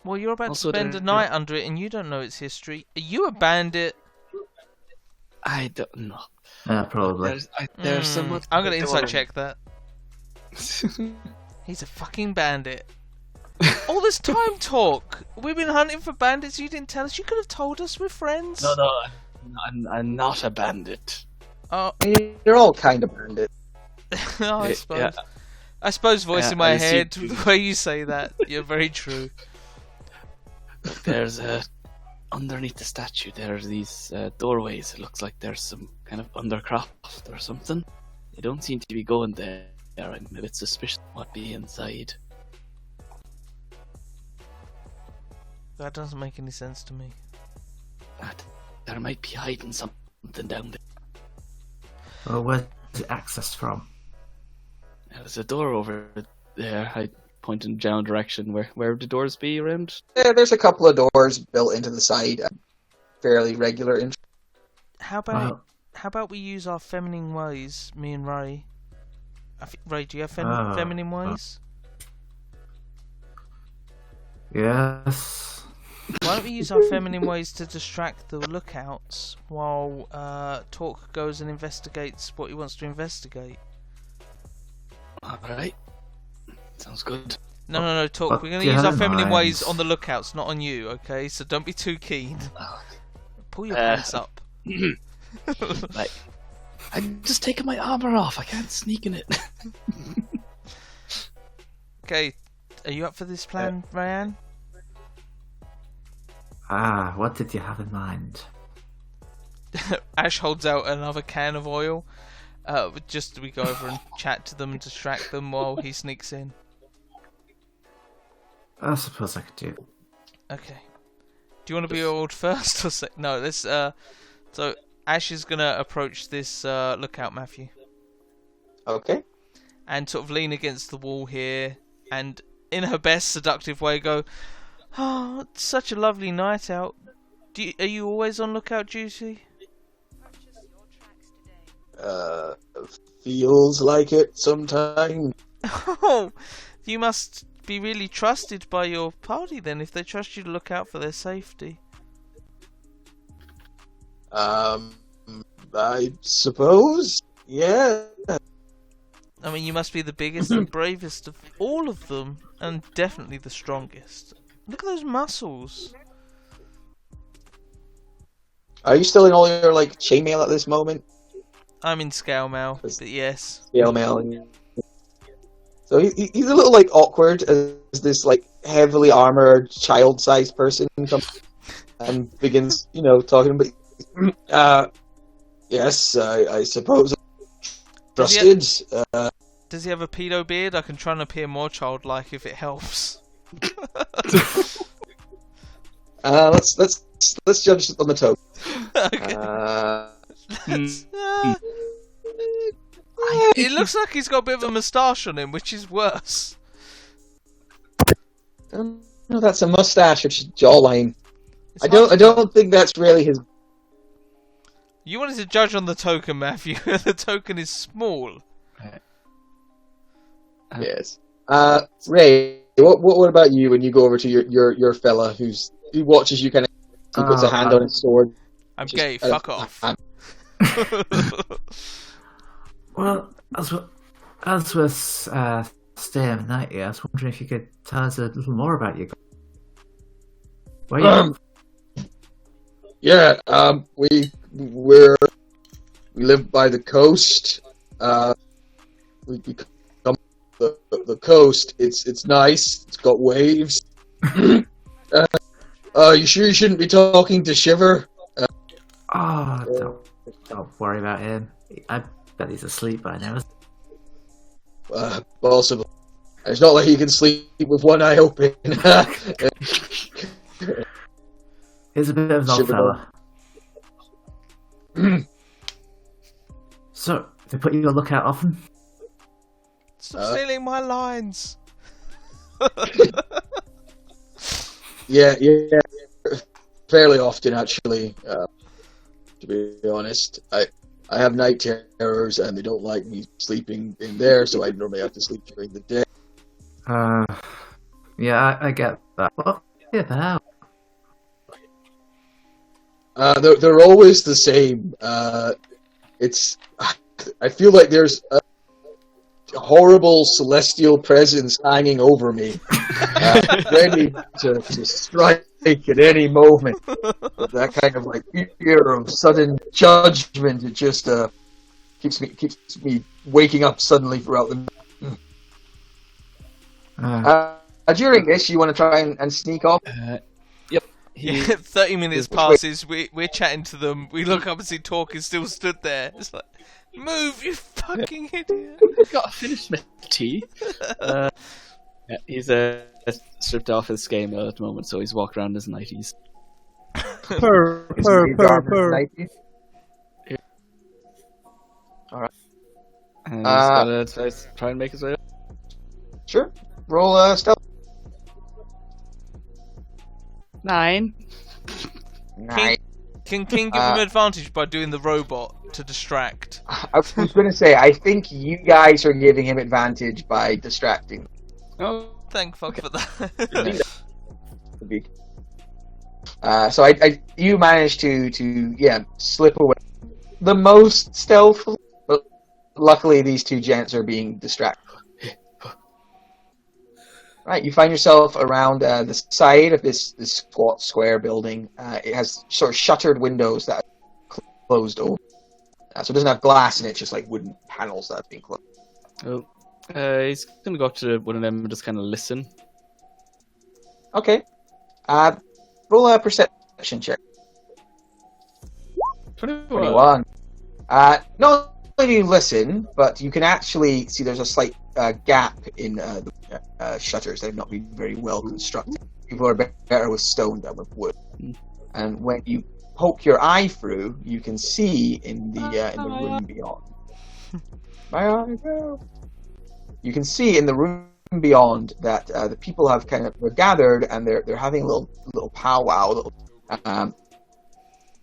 Well, you're about Also, to spend a there- night under it, and you don't know its history. Are you a bandit? I don't know. Yeah, probably. There's someone... I'm gonna insight check that. He's a fucking bandit. All this time talk. We've been hunting for bandits. You didn't tell us. You could have told us. We're friends. No, I'm not a bandit. Oh, You're all kind of bandits. I suppose. Yeah. I suppose voice Yeah, in my I see. head. The way you say that, you're very true. There's underneath the statue, there are these doorways. It looks like there's some kind of undercroft or something. They don't seem to be going there. I'm a bit suspicious of what be inside. That doesn't make any sense to me. But there might be hiding something down there. Well, where's it accessed from? There's a door over there. I point in the general direction. Where would the doors be around? Yeah, there's a couple of doors built into the side. Fairly regular. How about we use our feminine ways, me and Ray? Ray, do you have feminine ways? Yes. Why don't we use our feminine ways to distract the lookouts while Talk goes and investigates what he wants to investigate? Alright. Sounds good. No, Talk. But We're going to use our feminine ways minds. on the lookouts, not on you, okay? So don't be too keen. Pull your pants up. Like, I'm just taking my armor off. I can't sneak in it. Okay, are you up for this plan, Ryan? What did you have in mind? Ash holds out another can of oil. We go over and chat to them and distract them while he sneaks in. I suppose I could do. Okay. Do you want to be oiled first or no? Let's. So Ash is gonna approach this lookout, Matthew, Okay. and sort of lean against the wall here, and in her best seductive way, go, "Oh, it's such a lovely night out. Are you always on lookout duty?" Feels like it sometimes. Oh, you must be really trusted by your party then, if they trust you to look out for their safety. I suppose. Yeah. I mean, you must be the biggest and bravest of all of them, and definitely the strongest. Look at those muscles. Are you still in all your chainmail at this moment? I'm in scale mail, but yes. Scale mail. So he's a little awkward as this heavily armored child-sized person comes and begins talking. But yes, I suppose trusted. Does he have a pedo beard? I can try and appear more childlike if it helps. Let's judge on the toe. It looks like he's got a bit of a moustache on him, which is worse. No, that's a mustache. It's jawline. It's I don't think that's really his. You wanted to judge on the token, Matthew. The token is small. Yes. Ray, what about you when you go over to your fella who watches you kind of? He puts a hand on his sword. I'm gay. Fuck off. Well, as we're staying the night here, I was wondering if you could tell us a little more about you. Where are you? Yeah, we live by the coast. We come the coast. It's nice. It's got waves. You sure you shouldn't be talking to Shiver? Don't worry about him. I bet he's asleep by now. Possible. It's not like he can sleep with one eye open. He's a bit of an old fella. So, they put you on lookout often? Stop stealing my lines. Yeah, fairly often actually. To be honest, I have night terrors, and they don't like me sleeping in there, so I normally have to sleep during the day. Yeah, I get that. What about? They're always the same. I feel like there's a horrible celestial presence hanging over me, ready to strike at any moment. That kind of like fear of sudden judgment. It just keeps me waking up suddenly throughout the night. During this, you want to try and sneak off? Yep. Yeah, 30 minutes passes, we're chatting to them, we look up and see Talk is still stood there. It's like, move, you fucking idiot. Got to finish my tea. Yeah, he's stripped off his game at the moment, so he's walked around his nighties. Purr. Alright. And he's gonna try and make his way up. Sure. Roll stealth. 9. Can King give him advantage by doing the robot to distract? I was going to say, I think you guys are giving him advantage by distracting. Oh, thank fuck for that. So you managed to slip away the most stealthily, but luckily these two gents are being distracted. Right, you find yourself around the side of this squat square building. It has sort of shuttered windows that are closed over. So it doesn't have glass in it, just like wooden panels that have been closed. Oh, he's gonna go up to one of them and just kind of listen. Okay. Roll a perception check. 21. Not only do you listen, but you can actually see there's a slight gap in the shutters. They've not been very well constructed. People are better with stone than with wood. And when you poke your eye through, you can see in the room beyond. My eye, you can see in the room beyond that the people have they're gathered and they're having a little powwow,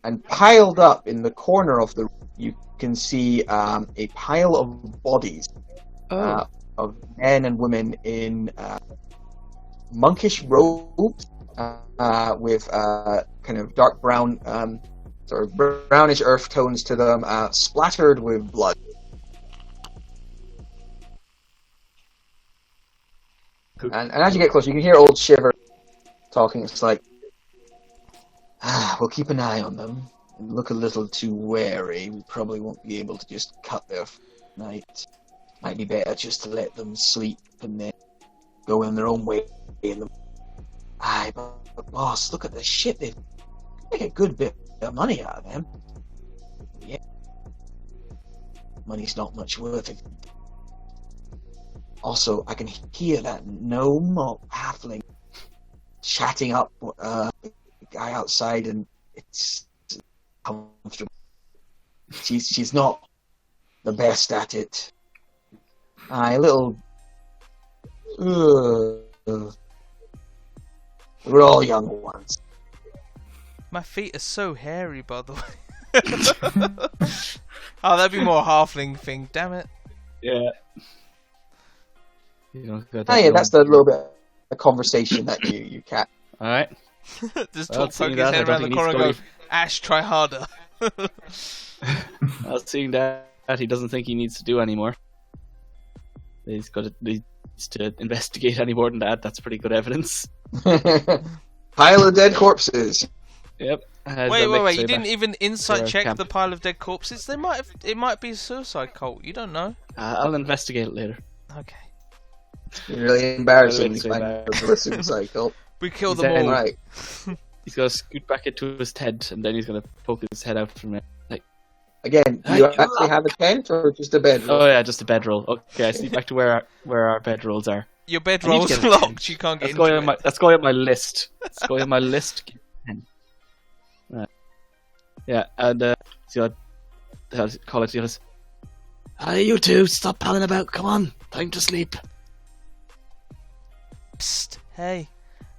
and piled up in the corner of the room, you can see a pile of bodies of men and women in monkish robes with kind of dark brown, sort of brownish earth tones to them, splattered with blood. And as you get closer, you can hear old Shiver talking. It's like, we'll keep an eye on them and look a little too wary. We probably won't be able to just cut their night. Might be better just to let them sleep and then go in their own way. Aye, but boss, look at the shit. They make a good bit of money out of them. Yeah. Money's not much worth it. Also, I can hear that gnome or halfling chatting up the guy outside, and it's comfortable. She's not the best at it. A little. We're all young ones. My feet are so hairy, by the way. Oh, that'd be more a halfling thing. Damn it. Yeah. That's the little bit of conversation that you catch. Alright. Just talk, poke his head around the corner and go, Ash, try harder. Seeing that, he doesn't think he needs to do anymore. He's needs to investigate any more than that. That's pretty good evidence. Pile of dead corpses. Yep. Wait! You didn't even insight check the pile of dead corpses. It might be a suicide cult. You don't know. I'll investigate it later. Okay. You're really embarrassing. Really For a suicide cult. We kill them all. Right. He's gonna scoot back into his tent, and then he's gonna poke his head out from it. Like, again, do you actually have a tent or just a bedroll? Oh yeah, just a bedroll. Okay, I see back to where our bedrolls are. Your bedroll's locked. You can't get into it. That's going on my list. That's going on my list. Yeah, and so I'll call it. He goes, "Hey, you two, stop palling about. Come on, time to sleep." Psst. Hey,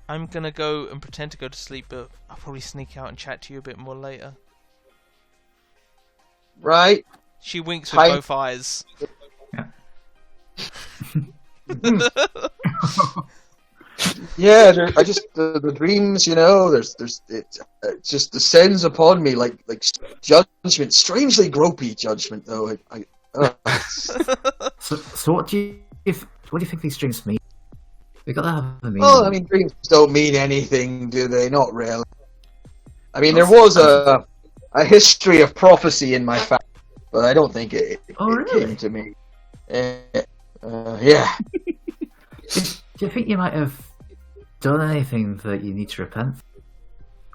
I'm gonna go and pretend to go to sleep, but I'll probably sneak out and chat to you a bit more later. Right. She winks with both eyes. Yeah, I just the dreams, it just descends upon me like judgment, strangely gropey judgment though. So what do you think these dreams mean? They gotta have a meaning. Well, I mean, dreams don't mean anything, do they? Not really. I mean, there was a history of prophecy in my family, but I don't think it came to me. Yeah. Do you think you might have done anything that you need to repent?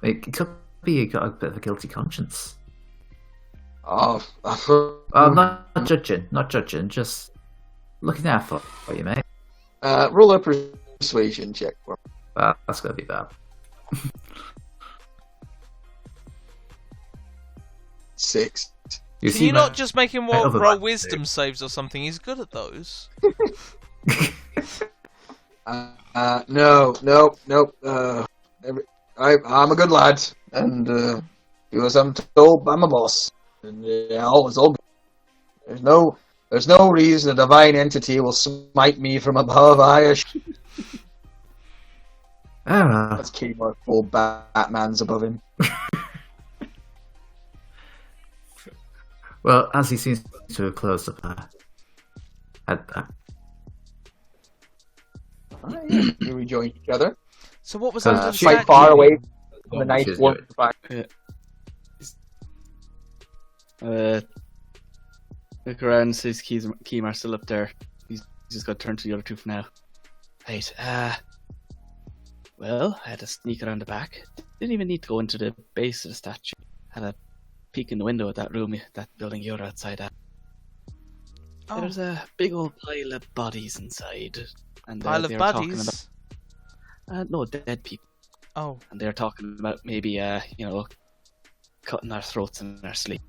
It could be you got a bit of a guilty conscience. Not judging, just looking out for you, mate. Roll a persuasion check for me. That's gonna be bad. 6. Can you not just make him roll wisdom saves or something? He's good at those. No. I'm a good lad, and because I'm told I'm a boss, and it's all good. There's no reason a divine entity will smite me from above. That's keyboard. Old Batman's above him. Well, as he seems to have closed up head back. You rejoin each other. So what was under the quite statue? far away from the nice warm fire. Look around, says Keymar's still up there. He's just got to turn to the other two for now. Right, well, I had to sneak around the back. Didn't even need to go into the base of the statue. Had a peek in the window at that room, that building you're outside at. Oh. There's a big old pile of bodies inside. And pile of bodies? No, dead people. Oh. And they're talking about maybe, cutting our throats in our sleep.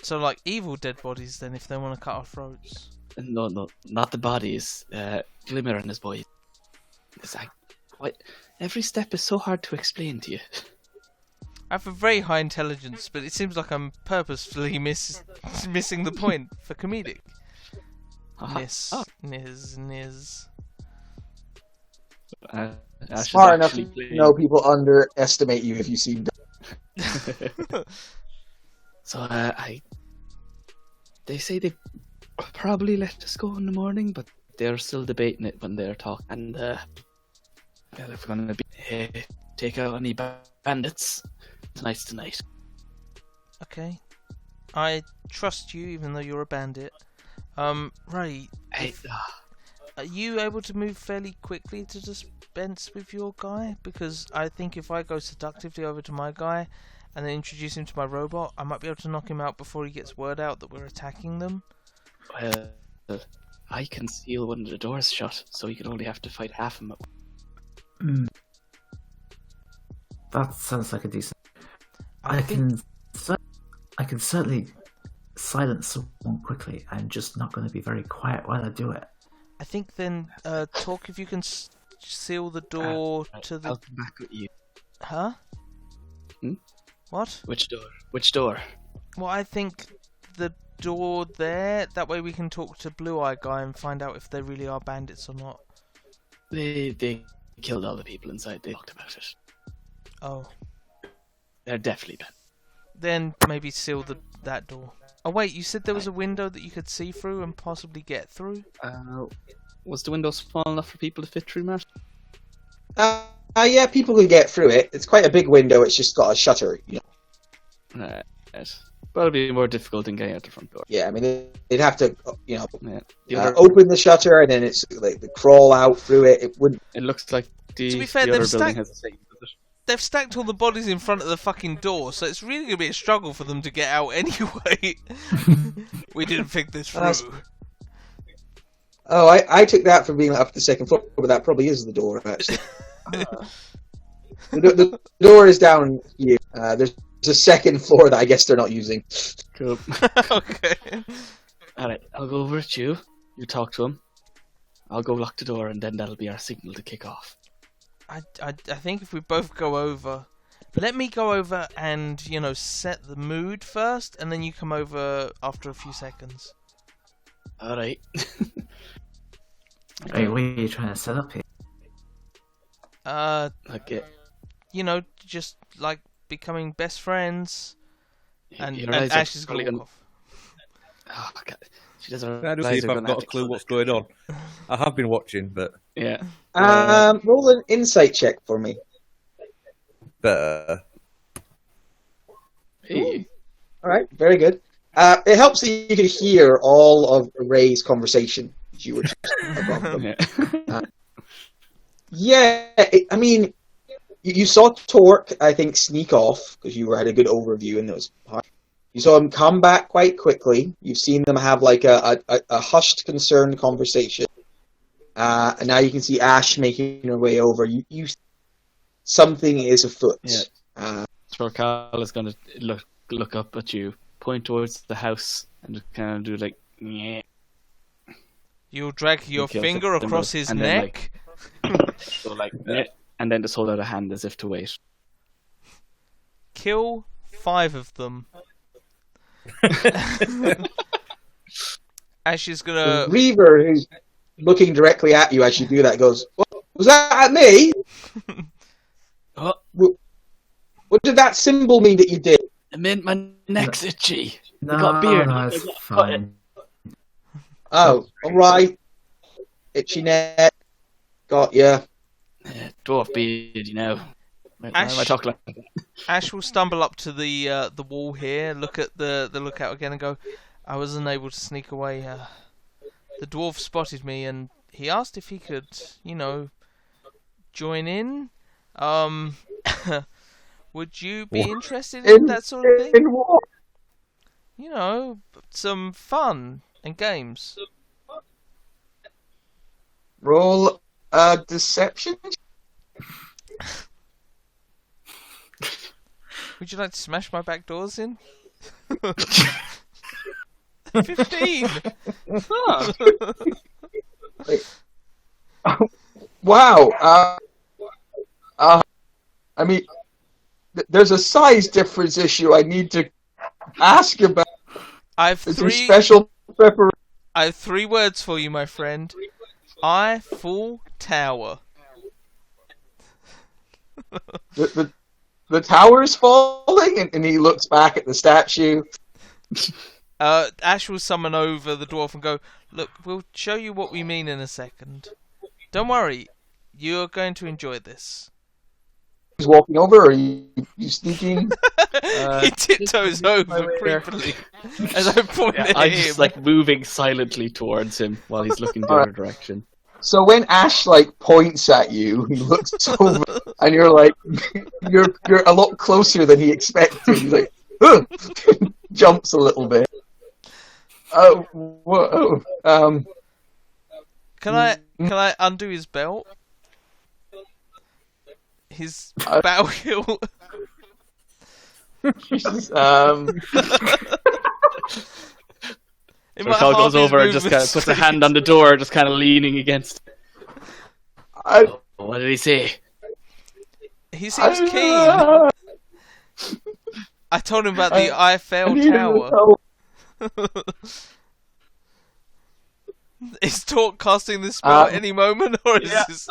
So, like, evil dead bodies, then, if they want to cut our throats? No, not the bodies. Glimmer and his boys. It's like, every step is so hard to explain to you. I have a very high intelligence, but it seems like I'm purposefully missing the point for comedic. Niz. Smart enough to know people underestimate you if you seem dumb. So, they say they probably let us go in the morning, but they're still debating it when they're talking. And, if we're going to take out any bandits, tonight's tonight. Okay. I trust you, even though you're a bandit. Right. Are you able to move fairly quickly to dispense with your guy? Because I think if I go seductively over to my guy and then introduce him to my robot, I might be able to knock him out before he gets word out that we're attacking them. I can seal one of the doors shut, so you can only have to fight half of them. That sounds like a decent. I can certainly silence someone quickly. I'm just not going to be very quiet while I do it. I think then, Talk, if you can seal the door to the... I'll come back with you. Huh? What? Which door? Which door? Well, I think the door there. That way we can talk to Blue Eye Guy and find out if they really are bandits or not. They killed all the people inside. They talked about it. Oh. They're definitely then maybe seal that door. Oh wait, you said there was a window that you could see through and possibly get through? Was the window small enough for people to fit through, Matt? Yeah, people can get through it. It's quite a big window. It's just got a shutter. Right. But it'll be more difficult than getting out the front door. Yeah, I mean, they'd have to, open the shutter and then it's like the crawl out through it. It wouldn't. It looks like to be fair, the other building has the same. They've stacked all the bodies in front of the fucking door, so it's really going to be a struggle for them to get out anyway. We didn't think this through. Oh, I took that from being up the second floor, but that probably is the door, actually. The door is down here. There's a second floor that I guess they're not using. Cool. Okay. Alright, I'll go over at you. You talk to him. I'll go lock the door, and then that'll be our signal to kick off. I think if we both go over... Let me go over and, set the mood first, and then you come over after a few seconds. Alright. Hey, what are you trying to set up here? Okay. Just like becoming best friends. And eyes Ash is probably going to walk off. Oh, God. She doesn't. I don't see if I've got a clue what's going on. I have been watching, but yeah. Roll an insight check for me. Better. Hey. All right, very good. It helps that you can hear all of Ray's conversation. You were just above them. I mean, you saw Torque, I think, sneak off because you had a good overview in those parts. You saw him come back quite quickly. You've seen them have like a hushed, concerned conversation. And now you can see Ash making her way over. You something is afoot. Yeah. Torcal is going to look up at you, point towards the house, and just kind of do like, yeah. You'll drag your finger across his neck. So like, and then just hold out a hand as if to wait. Kill 5 of them. Ash is gonna. Reaver, who's looking directly at you as you do that, goes, "Was that at me? What did that symbol mean that you did?" It meant my neck's itchy. No, I got beard. no, it's fine. Oh, alright. Itchy neck. Got ya. Dwarf beard, Why Ash, am I talking like that? Ash will stumble up to the wall here, look at the lookout again, and go, "I was unable to sneak away. The dwarf spotted me, and he asked if he could, join in. Would you be interested in that sort of thing? In what? Some fun and games." Roll deception. Would you like to smash my back doors in? 15! Wow. I mean, there's a size difference issue I need to ask about. I have Is there 3 special preparation? I have 3 words for you, my friend. Eiffel Tower. The tower's falling, and he looks back at the statue. Ash will summon over the dwarf and go, "Look, we'll show you what we mean in a second. Don't worry, you're going to enjoy this." He's walking over, or are you sneaking? He tiptoes over creepily as I point at I'm him. just like moving silently towards him while he's looking the other direction. So when Ash points at you, he looks over, and you're like, you're a lot closer than he expected. He's like, jumps a little bit. Oh, whoa. Can I undo his belt? His bow hilt. Carl goes over and just kind of puts a hand on the door, just kind of leaning against. What did he say? He seems keen. I told him about the Eiffel Tower. Is Torque casting this spell at any moment, or is this?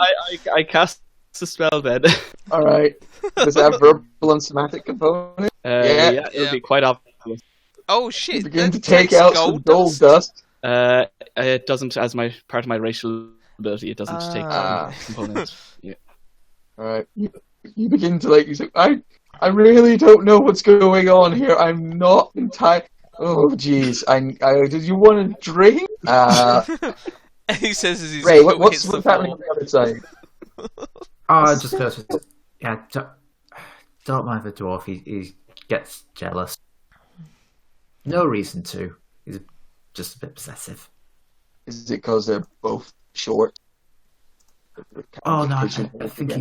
I cast the spell then. All right. Does it have verbal and somatic component? Yeah, it'll be quite obvious. Oh shit! You begin that to take takes out some gold dust. It doesn't, as my part of my racial ability, it doesn't take components. Yeah. All right. You begin to you say, I really don't know what's going on here. I'm not entirely. Oh jeez. Did you want a drink? He says as he's Ray, what's happening on the other side? I just go to don't mind the dwarf. He gets jealous. No reason to. He's just a bit possessive. Is it because they're both short? Oh no, I think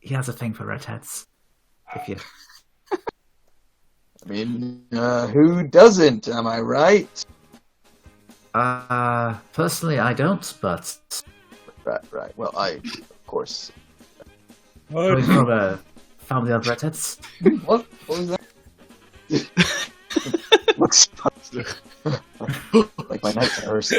he has a thing for redheads. If you, I mean, who doesn't? Am I right? personally, I don't, but Right. Well, of course. coming from a family of redheads. What was that? Looks like my nightmares.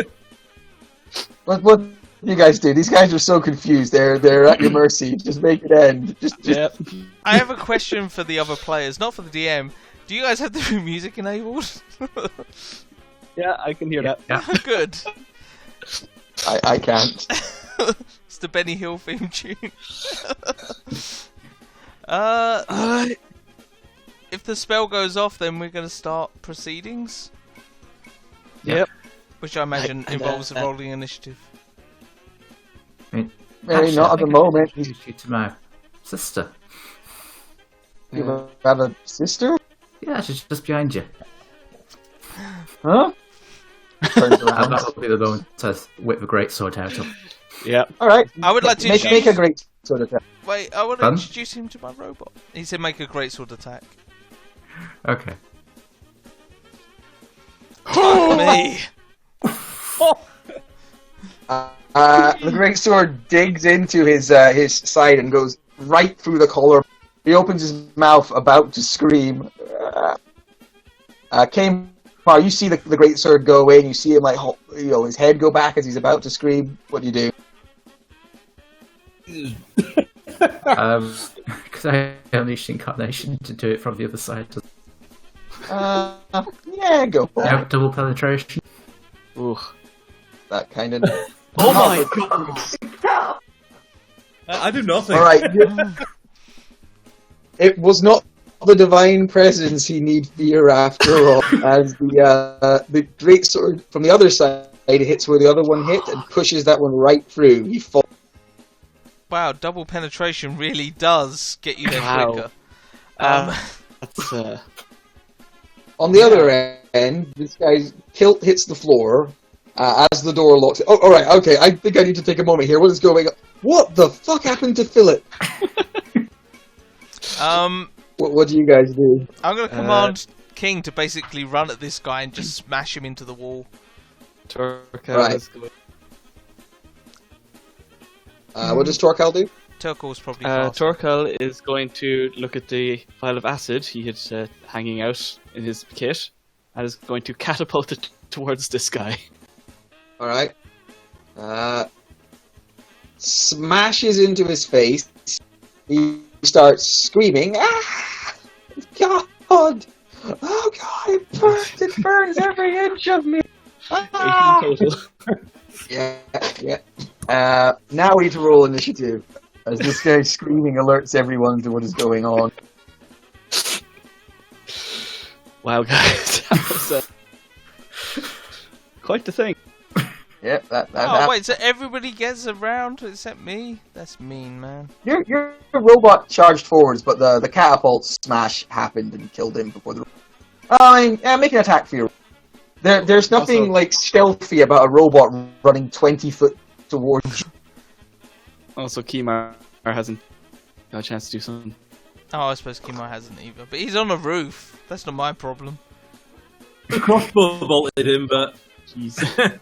What you guys do? These guys are so confused. They're at your mercy. Just make it end. Yep. I have a question for the other players, not for the DM. Do you guys have the music enabled? Yeah, I can hear that. Yeah. Good. I can't. It's the Benny Hill theme tune. If the spell goes off, then we're going to start proceedings. Yep. Which I imagine involves a rolling initiative. Maybe Actually, not I at the think I moment. introduced you to my sister. You have a sister? Yeah, she's just behind you. Huh? Turns And around. that will be the moment to whip the greatsword out of. Yeah. All right. I would like to make a great sort of. Wait, I want to Fun? introduce him to my robot. He said make a great sword attack. Okay. Me! The great sword digs into his side and goes right through the collar. He opens his mouth, about to scream. Kamar, you see the great sword go away, and you see him his head go back as he's about to scream. What do you do? Because I unleashed incarnation to do it from the other side. Yeah, go for Yeah, it. double penetration. Ooh. That kind of. Oh my god! I do nothing. All right. It was not the divine presence he need fear after all, as the great sword from the other side hits where the other one hit and pushes that one right through. He falls. Wow, double penetration really does get you there Wow. quicker. That's On the other end, this guy's kilt hits the floor as the door locks. Oh, all right, okay. I think I need to take a moment here. What is going on? What the fuck happened to Philip? What do you guys do? I'm going to command King to basically run at this guy and just smash him into the wall. Torcal Right. is good. What does Torcal do? Turkle's probably faster. Torcal is going to look at the vial of acid he had hanging out in his kit, and is going to catapult it towards this guy. All right. Smashes into his face. He starts screaming. Ah! God! Oh God! It burns every inch of me. 18 Ah! total. Yeah. Now we need to roll initiative, as this guy screaming alerts everyone to what is going on. Wow, guys, that was quite the thing. Yep, that Oh, happened. wait, so everybody gets around except me? That's mean, man. Your robot charged forwards, but the catapult smash happened and killed him before the. Make an attack for you. There's nothing Also- stealthy about a robot running 20 foot towards you. Also, Kimar hasn't got a chance to do something. Oh, I suppose Kimar hasn't either. But he's on a roof. That's not my problem. The crossbow bolted him, but Jeez.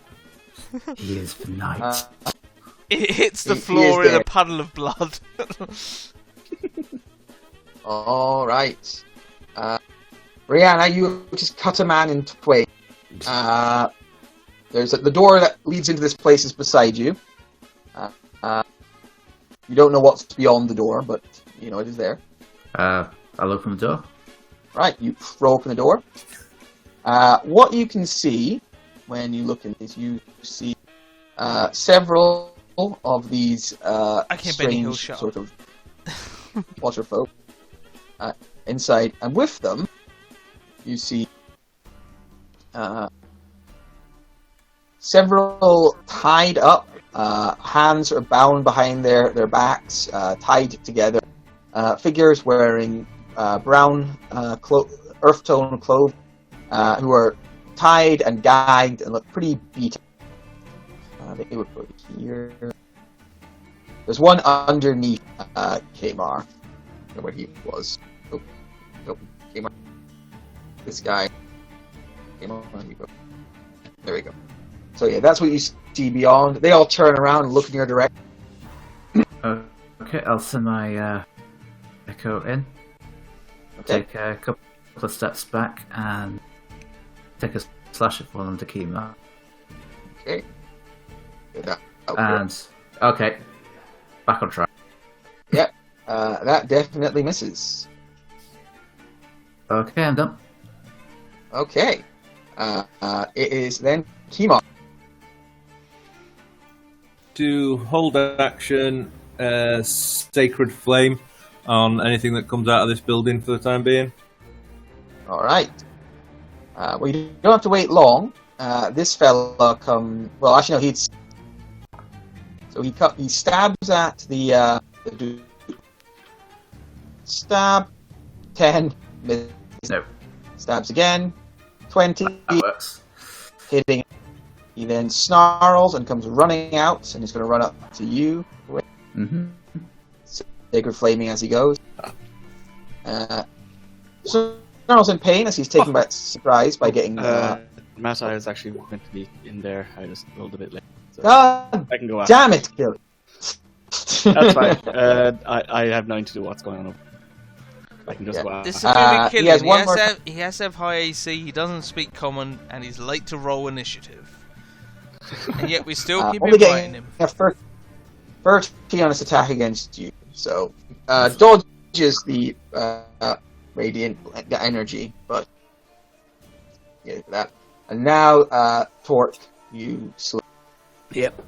He is the knight. It hits the He is floor in a dead. puddle of blood. All right, Rihanna, you just cut a man in twain. There's the door that leads into this place is beside you. You don't know what's beyond the door, but you know it is there. I'll open the door. Right, you throw open the door. What you can see when you look in this, you see several of these strange sort of water folk inside, and with them you see several tied up, hands are bound behind their backs, tied together, figures wearing brown earth tone clothes, who are tied and gagged and look pretty beaten. They would put here. There's one underneath Kamar. I don't know where he was. Nope. Kamar. This guy. Kamar. There we go. So yeah, that's what you see beyond. They all turn around and look in your direction. Okay, I'll send my echo in. Okay. Take a couple of steps back and take a slash at one under Kamar. Okay. And okay, back on track. Yep, that definitely misses. Okay, I'm done. Okay, it is then Kamar. To hold action, Sacred Flame on anything that comes out of this building for the time being. All right. Well, you don't have to wait long. This fella come. Well, actually, no. So he stabs at the dude. Stab. 10. Misses. No. Stabs again. 20. That works. Hitting. He then snarls and comes running out, and he's going to run up to you. Sacred flaming as he goes. Snarls in pain as he's taken by surprise by getting. Matt, I was actually meant to be in there. I just rolled a bit late. So God I can go out. damn it, Gil. That's fine. I have nothing to do what's going on over. I can just go out. This is a he killing. has He has to have high AC, he doesn't speak common, and he's late to roll initiative. And yet we still keep only inviting him. a 30 on his attack against you. So, dodges the radiant energy, but yeah, that. And now, Torque, you slip. Yep.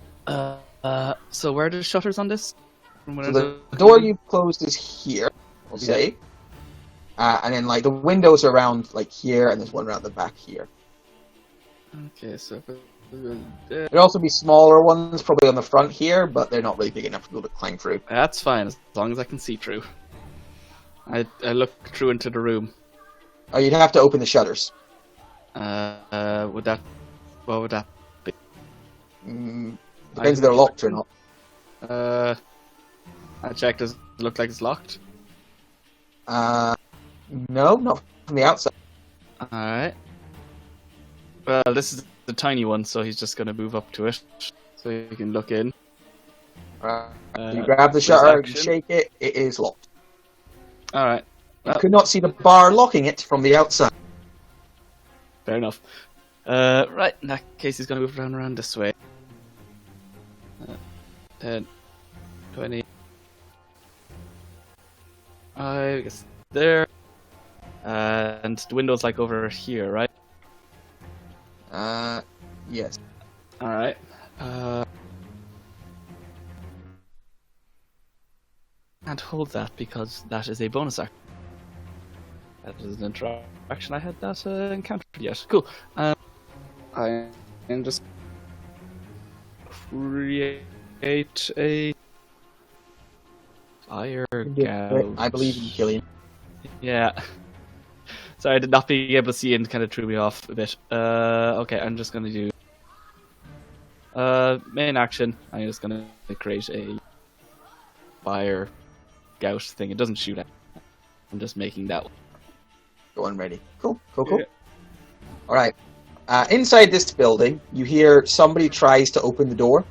So where are the shutters on this? So the door you closed is here, we'll say. And then, like, the windows are around, like, here, and there's one around the back here. Okay, so... There'd also be smaller ones, probably on the front here, but they're not really big enough to be able to climb through. That's fine, as long as I can see through. I look through into the room. Oh, you'd have to open the shutters. What would that be? Depends if they're locked or not. I checked, does it look like it's locked? No, not from the outside. Alright. Well, this is the tiny one, so he's just going to move up to it, so you can look in. You grab the shutter, you shake it, it is locked. Alright. You could not see the bar locking it from the outside. Fair enough. Right, in that case he's going to move around this way. 10, 20... I guess there. And the window's like over here, right? Yes. Alright. Can't hold that because that is a bonus action. That is an interaction I had not encountered yet. Cool. I am just create a fire gouge. I believe in Killian. Yeah. Sorry, I did not being able to see and kind of threw me off a bit. Okay, I'm just gonna do main action. I'm just gonna create a fire gouge thing. It doesn't shoot at. I'm just making that one. Go on, ready. Cool. Yeah. All right. Inside this building, you hear somebody tries to open the door.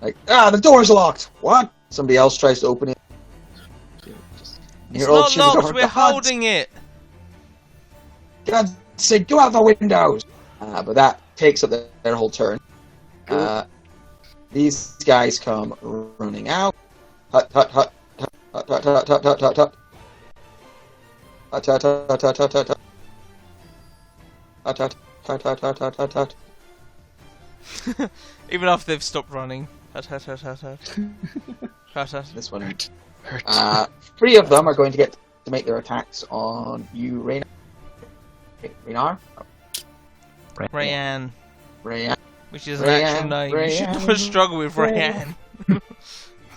Like, the door's locked. What? Somebody else tries to open it. It's not locked. We're holding it. God's sake, go out the windows! But that takes up their whole turn. These guys come running out. Hut, hut, hut, hut, hut, hut, hut, hut, hut, hut. Hut, hut, hut, hut, hut, hut, hut. Hut, hut, hut, hut, hut, hut, hut, hut. Even after they've stopped running. Hut, hut, hut, hut, hut. Hut, hut. This one. Three of them are going to get to make their attacks on you, Raynar. Raynar? Rayanne. Rayanne. Which is an actual name. You should never struggle with Rayanne.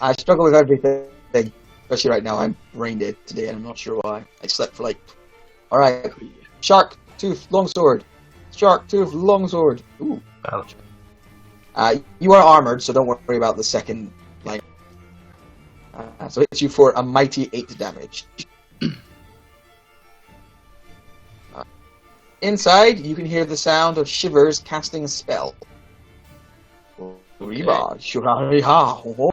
I struggle with everything. Especially right now, I'm brain dead today and I'm not sure why. I slept for like... Alright. Shark Tooth Longsword. Shark Tooth Longsword. Ooh. Ouch. You are armored, so don't worry about the second line. So it hits you for a mighty 8 damage. Inside, you can hear the sound of Shivers casting a spell. Reba, shurariha.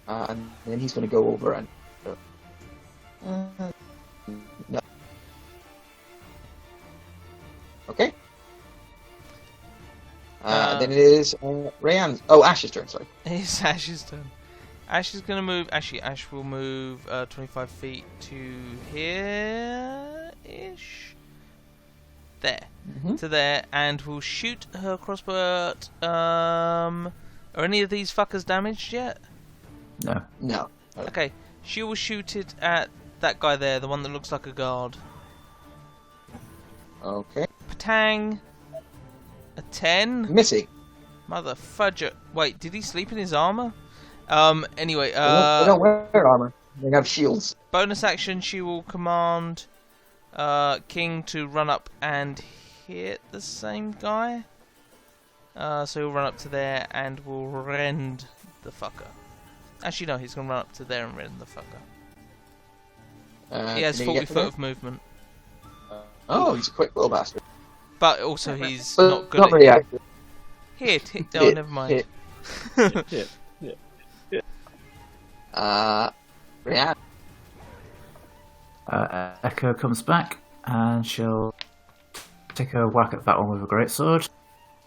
And then he's going to go over and... no. Okay. Then it is Rayanne's... Oh, Ash's turn, sorry. It's Ash's turn. Ash is going to move... Actually, Ash will move 25 feet to here-ish. There. To there, and will shoot her crossbow at... Are any of these fuckers damaged yet? No. No. Okay. She will shoot it at that guy there, the one that looks like a guard. Okay. Patang. A 10? Missing. Mother fudger. Wait, did he sleep in his armor? Anyway, They don't wear armor. They have shields. bonus action, she will command King to run up and hit the same guy. So he'll run up to there and will rend the fucker. Actually, no, he's going to run up to there and rend the fucker. He has 40 foot of movement. Oh, he's a quick little bastard. But also he's But not good not at very active. Hit. Oh, never mind. Hit. Rayanne. Echo comes back, and she'll take a whack at that one with a greatsword.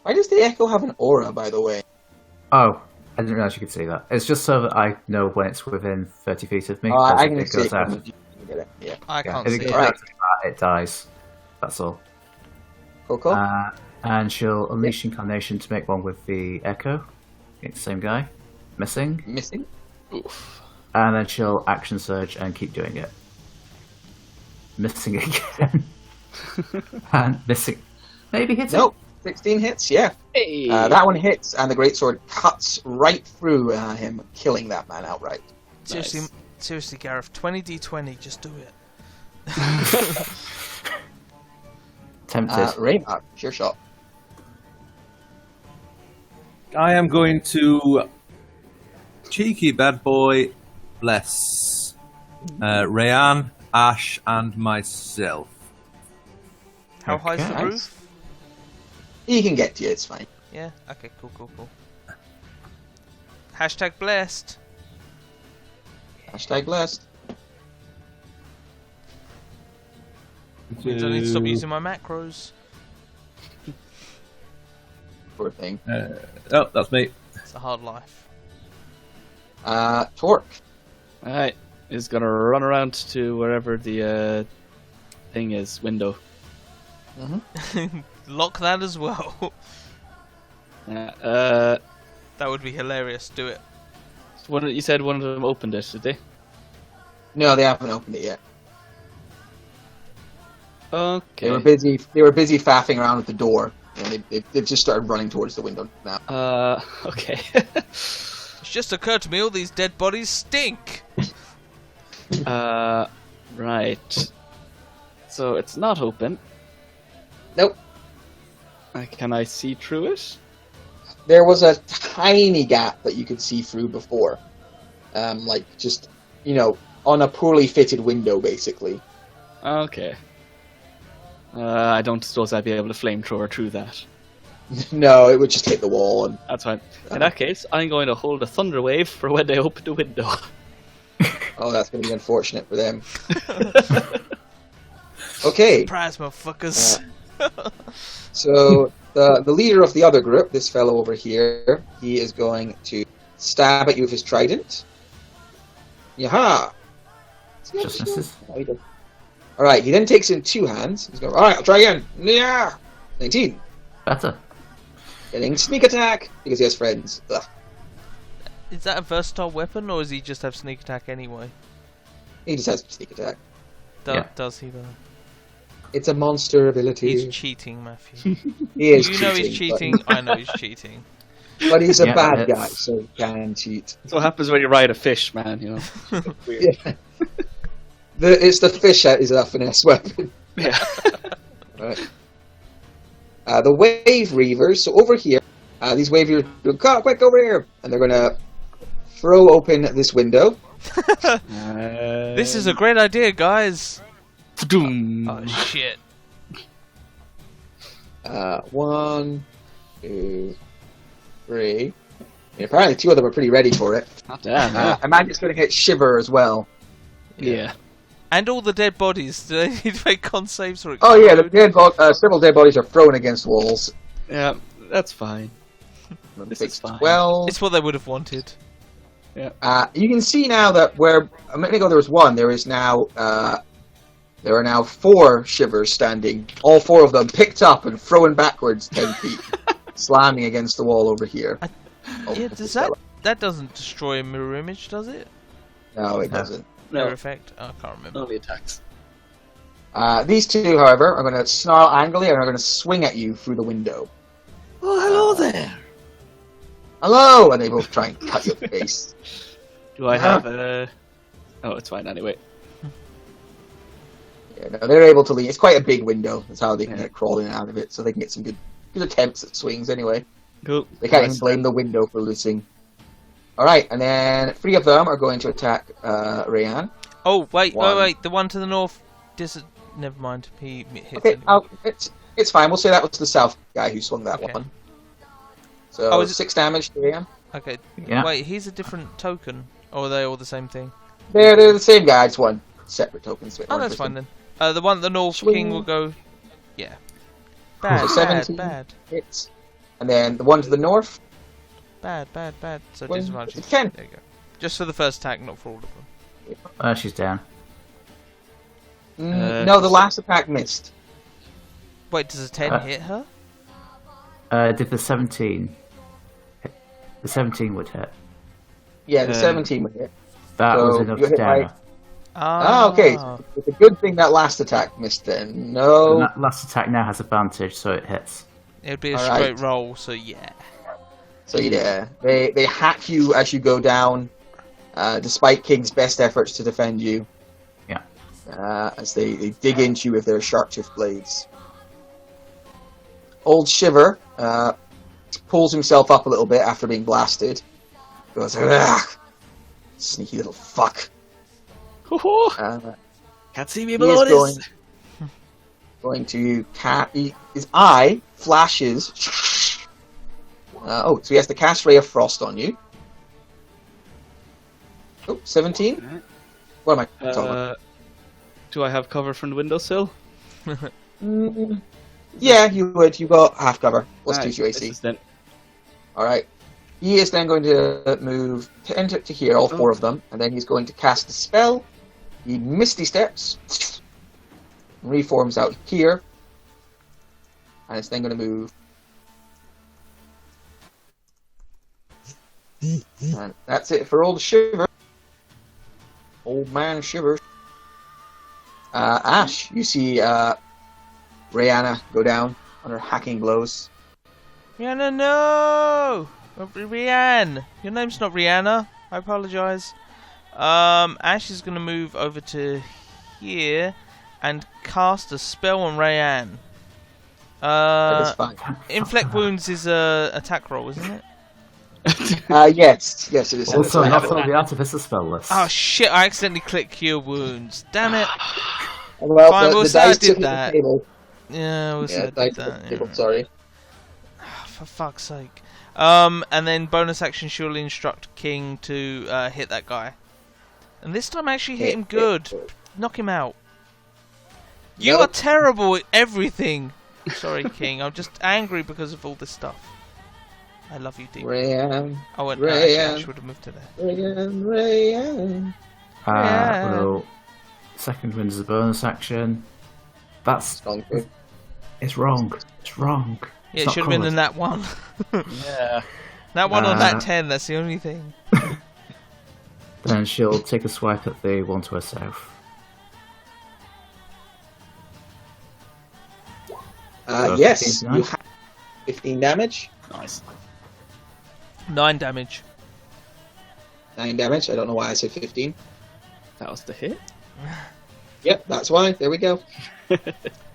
Why does the Echo have an aura, by the way? Oh, I didn't realise you could see that. It's just so that I know when it's within 30 feet of me. Oh, I if can it see goes it. out. Yeah. I can't If see it goes it. out to that, it dies. That's all. Cool. And she'll unleash Incarnation to make one with the Echo. It's the same guy. Missing. Oof. And then she'll action surge and keep doing it. Missing again. And missing. Maybe hits it. Nope. 16 hits, yeah. Hey. That one hits, and the greatsword cuts right through him, killing that man outright. Seriously, Gareth, 20d20, just do it. Tempted. Raynar, your shot. I am going to cheeky bad boy bless Rayanne, Ash, and myself. How high's the Okay. roof? He can get to you, it's fine. Yeah? Okay, cool. Hashtag blessed. Hashtag blessed. Means I need to stop using my macros. Poor thing. Oh, that's me. It's a hard life. Torque. Alright. He's gonna run around to wherever the thing is, window. Lock that as well. That That would be hilarious. Do it. you said one of them opened it, did they? No, they haven't opened it yet. Okay. They were busy. They were busy faffing around at the door, and they've just started running towards the window now. Okay. It's just occurred to me all these dead bodies stink. Right. So it's not open. Nope. Can I see through it? There was a tiny gap that you could see through before, like just on a poorly fitted window, basically. Okay. I don't suppose I'd be able to flamethrower through that. No, it would just hit the wall. And That's fine. In that case, I'm going to hold a thunder wave for when they open the window. oh, that's going to be unfortunate for them. Okay. Surprise, motherfuckers. So the leader of the other group, this fellow over here, he is going to stab at you with his trident. Yaha! Just misses. Alright, he then takes in 2 hands. He's going, alright, I'll try again. Yeah! 19. Better. Getting sneak attack because he has friends. Ugh. Is that a versatile weapon, or does he just have sneak attack anyway? He just has sneak attack. Does he though? It's a monster ability. He's cheating, Matthew. He is You know he's cheating. I know he's cheating. But he's a Yeah, bad it's- guy, so he can cheat. That's what happens when you ride a fish, man. You know. Weird. Yeah. It's the fish that is a finesse weapon. Yeah. Right. The wave reavers. So over here, these wave reavers go, "Come, quick over here!" And they're gonna throw open this window. This is a great idea, guys. Doom. Oh shit. 1, 2, 3. And apparently 2 of them are pretty ready for it. Not damn. Amanda's going to hit Shiver as well. Yeah. And all the dead bodies. Do they need to make con saves or Oh yeah, several dead bodies are thrown against walls. Yeah, that's fine. This is fine. 12. It's what they would have wanted. You can see now that where a minute ago there was 1, there is now there are now 4 Shivers standing. All 4 of them picked up and thrown backwards 10 feet, slamming against the wall over here. Yeah, does that doesn't destroy a mirror image, does it? No, it doesn't. Mirror effect? Oh, I can't remember. Only attacks. These 2, however, are going to snarl angrily and are going to swing at you through the window. Oh, hello there. Hello! And they both try and cut your face. Do I have a... Oh, it's fine anyway. Yeah, no, they're able to leave. It's quite a big window. That's how they can get crawling out of it, so they can get some good attempts at swings anyway. Cool. They can't even blame the window for losing. Alright, and then 3 of them are going to attack Rayan. Oh, wait. One. The one to the north... Never mind. He hit Okay, anyway. it's fine. We'll say that was the south guy who swung that one. So, 6 damage to Rayan. Okay. Yeah. Wait, he's a different token. Or are they all the same thing? They're the same guy, just one separate token. Oh, that's fine then. The one at the north Swing. king will go... Yeah. Bad, So bad, 17 bad. hits. And then the one to the north, Bad. So Well, disadvantage. it's 10. There you go. Just for the first attack, not for all of them. She's down. no, the last attack missed. Wait, does a 10 hit her? Did the 17? The 17 would hit. Yeah, the 17 would hit. That So was enough you hit down. by- Ah, okay. So it's a good thing that last attack missed then. No. And that last attack now has advantage, so it hits. It'd be a Alright. straight roll, so yeah. So yeah, they hack you as you go down, despite King's best efforts to defend you. Yeah. As they dig into you with their sharp-toothed blades. Old Shiver pulls himself up a little bit after being blasted. Goes, "Ugh, sneaky little fuck." Can't see me He below is this. going to his eye flashes. So he has to cast Ray of Frost on you. Oh, 17? What am I talking about? Do I have cover from the windowsill? Yeah, you would. You got half cover. Let's Alright, do your AC. this is then. Alright. He is then going to move 10 to here, all 4 of them, and then he's going to cast the spell. He Misty Steps, reforms out here, and it's then going to move. And that's it for old Shiver. Old man Shiver. Ash, you see Rayanna go down on her hacking blows. Rihanna, no! Rihanna! Your name's not Rihanna. I apologise. Ash is going to move over to here and cast a spell on Rayanne. That is fine. Inflict wounds is a attack roll, isn't it? Yes, it is. Also, not on the Artificer spell list. Oh shit! I accidentally clicked Cure Wounds. Damn it! Well, Fine, we'll the say I dice did took the that. table. Yeah, we'll say I Yeah, did dice that. took the table, yeah. sorry. For fuck's sake. And then bonus action surely instruct King to hit that guy. And this time actually hit him good. Knock him out. You Nope. are terrible at everything. Sorry, King. I'm just angry because of all this stuff. I love you, deep. Rayan. I went. Rayan. I should have moved to there. Rayan. Well, second wins as a bonus action. That's it's wrong. It's wrong. Yeah, it should have been in that one. Yeah. That one on that 10. That's the only thing. Then she'll take a swipe at the one to her south. Yes, you have 15 damage. Nice. 9 damage. 9 damage. I don't know why I said 15. That was the hit. Yep, that's why. There we go.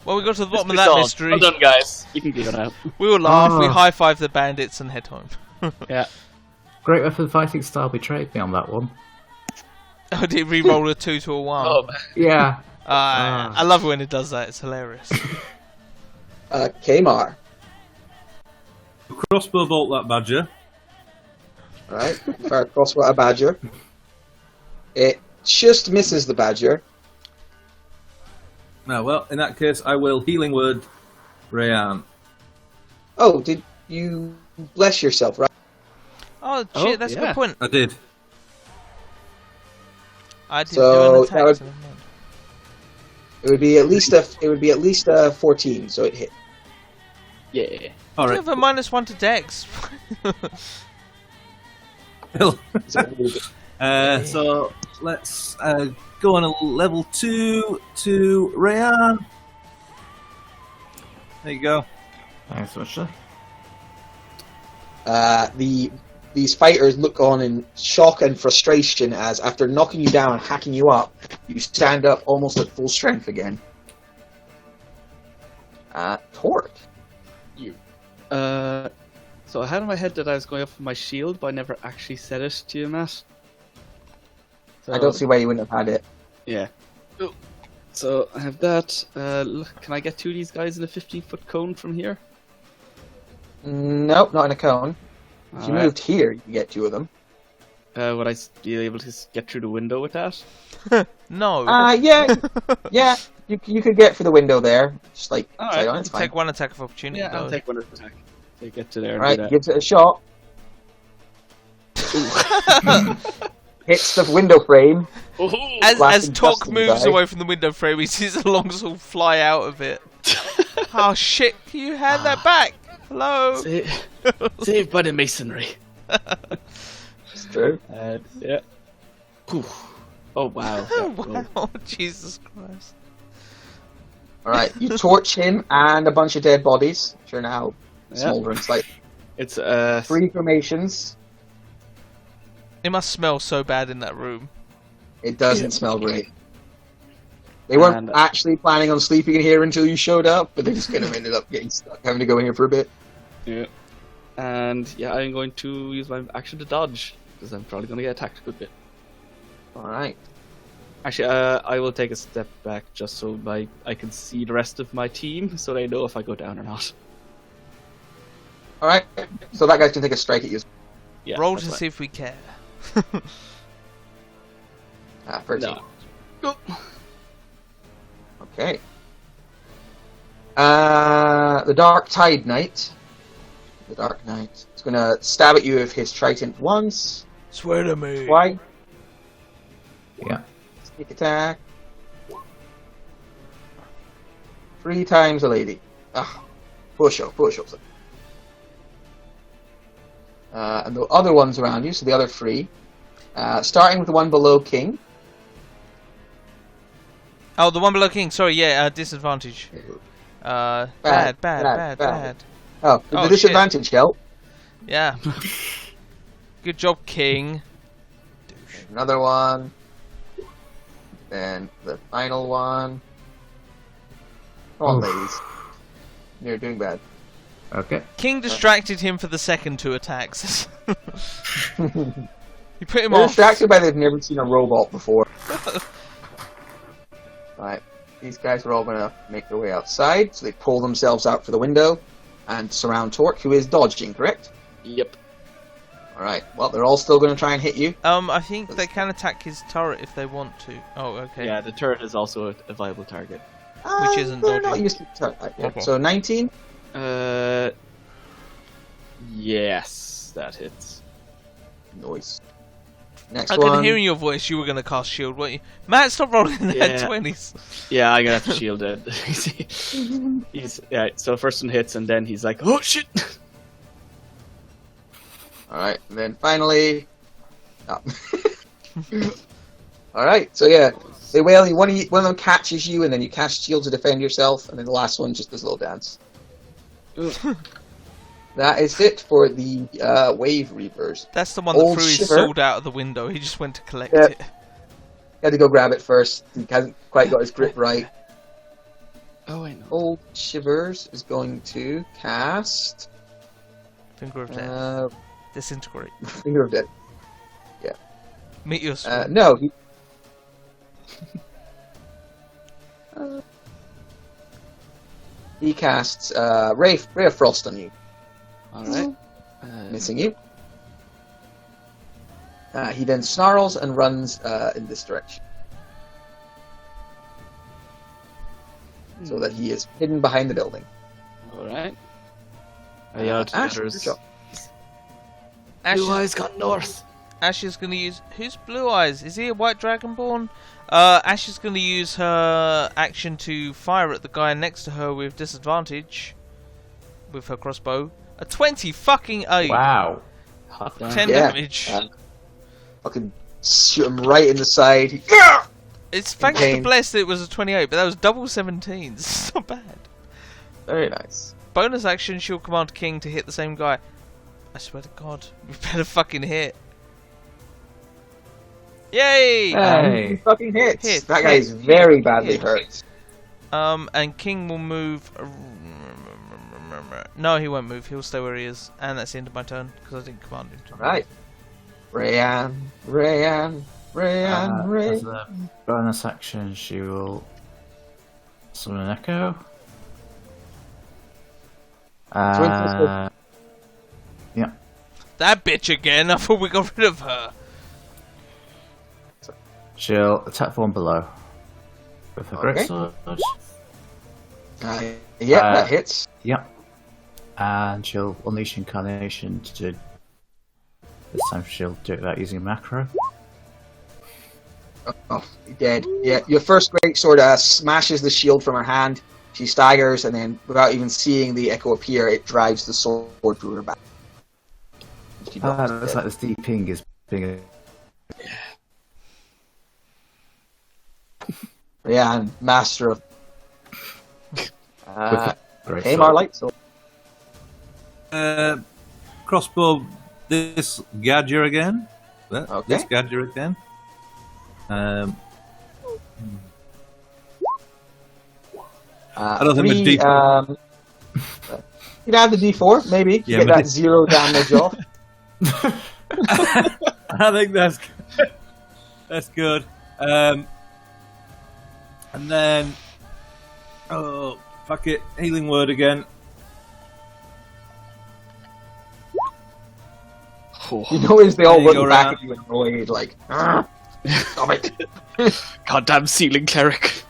Well, we got to the bottom of that mystery. Well done, guys. You can give it out. We will laugh, we Oh. high-five the bandits and head home. Yeah. Great weapon fighting style betrayed me on that one. I did re-roll a 2 to a 1. Oh, man. Yeah. I love it when it does that, it's hilarious. Kmar. Crossbow bolt that badger. Alright, fire crossbow at a badger. It just misses the badger. No, well, in that case, I will healing word Rayan. Oh, did you bless yourself, right? Oh, shit, that's a good point. I did. I did So, do an attack. that so never mind. It would be at least a 14, so it hit. Yeah. All You right. have a -1 to Dex. So let's go on a level 2 to Rayan. There you go. Thanks so much, sir. These fighters look on in shock and frustration as, after knocking you down and hacking you up, you stand up almost at full strength again. Torque. So I had in my head that I was going up for my shield, but I never actually said it to you, Matt. So, I don't see why you wouldn't have had it. Yeah. So I have that. Look, can I get 2 of these guys in a 15-foot cone from here? Nope, not in a cone. If you Alright. moved here, you can get 2 of them. Would I be able to get through the window with that? No. Yeah, you could get through the window there. Just like, Alright, side on, it's fine. Take 1 attack of opportunity. Yeah, I'll though. take one attack. So get to there and Alright, do that. gives it a shot. Hits the window frame. As blasting Torque dust in his moves eye. away from the window frame, he sees a long sword fly out of it. Oh shit, can you hand that back? Hello? Saved by the masonry. It's true. Yeah. Whew. Oh wow. Wow, Jesus Christ. Alright, you torch him and a bunch of dead bodies, which are now smouldering slightly. It's 3 cremations. It must smell so bad in that room. It doesn't smell great. They weren't actually planning on sleeping in here until you showed up, but they just kind of ended up getting stuck, having to go in here for a bit. Yeah. And yeah, I'm going to use my action to dodge because I'm probably going to get attacked a good bit. Alright. Actually, I will take a step back just so I can see the rest of my team, so they know if I go down or not. Alright, so that guy's gonna take a strike at you. Yeah, Roll that's to fine. see if we care. 13. No. Okay. The Dark Tide Knight. The Dark Knight. It's gonna stab at you with his trident once. Swear to me. Twice. Yeah. Sneak attack. 3 times a lady. Push up. And the other ones around you, so the other 3. Starting with the one below King. Oh, the one below King. Sorry, yeah, disadvantage. Bad. Oh, the disadvantage help. Yeah. Good job, King. Another one. Then the final one. Come on, ladies. You're doing bad. Okay. King distracted him for the second 2 attacks. You put him They're off. distracted by they've never seen a robot before. Right, these guys are all going to make their way outside, so they pull themselves out for the window and surround Torque, who is dodging, correct? Yep. Alright, well, they're all still going to try and hit you. I think they can attack his turret if they want to. Oh, okay. Yeah, the turret is also a viable target. which isn't they're dodging. not used to yeah. Okay. So 19. Yes, that hits. Nice. Next I one. could hear in your voice you were going to cast shield, weren't you? Matt, stop rolling that Yeah. 20s. Yeah, I'm gonna have to shield it. So first one hits, and then he's like, "Oh shit!" All right, and then finally. Oh. All right, so yeah, they wail. One of them catches you, and then you cast shield to defend yourself, and then the last one just does a little dance. That is it for the wave reapers. That's the one that Old threw his Shiver. sword out of the window. He just went to collect Yeah. it. Had to go grab it first. He hasn't quite got his grip right. Oh, I know. Old Shivers is going to cast Finger of death. Disintegrate. Finger of Death. Meet your sword. No. He casts Ray of Frost on you, All right. missing you. He then snarls and runs in this direction, so that he is hidden behind the building. All right. I yell to Ash, others. your shot. Blue Eyes gone north. Ash is going to use... Who's Blue Eyes? Is he a White Dragonborn? Ash is going to use her action to fire at the guy next to her with disadvantage. With her crossbow. A 20 fucking 8. Wow. Hot damn. 10 Yeah. damage. Fucking shoot him right in the side. It's thanks to pain. Bless that it was a 28, but that was double 17s. It's not bad. Very nice. Bonus action, she'll command King to hit the same guy. I swear to God, we better fucking hit. Yay! Hey. Fucking hits. Hit, That guy hit, is very badly hit. hurt. And King will move. No, he won't move. He'll stay where he is, and that's the end of my turn because I didn't command him to. Right. Rayan. As a bonus action, she will summon an echo. Yeah. That bitch again. I thought we got rid of her. She'll attack the one below with her Okay. greatsword. That hits. Yep. And she'll unleash incarnation to. This time she'll do it without using a macro. Oh, dead. Yeah, your first greatsword smashes the shield from her hand. She staggers, and then, without even seeing the echo appear, it drives the sword through her back. She drops Looks dead. like this deeping is being Rayan, master of. great. Tamar light sword. Crossbow this Gadger again. Okay. This Gadger again. I don't think three, the D4. you can add the D4, maybe. Yeah, Get but that 0 damage off. I think that's good. And then, oh fuck it, healing word again. You notice they all There you look go, back Ram. at you annoyed, like, stop it. Goddamn ceiling cleric.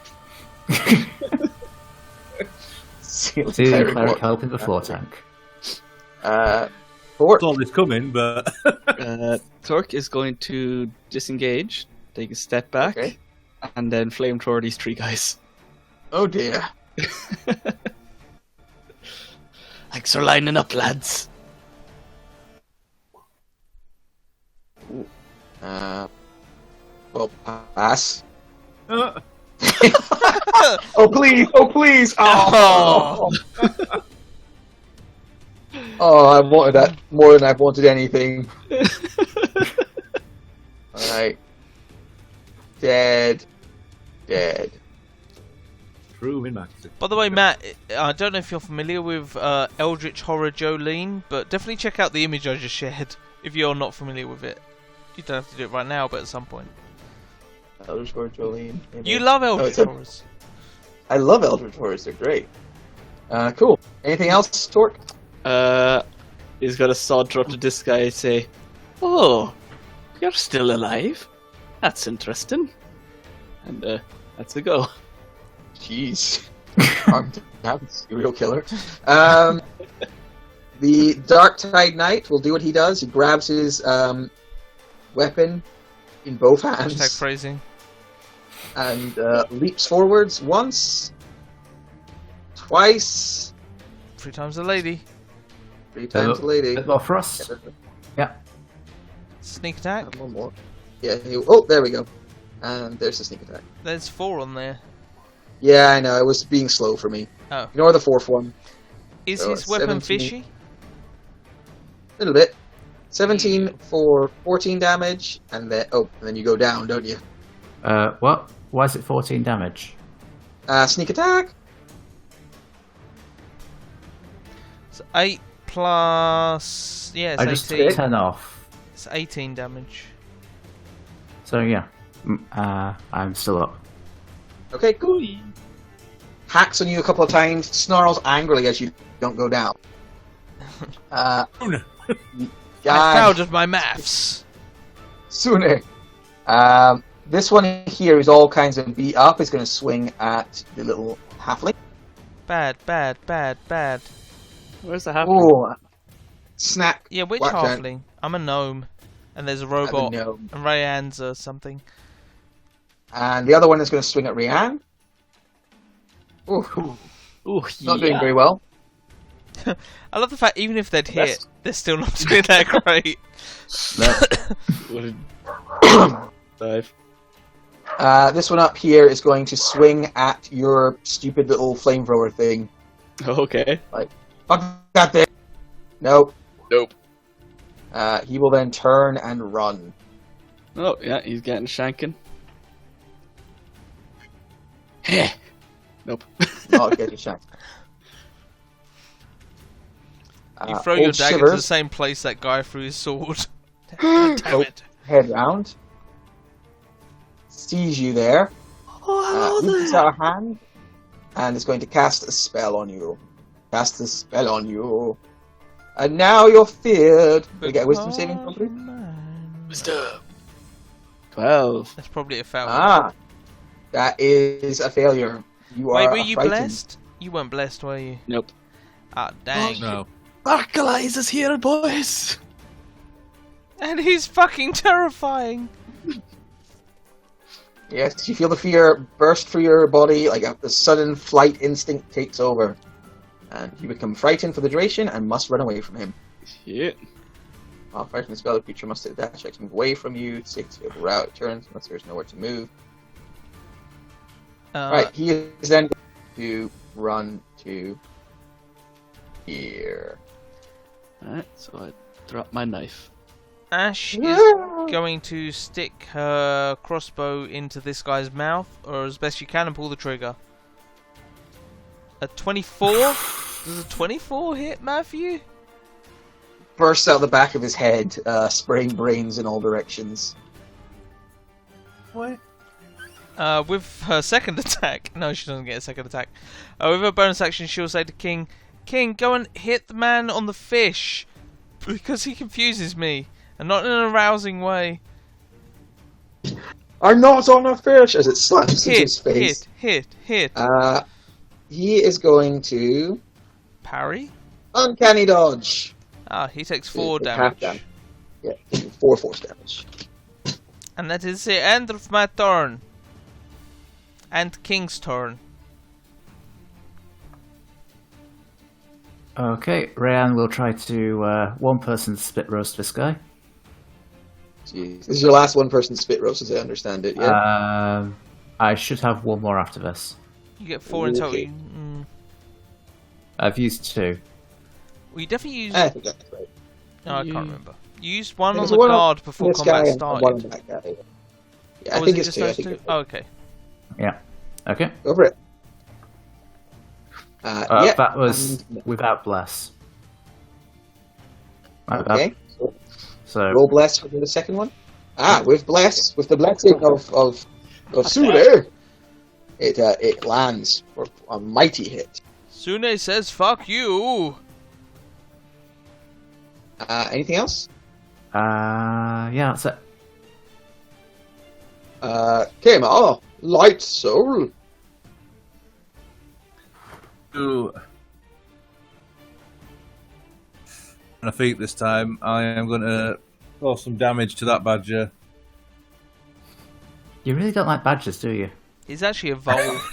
See, See the cleric helping the floor tank. Four. Saw this coming, but Torque is going to disengage, take a step back, Okay. and then flamethrower these three guys. Oh dear. Thanks for lining up, lads. Well, pass. uh, Oh please! Oh please! Oh! Oh, I wanted that more than I've wanted anything. Alright. Dead. true in Maxi. By the way, Matt, I don't know if you're familiar with Eldritch Horror Jolene, but definitely check out the image I just shared if you're not familiar with it. You don't have to do it right now, but at some point. Eldritch Horror Jolene. You love Eldritch Horrors. I love Eldritch Horrors, they're great. Cool. Anything else, Torque? He's got a saunter up to this guy and say, "Oh, you're still alive? That's interesting." And that's a go. Jeez. Serial killer. The Dark Tide Knight will do what he does. He grabs his weapon in both hands. Hashtag phrasing. And leaps forwards once, twice, 3 times a lady. 3 times a lady. Well, for us. Yeah. Sneak attack. And one more. Yeah. Oh, there we go. And there's the sneak attack. There's 4 on there. Yeah, I know. It was being slow for me. Oh. Ignore the 4th one. Is So, his weapon 17. fishy? A little bit. 17 for 14 damage, and then you go down, don't you? What? Why is it 14 damage? Sneak attack. So 8 plus... Yeah, it's I just 18. took 10 off. It's 18 damage. So yeah, I'm still up. Okay, cool. Hacks on you a couple of times, snarls angrily as you don't go down. I failed at my maths. Sune. This one here is all kinds of beat up. Is going to swing at the little halfling. Bad. Where's the halfling? Oh, snap. Yeah, which Whack down. halfling? I'm a gnome. And there's a I'm a robot. gnome. And Rayanne's something. And the other one is going to swing at Rianne. Ooh, Ooh, not doing very well. I love the fact even if they'd hit, they're still not doing that great. Dive. This one up here is going to swing at your stupid little flamethrower thing. Okay. Fuck that thing. Nope. Nope. He will then turn and run. Oh, yeah, he's getting shanking. Nope. Not getting shanked. You throw your Old dagger to Shivers. the same place that guy threw his sword. Damn it. Head round. Sees you there. Reaches out a hand. And is going to cast a spell on you. Cast a spell on you. And now you're feared. We get a wisdom saving throw, please? Wisdom. 12. That's probably a foul. That is a failure. You Wait, are were you frightened. blessed? You weren't blessed, were you? Nope. Ah, dang. No. Arcalize is here, boys! And he's fucking terrifying. Yes, you feel the fear burst through your body, like a sudden flight instinct takes over. And you become frightened for the duration and must run away from him. Shit. While fighting the spell, the creature must take a dash check to move away from you, 6 to route it turns, unless there's nowhere to move. Right, he is then going to run to here. Alright, so I drop my knife. Ash is going to stick her crossbow into this guy's mouth, or as best she can, and pull the trigger. A 24? Does a 24 hit, Matthew? Bursts out the back of his head, spraying brains in all directions. What? With her second attack... No, she doesn't get a second attack. With her bonus action, she'll say to King, King, go and hit the man on the fish, because he confuses me, and not in an arousing way. I'm not on a fish! As it slaps into his face. Hit. He is going to... Parry? Uncanny dodge! Ah, he takes 4 It's half damage. Yeah, 4 force damage. And that is the end of my turn. And King's turn. Okay, Rayanne will try to one-person spit roast this guy. Jeez. This is your last one-person spit roast, as I understand it, yeah? I should have one more after this. You get 4 in total. Okay. I've used 2. Well, you definitely used... I think that's right. No, I can't remember. You used 1 on There's the one guard before this guy combat and one on started. that guy. Yeah, Oh, I was think it it's just 2. I those think 2? it's Oh, okay. Yeah. Okay. Go for it. Yeah. That was without bless. Okay. So Roll bless for the second one. With bless, with the blessing of Sune, it lands for a mighty hit. Sune says, fuck you! Anything else? yeah, that's it. Kema, light soul. to on a feet this time. I am going to cause some damage to that badger. You really don't like badgers, do you? He's actually evolved.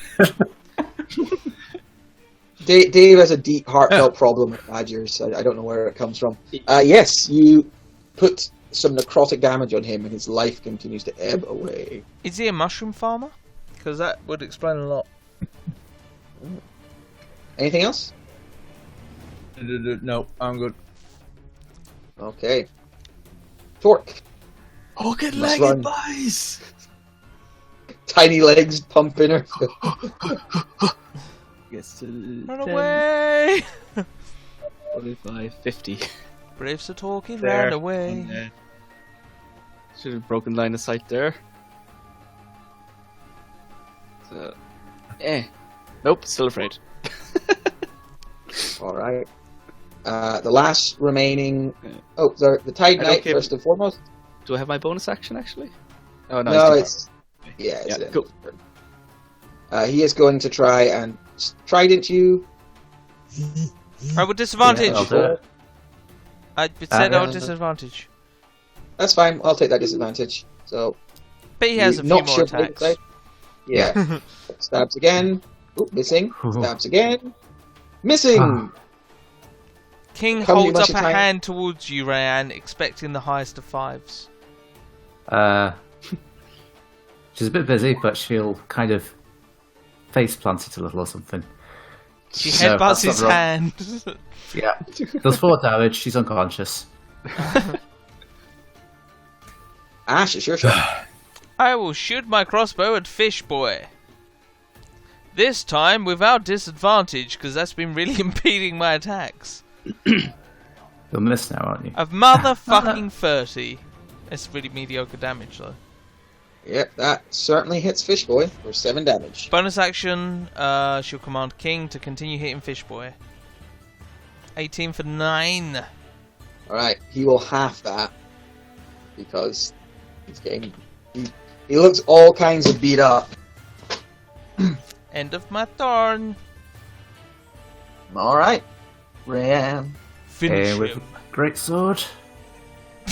Dave has a deep, heartfelt problem with badgers. I don't know where it comes from. Yes, you put some necrotic damage on him, and his life continues to ebb away. Is he a mushroom farmer? Because that would explain a lot. Anything else? No, I'm good. Okay. Torque. Hook-legged boys! Tiny legs pumping her. Gets Run away! 45, 50. Braves are talking, There. run away. Should have broken line of sight there. So, nope, still afraid. Alright. The last remaining... Oh, sorry, the Tide I don't Knight, care. first and foremost. Do I have my bonus action actually? Oh no, No, it's it's... Yeah, it's Yeah, it. cool. He is going to try and trident you. I would disadvantage. I'll do it. I said I would yeah. disadvantage. That's fine, I'll take that disadvantage. So, But he has a few knock more your blade attacks. aside. Yeah. Stabs again. Oop, missing. Stabs again. Missing! King Come, you holds up must a try- hand towards you, Rayanne, expecting the highest of fives. She's a bit busy, but she'll kind of face plant it a little or something. She No, headbutts that's his not wrong. hand. Yeah. Does 4 damage, she's unconscious. Ash, it's your shot. I will shoot my crossbow at Fish Boy. This time without disadvantage, because that's been really impeding my attacks. You'll miss now, aren't you? Of motherfucking 30. It's really mediocre damage, though. Yep, that certainly hits Fish Boy for 7 damage. Bonus action, she'll command King to continue hitting Fish Boy. 18 for 9. Alright, he will half that. Because he's getting... He looks all kinds of beat up. End of my turn. Alright. Ram. Finish with him. great sword.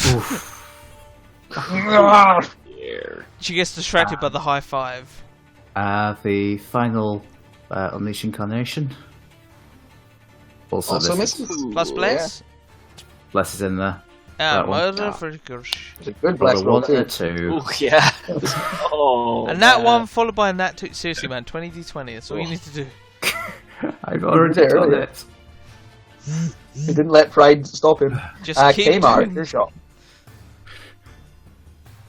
Oof. She gets distracted by the high five. The final Unleash Incarnation. Also misses. misses. Plus bless. Bless is in there. And That one. murder for the curse. It's a good Got blast a roll 1 and too. a 2. Oh yeah. Oh. And that one followed by a nat 2. Seriously, man, 20d20. That's all you need to do. I've already there done earlier. it. He didn't let pride stop him. Just keep Kmart, doing- your shot.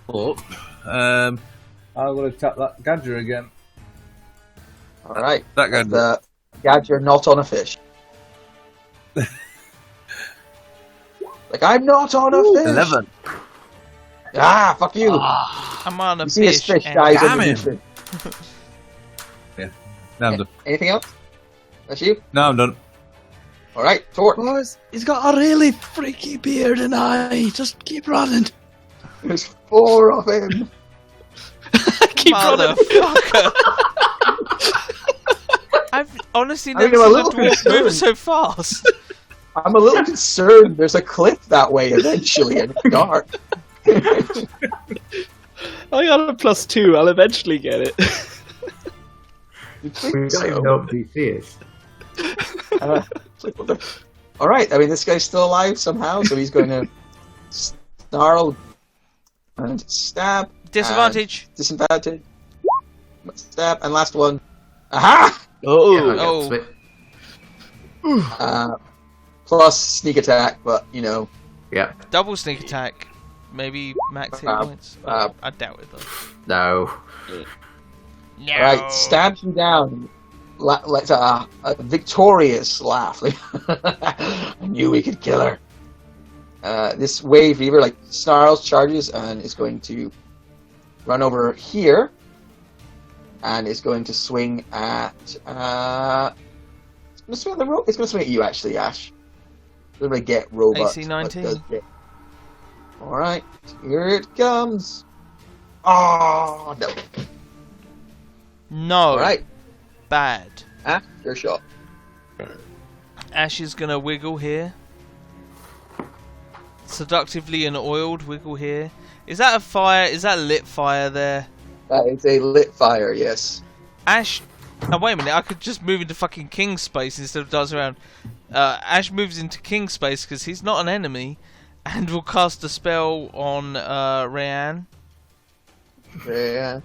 Oh. I'm going to tap that gadger again. Alright. That gadger. The gadger not on a fish. Like, I'm not on a fish! 11. Ah, fuck you! I'm on a You see his fish. fish and- dies Damn underneath him. it. Now I'm done. Anything else? That's you? Now I'm done. Alright, Torque. Boys, he's got a really freaky beard and eye. Just keep running. There's 4 of him. Keep running. Motherfucker. I've honestly I mean, never I'm a seen a little dwarf move concerned. so fast. I'm a little concerned. There's a cliff that way eventually, and it's dark. I got a +2. I'll eventually get it. You think We don't so? even know what DC is. It's like, what the... Alright, I mean, this guy's still alive somehow, so he's going to snarl and stab. Disadvantage. And disadvantage. Stab, and last one. Aha! Oh. Yeah, Oh. sweet. Plus sneak attack, but, you know. Yeah. Double sneak attack. Maybe max hit points. I doubt it though. No. No. Alright, stabs you down. Let's a victorious laugh. I knew we could kill her. This wave reaver like snarls, charges, and is going to run over here, and is going to swing at. It's going to swing at the it's going to swing at you, actually, Ash. We're going to get robot. AC 19. All right, here it comes. Oh no! No. All right, Bad. your shot. Ash is gonna wiggle here. Seductively and oiled wiggle here. Is that a fire? Is that lit fire there? That is a lit fire, yes. Ash. Oh, wait a minute. I could just move into fucking king space instead of dancing around. Ash moves into king space because he's not an enemy, and will cast a spell on Rayanne. Yeah.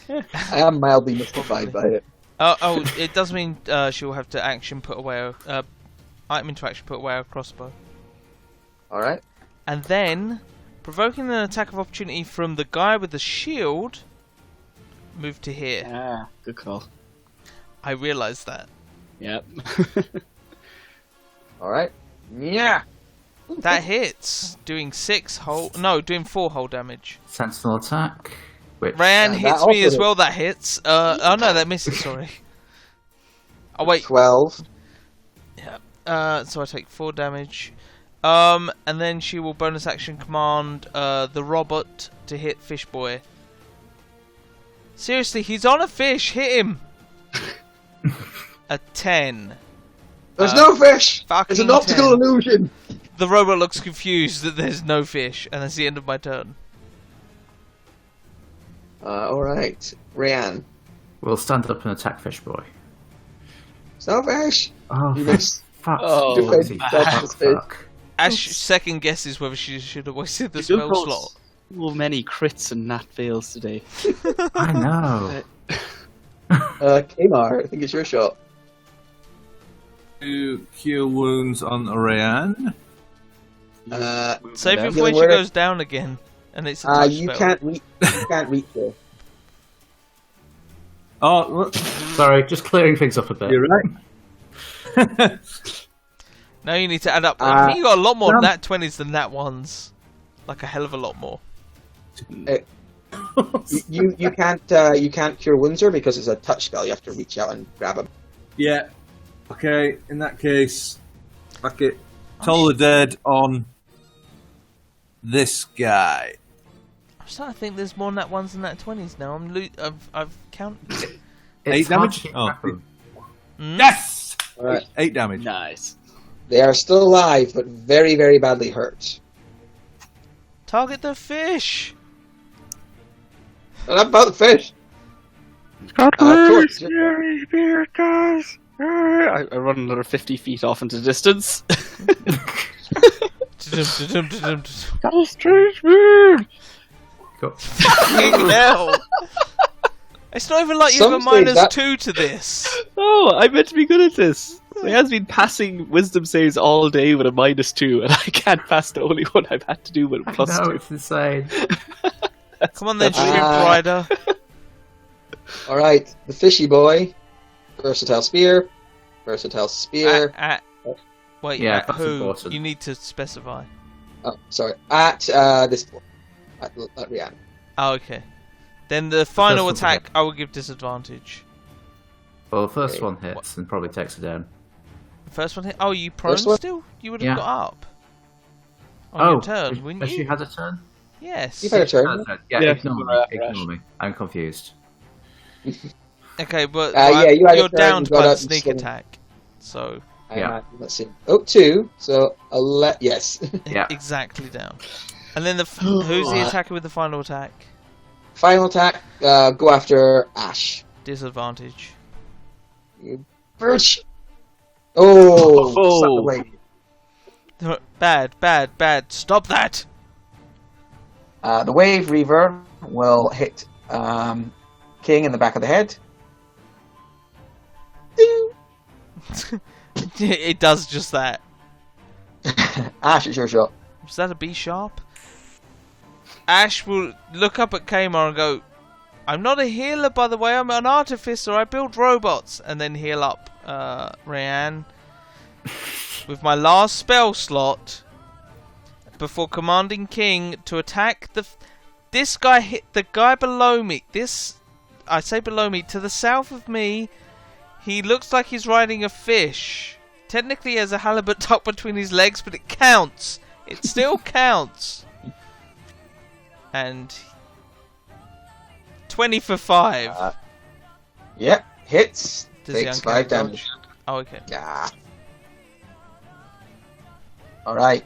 I am mildly mystified by it. Oh, it does mean she'll have to action put away item into action put away a crossbow. All right. And then, provoking an attack of opportunity from the guy with the shield, move to here. Ah, good call. I realised that. Yep. All right. Yeah. That hits, doing 4 whole damage. Sentinel attack. Which Rayanne that hits also me as hits. well. That hits. Oh no, that misses. Sorry. Oh wait. 12. Yeah. So I take 4 damage. And then she will bonus action command the robot to hit Fish Boy. Seriously, he's on a fish. Hit him. A 10. There's no fish. It's fucking an optical 10. illusion. The robot looks confused that there's no fish, and that's the end of my turn. All right, Rayanne. will stand up and attack Fish Boy. It's no fish. Oh, You missed. fuck. Fuck. Ash second guesses whether she should have wasted the spell slot. So many crits and nat fails today. I know. Kamar, I think it's your shot. 2 cure wounds on Rayanne. Save it Yeah, for when she where- goes down again, and it's a touch You spell. can't reach her. Oh, Sorry, just clearing things up a bit. you're right. Now you need to add up. I think you got a lot more nat 20s than nat 1s. Like a hell of a lot more. You can't cure wounds her because it's a touch spell. You have to reach out and grab him. Yeah. Okay, in that case, fuck it. Toll the dead on this guy. I'm starting to think there's more nat 1s than nat 20s now. I've counted. 8 hard damage? to keep Oh. track of them. Yes! All right. 8 damage. Nice. They are still alive, but very, very badly hurt. Target the fish! What about the fish? Of course. I run another 50 feet off into the distance. Got a strange mood! Cool. Fucking hell! It's not even like you have a Some say that- -2 to this. Oh, I meant to be good at this. He has been passing wisdom saves all day with a -2, and I can't pass the only one I've had to do with a No, +2. it's insane. Come on then, Shrimp Rider. All right, the fishy boy. Versatile spear. Versatile spear. Wait, Yeah, at that's who? important. You need to specify. Oh, sorry. At this point. At Rihanna. Oh, okay. Then the final one's attack, I will give disadvantage. Well, the first Okay. one hits and probably takes her down. The first one hit. Oh, you prone First one? still? You would have Yeah. got up. On your turn, has- wouldn't has you? she had a turn? Yes. You've had a turn. Yeah, Yeah, ignore me. Ignore me. I'm confused. Okay, but Yeah, you had a you're turn, downed you got by the up and sneak swung. attack. So, Yeah. Let's see. Oh, 2. So, yes. Yeah. exactly down. And then who's the attacker with the final attack? Final attack. Go after Ash. Disadvantage. You birch. Oh. Slap away. Bad. Stop that! The Wave Reaver will hit King in the back of the head. Ding. It does just that. Ash, it's your shot. Was that a B sharp? Ash will look up at Kamar and go, I'm not a healer, by the way, I'm an artificer, I build robots, and then heal up Rayanne with my last spell slot before commanding King to attack this guy. Hit the guy below me. I say below me, to the south of me. He looks like he's riding a fish. Technically he has a halibut tucked between his legs, but it counts. It still counts. And 20 for 5. Yep, hits. Does the Takes uncanny 5 damage. dodge? Oh, okay. Yeah. Alright.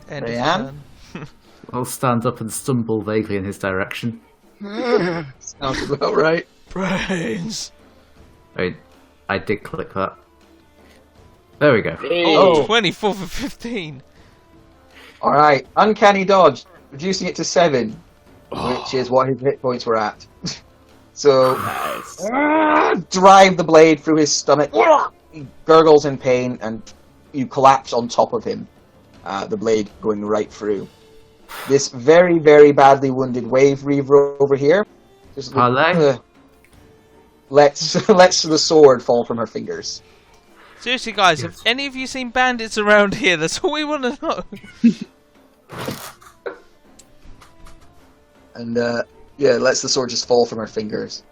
End of Rayanne? turn. I'll stand up and stumble vaguely in his direction. Sounds about right. Brains. I did click that. There we go. Oh, 24 for 15. Alright, uncanny dodge, reducing it to 7, which is what his hit points were at. So, drive the blade through his stomach, he gurgles in pain, and you collapse on top of him, the blade going right through. This very, very badly wounded wave reaver over here just lets the sword fall from her fingers. Seriously, guys, have any of you seen bandits around here? That's all we want to know. And, lets the sword just fall from her fingers.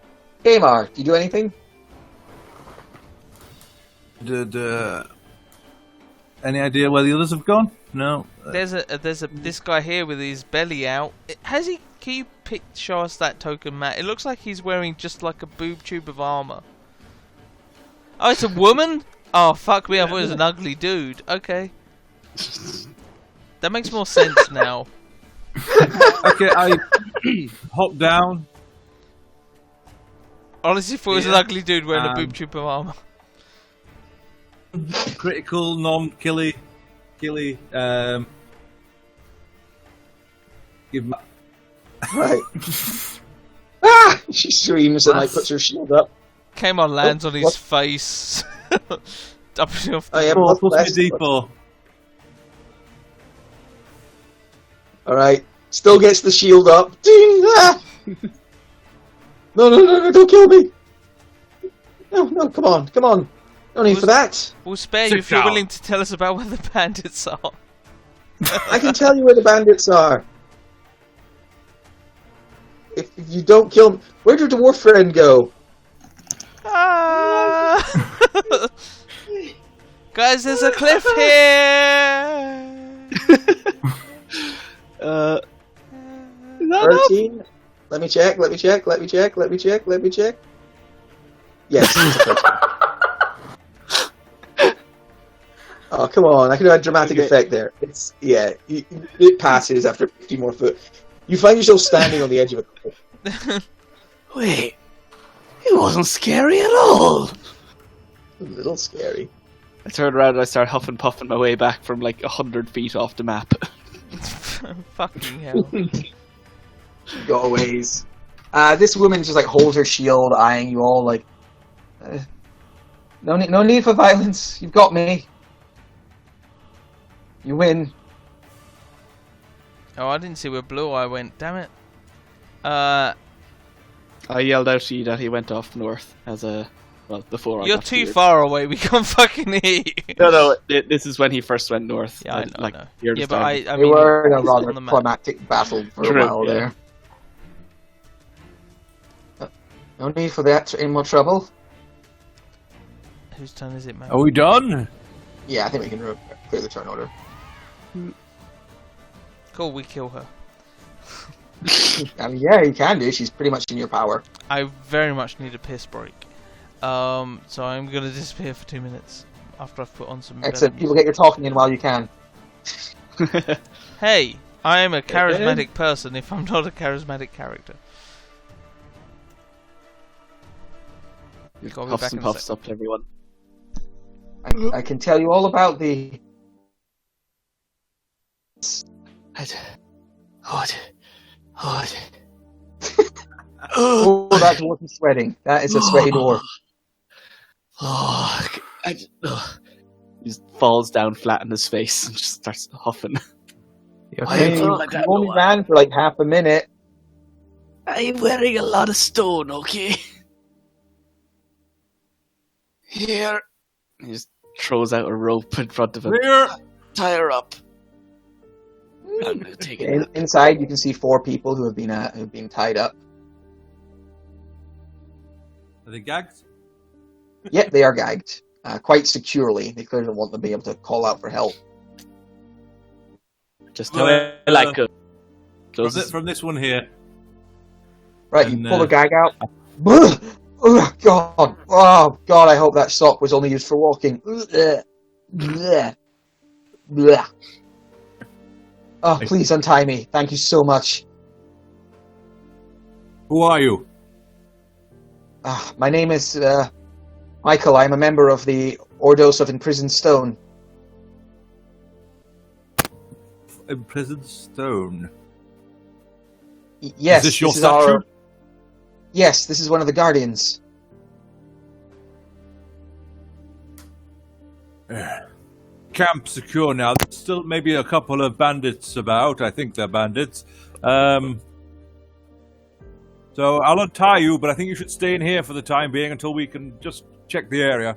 Kamar, do you do anything? Any idea where the others have gone? No. There's this guy here with his belly out. Can you show us that token, Matt? It looks like he's wearing just like a boob tube of armor. Oh, it's a woman? Oh, fuck me, I thought it was an ugly dude. Okay. That makes more sense now. Okay, I hop down. Honestly, thought it was an ugly dude wearing a boob tube of armor. Critical, non-killy, give my... Right. Ah! She screams and puts her shield up. Came on, lands on his face. Dumping off the plus my D4. Alright. Still gets the shield up. Ding! Ah! No, don't kill me! No, come on. No need for that. We'll spare you if you're willing to tell us about where the bandits are. I can tell you where the bandits are. If you don't kill them... Where did the dwarf friend go? Guys, there's a cliff here! 13. Let me check. Yes. Oh, come on. I could have had dramatic effect there. It passes after 50 more foot. You find yourself standing on the edge of a cliff. Wait. It wasn't scary at all. A little scary. I turn around and I start huffing puffing my way back from like 100 feet off the map. Fucking hell. Goaways. This woman just holds her shield, eyeing you all like, no need for violence. You've got me. You win. Oh, I didn't see where Blue Eye went. Damn it. I yelled out to you that he went off north before. You're too far away. We can't fucking hear you. No. This is when he first went north. Yeah, I know. I know. Yeah, but I mean, we were in a rather climactic battle for a while there. No need for that. Any more trouble? Whose turn is it, man? Are we done? Yeah, I think we can clear the turn order. Cool, we kill her. I mean, yeah, you can do. She's pretty much in your power. I very much need a piss break. So I'm going to disappear for 2 minutes after I've put on some... Excellent. People get your talking in while you can. Hey, I am a charismatic person if I'm not a charismatic character. Puffs and puffs up, everyone. I can tell you all about the... Oh, that dwarf is sweating. That is a sweaty dwarf. He just falls down flat in his face and just starts huffing. I'm only ran for like half a minute. I'm wearing a lot of stone, okay? Here. He just throws out a rope in front of him. Here. Tie her up. I'm gonna take it. Inside, you can see 4 people who have been tied up. Are they gagged? Yep, they are gagged. Quite securely. They clearly don't want them to be able to call out for help. Just how I like it. From this one here. Right, you pull the gag out. Oh God! Oh God! I hope that sock was only used for walking. Oh, please untie me. Thank you so much. Who are you? My name is Michael. I'm a member of the Ordos of Imprisoned Stone. Imprisoned Stone. Yes. Is this your statue? Yes, this is one of the Guardians. Camp secure now. There's still maybe a couple of bandits about. I think they're bandits. So I'll untie you, but I think you should stay in here for the time being until we can just check the area.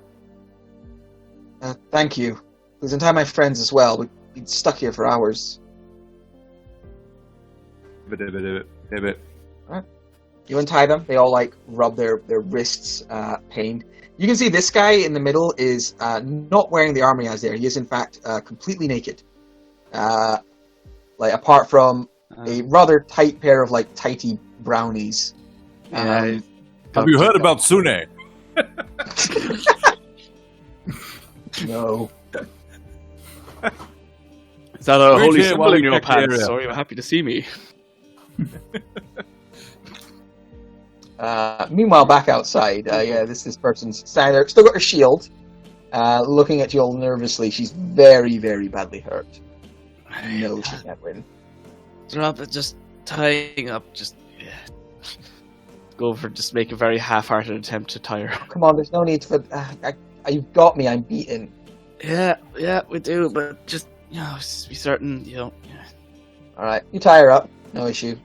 Thank you. Please untie my friends as well. We've been stuck here for hours. Right. You untie them. They all rub their wrists pained. You can see this guy in the middle is not wearing the armor he has there. He is in fact completely naked. Apart from a rather tight pair of tighty brownies. Have you heard about Sune? No. Is that a Wait holy here symbol while in we your check the pants? area. So you're happy to see me. Meanwhile, back outside, this person's standing there, still got her shield, looking at you all nervously. She's very, very badly hurt. No, she can't win. Drop it, just tying up, just go for just make a very half-hearted attempt to tie her. Come on, there's no need for. You've got me. I'm beaten. Yeah, we do, but just just be certain you don't. Yeah. All right, you tie her up. No issue.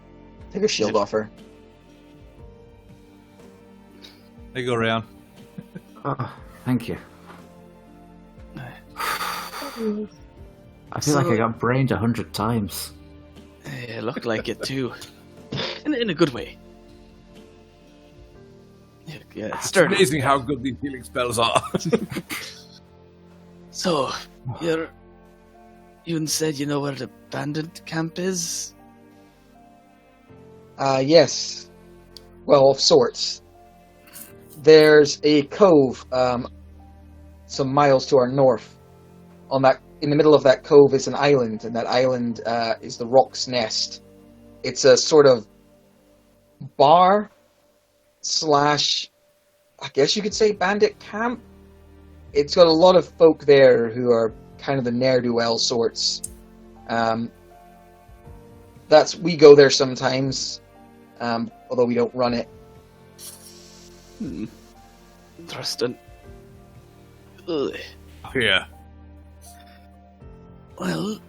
Take her shield off her. They go around. Oh, thank you. I feel like I got brained 100 times. Yeah, looked like it too, in a good way. Yeah, It's amazing how good these healing spells are. So, you said you know where the bandit camp is? Yes. Well, of sorts. There's a cove some miles to our north. In the middle of that cove is an island, and that island is the Rock's Nest. It's a sort of bar / I guess you could say bandit camp. It's got a lot of folk there who are kind of the ne'er-do-well sorts. We go there sometimes, although we don't run it. Interesting. Ugh. Yeah. Well,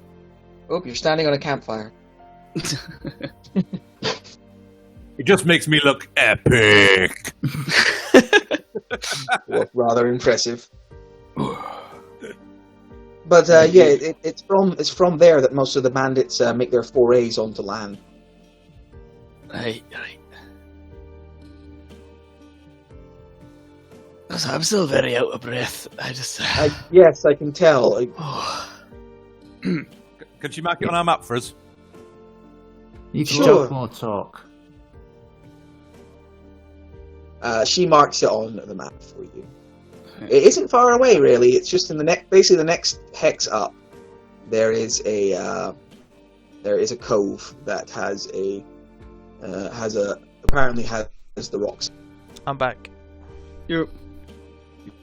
Oh, you're standing on a campfire. It just makes me look epic. Well, rather impressive. But it's from there that most of the bandits make their forays onto land. right. So I'm still very out of breath. I just. Yes, I can tell. Can she mark it on our map for us? You can Sure. talk more talk. She marks it on the map for you. It isn't far away, really. It's just in basically the next hex up. There is a cove that apparently has the rocks. I'm back.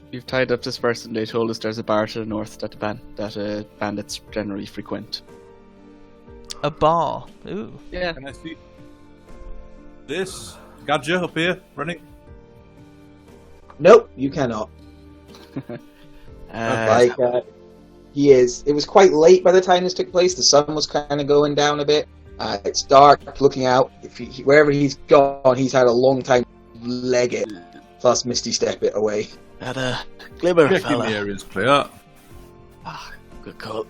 You've tied up this person. They told us there's a bar to the north that bandits generally frequent. A bar. Ooh. Yeah. Can I see this Gadget up here running? Nope, you cannot. He is. It was quite late by the time this took place. The sun was kind of going down a bit. It's dark. Looking out, wherever he's gone, he's had a long time to leg it. Plus, misty step it away. Had a glimmer, Checking fella. the area's clear. Good call.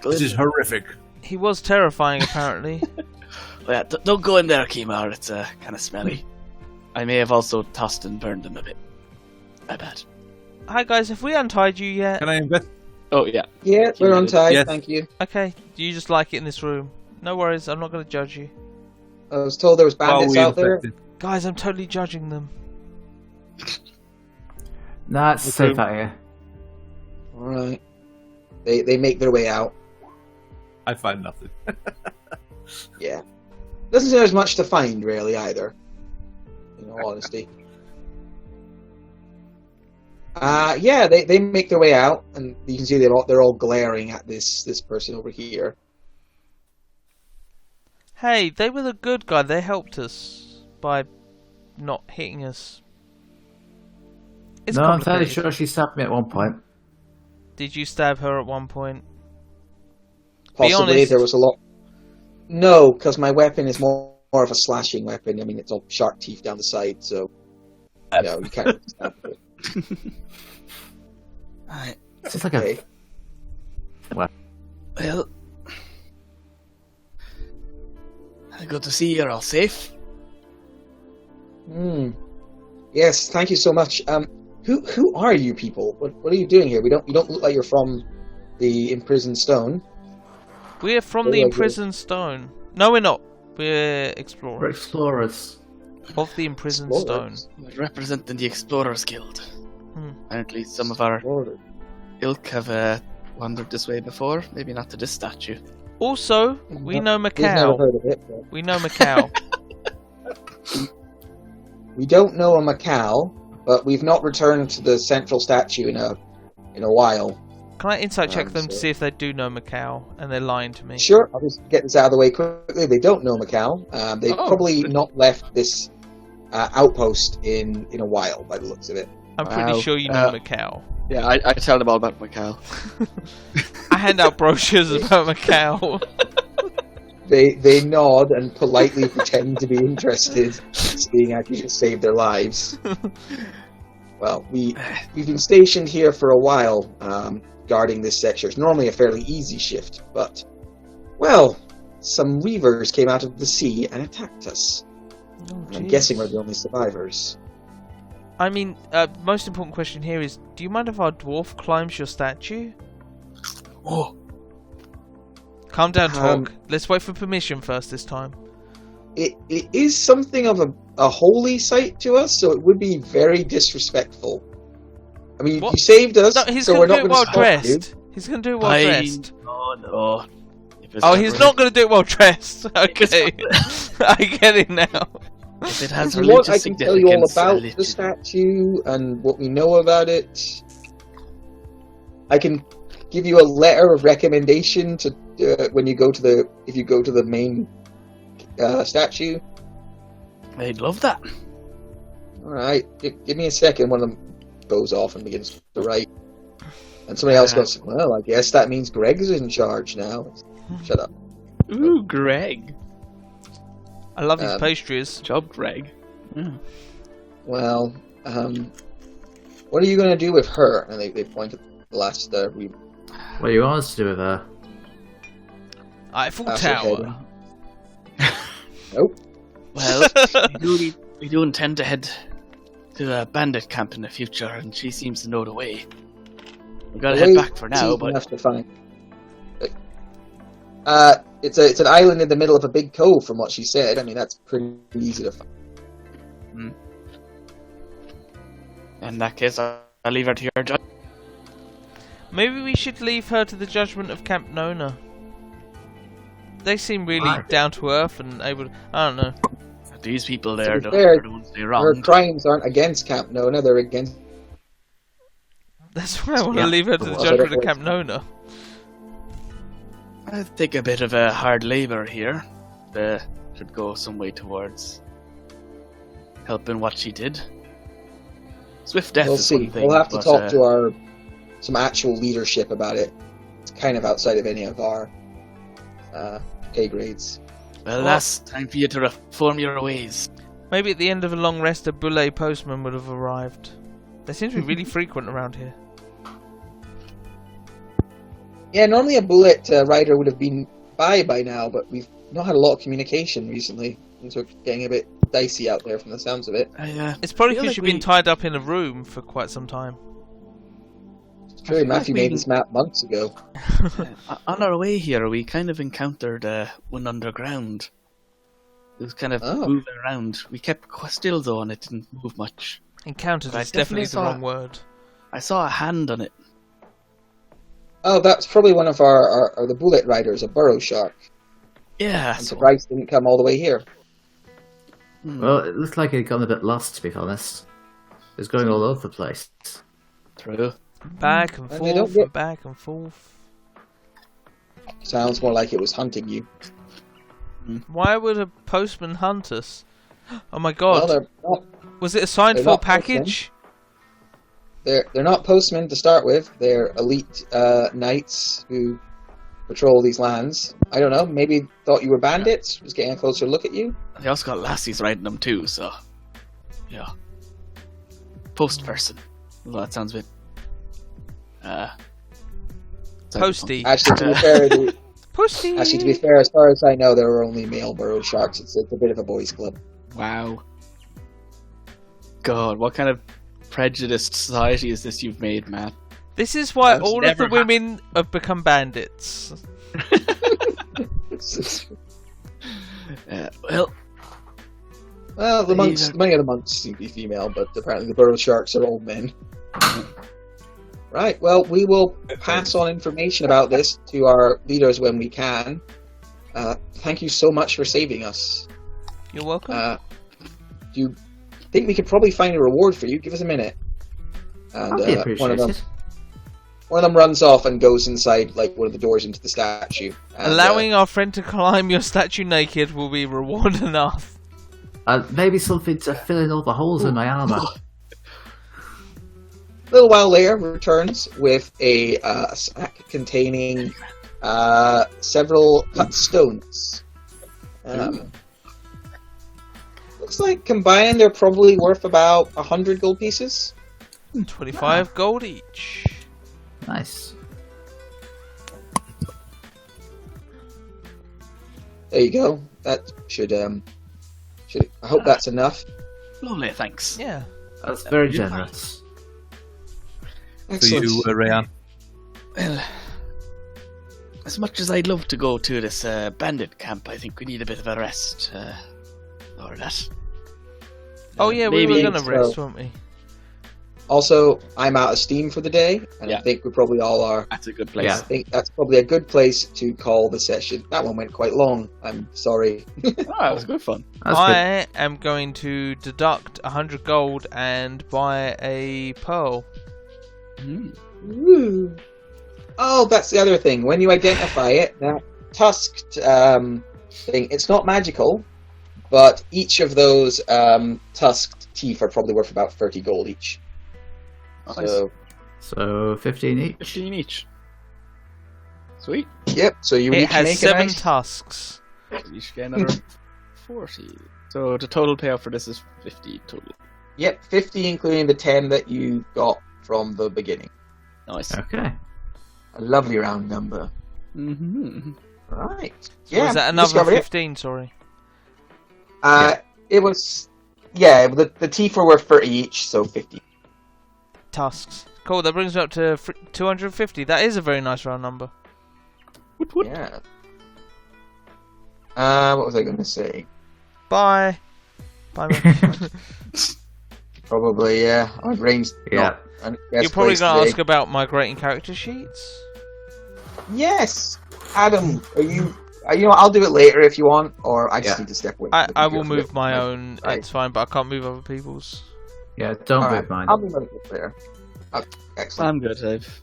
This is horrific. He was terrifying, apparently. Yeah, don't go in there, Kimar. It's kind of smelly. I may have also tossed and burned them a bit. My bad. Hi guys, have we untied you yet? Can I invest? Oh yeah. Yeah, we're untied. Yes. Thank you. Okay, do you just like it in this room? No worries, I'm not going to judge you. I was told there was bandits out there. Guys, I'm totally judging them. Nah, it's safe out here. Alright. They make their way out. I find nothing. Yeah. Doesn't seem there's much to find, really, either. In all honesty. Yeah, they make their way out, and you can see they're all glaring at this person over here. Hey, they were the good guy. They helped us by not hitting us. It's No, I'm fairly complicated. sure she stabbed me at one point. Did you stab her at one point? Possibly, honest. there was a lot... No, because my weapon is more of a slashing weapon. I mean, it's all sharp teeth down the side, so... No, you can't really stab it. Right. It's just like Okay. Well, good to see you're all safe. Yes, thank you so much. Who are you people? What are you doing here? You don't look like you're from the imprisoned stone. We're from the imprisoned stone. No, we're not. We're explorers. We're explorers. Of the imprisoned Explorers? stone. We're representing the Explorers Guild. Hmm. Apparently, some of our Explorers. ilk have wandered this way before. Maybe not to this statue. Also, we know We've never Macau. heard of it. But We know Macau. we don't know a Macau, but we've not returned to the central statue in a while. Can I insight check them to so- see if they do know Macau and they're lying to me? Sure, I'll just get this out of the way quickly. They don't know Macau. They've probably not left this outpost in a while, by the looks of it. I'm pretty Wow. sure you know Macau. Yeah, I tell them all about Macau. I hand out brochures about Macau. They nod and politely pretend to be interested, seeing as you just saved their lives. Well, we've been stationed here for a while, guarding this section. It's normally a fairly easy shift, but, well, some reavers came out of the sea and attacked us. Oh, I'm jeez. guessing we're the only survivors. I mean, most important question here is, do you mind if our dwarf climbs your statue? Oh, Calm down, talk. Let's wait for permission first this time. It is something of a holy site to us, so it would be very disrespectful. I mean, What? you saved us, No, he's so we're gonna do not it going well to stop you. dressed. He's gonna do it well dressed. no. Oh, he's not gonna do it well dressed. Okay, I get it now. If it has If you want, I religious can tell you all significance, about the statue and what we know about it. I can give you a letter of recommendation to when you go to the main statue. I'd love that. All right, give me a second. One of them goes off and begins to write, and somebody else goes, "Well, I guess that means Greg's in charge now." Shut up. Ooh, Greg. I love these pastries. Good job, Greg. Well, what are you going to do with her? And they point at the last What do you want us to do with her? Eiffel Castle Tower. Nope. Well, we do intend to head to a bandit camp in the future, and she seems to know the way. We gotta head back for now, but enough to find. It's an island in the middle of a big cove, from what she said. I mean, that's pretty easy to find. in that case, I'll leave her to your judge. Maybe we should leave her to the judgment of Camp Nona. They seem really down to earth and able to, I don't know. These people there, To be fair, are the ones they her wronged. crimes aren't against Camp Nona; they're against. That's why I want to leave her to the Well, judgment of whatever. Camp Nona. I think a bit of a hard labour here should go some way towards helping what she did. Swift death We'll is see. one thing. We'll have to but, talk to some actual leadership about it. It's kind of outside of any of our pay grades. Well, last time for you to reform your ways. Maybe at the end of a long rest, a Boulet postman would have arrived. They seem to be really frequent around here. Yeah, normally a bullet rider would have been by now, but we've not had a lot of communication recently. Things are getting a bit dicey out there from the sounds of it. It's probably feel because like you've been we- tied up in a room for quite some time. It's true, Matthew made this map months ago. On our way here, we kind of encountered one underground. was kind of Oh. moving around. We kept still though, and it didn't move much. Encountered But I is definitely the definitely wrong word. I saw a hand on it. Oh, that's probably one of our the bullet riders, a burrow shark. Yeah. I'm surprised it didn't come all the way here. Well, it looked like it had gotten a bit lost, to be honest. It was going all over the place. True. Back and And they don't forth, get- and back and forth. Sounds more like it was hunting you. Why would a postman hunt us? Oh my Well, god. they're not, Was it a signed they're for not package? they're not postmen to start with. They're elite knights who patrol these lands. I don't know. Maybe thought you were bandits. Was getting a closer look at you. They also got lassies riding them too, so yeah. Post person. Well, that sounds a bit. Posty. Actually, to be fair, Posty. actually, to be fair, as far as I know, there are only male burrow sharks. It's a bit of a boys' club. Wow. God, what kind of prejudiced society is this you've made, man? This is why That's all of the never women have become bandits. Well, Well, the monks, many of the monks seem to be female, but apparently the burrow sharks are all men. Right, well, we will pass on information about this to our leaders when we can. Thank you so much for saving us. You're welcome. Do you think we could probably find a reward for you? Give us a minute. And That'd be one of appreciated. them runs off and goes inside like one of the doors into the statue. And, Allowing our friend to climb your statue naked will be reward enough. Maybe something to fill in all the holes in my armour. a little while later returns with a sack containing several cut stones. Looks like combined they're probably worth about 100 gold pieces. 25 gold each. Nice. There you go. That should I hope that's enough. lovely, thanks. Yeah. That's very generous. Excellent. For you, Rayan. Well, as much as I'd love to go to this bandit camp, I think we need a bit of a rest. Or that. Oh yeah, we maybe were gonna so. rest, weren't we? Also, I'm out of steam for the day, and Yeah. I think we probably all are. That's a good place. I think that's probably a good place to call the session. That one went quite long. I'm sorry. Oh, that was good fun. That's good. I am going to deduct 100 gold and buy a pearl. Woo. Oh, that's the other thing. When you identify it, that tusked thing, it's not magical, but each of those tusked teeth are probably worth about 30 gold each. Nice. So 15 each. 15 each. Sweet. Yep, so you It each has make 7 a nice... tusks. You should get another 40. So the total payout for this is 50 total. Yep, 50 including the 10 that you got from the beginning. Nice. Okay. A lovely round number. Mm-hmm. Right. So was that another discovered 15, sorry? It was... Yeah, the teeth were worth 30 each, so 50. Tusks. Cool, that brings me up to 250. That is a very nice round number. Yeah. What was I going to say? Bye. Bye, man. Probably, yeah. Our brain's Yeah. not... You're probably going to ask about migrating character sheets? Yes! Adam, are you... you know, I'll do it later if you want, or I just Yeah. need to step away. I will move my Right. own. Right. It's fine, but I can't move other people's. Yeah, don't Alright, move mine. I'll move it later. Excellent. I'm good. I've.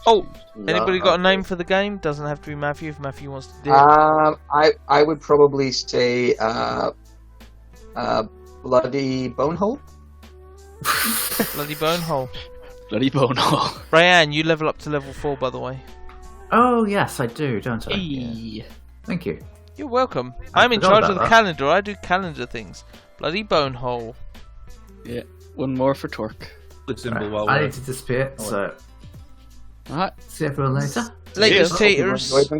Oh, anybody got a Okay. name for the game? Doesn't have to be Matthew if Matthew wants to do it. I would probably say Bloody Bonehole. Bloody Bonehole. Bloody Bono. Rayanne, you level up to level 4, by the way. Oh, yes, I do, don't I? Hey. Thank you. You're welcome. I I'm in forgot charge about of the that. calendar. I do calendar things. Bloody Bonehole. Yeah. One more for Torque. The symbol while I we're need to disappear, so Alright. see everyone later. Latest ya. taters. Enjoy